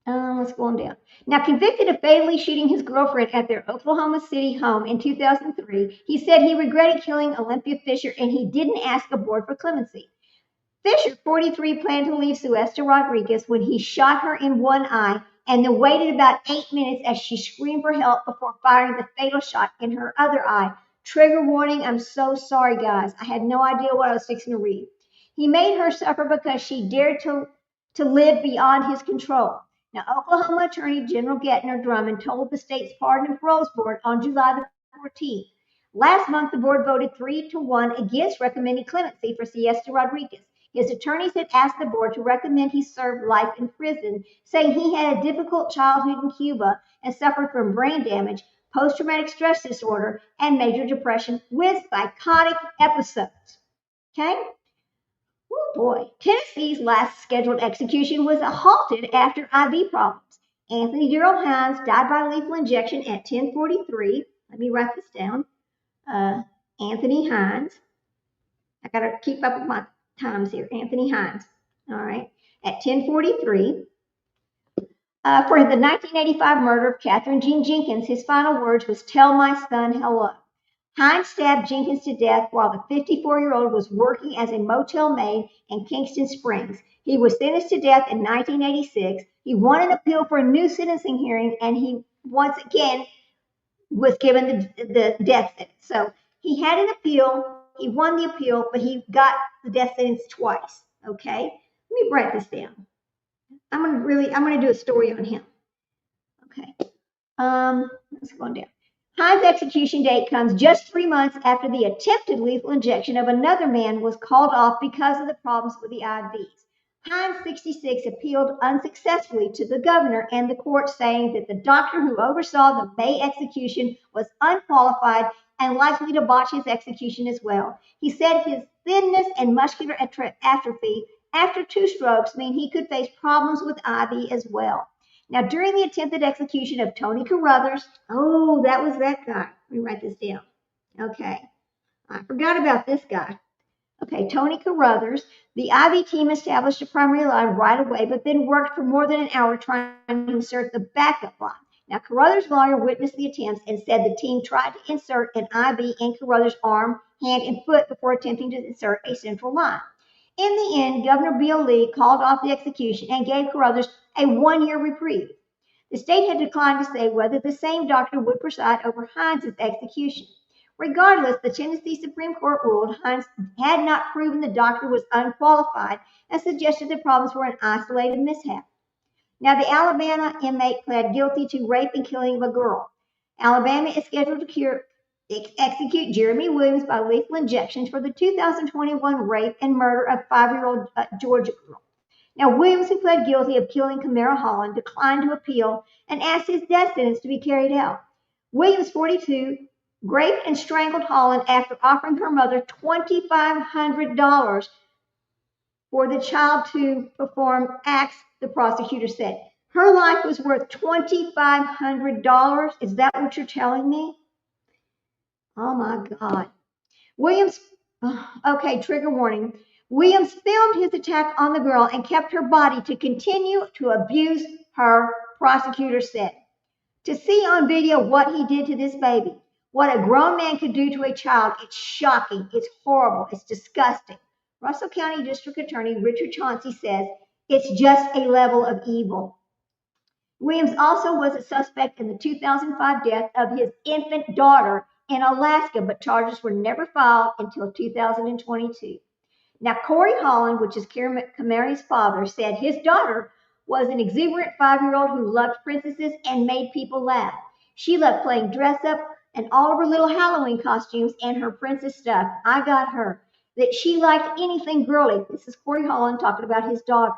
Let's go on down. Now, convicted of fatally shooting his girlfriend at their Oklahoma City home in 2003, he said he regretted killing Olympia Fisher and he didn't ask a board for clemency. Fisher, 43, planned to leave Siesta Rodriguez when he shot her in one eye and then waited about 8 minutes as she screamed for help before firing the fatal shot in her other eye. Trigger warning, I'm so sorry, guys. I had no idea what I was fixing to read. He made her suffer because she dared to live beyond his control. Now, Oklahoma Attorney General Gettner Drummond told the state's Pardon and Paroles Board on July the 14th. Last month, the board voted 3-1 against recommending clemency for Siesta Rodriguez. His attorneys had asked the board to recommend he serve life in prison, saying he had a difficult childhood in Cuba and suffered from brain damage, post-traumatic stress disorder, and major depression with psychotic episodes. Okay? Oh boy. Tennessee's last scheduled execution was halted after IV problems. Anthony Darrell Hines died by lethal injection at 10:43. Let me write this down. Anthony Hines. I got to keep up with my times here. Anthony Hines. All right. At 10:43. For the 1985 murder of Catherine Jean Jenkins, his final words was, "Tell my son hello." Hines stabbed Jenkins to death while the 54-year-old was working as a motel maid in Kingston Springs. He was sentenced to death in 1986. He won an appeal for a new sentencing hearing, and he once again was given the death sentence. So he had an appeal. He won the appeal, but he got the death sentence twice. Okay, let me write this down. I'm gonna do a story on him. Okay. Let's go on down. Hines' execution date comes just 3 months after the attempted lethal injection of another man was called off because of the problems with the IVs. Hines, 66, appealed unsuccessfully to the governor and the court, saying that the doctor who oversaw the May execution was unqualified and likely to botch his execution as well. He said his thinness and muscular atrophy after 2 strokes mean he could face problems with IV as well. Now, during the attempted execution of Tony Carruthers, oh, that was that guy. Let me write this down. Okay. I forgot about this guy. Okay, Tony Carruthers, the IV team established a primary line right away, but then worked for more than an hour trying to insert the backup line. Now, Carruthers' lawyer witnessed the attempts and said the team tried to insert an IV in Carruthers' arm, hand, and foot before attempting to insert a central line. In the end, Governor Bill Lee called off the execution and gave Carruthers a 1-year reprieve. The state had declined to say whether the same doctor would preside over Hines' execution. Regardless, the Tennessee Supreme Court ruled Hines had not proven the doctor was unqualified and suggested the problems were an isolated mishap. Now, the Alabama inmate pled guilty to rape and killing of a girl. Alabama is scheduled to execute Jeremy Williams by lethal injection for the 2021 rape and murder of 5-year-old Georgia girl. Now, Williams, who pled guilty of killing Camara Holland, declined to appeal and asked his death sentence to be carried out. Williams, 42, raped and strangled Holland after offering her mother $2,500 for the child to perform acts, the prosecutor said. Her life was worth $2,500. Is that what you're telling me? Oh my God. Williams, okay, trigger warning. Williams filmed his attack on the girl and kept her body to continue to abuse her, prosecutor said. To see on video what he did to this baby, what a grown man could do to a child, it's shocking, it's horrible, it's disgusting. Russell County District Attorney Richard Chauncey says it's just a level of evil. Williams also was a suspect in the 2005 death of his infant daughter in Alaska, but charges were never filed until 2022. Now, Corey Holland, which is Kamari's father, said his daughter was an exuberant 5-year-old who loved princesses and made people laugh. She loved playing dress up and all of her little Halloween costumes and her princess stuff. I got her. That she liked anything girly. This is Corey Holland talking about his daughter.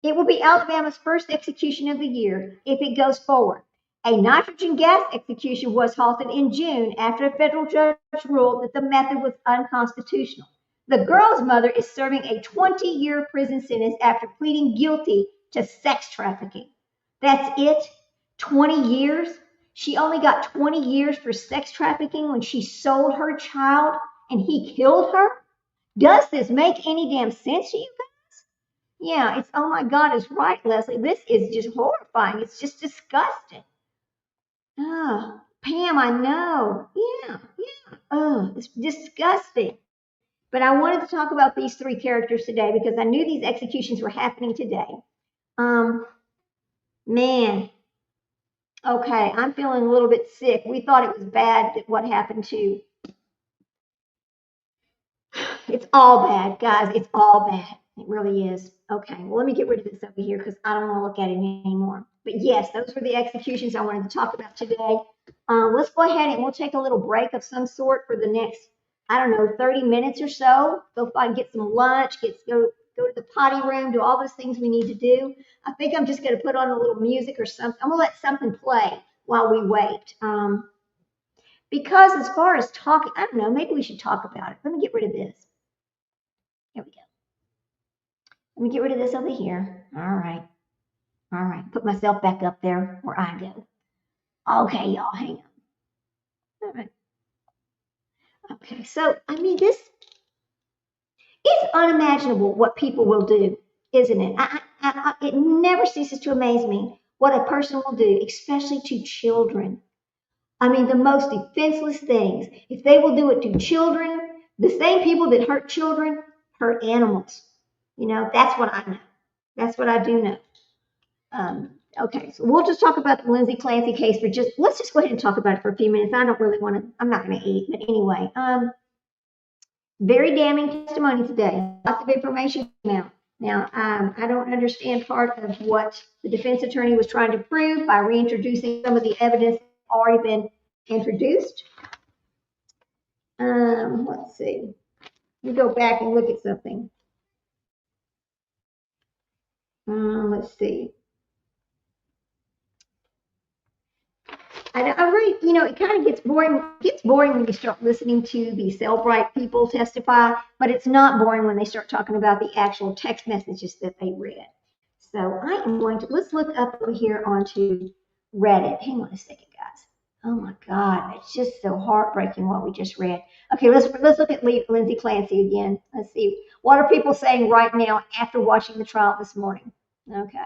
It will be Alabama's first execution of the year if it goes forward. A nitrogen gas execution was halted in June after a federal judge ruled that the method was unconstitutional. The girl's mother is serving a 20-year prison sentence after pleading guilty to sex trafficking. That's it? 20 years? She only got 20 years for sex trafficking when she sold her child and he killed her? Does this make any damn sense to you guys? Yeah, it's, oh my God, it's right, Leslie. This is just horrifying. It's just disgusting. Oh, Pam, I know. Yeah. Oh, it's disgusting. But I wanted to talk about these three characters today because I knew these executions were happening today. Man. Okay, I'm feeling a little bit sick. We thought it was bad that what happened to. It's all bad, guys. It's all bad. It really is. Okay, well, let me get rid of this over here because I don't want to look at it anymore. But yes, those were the executions I wanted to talk about today. Let's go ahead and we'll take a little break of some sort for the next, I don't know, 30 minutes or so. Go find, get some lunch, go to the potty room, do all those things we need to do. I think I'm just going to put on a little music or something. I'm going to let something play while we wait. Because as far as talking, I don't know, maybe we should talk about it. Let me get rid of this. There we go. Let me get rid of this over here. All right. Put myself back up there where I go. Okay, y'all, hang on. All right. Okay, so, I mean, this, it's unimaginable what people will do, isn't it? It never ceases to amaze me what a person will do, especially to children. I mean, the most defenseless things. If they will do it to children, the same people that hurt children hurt animals. You know, that's what I know. That's what I do know. Okay, so we'll just talk about the Lindsay Clancy case for let's just go ahead and talk about it for a few minutes. I don't really want to, I'm not going to eat, but anyway, very damning testimony today. Lots of information came out. Now, I don't understand part of what the defense attorney was trying to prove by reintroducing some of the evidence that's already been introduced. Let's see. Let me go back and look at something. Let's see. I really, you know, it kind of gets boring. It gets boring when you start listening to the Cellbrite people testify, but it's not boring when they start talking about the actual text messages that they read. So I am going to, let's look up over here onto Reddit. Hang on a second, guys. Oh my God, it's just so heartbreaking what we just read. Okay, let's look at Lindsay Clancy again. Let's see. What are people saying right now after watching the trial this morning? Okay.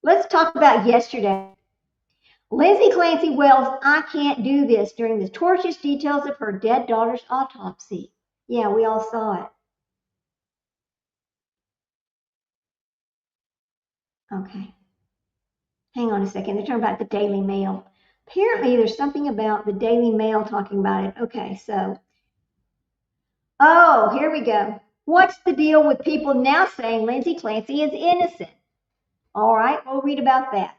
Let's talk about yesterday. Lindsay Clancy wails, "I can't do this," during the torturous details of her dead daughter's autopsy. Yeah, we all saw it. Okay. Hang on a second. They're talking about the Daily Mail. Apparently, there's something about the Daily Mail talking about it. Okay, so. Oh, here we go. What's the deal with people now saying Lindsay Clancy is innocent? All right, we'll read about that.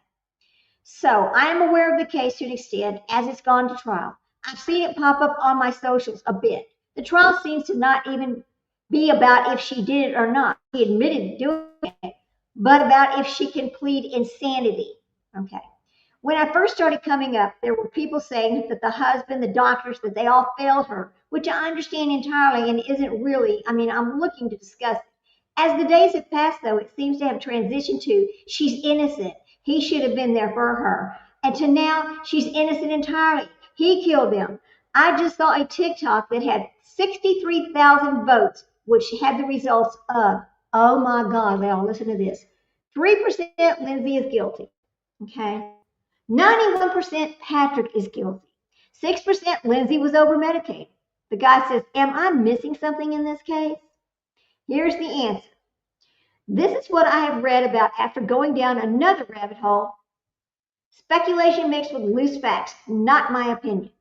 So, I am aware of the case to an extent as it's gone to trial. I've seen it pop up on my socials a bit. The trial seems to not even be about if she did it or not. He admitted to doing it. but about if she can plead insanity. Okay. When I first started coming up, there were people saying that the husband, the doctors, that they all failed her, which I understand entirely and isn't really, I'm looking to discuss it. As the days have passed, though, it seems to have transitioned to she's innocent. He should have been there for her. And to now, she's innocent entirely. He killed them. I just saw a TikTok that had 63,000 votes, which had the results of, oh my God, y'all, listen to this. 3% Lindsay is guilty. Okay. 91% Patrick is guilty. 6% Lindsay was over-medicated. The guy says, am I missing something in this case? Here's the answer. This is what I have read about after going down another rabbit hole. Speculation mixed with loose facts, not my opinion.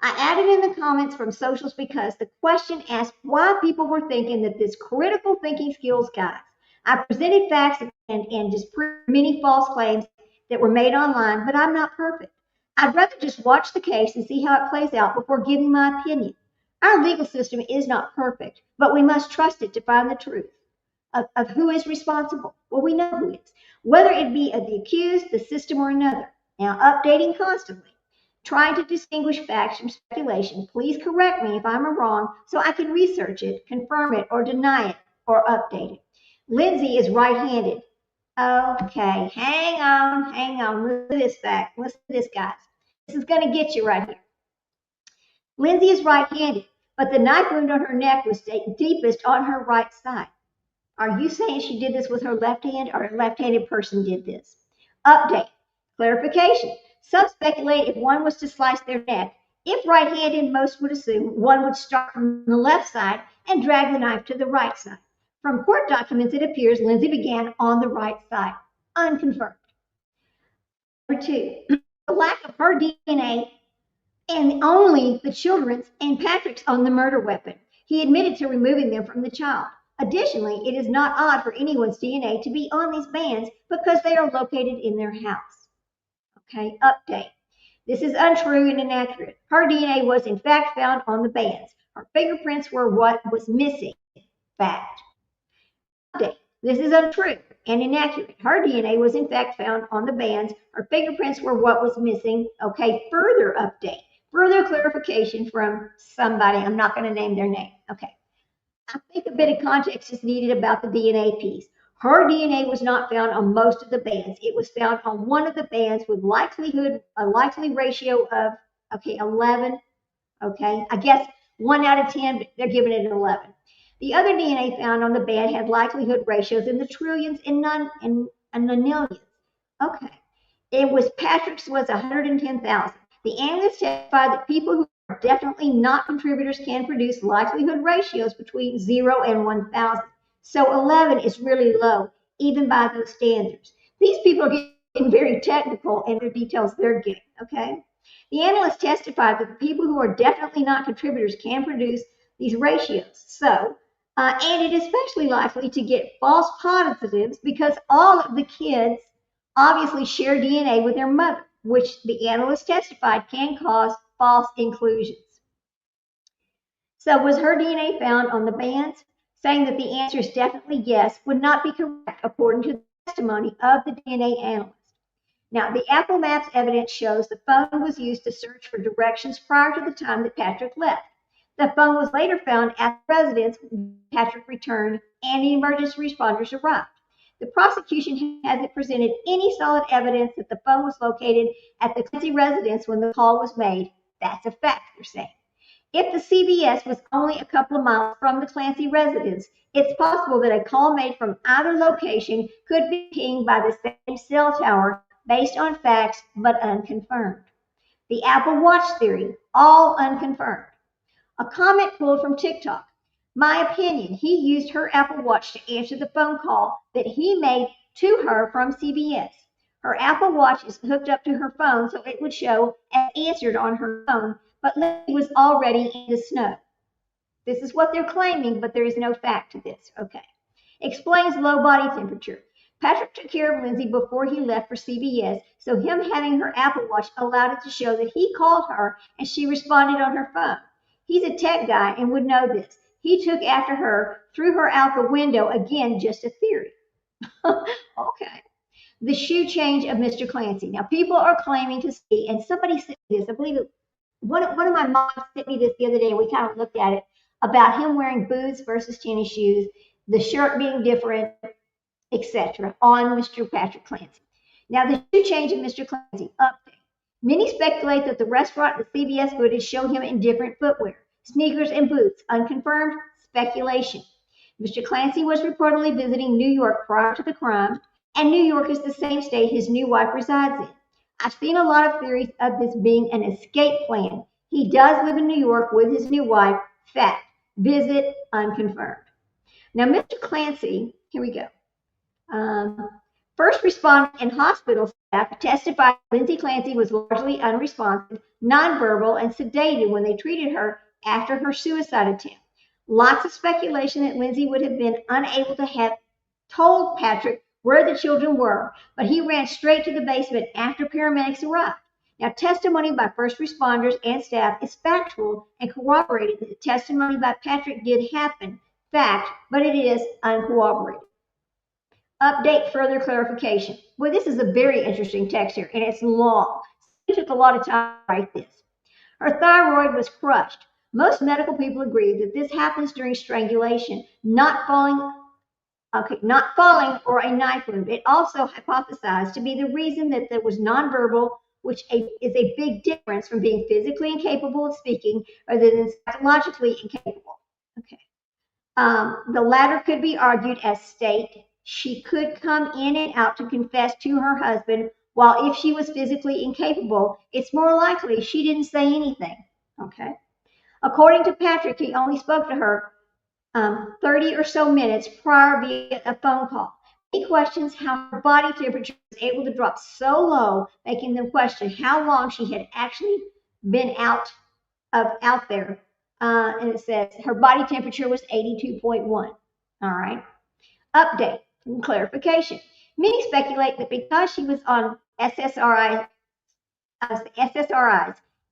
I added in the comments from socials because the question asked why people were thinking that this critical thinking skills guys. I presented facts and just proved many false claims that were made online, but I'm not perfect. I'd rather just watch the case and see how it plays out before giving my opinion. Our legal system is not perfect, but we must trust it to find the truth of who is responsible. Well, we know who is, whether it be the accused, the system, or another. Now, updating constantly. Trying to distinguish facts from speculation. Please correct me if I'm wrong so I can research it, confirm it, or deny it, or update it. Lindsay is right-handed. Okay, hang on. Listen to this fact. Listen to this, guys. This is going to get you right here. Lindsay is right-handed, but the knife wound on her neck was deepest on her right side. Are you saying she did this with her left hand or a left-handed person did this? Update. Clarification. Some speculate if one was to slice their neck. If right-handed, most would assume one would start from the left side and drag the knife to the right side. From court documents, it appears Lindsay began on the right side. Unconfirmed. Number 2, the lack of her DNA and only the children's and Patrick's on the murder weapon. He admitted to removing them from the child. Additionally, it is not odd for anyone's DNA to be on these bands because they are located in their house. Okay, update. This is untrue and inaccurate. Her DNA was in fact found on the bands. Her fingerprints were what was missing. Fact. Update. This is untrue and inaccurate. Her DNA was in fact found on the bands. Her fingerprints were what was missing. Okay, further update. Further clarification from somebody. I'm not going to name their name. Okay. I think a bit of context is needed about the DNA piece. Her DNA was not found on most of the bands. It was found on one of the bands with a likely ratio of, 11. Okay, I guess 1 out of 10, but they're giving it an 11. The other DNA found on the band had likelihood ratios in the trillions and the millions. Okay, it was Patrick's was 110,000. The analysts testified that people who are definitely not contributors can produce likelihood ratios between 0 and 1,000. So 11 is really low, even by those standards. These people are getting very technical in the details they're getting, okay? The analysts testified that the people who are definitely not contributors can produce these ratios. So, and it is especially likely to get false positives because all of the kids obviously share DNA with their mother, which the analysts testified can cause false inclusions. So was her DNA found on the bands? Saying that the answer is definitely yes would not be correct according to the testimony of the DNA analyst. Now, the Apple Maps evidence shows the phone was used to search for directions prior to the time that Patrick left. The phone was later found at the residence when Patrick returned and the emergency responders arrived. The prosecution hasn't presented any solid evidence that the phone was located at the Clancy residence when the call was made. That's a fact, they're saying. If the CVS was only a couple of miles from the Clancy residence, it's possible that a call made from either location could be pinged by the same cell tower based on facts but unconfirmed. The Apple Watch theory, all unconfirmed. A comment pulled from TikTok. My opinion, he used her Apple Watch to answer the phone call that he made to her from CVS. Her Apple Watch is hooked up to her phone so it would show as answered on her phone, but Lindsay was already in the snow. This is what they're claiming, but there is no fact to this. Okay. Explains low body temperature. Patrick took care of Lindsay before he left for CVS, so him having her Apple Watch allowed it to show that he called her and she responded on her phone. He's a tech guy and would know this. He took after her, threw her out the window, again, just a theory. Okay. The shoe change of Mr. Clancy. Now, people are claiming to see, and somebody sent me this. I believe one of my moms sent me this the other day, and we kind of looked at it about him wearing boots versus tennis shoes, the shirt being different, etc. on Mr. Patrick Clancy. Now, the shoe change of Mr. Clancy update. Many speculate that the restaurant and the CBS footage show him in different footwear, sneakers and boots. Unconfirmed speculation. Mr. Clancy was reportedly visiting New York prior to the crime, and New York is the same state his new wife resides in. I've seen a lot of theories of this being an escape plan. He does live in New York with his new wife. Fact. Visit unconfirmed. Now, Mr. Clancy, here we go. First responders and hospital staff testified Lindsay Clancy was largely unresponsive, nonverbal, and sedated when they treated her after her suicide attempt. Lots of speculation that Lindsay would have been unable to have told Patrick where the children were, but he ran straight to the basement after paramedics arrived. Now, testimony by first responders and staff is factual and corroborated that the testimony by Patrick did happen. Fact, but it is uncorroborated. Update further clarification. Well, this is a very interesting text here, and it's long. It took a lot of time to write this. Her thyroid was crushed. Most medical people agree that this happens during strangulation, not falling or a knife wound. It also hypothesized to be the reason that there was nonverbal, which is a big difference from being physically incapable of speaking rather than psychologically incapable. Okay. The latter could be argued as state. She could come in and out to confess to her husband, while if she was physically incapable, it's more likely she didn't say anything. Okay. According to Patrick, he only spoke to her 30 or so minutes prior via a phone call. He questions how her body temperature was able to drop so low, making them question how long she had actually been out there. And it says her body temperature was 82.1. All right. Update and clarification. Many speculate that because she was on SSRIs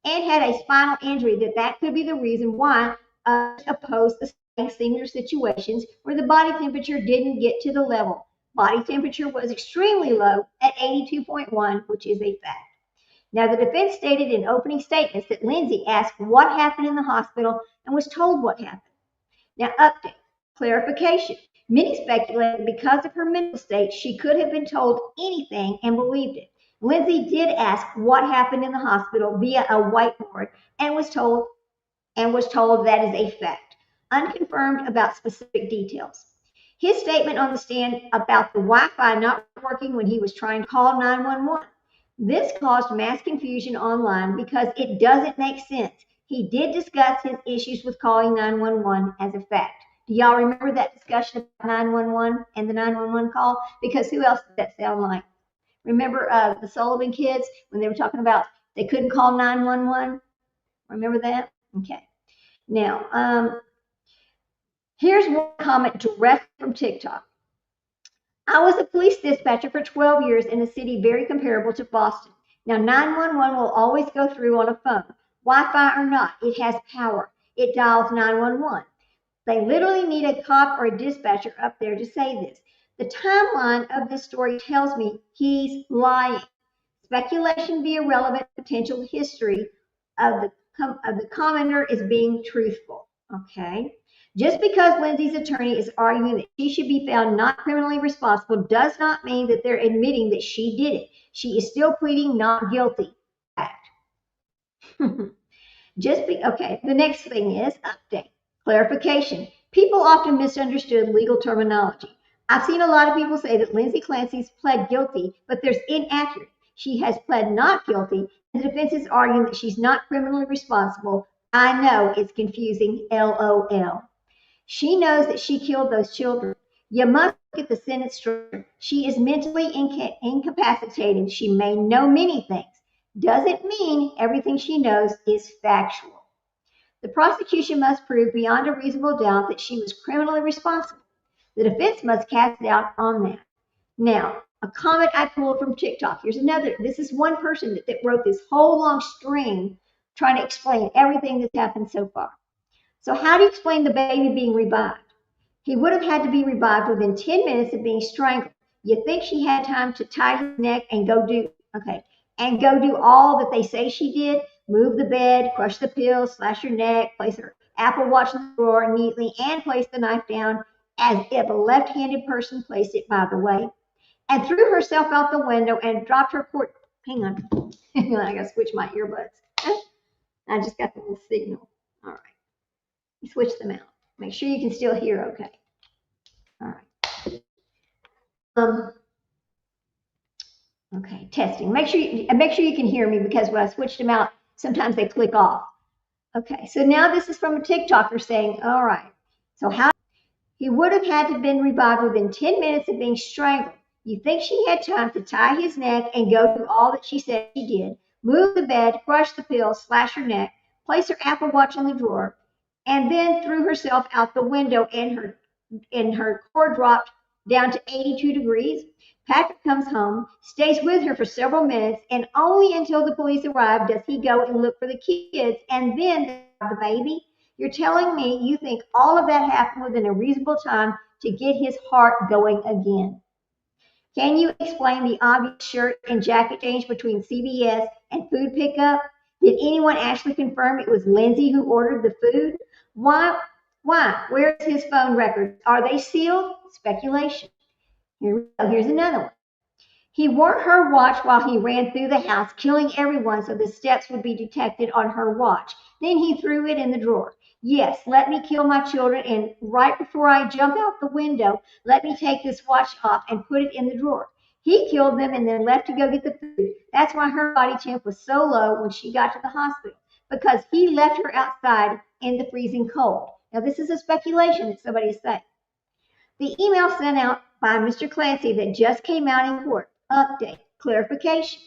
and had a spinal injury, that could be the reason why opposed the similar situations where the body temperature didn't get to the level. Body temperature was extremely low at 82.1, which is a fact. Now, the defense stated in opening statements that Lindsay asked what happened in the hospital and was told what happened. Now, update, clarification. Many speculate that because of her mental state, she could have been told anything and believed it. Lindsay did ask what happened in the hospital via a whiteboard and was told that is a fact, unconfirmed about specific details. His statement on the stand about the Wi-Fi not working when he was trying to call 911. This caused mass confusion online because it doesn't make sense. He did discuss his issues with calling 911 as a fact. Do y'all remember that discussion about 911 and the 911 call? Because who else did that sound like? Remember the Sullivan kids when they were talking about they couldn't call 911? Remember that? Okay. Now, here's one comment directly from TikTok. I was a police dispatcher for 12 years in a city very comparable to Boston. Now, 911 will always go through on a phone. Wi-Fi or not, it has power. It dials 911. They literally need a cop or a dispatcher up there to say this. The timeline of this story tells me he's lying. Speculation via relevant potential history of the commenter is being truthful. Okay. Just because Lindsay's attorney is arguing that she should be found not criminally responsible does not mean that they're admitting that she did it. She is still pleading not guilty. Fact. Okay, the next thing is update. Clarification. People often misunderstood legal terminology. I've seen a lot of people say that Lindsay Clancy's pled guilty, but there's inaccurate. She has pled not guilty, and the defense is arguing that she's not criminally responsible. I know it's confusing, LOL. She knows that she killed those children. You must look at the sentence structure. She is mentally incapacitated. She may know many things. Doesn't mean everything she knows is factual. The prosecution must prove beyond a reasonable doubt that she was criminally responsible. The defense must cast doubt on that. Now, a comment I pulled from TikTok. Here's another. This is one person that wrote this whole long string trying to explain everything that's happened so far. So how do you explain the baby being revived? He would have had to be revived within 10 minutes of being strangled. You think she had time to tie his neck and go do all that they say she did? Move the bed, crush the pills, slash her neck, place her Apple Watch in the drawer neatly, and place the knife down as if a left-handed person placed it, by the way, and threw herself out the window and dropped her cord. Hang on. I gotta switch my earbuds. I just got the little signal. All right. Switch them out. Make sure you can still hear okay. All right. Okay, testing. Make sure you can hear me, because when I switched them out, sometimes they click off. Okay, so now this is from a TikToker saying, all right, so how he would have had to have been revived within 10 minutes of being strangled. You think she had time to tie his neck and go through all that she said she did, move the bed, crush the pills, slash her neck, place her Apple Watch in the drawer, and then threw herself out the window and her core dropped down to 82 degrees. Patrick comes home, stays with her for several minutes, and only until the police arrive does he go and look for the kids and then the baby. You're telling me you think all of that happened within a reasonable time to get his heart going again? Can you explain the obvious shirt and jacket change between CVS and food pickup? Did anyone actually confirm it was Lindsay who ordered the food? Why? Where's his phone records? Are they sealed? Speculation. Here's another one. He wore her watch while he ran through the house, killing everyone so the steps would be detected on her watch. Then he threw it in the drawer. Yes, let me kill my children, and right before I jump out the window, let me take this watch off and put it in the drawer. He killed them and then left to go get the food. That's why her body temp was so low when she got to the hospital, because he left her outside in the freezing cold. Now, this is a speculation that somebody is saying. The email sent out by Mr. Clancy that just came out in court. Update, clarification.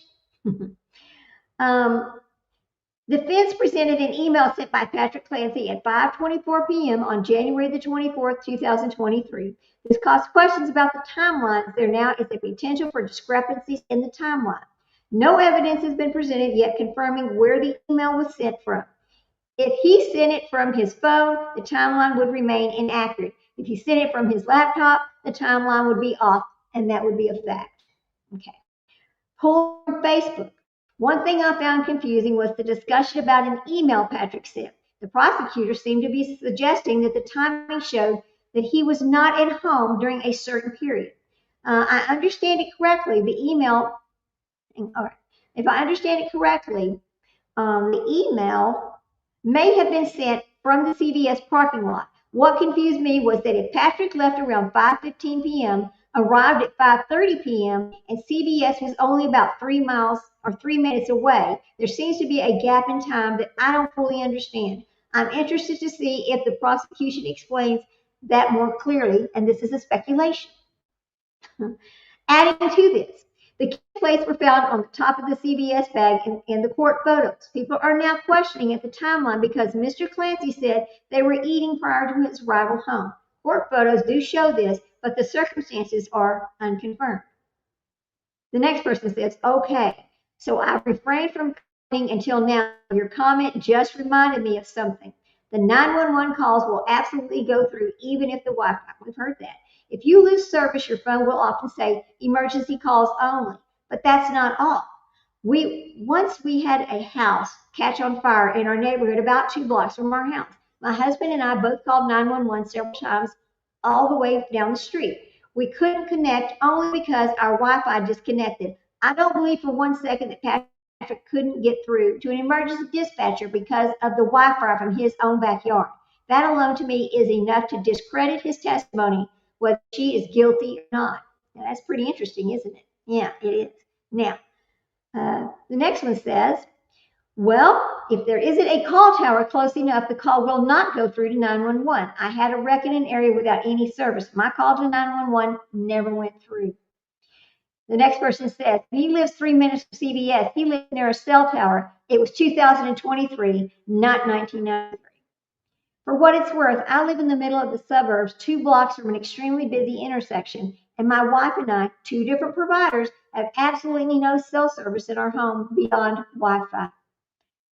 Defense presented an email sent by Patrick Clancy at 5:24 p.m. on January the 24th, 2023. This caused questions about the timelines. There now is a potential for discrepancies in the timeline. No evidence has been presented yet confirming where the email was sent from. If he sent it from his phone, the timeline would remain inaccurate. If he sent it from his laptop, the timeline would be off, and that would be a fact. Okay. Pull from Facebook. One thing I found confusing was the discussion about an email Patrick sent. The prosecutor seemed to be suggesting that the timing showed that he was not at home during a certain period. I understand it correctly. The email, all right. If I understand it correctly, the email may have been sent from the CVS parking lot. What confused me was that if Patrick left around 5:15 p.m., arrived at 5:30 p.m., and CVS was only about 3 miles or 3 minutes away, there seems to be a gap in time that I don't fully understand. I'm interested to see if the prosecution explains that more clearly, and this is a speculation. Adding to this, the key plates were found on the top of the CVS bag in the court photos. People are now questioning at the timeline because Mr. Clancy said they were eating prior to his arrival home. Court photos do show this, but the circumstances are unconfirmed. The next person says, okay, so I refrained from commenting until now. Your comment just reminded me of something. The 911 calls will absolutely go through even if the Wi-Fi, we've heard that. If you lose service, your phone will often say emergency calls only, but that's not all. Once we had a house catch on fire in our neighborhood about 2 blocks from our house. My husband and I both called 911 several times all the way down the street. We couldn't connect only because our Wi-Fi disconnected. I don't believe for 1 second that Patrick couldn't get through to an emergency dispatcher because of the Wi-Fi from his own backyard. That alone to me is enough to discredit his testimony, whether she is guilty or not. Now, that's pretty interesting, isn't it? Yeah, it is. Now, the next one says, well, if there isn't a call tower close enough, the call will not go through to 911. I had a wreck in an area without any service. My call to 911 never went through. The next person says, he lives 3 minutes from CVS. He lives near a cell tower. It was 2023, not 1993. For what it's worth, I live in the middle of the suburbs, 2 blocks from an extremely busy intersection, and my wife and I, 2 different providers, have absolutely no cell service in our home beyond Wi-Fi.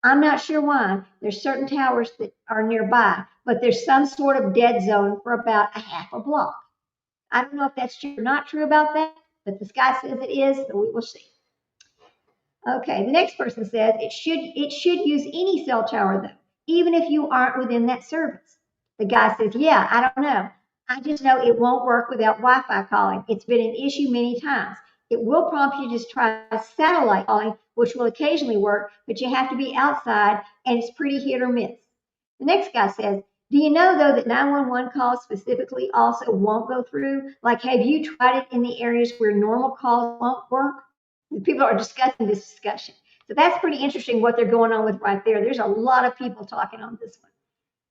I'm not sure why. There's certain towers that are nearby, but there's some sort of dead zone for about a half a block. I don't know if that's true or not true about that, but this guy says it is, so we will see. Okay, the next person says it should use any cell tower though, even if you aren't within that service. The guy says, yeah, I don't know. I just know it won't work without Wi-Fi calling. It's been an issue many times. It will prompt you to just try satellite calling, which will occasionally work, but you have to be outside and it's pretty hit or miss. The next guy says, do you know though that 911 calls specifically also won't go through? Like, have you tried it in the areas where normal calls won't work? People are discussing this discussion. So that's pretty interesting what they're going on with right there. There's a lot of people talking on this one.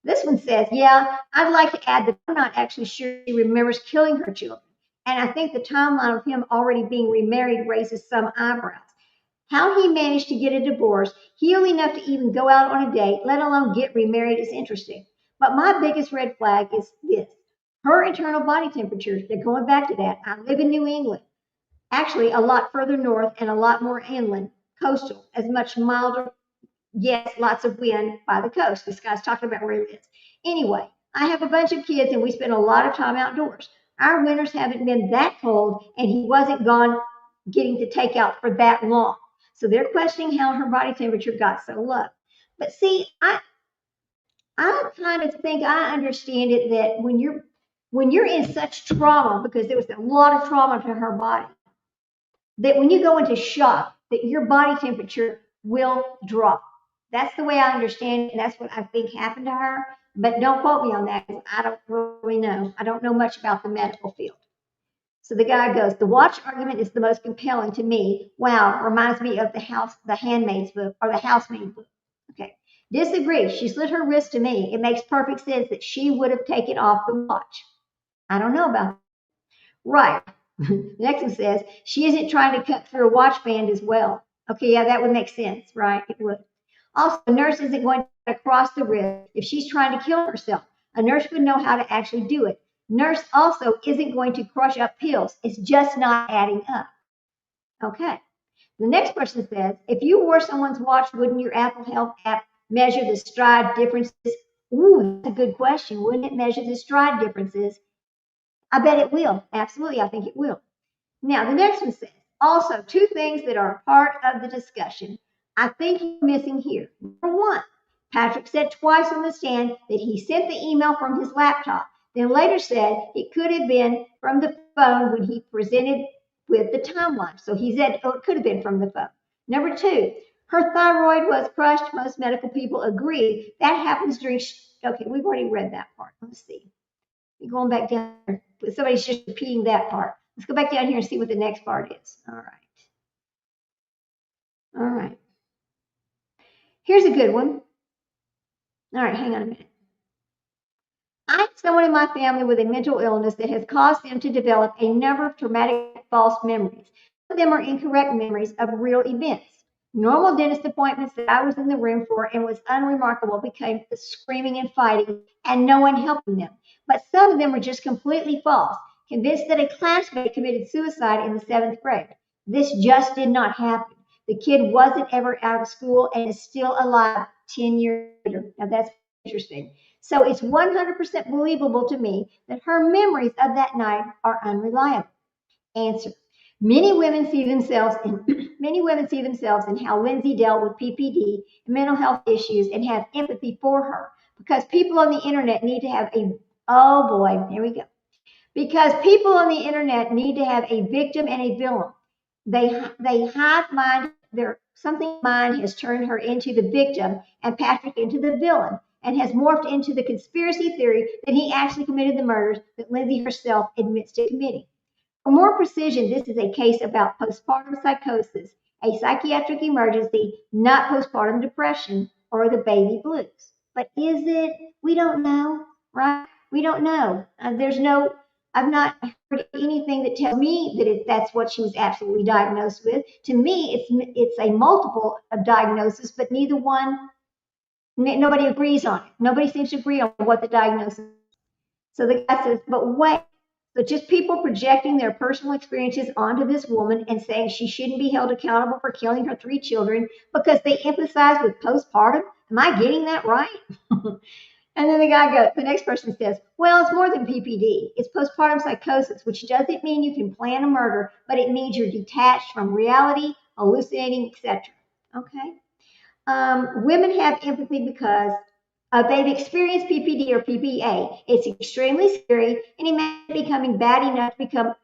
This one says, yeah, I'd like to add that I'm not actually sure she remembers killing her children. And I think the timeline of him already being remarried raises some eyebrows. How he managed to get a divorce, heal enough to even go out on a date, let alone get remarried, is interesting. But my biggest red flag is this. Her internal body temperature, they're going back to that. I live in New England. Actually, a lot further north and a lot more inland, coastal, as much milder. Yes, lots of wind by the coast. This guy's talking about where he lives. Anyway, I have a bunch of kids and we spend a lot of time outdoors. Our winters haven't been that cold and he wasn't gone getting to take out for that long. So they're questioning how her body temperature got so low. But see, I kind of think I understand it that when you're in such trauma, because there was a lot of trauma to her body, that when you go into shock, that your body temperature will drop. That's the way I understand it, and that's what I think happened to her. But don't quote me on that, because I don't really know. I don't know much about the medical field. So the guy goes, the watch argument is the most compelling to me. Wow, reminds me of the Handmaid's book, or the Housemaid book. Okay, disagree. She slit her wrist to me. It makes perfect sense that she would have taken off the watch. I don't know about that. Right. The next one says, she isn't trying to cut through a watch band as well. Okay, yeah, that would make sense, right? It would. Also, a nurse isn't going to cross the wrist if she's trying to kill herself. A nurse would know how to actually do it. Nurse also isn't going to crush up pills. It's just not adding up. Okay. The next person says, if you wore someone's watch, wouldn't your Apple Health app measure the stride differences? Ooh, that's a good question. Wouldn't it measure the stride differences? I bet it will. Absolutely, I think it will. Now, the next one says, also, two things that are part of the discussion I think you're missing here. Number one, Patrick said twice on the stand that he sent the email from his laptop, then later said it could have been from the phone when he presented with the timeline. So he said, oh, it could have been from the phone. Number two, her thyroid was crushed. Most medical people agree that happens during, okay, we've already read that part. Let's see. Going back down here, somebody's just repeating that part. Let's go back down here and see what the next part is. All right. All right. Here's a good one. All right, hang on a minute. I have someone in my family with a mental illness that has caused them to develop a number of traumatic false memories. Some of them are incorrect memories of real events. Normal dentist appointments that I was in the room for and was unremarkable became screaming and fighting and no one helping them. But some of them were just completely false, convinced that a classmate committed suicide in the 7th grade. This just did not happen. The kid wasn't ever out of school and is still alive 10 years later. Now that's interesting. So it's 100% believable to me that her memories of that night are unreliable. Answer. Many women see themselves in how Lindsay dealt with PPD and mental health issues and have empathy for her because people on the internet need to have oh boy, here we go. Because people on the internet need to have a victim and a villain. They hive mind, something mind has turned her into the victim and Patrick into the villain and has morphed into the conspiracy theory that he actually committed the murders that Lindsay herself admits to committing. For more precision, this is a case about postpartum psychosis, a psychiatric emergency, not postpartum depression or the baby blues. But is it? We don't know, right? We don't know. I've not heard anything that tells me that that's what she was absolutely diagnosed with. To me, it's a multiple of diagnosis, but nobody agrees on it. Nobody seems to agree on what the diagnosis is. So the guy says, but wait. So just people projecting their personal experiences onto this woman and saying she shouldn't be held accountable for killing her 3 children because they emphasize with postpartum. Am I getting that right? And then the next person says, well, it's more than PPD. It's postpartum psychosis, which doesn't mean you can plan a murder, but it means you're detached from reality, hallucinating, etc. Okay. Women have empathy because they've experienced PPD or PPA. It's extremely scary, and imagine becoming bad enough to become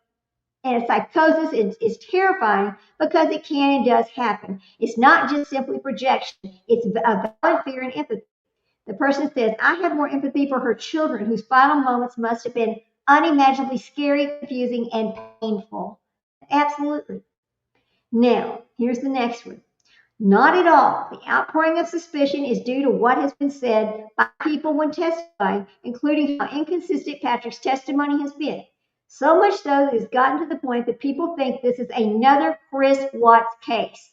and psychosis is terrifying because it can and does happen. It's not just simply projection. It's a valid fear and empathy. The person says, I have more empathy for her children whose final moments must have been unimaginably scary, confusing, and painful. Absolutely. Now, here's the next one. Not at all. The outpouring of suspicion is due to what has been said by people when testifying, including how inconsistent Patrick's testimony has been. So much so that it's gotten to the point that people think this is another Chris Watts case.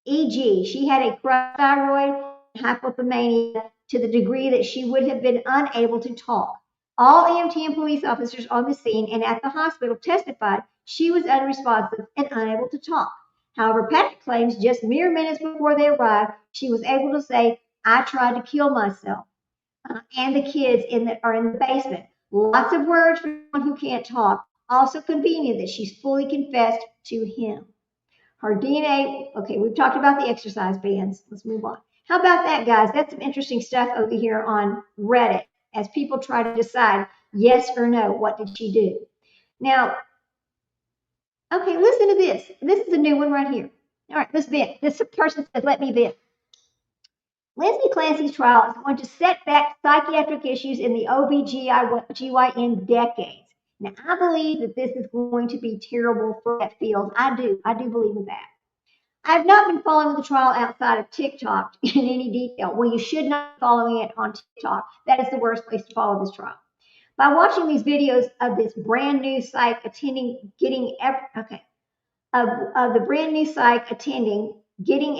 E.g., she had a crushed thyroid and hypothermia to the degree that she would have been unable to talk. All EMT and police officers on the scene and at the hospital testified she was unresponsive and unable to talk. However, Patrick claims just mere minutes before they arrived, she was able to say, I tried to kill myself. And the kids are in the basement. Lots of words for someone who can't talk. Also convenient that she's fully confessed to him. Her DNA, okay, we've talked about the exercise bands. Let's move on. How about that, guys? That's some interesting stuff over here on Reddit as people try to decide yes or no, what did she do? Now, okay, listen to this. This is a new one right here. All right, let's vent. This person says, let me vent. Lindsay Clancy's trial is going to set back psychiatric issues in the OB/GYN decades. Now, I believe that this is going to be terrible for that field. I do believe in that. I have not been following the trial outside of TikTok in any detail. Well, you should not be following it on TikTok. That is the worst place to follow this trial. By watching these videos of this brand new psych attending, getting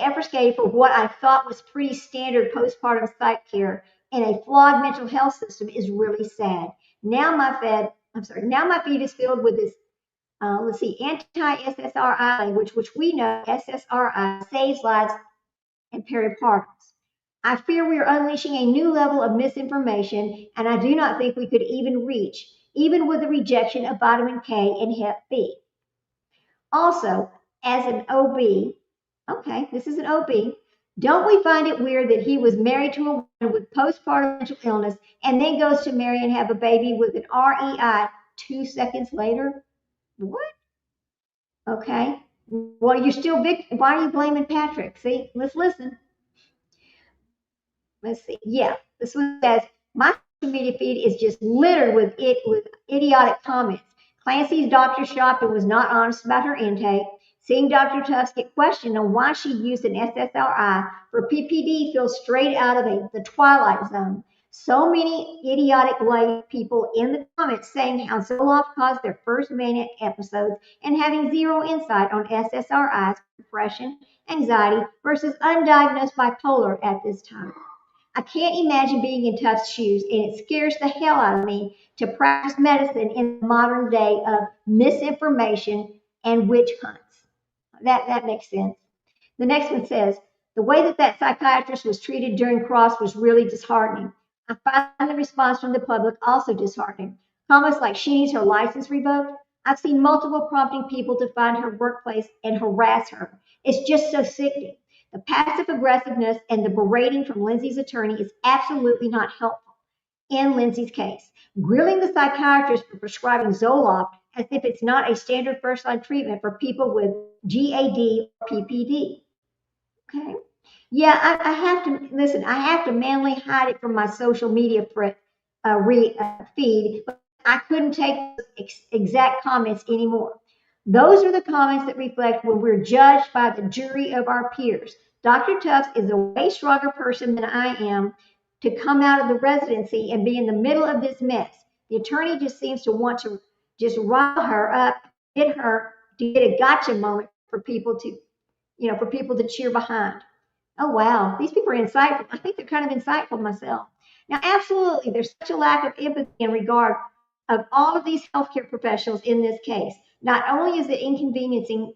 efferscated for what I thought was pretty standard postpartum psych care and a flawed mental health system is really sad. Now my feed is filled with this anti-SSRI language, which we know SSRI saves lives and peripartums. I fear we are unleashing a new level of misinformation, and I do not think we could even reach, even with the rejection of vitamin K and Hep B. Also, as an OB, okay, this is an OB, don't we find it weird that he was married to a woman with postpartum mental illness and then goes to marry and have a baby with an REI 2 seconds later? What? Okay. Well, you're still victim. Why are you blaming Patrick? See, let's listen. Let's see. Yeah, this one says, my social media feed is just littered with idiotic comments. Clancy's doctor shopped and was not honest about her intake. Seeing Dr. Tufts get questioned on why she used an SSRI for PPD feels straight out of the Twilight Zone. So many idiotic people in the comments saying how Zoloft caused their first manic episodes and having zero insight on SSRIs, depression, anxiety versus undiagnosed bipolar at this time. I can't imagine being in Tufts' shoes, and it scares the hell out of me to practice medicine in the modern day of misinformation and witch hunts. That makes sense. The next one says, the way that psychiatrist was treated during Cross was really disheartening. I find the response from the public also disheartening. Comments like she needs her license revoked. I've seen multiple prompting people to find her workplace and harass her. It's just so sickening. The passive aggressiveness and the berating from Lindsay's attorney is absolutely not helpful in Lindsay's case. Grilling the psychiatrist for prescribing Zoloft as if it's not a standard first-line treatment for people with GAD or PPD. Okay. Yeah, I have to listen. I have to manually hide it from my social media feed, but I couldn't take exact comments anymore. Those are the comments that reflect when we're judged by the jury of our peers. Dr. Tufts is a way stronger person than I am to come out of the residency and be in the middle of this mess. The attorney just seems to want to just rile her up, get her to get a gotcha moment for people to cheer behind. Oh, wow. These people are insightful. I think they're kind of insightful myself. Now, absolutely, there's such a lack of empathy in regard of all of these healthcare professionals in this case. Not only is it inconveniencing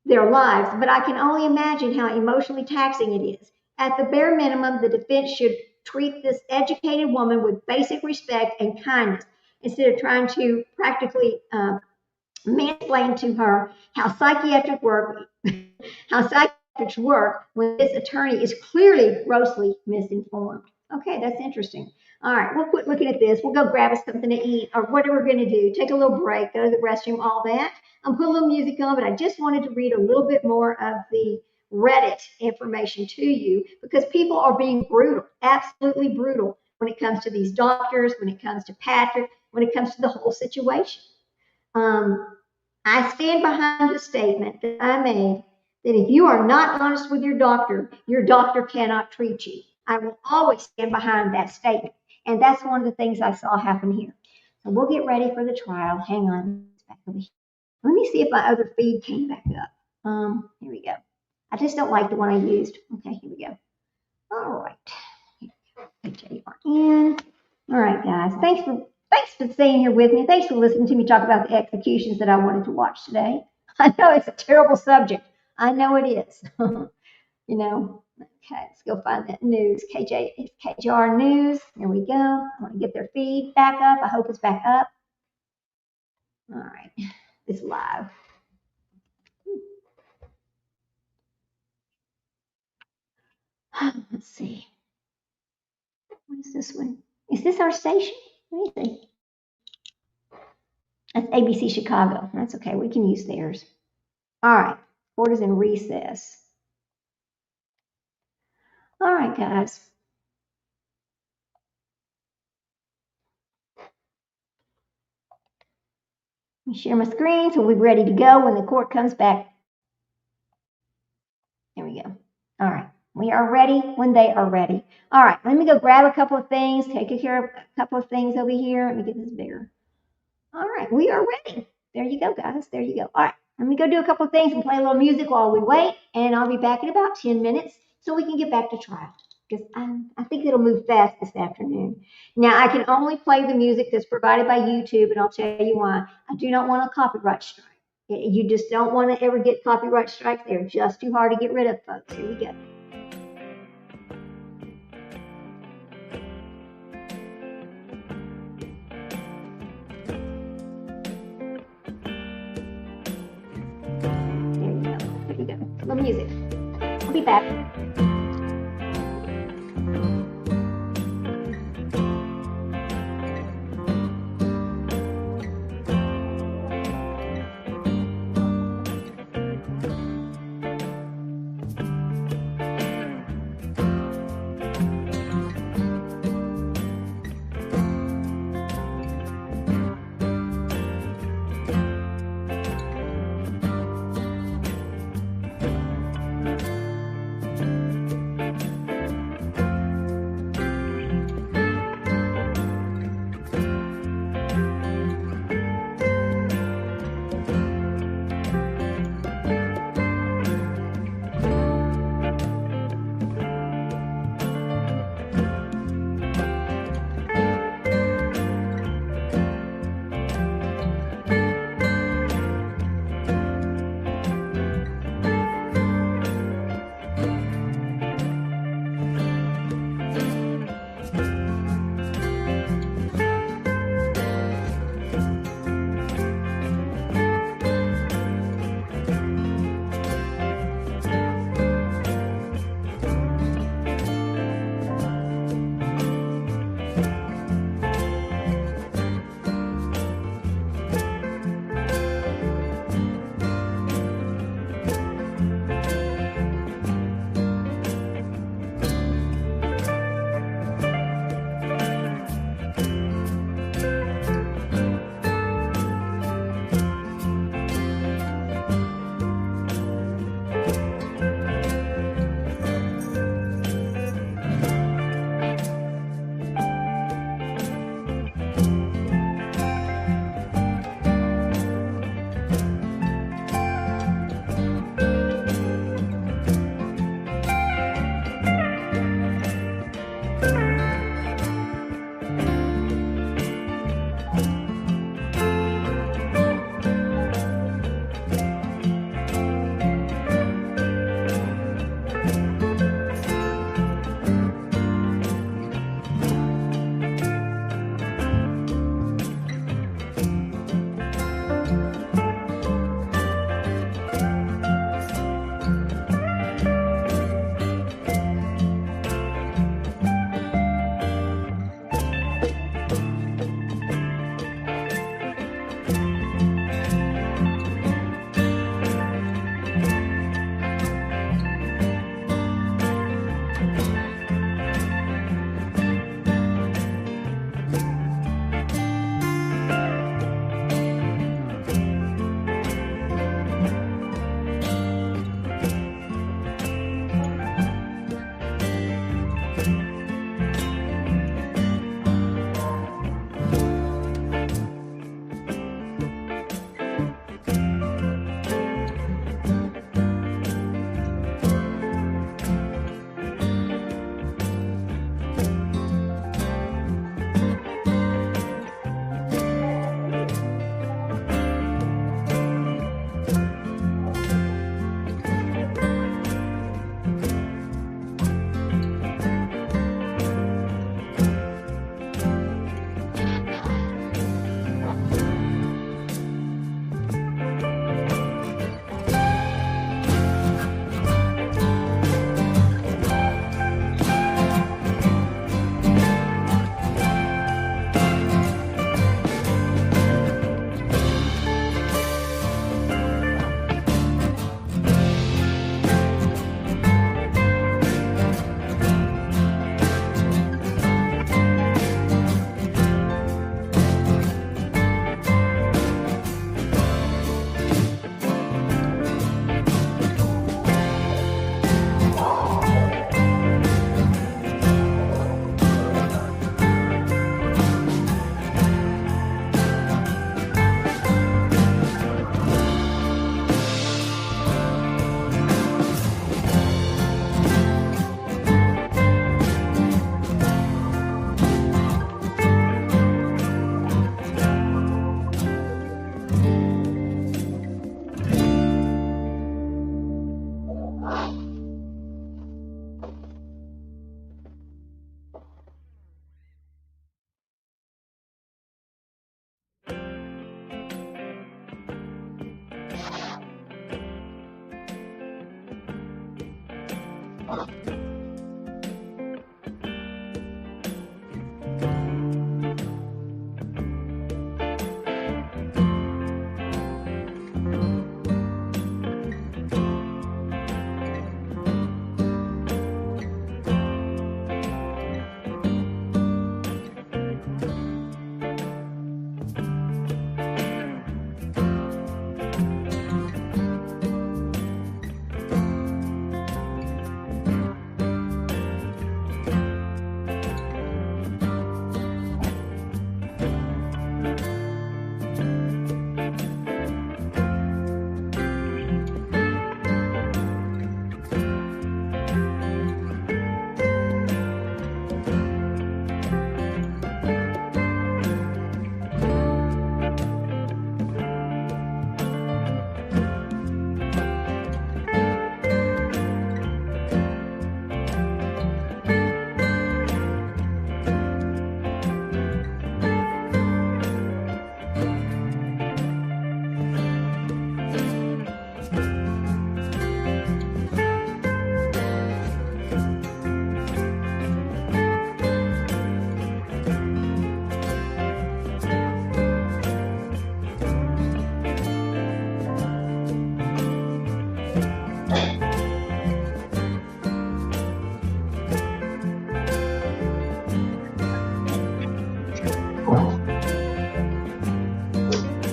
their lives, but I can only imagine how emotionally taxing it is. At the bare minimum, the defense should treat this educated woman with basic respect and kindness instead of trying to practically mansplain to her how psychiatrics work when this attorney is clearly grossly misinformed. Okay, that's interesting. All right, we'll quit looking at this. We'll go grab us something to eat or whatever we're going to do. Take a little break, go to the restroom, all that. I'll put a little music on, but I just wanted to read a little bit more of the Reddit information to you because people are being brutal, absolutely brutal when it comes to these doctors, when it comes to Patrick, when it comes to the whole situation. I stand behind the statement that I made that if you are not honest with your doctor cannot treat you. I will always stand behind that statement. And that's one of the things I saw happen here. So we'll get ready for the trial. Hang on. Back over here. Let me see if my other feed came back up. Here we go. I just don't like the one I used. Okay, here we go. All right. HARN. All right, guys. Thanks for staying here with me. Thanks for listening to me talk about the executions that I wanted to watch today. I know it's a terrible subject. I know it is. You know. Okay, let's go find that news. KJR News. There we go. I want to get their feed back up. I hope it's back up. All right. It's live. Let's see. What is this one? Is this our station? Let me see. That's ABC Chicago. That's okay. We can use theirs. All right. Court is in recess. All right, guys. Let me share my screen so we'll be ready to go when the court comes back. There we go. All right. We are ready when they are ready. All right. Let me go grab a couple of things, take care of a couple of things over here. Let me get this bigger. All right. We are ready. There you go, guys. There you go. All right. Let me go do a couple of things and play a little music while we wait. And I'll be back in about 10 minutes so we can get back to trial. Because I think it'll move fast this afternoon. Now, I can only play the music that's provided by YouTube, and I'll tell you why. I do not want a copyright strike. You just don't want to ever get copyright strikes. They're just too hard to get rid of, folks. Here we go. There you go. There you go. The music. I'll be back.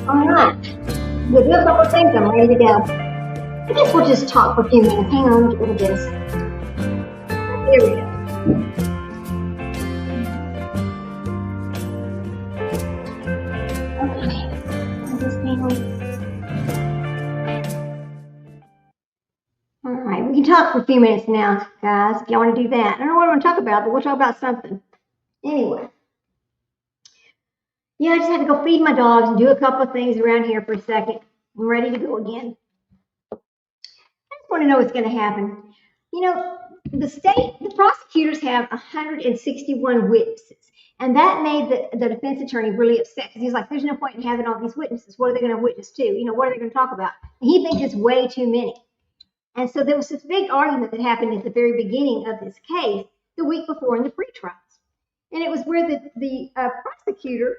All right. We'll do a couple things. I'm ready to go. I guess we'll just talk for a few minutes. Hang on, get rid of this. Here we go. Okay. All right, we can talk for a few minutes now, guys, if y'all want to do that. I don't know what I want to talk about, but we'll talk about something. Anyway. Yeah, I just had to go feed my dogs and do a couple of things around here for a second. I'm ready to go again. I just want to know what's going to happen. You know, the prosecutors have 161 witnesses. And that made the defense attorney really upset because he's like, there's no point in having all these witnesses. What are they going to witness to? You know, what are they going to talk about? And he thinks it's way too many. And so there was this big argument that happened at the very beginning of this case the week before in the pre-trials. And it was where the prosecutor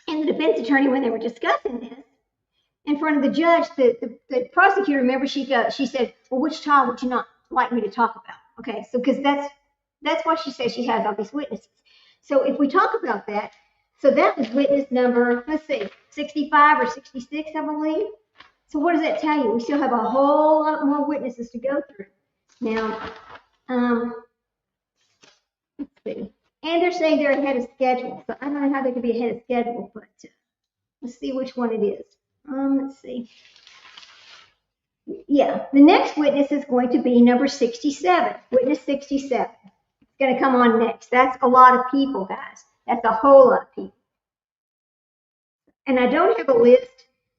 and the defense attorney, when they were discussing this, in front of the judge, the prosecutor, remember, she said, well, which child would you not like me to talk about? Okay, so because that's why she says she has all these witnesses. So if we talk about that, so that was witness number, let's see, 65 or 66, I believe. So what does that tell you? We still have a whole lot more witnesses to go through. Now, let's see. And they're saying they're ahead of schedule. So I don't know how they could be ahead of schedule, but let's see which one it is. Let's see. Yeah, the next witness is going to be number 67, witness 67. It's going to come on next. That's a lot of people, guys. That's a whole lot of people. And I don't have a list.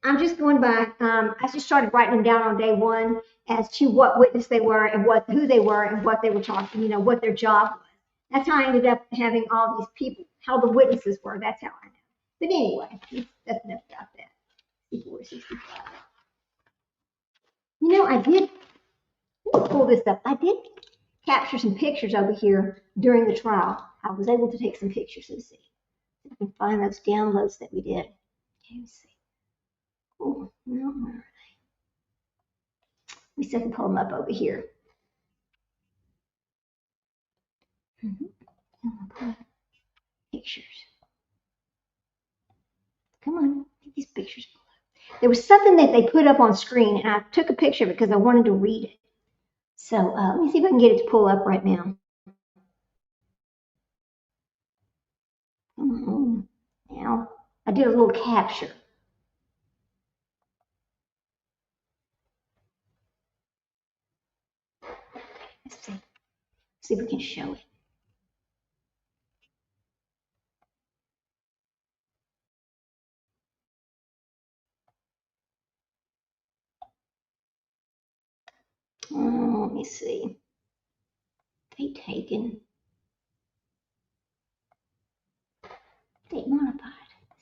I'm just going by, I just started writing them down on day one as to what witness they were and who they were and what they were talking, you know, what their job was. That's how I ended up having all these people, how the witnesses were. That's how I know. But anyway, that's enough about that. 64, 65. You know, I did, let me pull this up. I did capture some pictures over here during the trial. I was able to take some pictures. Let's see if I can find those downloads that we did. Okay, let's see. Oh, no, where are they? Let me see if I can pull them up over here. Pictures. Come on, get these pictures. There was something that they put up on screen, and I took a picture of it because I wanted to read it. So let me see if I can get it to pull up right now. Come on. Now, I did a little capture. Let's see if we can show it. Let me see. Date taken. Date modified.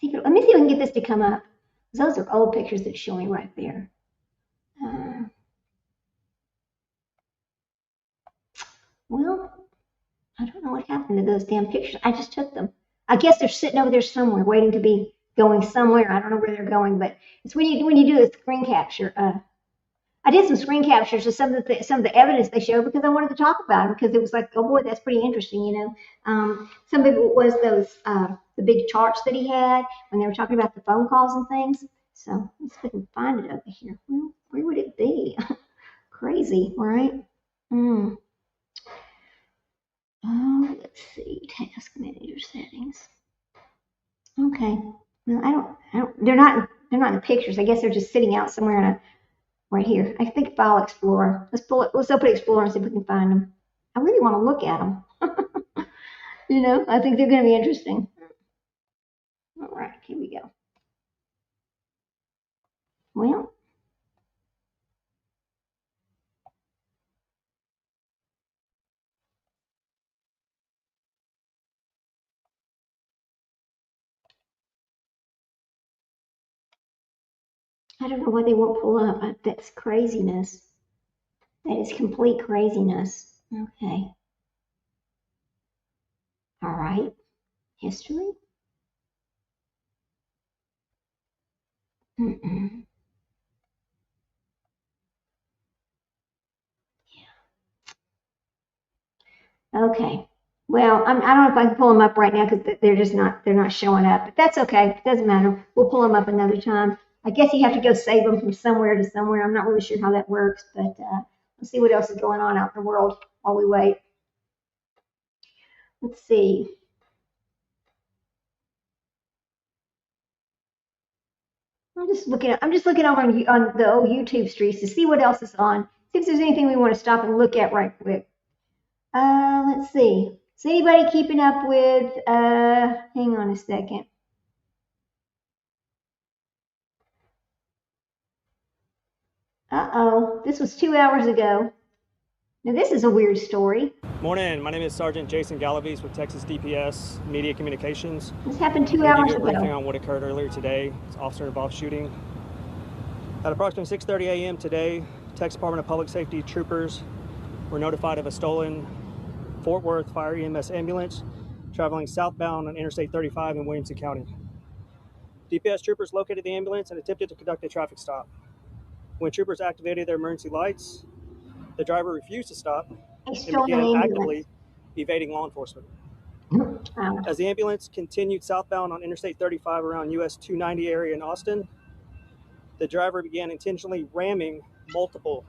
Let me see if I can get this to come up. Those are old pictures that's showing right there. Well, I don't know what happened to those damn pictures. I just took them. I guess they're sitting over there somewhere, waiting to be going somewhere. I don't know where they're going, but it's when you do a screen capture. I did some screen captures of some of the evidence they showed because I wanted to talk about it because it was like, oh boy, that's pretty interesting, you know. Some of it was those the big charts that he had when they were talking about the phone calls and things. So let's see if I can find it over here. Well, where would it be? Crazy, right? Oh, let's see, task manager settings. Okay. Well, I don't. They're not in the pictures. I guess they're just sitting out somewhere in a right here. I think File Explorer. Let's pull it. Let's open Explorer and see if we can find them. I really want to look at them. You know, I think they're going to be interesting. All right, here we go. Well, I don't know why they won't pull up. That's craziness. That is complete craziness. Okay. All right. History. Mm-mm. Okay. Well, I don't know if I can pull them up right now because they're not showing up. But that's okay. It doesn't matter. We'll pull them up another time. I guess you have to go save them from somewhere to somewhere. I'm not really sure how that works, but let's see what else is going on out in the world while we wait. Let's see. I'm just looking over on the old YouTube streets to see what else is on. See if there's anything we want to stop and look at right quick. Let's see. Is anybody keeping up with, hang on a second. Uh-oh, this was 2 hours ago. Now this is a weird story.
Morning, my name is Sergeant Jason Galavies with Texas DPS Media Communications.
This happened 2
hours ago.
hours
Give you a briefing
ago.
on what occurred earlier today. It's officer-involved shooting. At approximately 6:30 a.m. today, Texas Department of Public Safety troopers were notified of a stolen Fort Worth Fire EMS ambulance traveling southbound on Interstate 35 in Williamson County. DPS troopers located the ambulance and attempted to conduct a traffic stop. When troopers activated their emergency lights, the driver refused to stop and began actively evading law enforcement. As the ambulance continued southbound on Interstate 35 around US 290 area in Austin, the driver began intentionally ramming multiple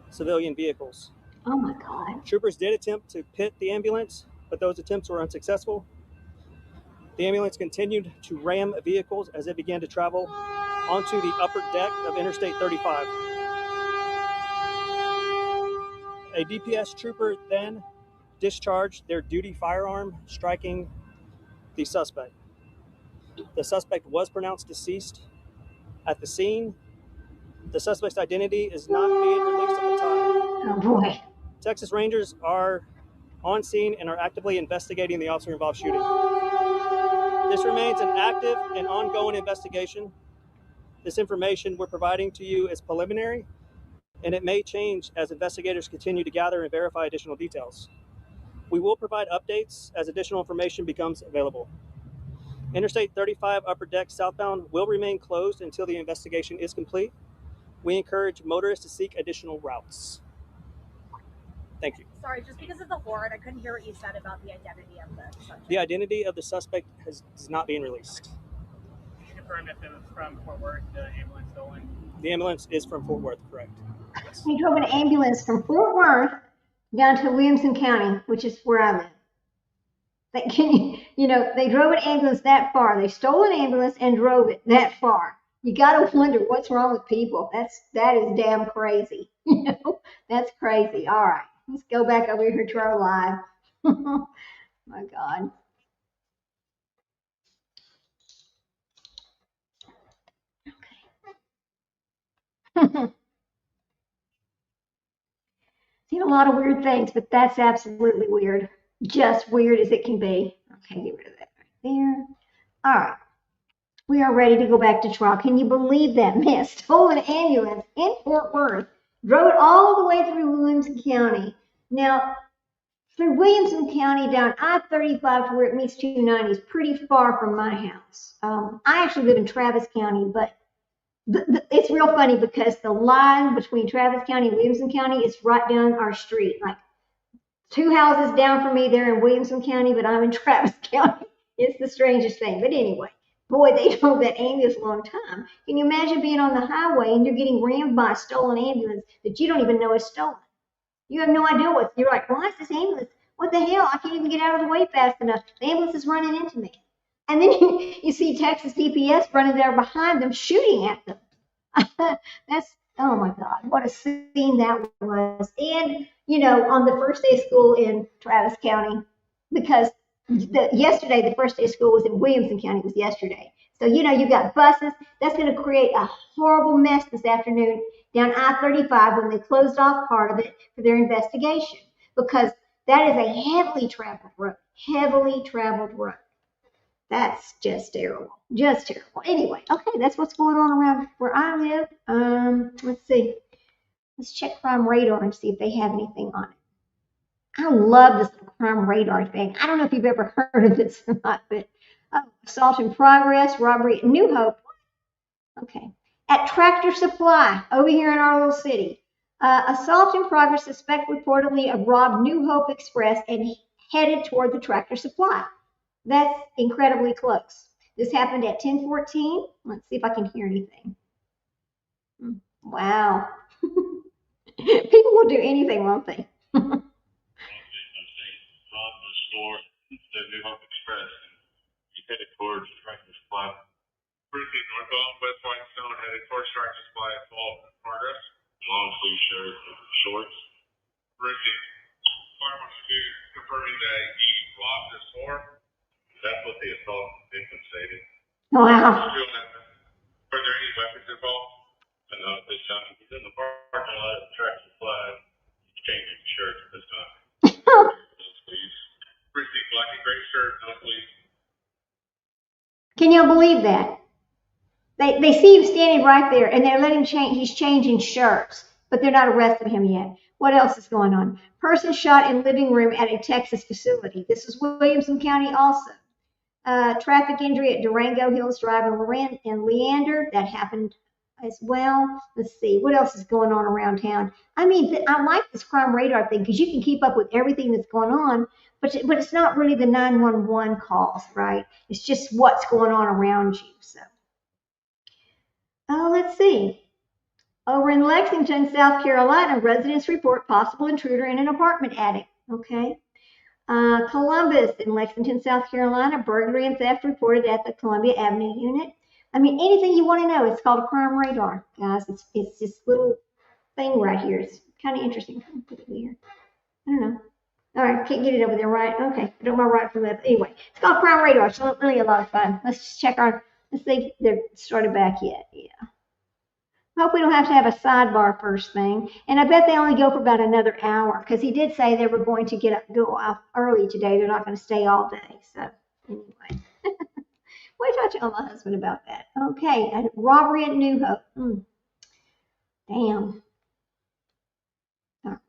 civilian vehicles.
Oh my God.
Troopers did attempt to pit the ambulance, but those attempts were unsuccessful. The ambulance continued to ram vehicles as it began to travel onto the upper deck of Interstate 35. A DPS trooper then discharged their duty firearm, striking the suspect. The suspect was pronounced deceased at the scene. The suspect's identity is not being released at the time.
Oh boy.
Texas Rangers are on scene and are actively investigating the officer-involved shooting. This remains an active and ongoing investigation. This information we're providing to you is preliminary, and it may change as investigators continue to gather and verify additional details. We will provide updates as additional information becomes available. Interstate 35 upper deck southbound will remain closed until the investigation is complete. We encourage motorists to seek additional routes. Thank you.
Sorry, just because of the horn, I couldn't hear what you said about the identity of the subject.
The identity of the suspect is not being released.
Can you confirm if it was from Fort Worth, the ambulance stolen?
The ambulance is from Fort Worth, correct?
Yes. He drove an ambulance from Fort Worth down to Williamson County, which is where I live. They drove an ambulance that far. They stole an ambulance and drove it that far. You got to wonder what's wrong with people. That is damn crazy. That's crazy. All right, let's go back over here to our live. My God. Okay. Seen a lot of weird things, but that's absolutely weird. Just weird as it can be. Okay, get rid of that right there. All right. We are ready to go back to trial. Can you believe that man stole an ambulance in Fort Worth, drove it all the way through Williamson County? Now, through Williamson County down I-35 to where it meets 290 is pretty far from my house. I actually live in Travis County, but it's real funny because the line between Travis County and Williamson County is right down our street. Like 2 houses down from me, they're in Williamson County, but I'm in Travis County. It's the strangest thing. But anyway, boy, they drove that ambulance a long time. Can you imagine being on the highway and you're getting rammed by a stolen ambulance that you don't even know is stolen? You have no idea what, you're like, why is this ambulance? What the hell? I can't even get out of the way fast enough. The ambulance is running into me. And then you see Texas DPS running there behind them, shooting at them. That's, oh my God, what a scene that was. And, you know, on the first day of school in Travis County, because yesterday, the first day of school was in Williamson County, was yesterday. So, you know, you've got buses. That's going to create a horrible mess this afternoon down I-35 when they closed off part of it for their investigation, because that is a heavily traveled road, That's just terrible, just terrible. Anyway, okay, that's what's going on around where I live. Let's see. Let's check crime radar and see if they have anything on it. I love this little crime radar thing. I don't know if you've ever heard of this or not, but assault in progress, robbery at New Hope. Okay. At Tractor Supply, over here in our little city. Assault in progress, suspect reportedly robbed New Hope Express and headed toward the Tractor Supply. That's incredibly close. This happened at 10:14. Let's see if I can hear anything. Wow. People will do anything, won't they?
From the store, the New Hope Express, he headed towards Tractor Supply. Cruising northbound West Whitestone, headed towards Tractor Supply, assault in progress. Long sleeve shirt and shorts. Cruising. Farmer confirming that he robbed the store. That's what the assault victim stated.
Wow.
Were there any weapons involved? No, this time he's in the parking lot at Tractor Supply. He's changing his shirt this time. No sleeves. Pretty black and gray shirt, no sleeves.
Can you believe that? They see him standing right there, and they're letting him change. He's changing shirts, but they're not arresting him yet. What else is going on? Person shot in living room at a Texas facility. This is Williamson County also. Traffic injury at Durango Hills Drive in Leander. That happened as well. Let's see. What else is going on around town? I mean, I like this crime radar thing because you can keep up with everything that's going on, but it's not really the 911 calls, right? It's just what's going on around you. So, let's see. Over in Lexington, South Carolina, residents report possible intruder in an apartment attic. Okay. Columbus in Lexington, South Carolina, burglary and theft reported at the Columbia Avenue unit. I mean, anything you want to know, it's called a crime radar, guys. It's this little thing right here. It's kind of interesting. I'll put it here. I don't know. All right, can't get it over there, right? Okay, I don't know right from left. Anyway, it's called crime radar. It's really a lot of fun. Let's just check let's see if they're started back yet. Yeah. I hope we don't have to have a sidebar first thing. And I bet they only go for about another hour because he did say they were going to go off early today. They're not going to stay all day. So anyway, wait till I tell my husband about that. Okay, robbery at New Hope. Damn. All right.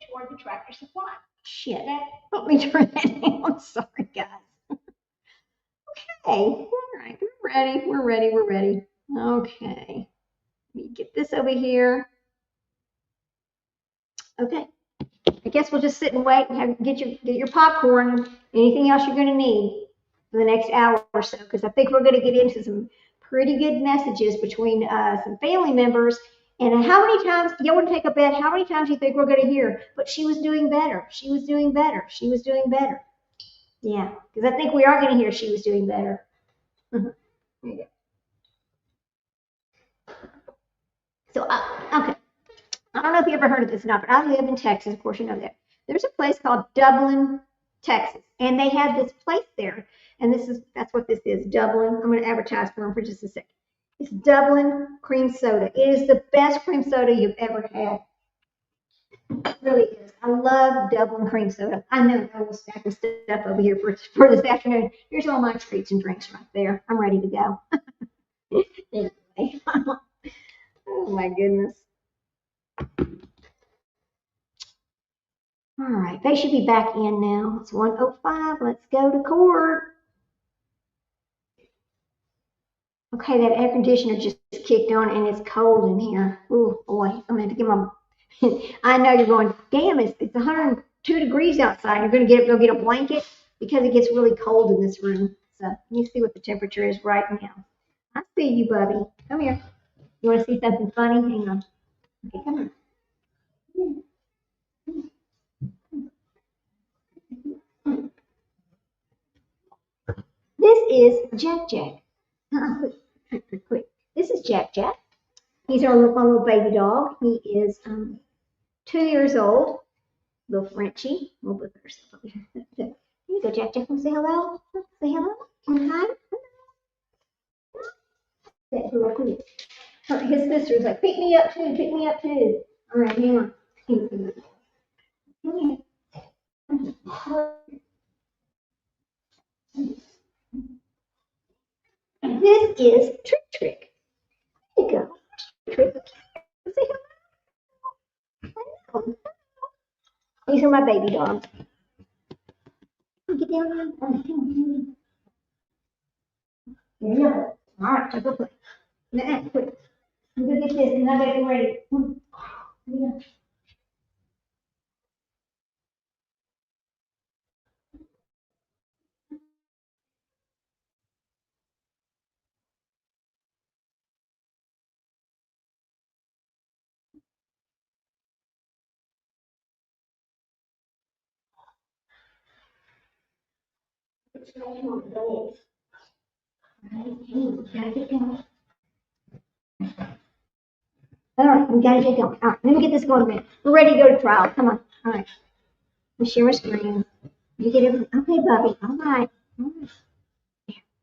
Toward the Tractor Supply. Shit. Let me turn that down. Sorry, guys. Okay. All right. We're ready. Okay, let me get this over here. Okay, I guess we'll just sit and wait and get your popcorn, anything else you're going to need for the next hour or so, because I think we're going to get into some pretty good messages between some family members. And how many times, y'all want to take a bet, how many times do you think we're going to hear, but she was doing better, she was doing better, she was doing better. Yeah, because I think we are going to hear she was doing better. There you go. So, okay, I don't know if you ever heard of this or not, but I live in Texas. Of course, you know that. There's a place called Dublin, Texas, and they have this place there, and that's what this is, Dublin. I'm going to advertise for them for just a second. It's Dublin cream soda. It is the best cream soda you've ever had. It really is. I love Dublin cream soda. I know I will stack of stuff over here for this afternoon. Here's all my treats and drinks right there. I'm ready to go. Anyway. Oh my goodness. All right, they should be back in now. It's 1:05. Let's go to court. Okay, that air conditioner just kicked on and it's cold in here. Oh boy, I'm gonna have to get my. I know you're going, damn, it's 102 degrees outside. You're gonna go get a blanket because it gets really cold in this room. So let me see what the temperature is right now. I see you, Bubby. Come here. You want to see something funny? Hang on. Okay, come here. This is Jack Jack. Quick. This is Jack Jack. He's my little baby dog. He is 2 years old. Little Frenchie. We'll put herself over here. Here you go, Jack Jack. Come say hello. Say hello. Hi. His sister's like, pick me up too. Pick me up too. All right, hang on. Come here. This is Trick Trick. There you go. Trick. Say hello. These are my baby dogs. Get down on. There you go. All right, so go play. Now, quick. I'm gonna get this and I gotta get ready. Yeah. All right, we gotta get going. All right, let me get this going, man. We're ready to go to trial. Come on. All right. Let's share my screen. You get everything. Okay, Bubby. All right. All right.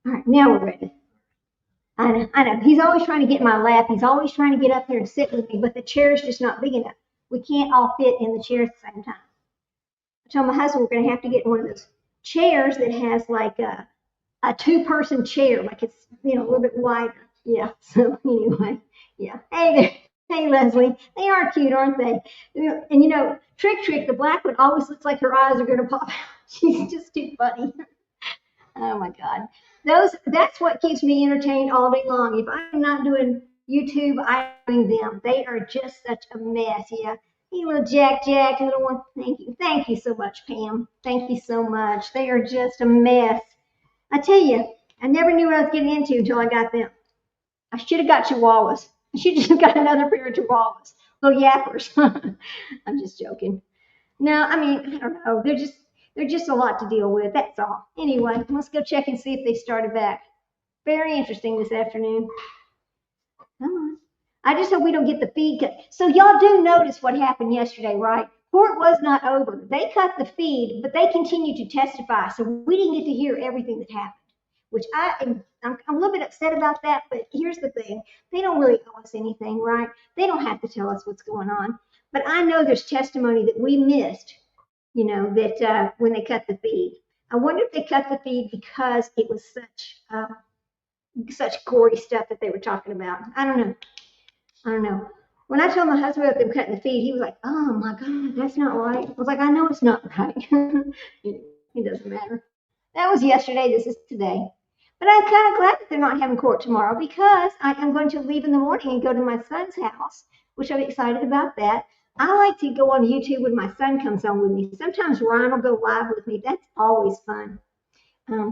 All right, now we're ready. I know. He's always trying to get in my lap. He's always trying to get up here and sit with me, but the chair's just not big enough. We can't all fit in the chair at the same time. I told my husband we're gonna have to get one of those chairs that has like a two-person chair, like it's a little bit wider. Yeah. So anyway, yeah. Hey there. Hey Leslie. They are cute, aren't they? And Trick Trick, the black one, always looks like her eyes are gonna pop out. She's just too funny. Oh my God. That's what keeps me entertained all day long. If I'm not doing YouTube, I'm doing them. They are just such a mess. Yeah. Hey, little Jack Jack, little one. Thank you. Thank you so much, Pam. Thank you so much. They are just a mess. I tell you, I never knew what I was getting into until I got them. I should have got chihuahuas. I should have just got another pair of chihuahuas. Little yappers. I'm just joking. No, I mean, I don't know. They're just a lot to deal with. That's all. Anyway, let's go check and see if they started back. Very interesting this afternoon. Come on. I just hope we don't get the feed cut. So y'all do notice what happened yesterday, right? Court was not over. They cut the feed, but they continued to testify. So we didn't get to hear everything that happened, which I'm a little bit upset about that. But here's the thing. They don't really owe us anything, right? They don't have to tell us what's going on. But I know there's testimony that we missed, that when they cut the feed. I wonder if they cut the feed because it was such gory stuff that they were talking about. I don't know. When I told my husband about them cutting the feed, he was like, oh my God, that's not right. I was like, I know it's not right. It doesn't matter. That was yesterday. This is today. But I'm kind of glad that they're not having court tomorrow because I am going to leave in the morning and go to my son's house, which I'm excited about that. I like to go on YouTube when my son comes on with me. Sometimes Ryan will go live with me. That's always fun.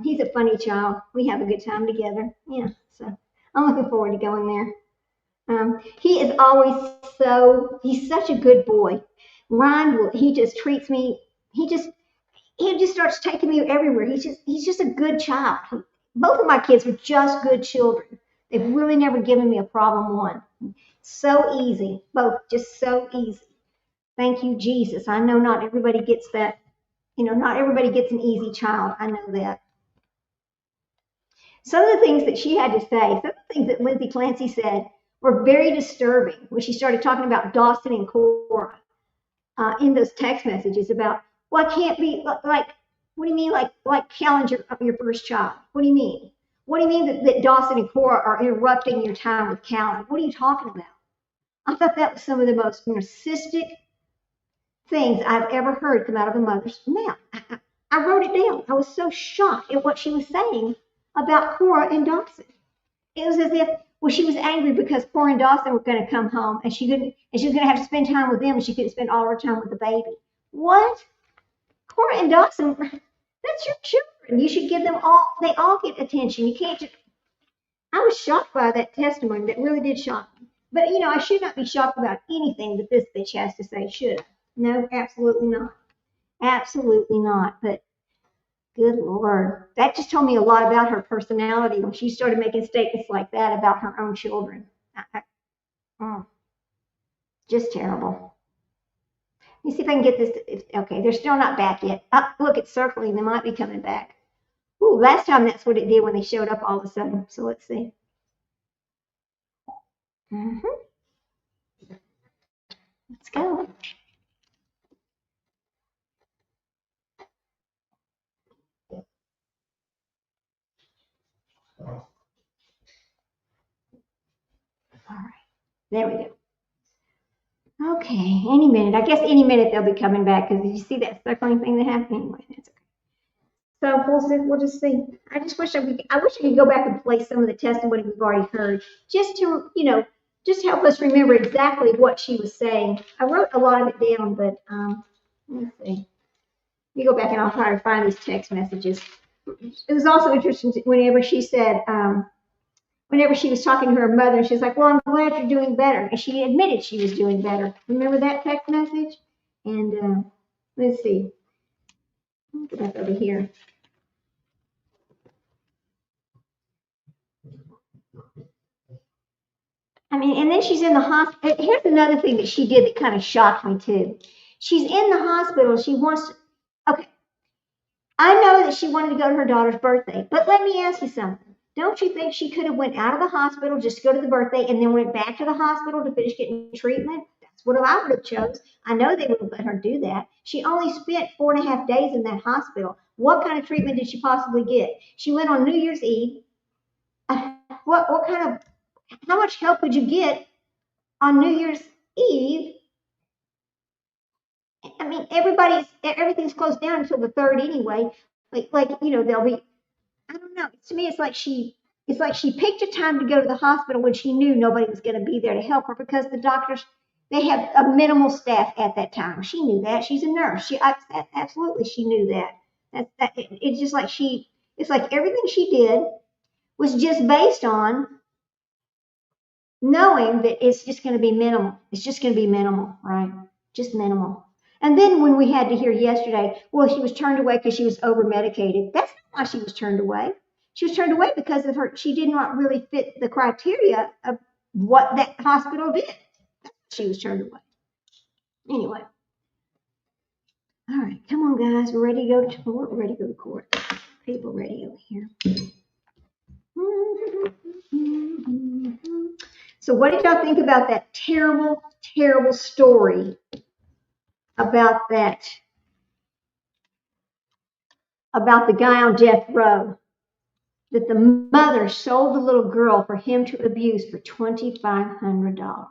He's a funny child. We have a good time together. Yeah, so I'm looking forward to going there. He is always he's such a good boy. Ryan he just treats me, he just starts taking me everywhere. He's just a good child. Both of my kids are just good children. They've really never given me a problem one. So easy, both just so easy. Thank you, Jesus. I know not everybody gets that, not everybody gets an easy child. I know that. Some of the things that she had to say, some of the things that Lindsay Clancy said were very disturbing when she started talking about Dawson and Cora in those text messages about, well, I can't be like, what do you mean like challenge your first child? What do you mean? What do you mean that Dawson and Cora are interrupting your time with Callan? What are you talking about? I thought that was some of the most narcissistic things I've ever heard come out of a mother's mouth. I wrote it down. I was so shocked at what she was saying about Cora and Dawson. It was as if, well, she was angry because Cora and Dawson were going to come home and she was going to have to spend time with them and she couldn't spend all her time with the baby. What? Cora and Dawson, that's your children. You should give them all, they all get attention. You can't just, I was shocked by that testimony. That really did shock me. But, you know, I should not be shocked about anything that this bitch has to say, should I? No, absolutely not. Absolutely not. But good Lord. That just told me a lot about her personality when she started making statements like that about her own children. Just terrible. Let me see if I can get this. Okay, they're still not back yet. Look, it's circling. They might be coming back. Ooh, last time that's what it did when they showed up all of a sudden. So let's see. Let's go. All right, there we go. Okay, any minute. I guess any minute they'll be coming back because did you see that circling thing that happened? Anyway, that's okay. So we'll just see. I just wish I could go back and play some of the testimony we've already heard, just to, you know, just help us remember exactly what she was saying. I wrote a lot of it down, but let's see. Let me go back and I'll try to find these text messages. It was also interesting whenever she said, whenever she was talking to her mother, she was like, well, I'm glad you're doing better. And she admitted she was doing better. Remember that text message? And let's see. I'll go back over here. I mean, and then she's in the hospital. Here's another thing that she did that kind of shocked me too. She's in the hospital. She wants to, okay. I know that she wanted to go to her daughter's birthday, but let me ask you something. Don't you think she could have went out of the hospital just to go to the birthday and then went back to the hospital to finish getting treatment? That's what I would have chose. I know they wouldn't let her do that. She only spent 4.5 days in that hospital. What kind of treatment did she possibly get? She went on New Year's Eve. What kind of, how much help would you get on New Year's Eve? I mean, everything's closed down until the 3rd anyway. Like you know, they'll be, I don't know. To me, it's like she picked a time to go to the hospital when she knew nobody was going to be there to help her because the doctors, they have a minimal staff at that time. She knew that. She's a nurse. Absolutely, she knew that. It's just like it's like everything she did was just based on knowing that it's just going to be minimal. It's just going to be minimal, right? Just minimal. And then when we had to hear yesterday, well, she was turned away because she was over-medicated. That's not why she was turned away. She was turned away because of she did not really fit the criteria of what that hospital did. That's why she was turned away. Anyway. All right, come on, guys. We're ready to go to court. We're ready to go to court. People ready over here. So what did y'all think about that terrible, terrible story about the guy on death row, that the mother sold the little girl for him to abuse for $2,500?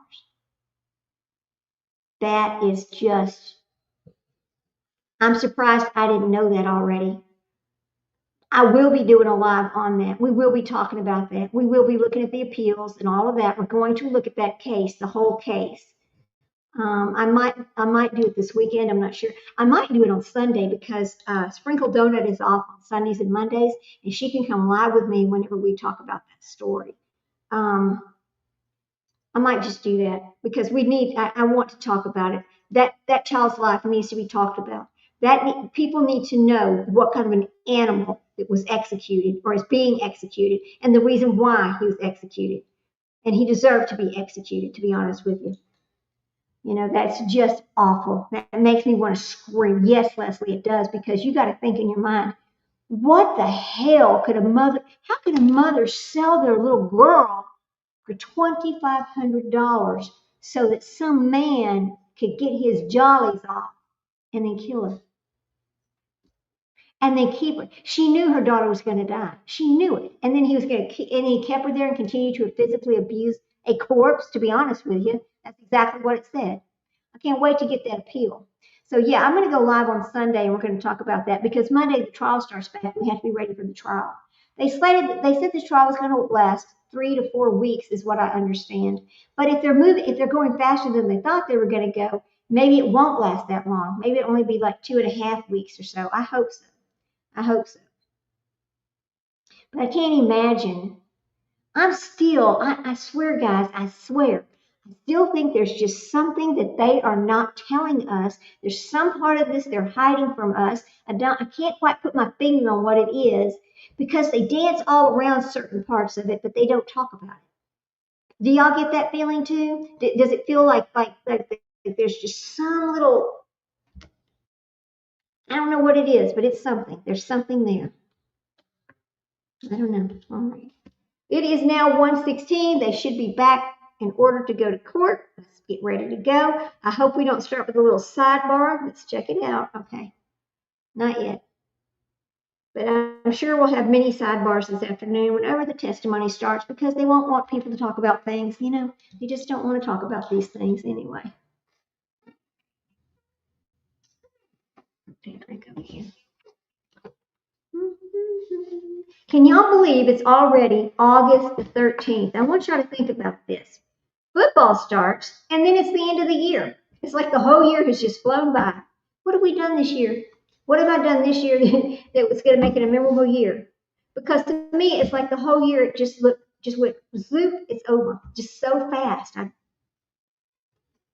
That is just, I'm surprised I didn't know that already. I will be doing a live on that. We will be talking about that. We will be looking at the appeals and all of that. We're going to look at that case, the whole case. I might do it this weekend. I'm not sure. I might do it on Sunday because Sprinkle Donut is off on Sundays and Mondays, and she can come live with me whenever we talk about that story. I might just do that because I want to talk about it. That child's life needs to be talked about. People need to know what kind of an animal that was executed or is being executed and the reason why he was executed. And he deserved to be executed, to be honest with you. You know, that's just awful. That makes me want to scream. Yes, Leslie, it does, because you got to think in your mind, what the hell how could a mother sell their little girl for $2,500 so that some man could get his jollies off and then kill her? And then keep her. She knew her daughter was going to die. She knew it. And then he kept her there and continued to physically abuse a corpse, to be honest with you. That's exactly what it said. I can't wait to get that appeal. So yeah, I'm going to go live on Sunday, and we're going to talk about that because Monday the trial starts back. We have to be ready for the trial. They said the trial was going to last 3 to 4 weeks, is what I understand. But if they're going faster than they thought they were going to go, maybe it won't last that long. Maybe it'll only be like 2.5 weeks or so. I hope so. I hope so. But I can't imagine. I swear, guys, I swear. I still think there's just something that they are not telling us. There's some part of this they're hiding from us. I can't quite put my finger on what it is because they dance all around certain parts of it, but they don't talk about it. Do y'all get that feeling too? Does it feel like there's just some little, I don't know what it is, but it's something. There's something there. I don't know. All right. It is now 1:16. They should be back in order to go to court. Let's get ready to go. I hope we don't start with a little sidebar. Let's check it out. Okay. Not yet. But I'm sure we'll have many sidebars this afternoon whenever the testimony starts because they won't want people to talk about things. You know, they just don't want to talk about these things anyway. Drink over here. Can y'all believe it's already August the 13th? I want y'all to think about this. Football starts, and then it's the end of the year. It's like the whole year has just flown by. What have we done this year? What have I done this year that was going to make it a memorable year? Because to me, it's like the whole year it just went zoop. It's over, just so fast.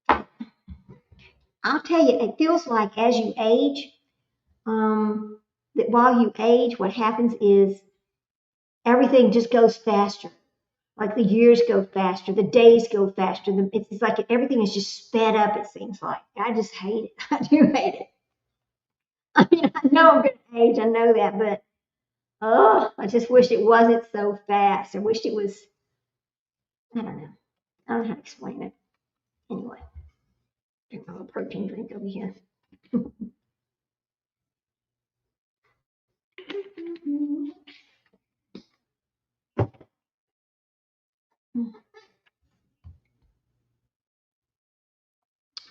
I'll tell you, it feels like as you age, that while you age, what happens is everything just goes faster. Like the years go faster, the days go faster. It's like everything is just sped up, it seems like. I just hate it. I do hate it. I mean, I know I'm going to age, I know that, but I just wish it wasn't so fast. I wish it was, I don't know. I don't know how to explain it. Anyway, drink my little protein drink over here.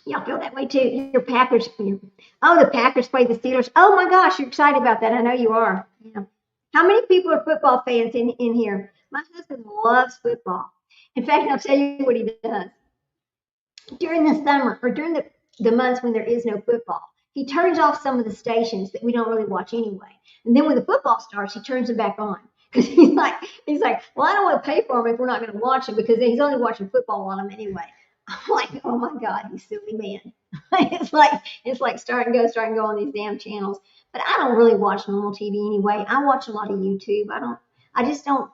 Y'all feel that way too. Your Packers. Oh, the Packers played the Steelers. Oh my gosh, you're excited about that. I know you are. Yeah. How many people are football fans in here? My husband loves football. In fact, I'll tell you what he does. During the summer or during the months when there is no football, he turns off some of the stations that we don't really watch anyway. And then when the football starts, he turns them back on. Because he's like, well, I don't want to pay for him if we're not going to watch him because he's only watching football on him anyway. I'm like, oh my God, you silly man. it's like start and go on these damn channels. But I don't really watch normal TV anyway. I watch a lot of YouTube. I just don't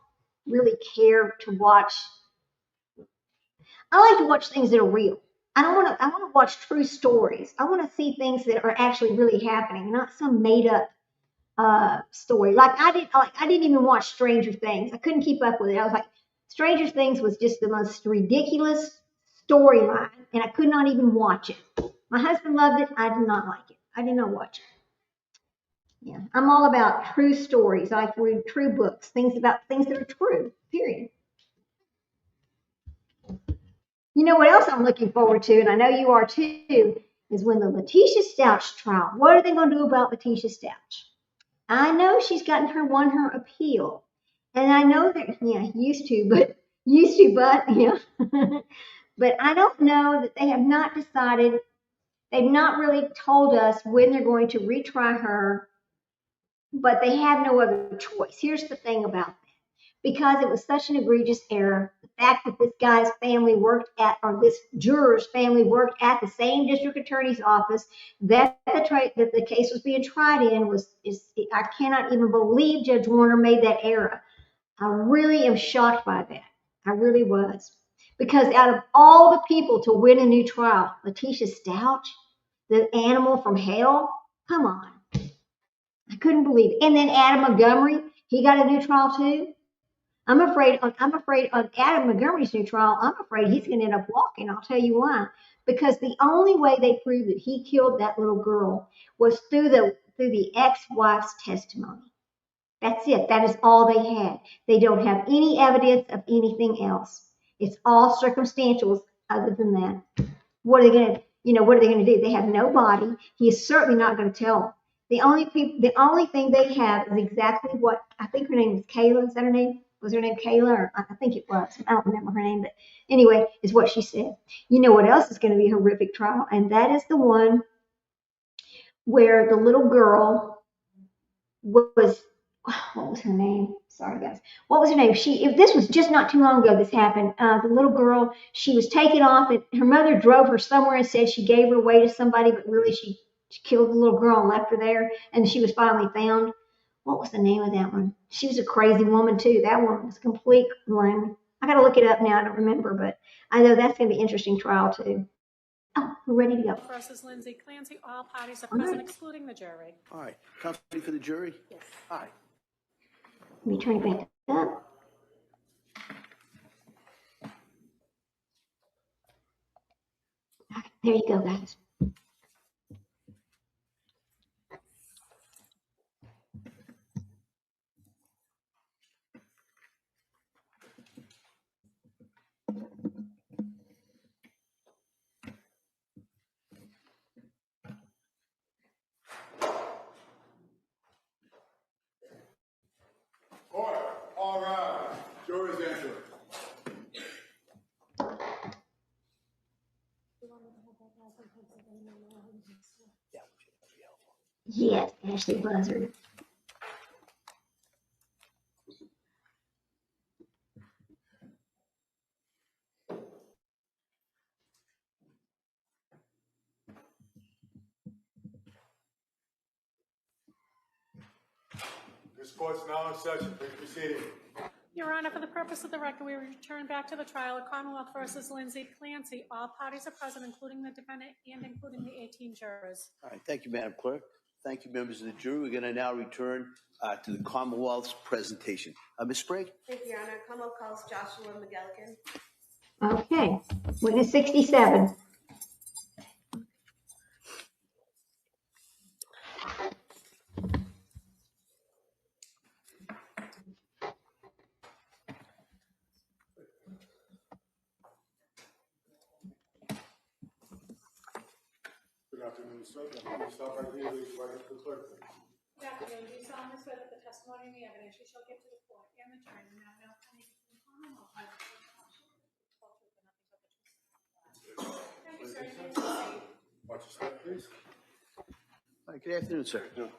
really care to watch. I like to watch things that are real. I want to watch true stories. I want to see things that are actually really happening, not some made up story. Like I didn't even watch Stranger Things. I couldn't keep up with it. I was like, Stranger Things was just the most ridiculous storyline, and I could not even watch it. My husband loved it. I did not like it. I did not watch it. Yeah, I'm all about true stories. I like to read true books, things that are true. Period. You know what else I'm looking forward to, and I know you are too, is when the Letitia Stouch trial. What are they going to do about Letitia Stouch? I know she's won her appeal, and I know that used to, but but I don't know that they have not decided. They've not really told us when they're going to retry her, but they have no other choice. Here's the thing about that. Because it was such an egregious error, the fact that this guy's family this juror's family worked at the same district attorney's office that the case was being tried in I cannot even believe Judge Warner made that error. I really am shocked by that. I really was. Because out of all the people to win a new trial, Letitia Stouch, the animal from hell, come on. I couldn't believe it. And then Adam Montgomery, he got a new trial too. I'm afraid on Adam Montgomery's new trial, I'm afraid he's going to end up walking. I'll tell you why. Because the only way they proved that he killed that little girl was through the ex-wife's testimony. That's it. That is all they had. They don't have any evidence of anything else. It's all circumstantial other than that. What are they going to, You know, what are they going to do? They have no body. He is certainly not going to tell them. The only thing they have is exactly what I think her name was Kayla. Is that her name? Was her name Kayla? Or I think it was. I don't remember her name, but anyway, is what she said. You know what else is going to be a horrific trial? And that is the one where the little girl was, what was her name? Sorry, guys. What was her name? If this was just not too long ago, this happened. The little girl, she was taken off, and her mother drove her somewhere and said she gave her away to somebody, but really she killed the little girl and left her there, and she was finally found. What was the name of that one? She was a crazy woman, too. That one was complete lame. I got to look it up now. I don't remember, but I know that's going to be an interesting trial, too. Oh, we're ready to go.
Versus Lindsay Clancy. All parties are present, excluding the jury.
All right. Counsel for the jury?
Yes.
All right.
Let me turn it back up. There you go, guys.
Order. All right. Jury's enter.
Yes, Ashley Buzzard.
This court's now in session. Please be seated.
Your Honor, for the purpose of the record, we return back to the trial of Commonwealth versus Lindsay Clancy. All parties are present, including the defendant and including the 18 jurors.
All right. Thank you, Madam Clerk. Thank you, members of the jury. We're going to now return to the Commonwealth's presentation. Ms. Sprague?
Thank you, Your Honor. Commonwealth calls Joshua McGilligan.
Okay. Witness 67.
Good afternoon, sir. Can you stop right here? Please right up to the clerk.
Good afternoon. Do you solemnly swear that the testimony and the evidence you shall give to the court and the jury will not any Commonwealth will not truth and nothing but the truth? Thank you, sir. You may proceed.
Watch your step, please.
All right. Good afternoon, sir. Attorney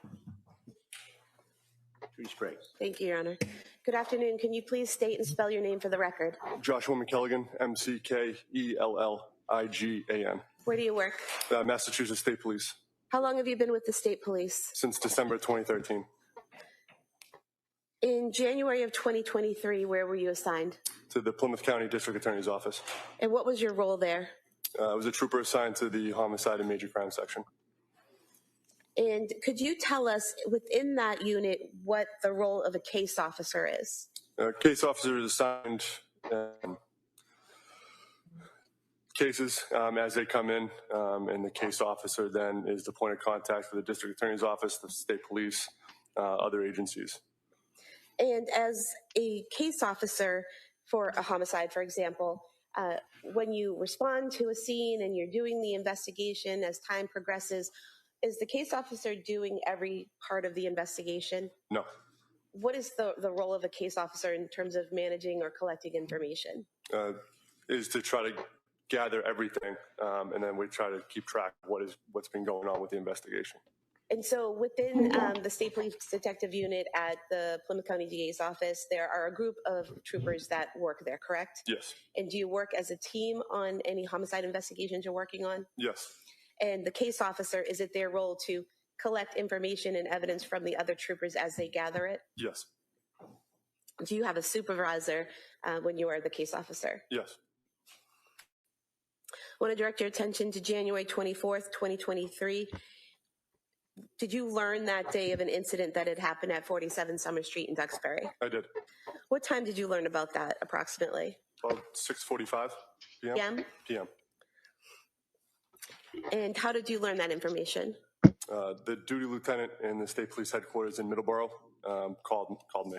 Sprague.
Thank you, Your Honor. Good afternoon. Can you please state and spell your name for the record?
Joshua McKelligan, McKelligan.
Where do you work?
Massachusetts State Police.
How long have you been with the state police?
Since December 2013.
In January of 2023, where were you assigned?
To the Plymouth County District Attorney's Office.
And what was your role there?
I was a trooper assigned to the homicide and major crime section.
And could you tell us within that unit what the role of a case officer is?
Case officer is assigned cases as they come in, and the case officer then is the point of contact for the district attorney's office, the state police, other agencies.
And as a case officer for a homicide, for example, when you respond to a scene and you're doing the investigation as time progresses, is the case officer doing every part of the investigation?
No.
What is the role of a case officer in terms of managing or collecting information?
Is to try to gather everything, and then we try to keep track of what's been going on with the investigation.
And so within the State Police Detective Unit at the Plymouth County DA's office, there are a group of troopers that work there, correct?
Yes.
And do you work as a team on any homicide investigations you're working on?
Yes.
And the case officer, is it their role to collect information and evidence from the other troopers as they gather it?
Yes.
Do you have a supervisor when you are the case officer?
Yes.
I want to direct your attention to January 24th, 2023. Did you learn that day of an incident that had happened at 47 Summer Street in Duxbury?
I did.
What time did you learn about that approximately?
About 6:45 p.m. PM.
And how did you learn that information?
The duty lieutenant in the state police headquarters in Middleborough called me.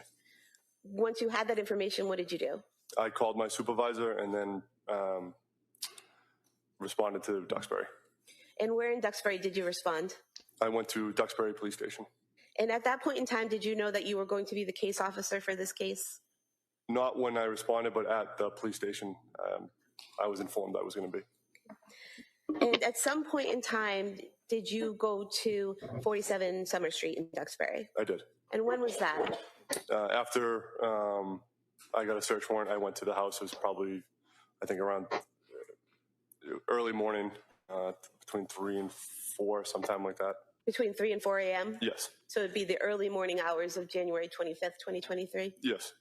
Once you had that information, what did you do?
I called my supervisor and then responded to Duxbury.
And where in Duxbury did you respond?
I went to Duxbury Police Station.
And at that point in time, did you know that you were going to be the case officer for this case?
Not when I responded, but at the police station, I was informed I was going to be.
And at some point in time, did you go to 47 Summer Street in Duxbury?
I did.
And when was that?
After I got a search warrant, I went to the house. It was probably, I think, around early morning, between 3 and 4, sometime like that.
Between 3 and 4 a.m.?
Yes.
So it'd be the early morning hours of January 25th, 2023?
Yes.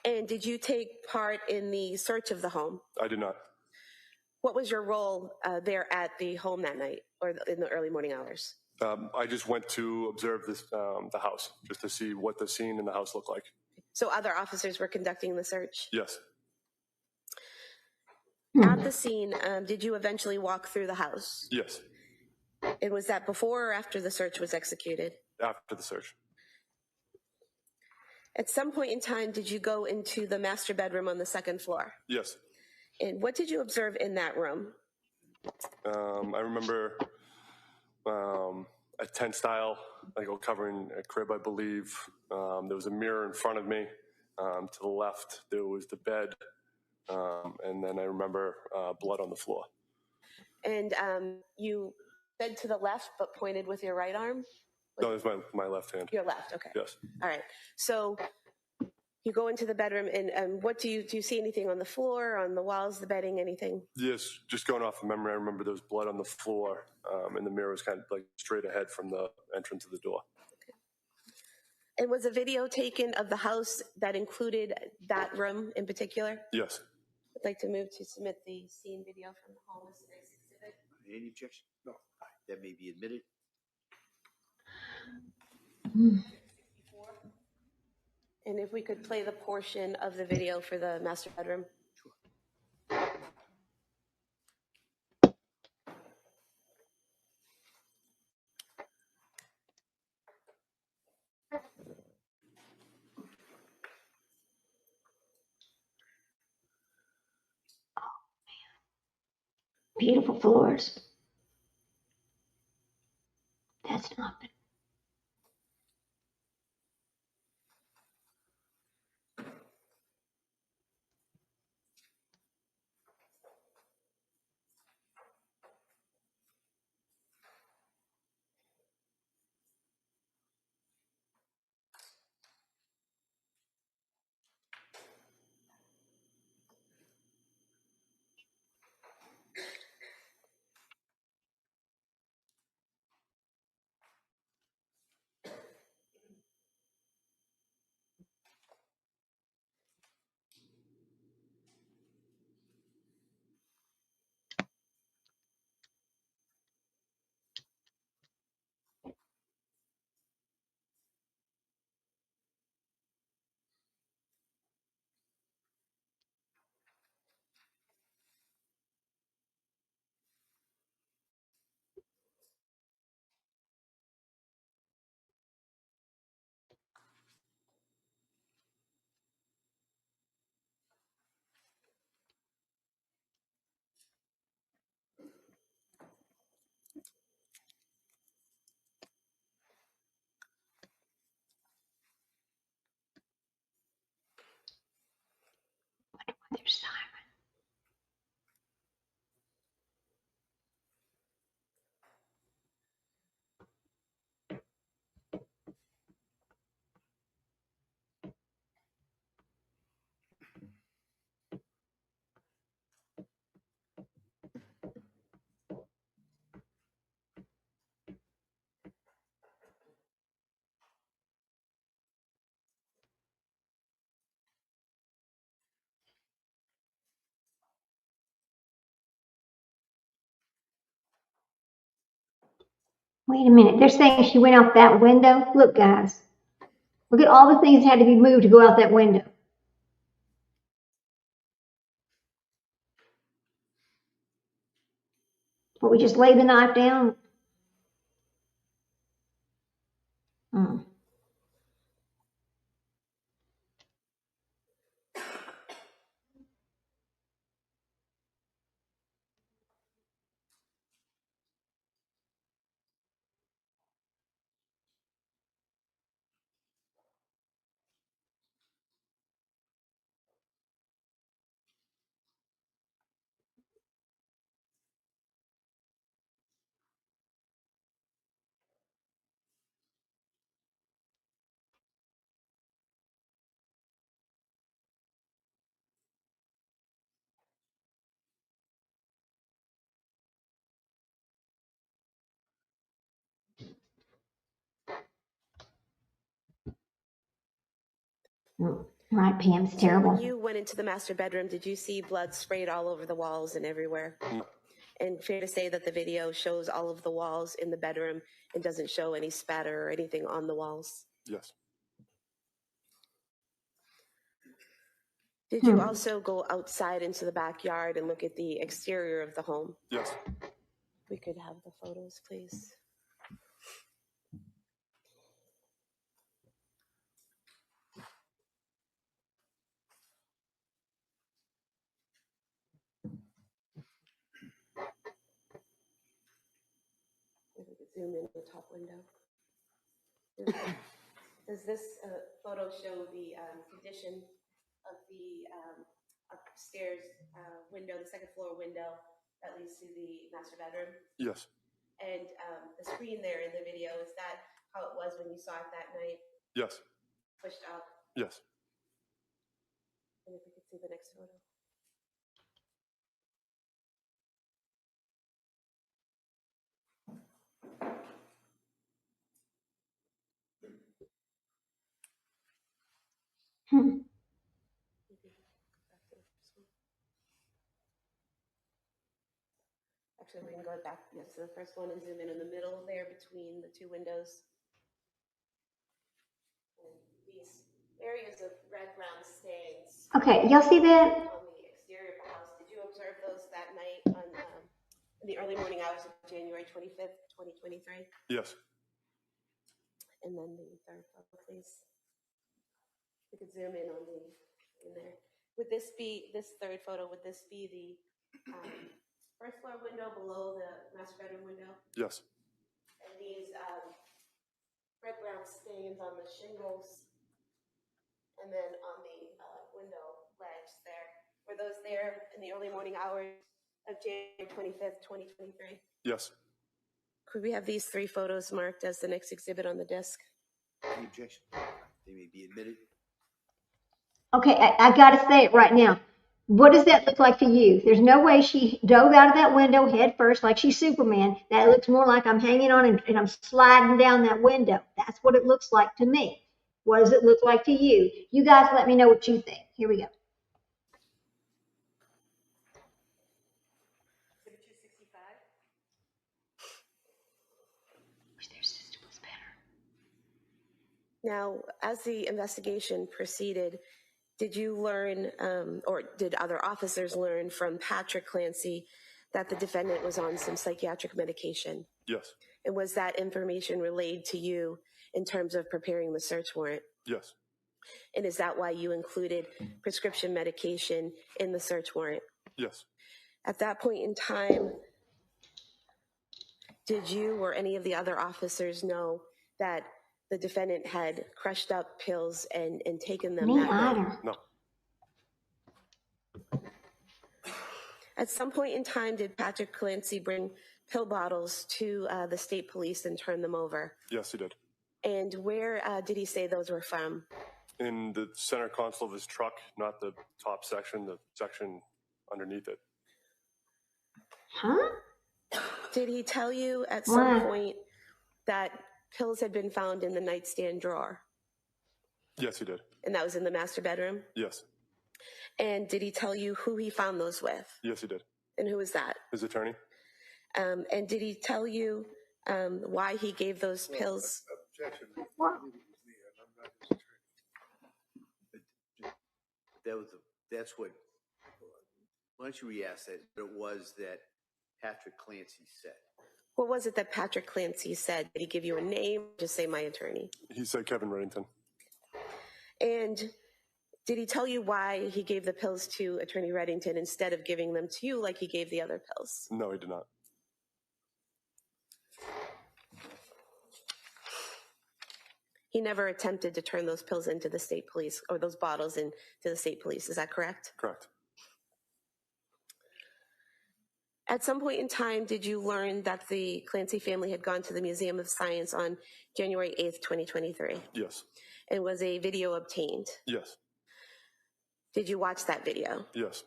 And did you take part in the search of the home?
I did not.
What was your role there at the home that night or in the early morning hours?
I just went to observe this, the house, just to see what the scene in the house looked like.
So other officers were conducting the search?
Yes.
At the scene, did you eventually walk through the house?
Yes.
And was that before or after the search was executed?
After the search.
At some point in time, did you go into the master bedroom on the second floor?
Yes.
And what did you observe in that room?
I remember a tent style, like covering a crib, I believe. There was a mirror in front of me. To the left, there was the bed. And then I remember blood on the floor.
And you said to the left, but pointed with your right arm?
No, it was my left hand.
Your left, okay.
Yes.
All right. So you go into the bedroom, and what do you see anything on the floor, on the walls, the bedding, anything?
Yes, just going off of memory, I remember there was blood on the floor, and the mirror was kind of like straight ahead from the entrance of the door.
Okay. And was a video taken of the house that included that room in particular?
Yes.
I'd like to move to submit the scene video from the home as today's exhibit.
Any objection? No. That may be admitted.
And if we could play the portion of the video for the master bedroom.
Beautiful floors. That's nothing. They're silent. Wait a minute. They're saying she went out that window. Look, guys. Look at all the things that had to be moved to go out that window. But we just lay the knife down. Right, Pam, it's
So when
terrible.
you went into the master bedroom, did you see blood sprayed all over the walls and everywhere? And fair to say that the video shows all of the walls in the bedroom and doesn't show any spatter or anything on the walls?
Yes.
Did you also go outside into the backyard and look at the exterior of the home?
Yes.
We could have the photos, please. If we could zoom in the top window. Does this photo show the condition of the upstairs window, the second floor window that leads to the master bedroom?
Yes.
And the screen there in the video, is that how it was when you saw it that night?
Yes.
Pushed up?
Yes.
And if we could see the next photo. Actually, we can go back to the first one and zoom in the middle there between the two windows. And these areas of red-brown stains.
Okay, y'all see that?
On the exterior of the house. Did you observe those that night on in the early morning hours of January 25th, 2023?
Yes.
And then the third photo, please. We could zoom in on in there. Would this be, this third photo, would this be the first floor window below the master bedroom window?
Yes.
And these red-brown stains on the shingles and then on the window ledge there. Were those there in the early morning hours of January 25th, 2023?
Yes.
Could we have these three photos marked as the next exhibit on the disc?
Any objection? They may be admitted.
Okay, I gotta say it right now. What does that look like to you? There's no way she dove out of that window head first like she's Superman. That looks more like I'm hanging on and I'm sliding down that window. That's what it looks like to me. What does it look like to you? You guys let me know what you think. Here we go.
Now, as the investigation proceeded, did you learn, or did other officers learn from Patrick Clancy that the defendant was on some psychiatric medication?
Yes.
And was that information relayed to you in terms of preparing the search warrant?
Yes.
And is that why you included prescription medication in the search warrant?
Yes.
At that point in time, did you or any of the other officers know that the defendant had crushed up pills and taken them that night?
No.
At some point in time, did Patrick Clancy bring pill bottles to the state police and turn them over?
Yes, he did.
And where did he say those were from?
In the center console of his truck, not the top section, the section underneath it.
Huh?
Did he tell you at some point that pills had been found in the nightstand drawer?
Yes, he did.
And that was in the master bedroom?
Yes.
And did he tell you who he found those with?
Yes, he did.
And who was that?
His attorney.
And did he tell you why he gave those pills?
Objection.
That's what, why don't you re-ask that? It was that Patrick Clancy said.
What was it that Patrick Clancy said? Did he give you a name? Just say my attorney.
He said Kevin Reddington.
And did he tell you why he gave the pills to Attorney Reddington instead of giving them to you like he gave the other pills?
No, he did not.
He never attempted to turn those pills into the state police, or those bottles into the state police. Is that correct?
Correct.
At some point in time, did you learn that the Clancy family had gone to the Museum of Science on January 8th, 2023?
Yes.
And was a video obtained?
Yes.
Did you watch that video?
Yes.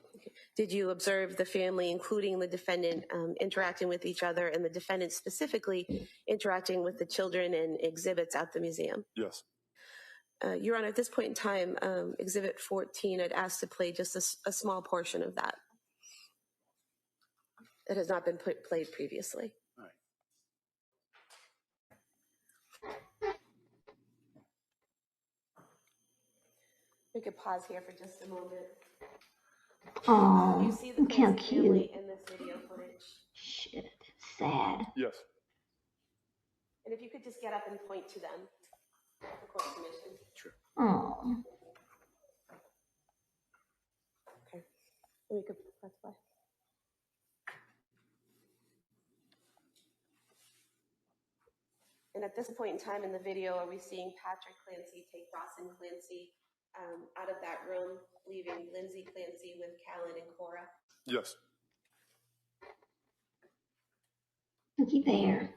Did you observe the family, including the defendant, interacting with each other, and the defendant specifically interacting with the children and exhibits at the museum?
Yes.
Your Honor, at this point in time, Exhibit 14, I'd ask to play just a small portion of that. It has not been played previously.
All right.
We could pause here for just a moment.
Oh,
You see the
look how
Clancy family
cute.
in this video footage.
Shit, sad.
Yes.
And if you could just get up and point to them for court submission.
Sure.
Oh,
Okay. We could press play. And at this point in time in the video, are we seeing Patrick Clancy take Dawson Clancy out of that room, leaving Lindsay Clancy with Callan and Cora?
Yes.
looky there.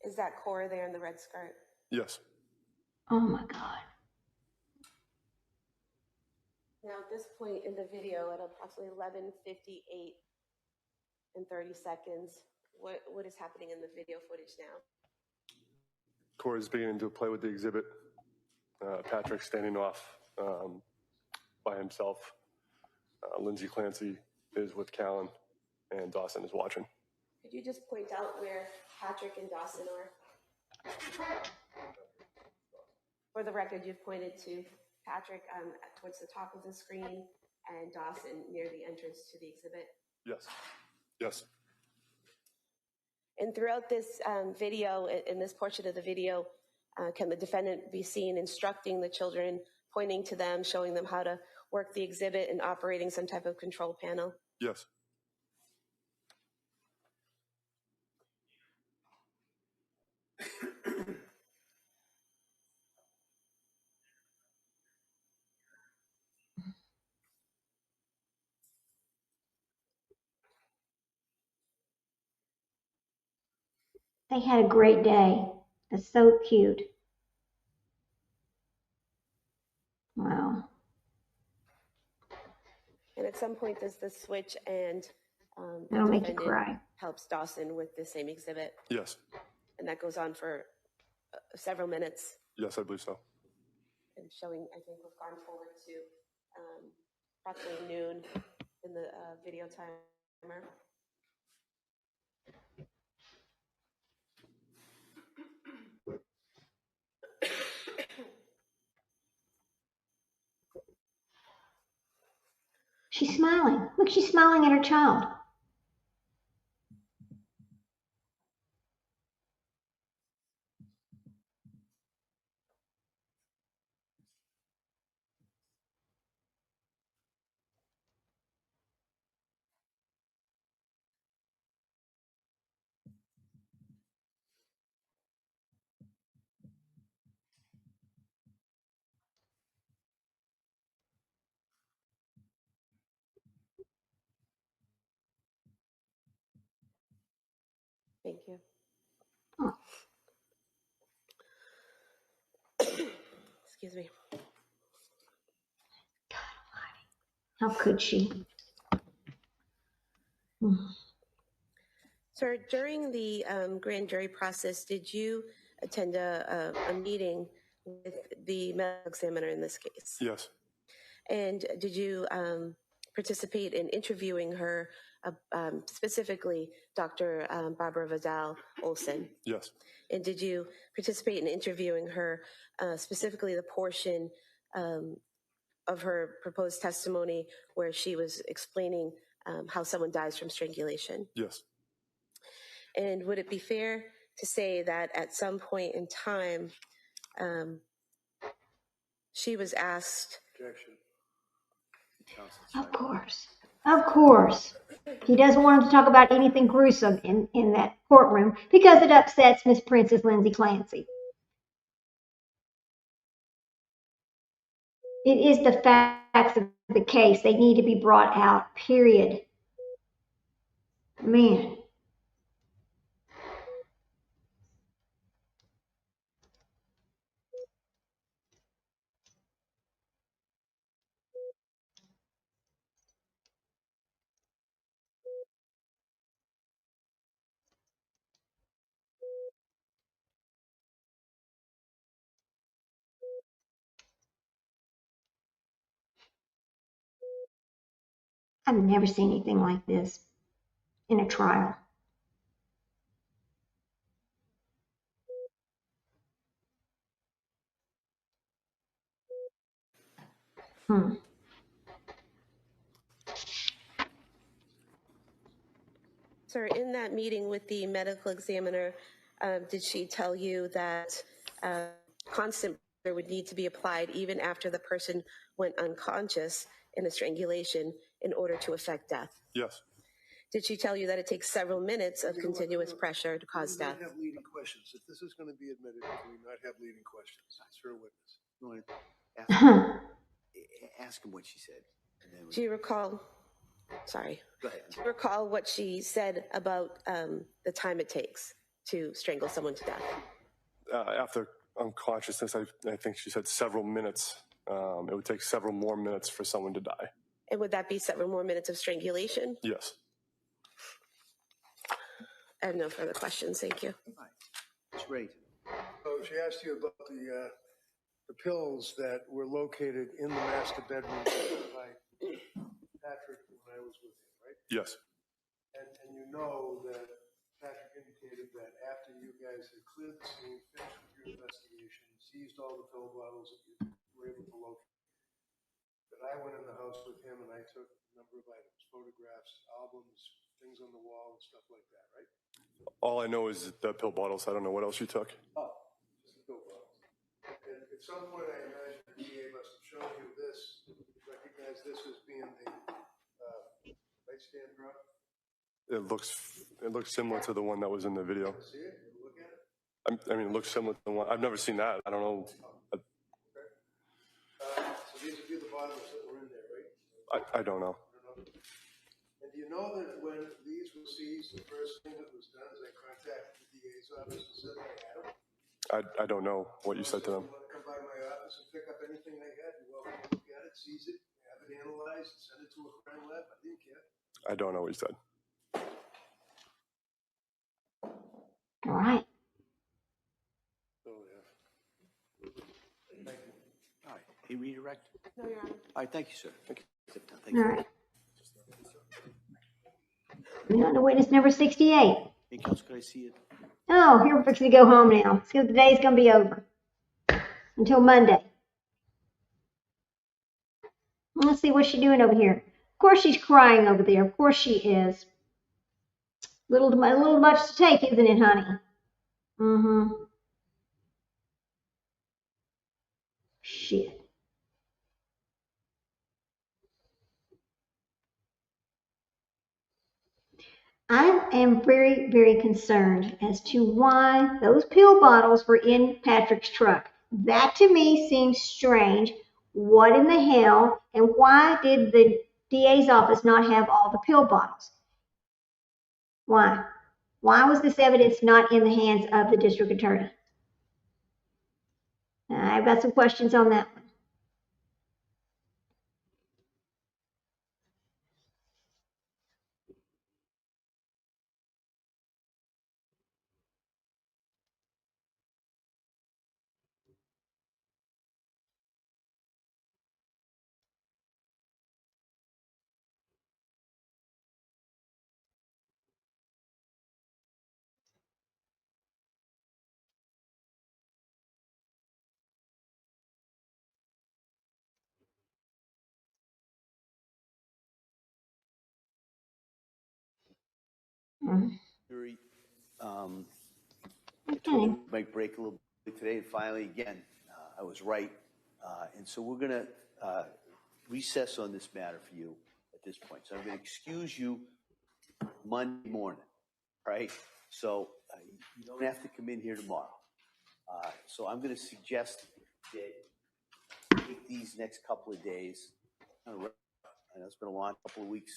Is that Cora there in the red skirt?
Yes.
Oh my God.
Now, at this point in the video, at approximately 11:58 and 30 seconds, what is happening in the video footage now?
Cora's beginning to play with the exhibit. Patrick's standing off by himself. Lindsay Clancy is with Callan, and Dawson is watching.
Could you just point out where Patrick and Dawson are? For the record, you've pointed to Patrick towards the top of the screen and Dawson near the entrance to the exhibit.
Yes. Yes.
And throughout this video, in this portion of the video, can the defendant be seen instructing the children, pointing to them, showing them how to work the exhibit and operating some type of control panel?
Yes.
They had a great day. That's so cute. Wow.
And at some point, does the switch and the
That'll make you
defendant
cry.
helps Dawson with the same exhibit?
Yes.
And that goes on for several minutes.
Yes, I believe so.
And showing, I think we've gone forward to approximately noon in the video timer.
She's smiling. Look, she's smiling at her child.
Thank you.
Oh.
Excuse me.
How could she?
Sir, during the grand jury process, did you attend a meeting with the medical examiner in this case?
Yes.
And did you participate in interviewing her, specifically Dr. Barbara Vidal Olson?
Yes.
And did you participate in interviewing her, specifically the portion of her proposed testimony where she was explaining how someone dies from strangulation?
Yes.
And would it be fair to say that at some point in time, she was asked?
Objection.
Of course. Of course. He doesn't want him to talk about anything gruesome in that courtroom because it upsets Miss Princess Lindsay Clancy. It is the facts of the case. They need to be brought out, period. Man. I've never seen anything like this in a trial.
Sir, in that meeting with the medical examiner, did she tell you that constant pressure would need to be applied even after the person went unconscious in a strangulation in order to affect death?
Yes.
Did she tell you that it takes several minutes of continuous pressure to cause death?
Can we not have leading questions? If this is going to be admitted, can we not have leading questions? It's her witness.
You want to ask him what she said. And then
Do you recall? Sorry.
Go ahead.
Do you recall what she said about the time it takes to strangle someone to death?
After unconsciousness, I think she said several minutes. It would take several more minutes for someone to die.
And would that be several more minutes of strangulation?
Yes.
I have no further questions. Thank you.
It's great.
So she asked you about the pills that were located in the master bedroom by Patrick when I was with him, right?
Yes.
And you know that Patrick indicated that after you guys had cleared the scene, finished with your investigation, seized all the pill bottles that you were able to locate, that I went in the house with him and I took a number of items, photographs, albums, things on the wall, and stuff like that, right?
All I know is the pill bottles. I don't know what else you took.
Oh, just the pill bottles. And at some point, I imagine the DA must have shown you this, recognize this as being the nightstand drug.
It looks similar to the one that was in the video.
See it? Look at it?
I mean, it looks similar to the one. I've never seen that. I don't know.
So these would be the bottles that were in there, right?
I don't know.
And do you know that when these were seized, the first thing that was done is I contacted the DA's office and said I had them?
I don't know what you said to them.
You want to come by my office and pick up anything they had? You're welcome to look at it, seize it, have it analyzed, send it to a crime lab. I didn't care.
I don't know what you said.
All right.
Oh, yeah. Thank you.
All right. He redirect?
No, Your Honor.
All right. Thank you, sir. Thank you.
All right. We're on to witness number 68.
Hey, Counsel, could I see it?
Oh, here we're fixing to go home now. So the day's going to be over until Monday. Let's see what's she doing over here. Of course she's crying over there. Of course she is. A little much to take, isn't it, honey? Mm-hmm. Shit. I am very, very concerned as to why those pill bottles were in Patrick's truck. That to me seems strange. What in the hell? And why did the DA's office not have all the pill bottles? Why? Why was this evidence not in the hands of the district attorney? I've got some questions on that one.
Jury, I told him we might break a little bit today, and finally, again, I was right. And so we're going to recess on this matter for you at this point. So I'm going to excuse you Monday morning, right? So you don't have to come in here tomorrow. So I'm going to suggest that you take these next couple of days. I know it's been a long couple of weeks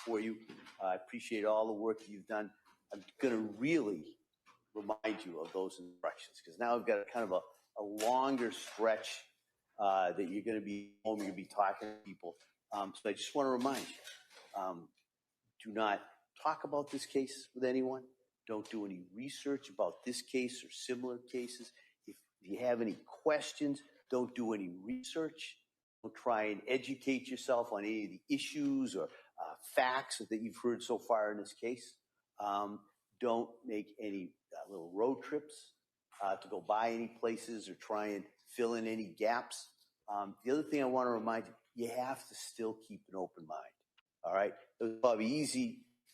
for you. I appreciate all the work that you've done. I'm going to really remind you of those instructions because now I've got a kind of a longer stretch that you're going to be home, you're going to be talking to people. So I just want to remind you, do not talk about this case with anyone. Don't do any research about this case or similar cases. If you have any questions, don't do any research. Don't try and educate yourself on any of the issues or facts that you've heard so far in this case. Don't make any little road trips to go by any places or try and fill in any gaps. The other thing I want to remind you, you have to still keep an open mind. All right. It was probably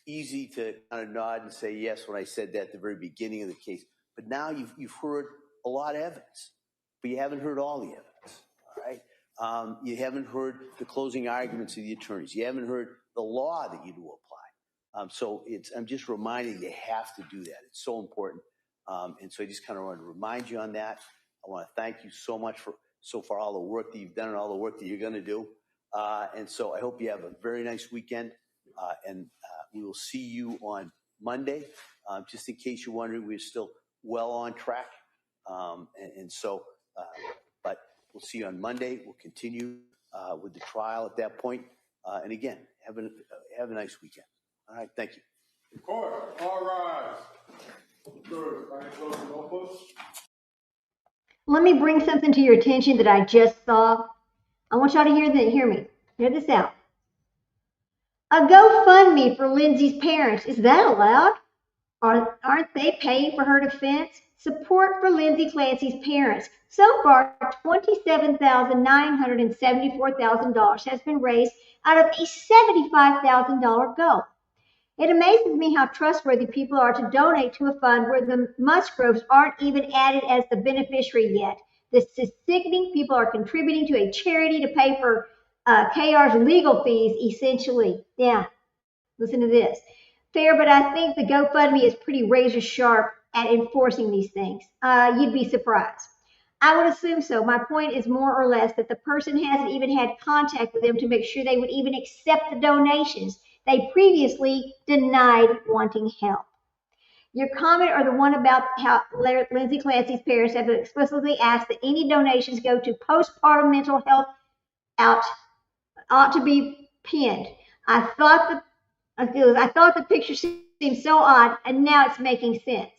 easy to kind of nod and say yes when I said that at the very beginning of the case. But now you've heard a lot of evidence, but you haven't heard all the evidence. All right. You haven't heard the closing arguments of the attorneys. You haven't heard the law that you do apply. So I'm just reminding you have to do that. It's so important. And so I just kind of want to remind you on that. I want to thank you so much for so far all the work that you've done and all the work that you're going to do. And so I hope you have a very nice weekend. And we will see you on Monday. Just in case you're wondering, we're still well on track. But we'll see you on Monday. We'll continue with the trial at that point. And again, have a nice weekend. All right. Thank you.
Court, all rise. Good. Close the notebooks.
Let me bring something to your attention that I just saw. I want y'all to hear me. Hear this out. A GoFundMe for Lindsay's parents. Is that allowed? Aren't they paying for her defense? Support for Lindsay Clancy's parents. So far, $27,974 has been raised out of a $75,000 goal. It amazes me how trustworthy people are to donate to a fund where the Musgroves aren't even added as the beneficiary yet. This is sickening. People are contributing to a charity to pay for KR's legal fees, essentially. Yeah, listen to this. Fair, but I think the GoFundMe is pretty razor sharp at enforcing these things. You'd be surprised. I would assume so. My point is more or less that the person hasn't even had contact with them to make sure they would even accept the donations. They previously denied wanting help. Your comment or the one about how Lindsay Clancy's parents have explicitly asked that any donations go to postpartum mental health ought to be pinned. I thought the picture seemed so odd, and now it's making sense.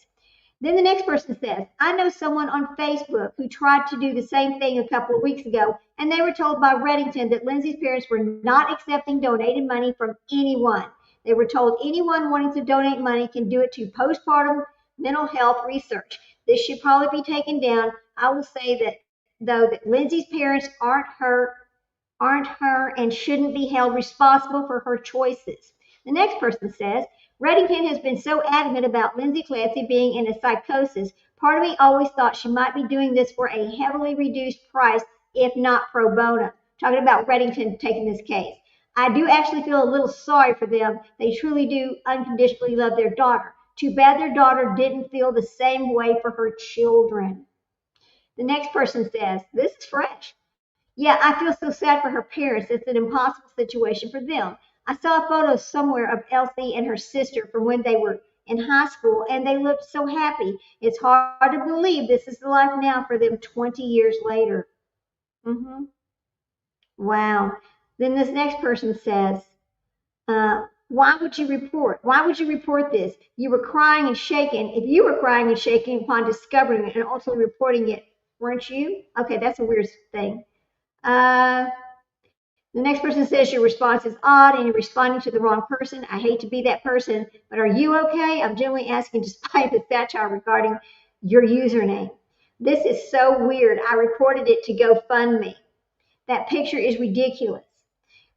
Then the next person says, I know someone on Facebook who tried to do the same thing a couple of weeks ago, and they were told by Reddington that Lindsay's parents were not accepting donated money from anyone. They were told anyone wanting to donate money can do it to postpartum mental health research. This should probably be taken down. I will say that, though, that Lindsay's parents aren't her and shouldn't be held responsible for her choices. The next person says, Reddington has been so adamant about Lindsay Clancy being in a psychosis. Part of me always thought she might be doing this for a heavily reduced price, if not pro bono. Talking about Reddington taking this case. I do actually feel a little sorry for them. They truly do unconditionally love their daughter. Too bad their daughter didn't feel the same way for her children. The next person says, this is fresh. Yeah, I feel so sad for her parents. It's an impossible situation for them. I saw a photo somewhere of Elsie and her sister from when they were in high school, and they looked so happy. It's hard to believe this is the life now for them 20 years later. Wow. Then this next person says, why would you report? Why would you report this? You were crying and shaking. If you were crying and shaking upon discovering it and ultimately reporting it, weren't you? Okay, that's a weird thing. The next person says your response is odd and you're responding to the wrong person. I hate to be that person, but are you okay? I'm generally asking despite the satire regarding your username. This is so weird. I reported it to GoFundMe. That picture is ridiculous.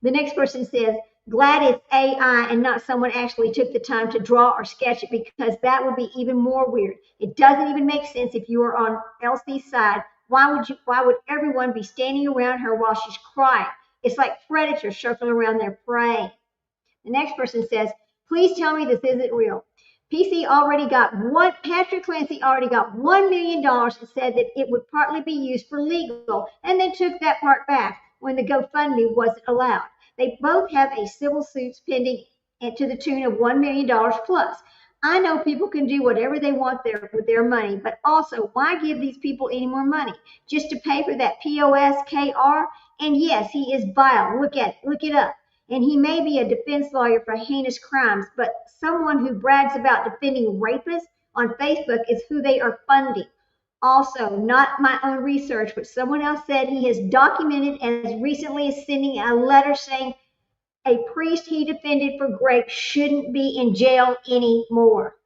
The next person says, glad it's AI and not someone actually took the time to draw or sketch it, because that would be even more weird. It doesn't even make sense if you were on Elsie's side. Why would everyone be standing around her while she's crying? It's like predators circling around their prey. The next person says, please tell me this isn't real. Patrick Clancy already got $1 million and said that it would partly be used for legal, and then took that part back when the GoFundMe wasn't allowed. They both have a civil suits pending to the tune of $1 million plus. I know people can do whatever they want with their money, but also, why give these people any more money? Just to pay for that POSKR? And yes, he is vile. Look it up. And he may be a defense lawyer for heinous crimes, but someone who brags about defending rapists on Facebook is who they are funding. Also, not my own research, but someone else said he has documented as recently as sending a letter saying a priest he defended for Greg shouldn't be in jail anymore.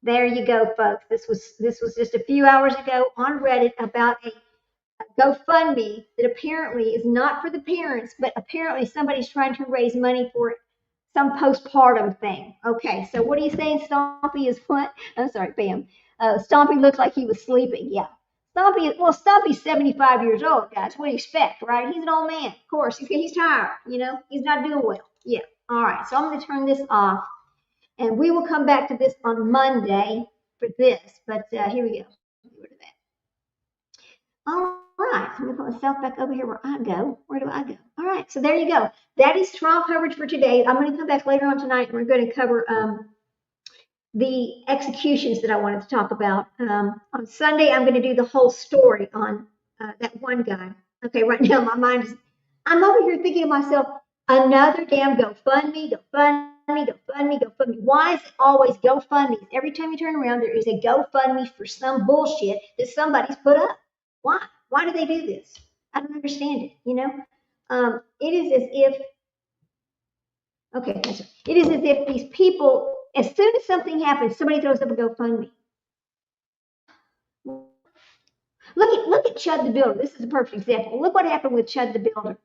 There you go, folks. This was just a few hours ago on Reddit about a GoFundMe that apparently is not for the parents, but apparently somebody's trying to raise money for some postpartum thing. Okay, so what are you saying, Stompy is what? I'm sorry, Bam. Stompy looked like he was sleeping. Yeah. Stompy's 75 years old, guys. What do you expect, right? He's an old man. Of course, he's tired, He's not doing well. Yeah. All right, so I'm going to turn this off, and we will come back to this on Monday for this, but here we go. Get rid of that. All right, so I'm going to put myself back over here where I go. Where do I go? All right, so there you go. That is trial coverage for today. I'm going to come back later on tonight, and we're going to cover the executions that I wanted to talk about. On Sunday, I'm going to do the whole story on that one guy. Okay, right now my mind is, I'm over here thinking to myself, another damn GoFundMe, GoFundMe, GoFundMe, GoFundMe. Why is it always GoFundMe? Every time you turn around, there is a GoFundMe for some bullshit that somebody's put up. Why? Why do they do this? I don't understand it, It is as if, okay, it is as if these people, as soon as something happens, somebody throws up a GoFundMe. Look at Chud the Builder. This is a perfect example. Look what happened with Chud the Builder.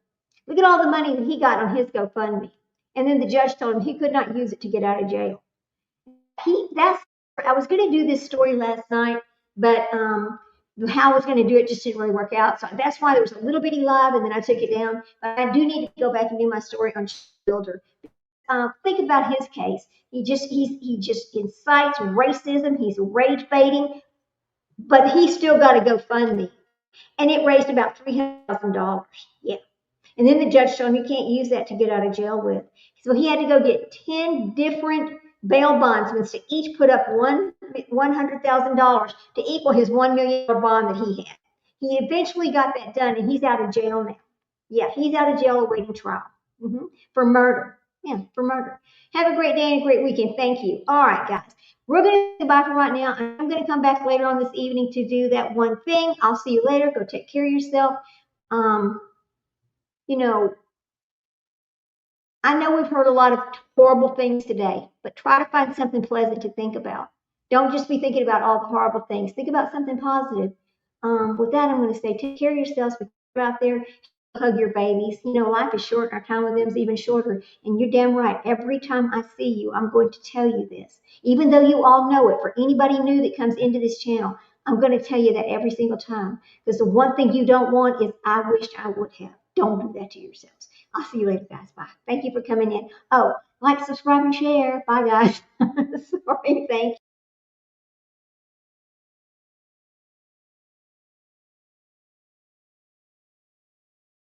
Look at all the money that he got on his GoFundMe. And then the judge told him he could not use it to get out of jail. I was going to do this story last night, but how I was going to do it just didn't really work out. So that's why there was a little bitty live, and then I took it down. But I do need to go back and do my story on Chud the Builder. Think about his case. He just incites racism. He's rage baiting, but he still got a GoFundMe, and it raised about $300,000. Yeah, and then the judge told him you can't use that to get out of jail with. So he had to go get 10 different bail bondsmen to each put up $100,000 to equal his $1 million bond that he had. He eventually got that done, and he's out of jail now. Yeah, he's out of jail awaiting trial for murder. Yeah, for murder. Have a great day and a great weekend. Thank you. All right, guys. We're going to say bye for right now. I'm going to come back later on this evening to do that one thing. I'll see you later. Go take care of yourself. I know we've heard a lot of horrible things today, but try to find something pleasant to think about. Don't just be thinking about all the horrible things. Think about something positive. With that, I'm going to say take care of yourselves. Be out there. Hug your babies. Life is short. Our time with them is even shorter. And you're damn right. Every time I see you, I'm going to tell you this. Even though you all know it, for anybody new that comes into this channel, I'm going to tell you that every single time. Because the one thing you don't want is I wish I would have. Don't do that to yourselves. I'll see you later, guys. Bye. Thank you for coming in. Oh, like, subscribe, and share. Bye, guys. Sorry. Thank you.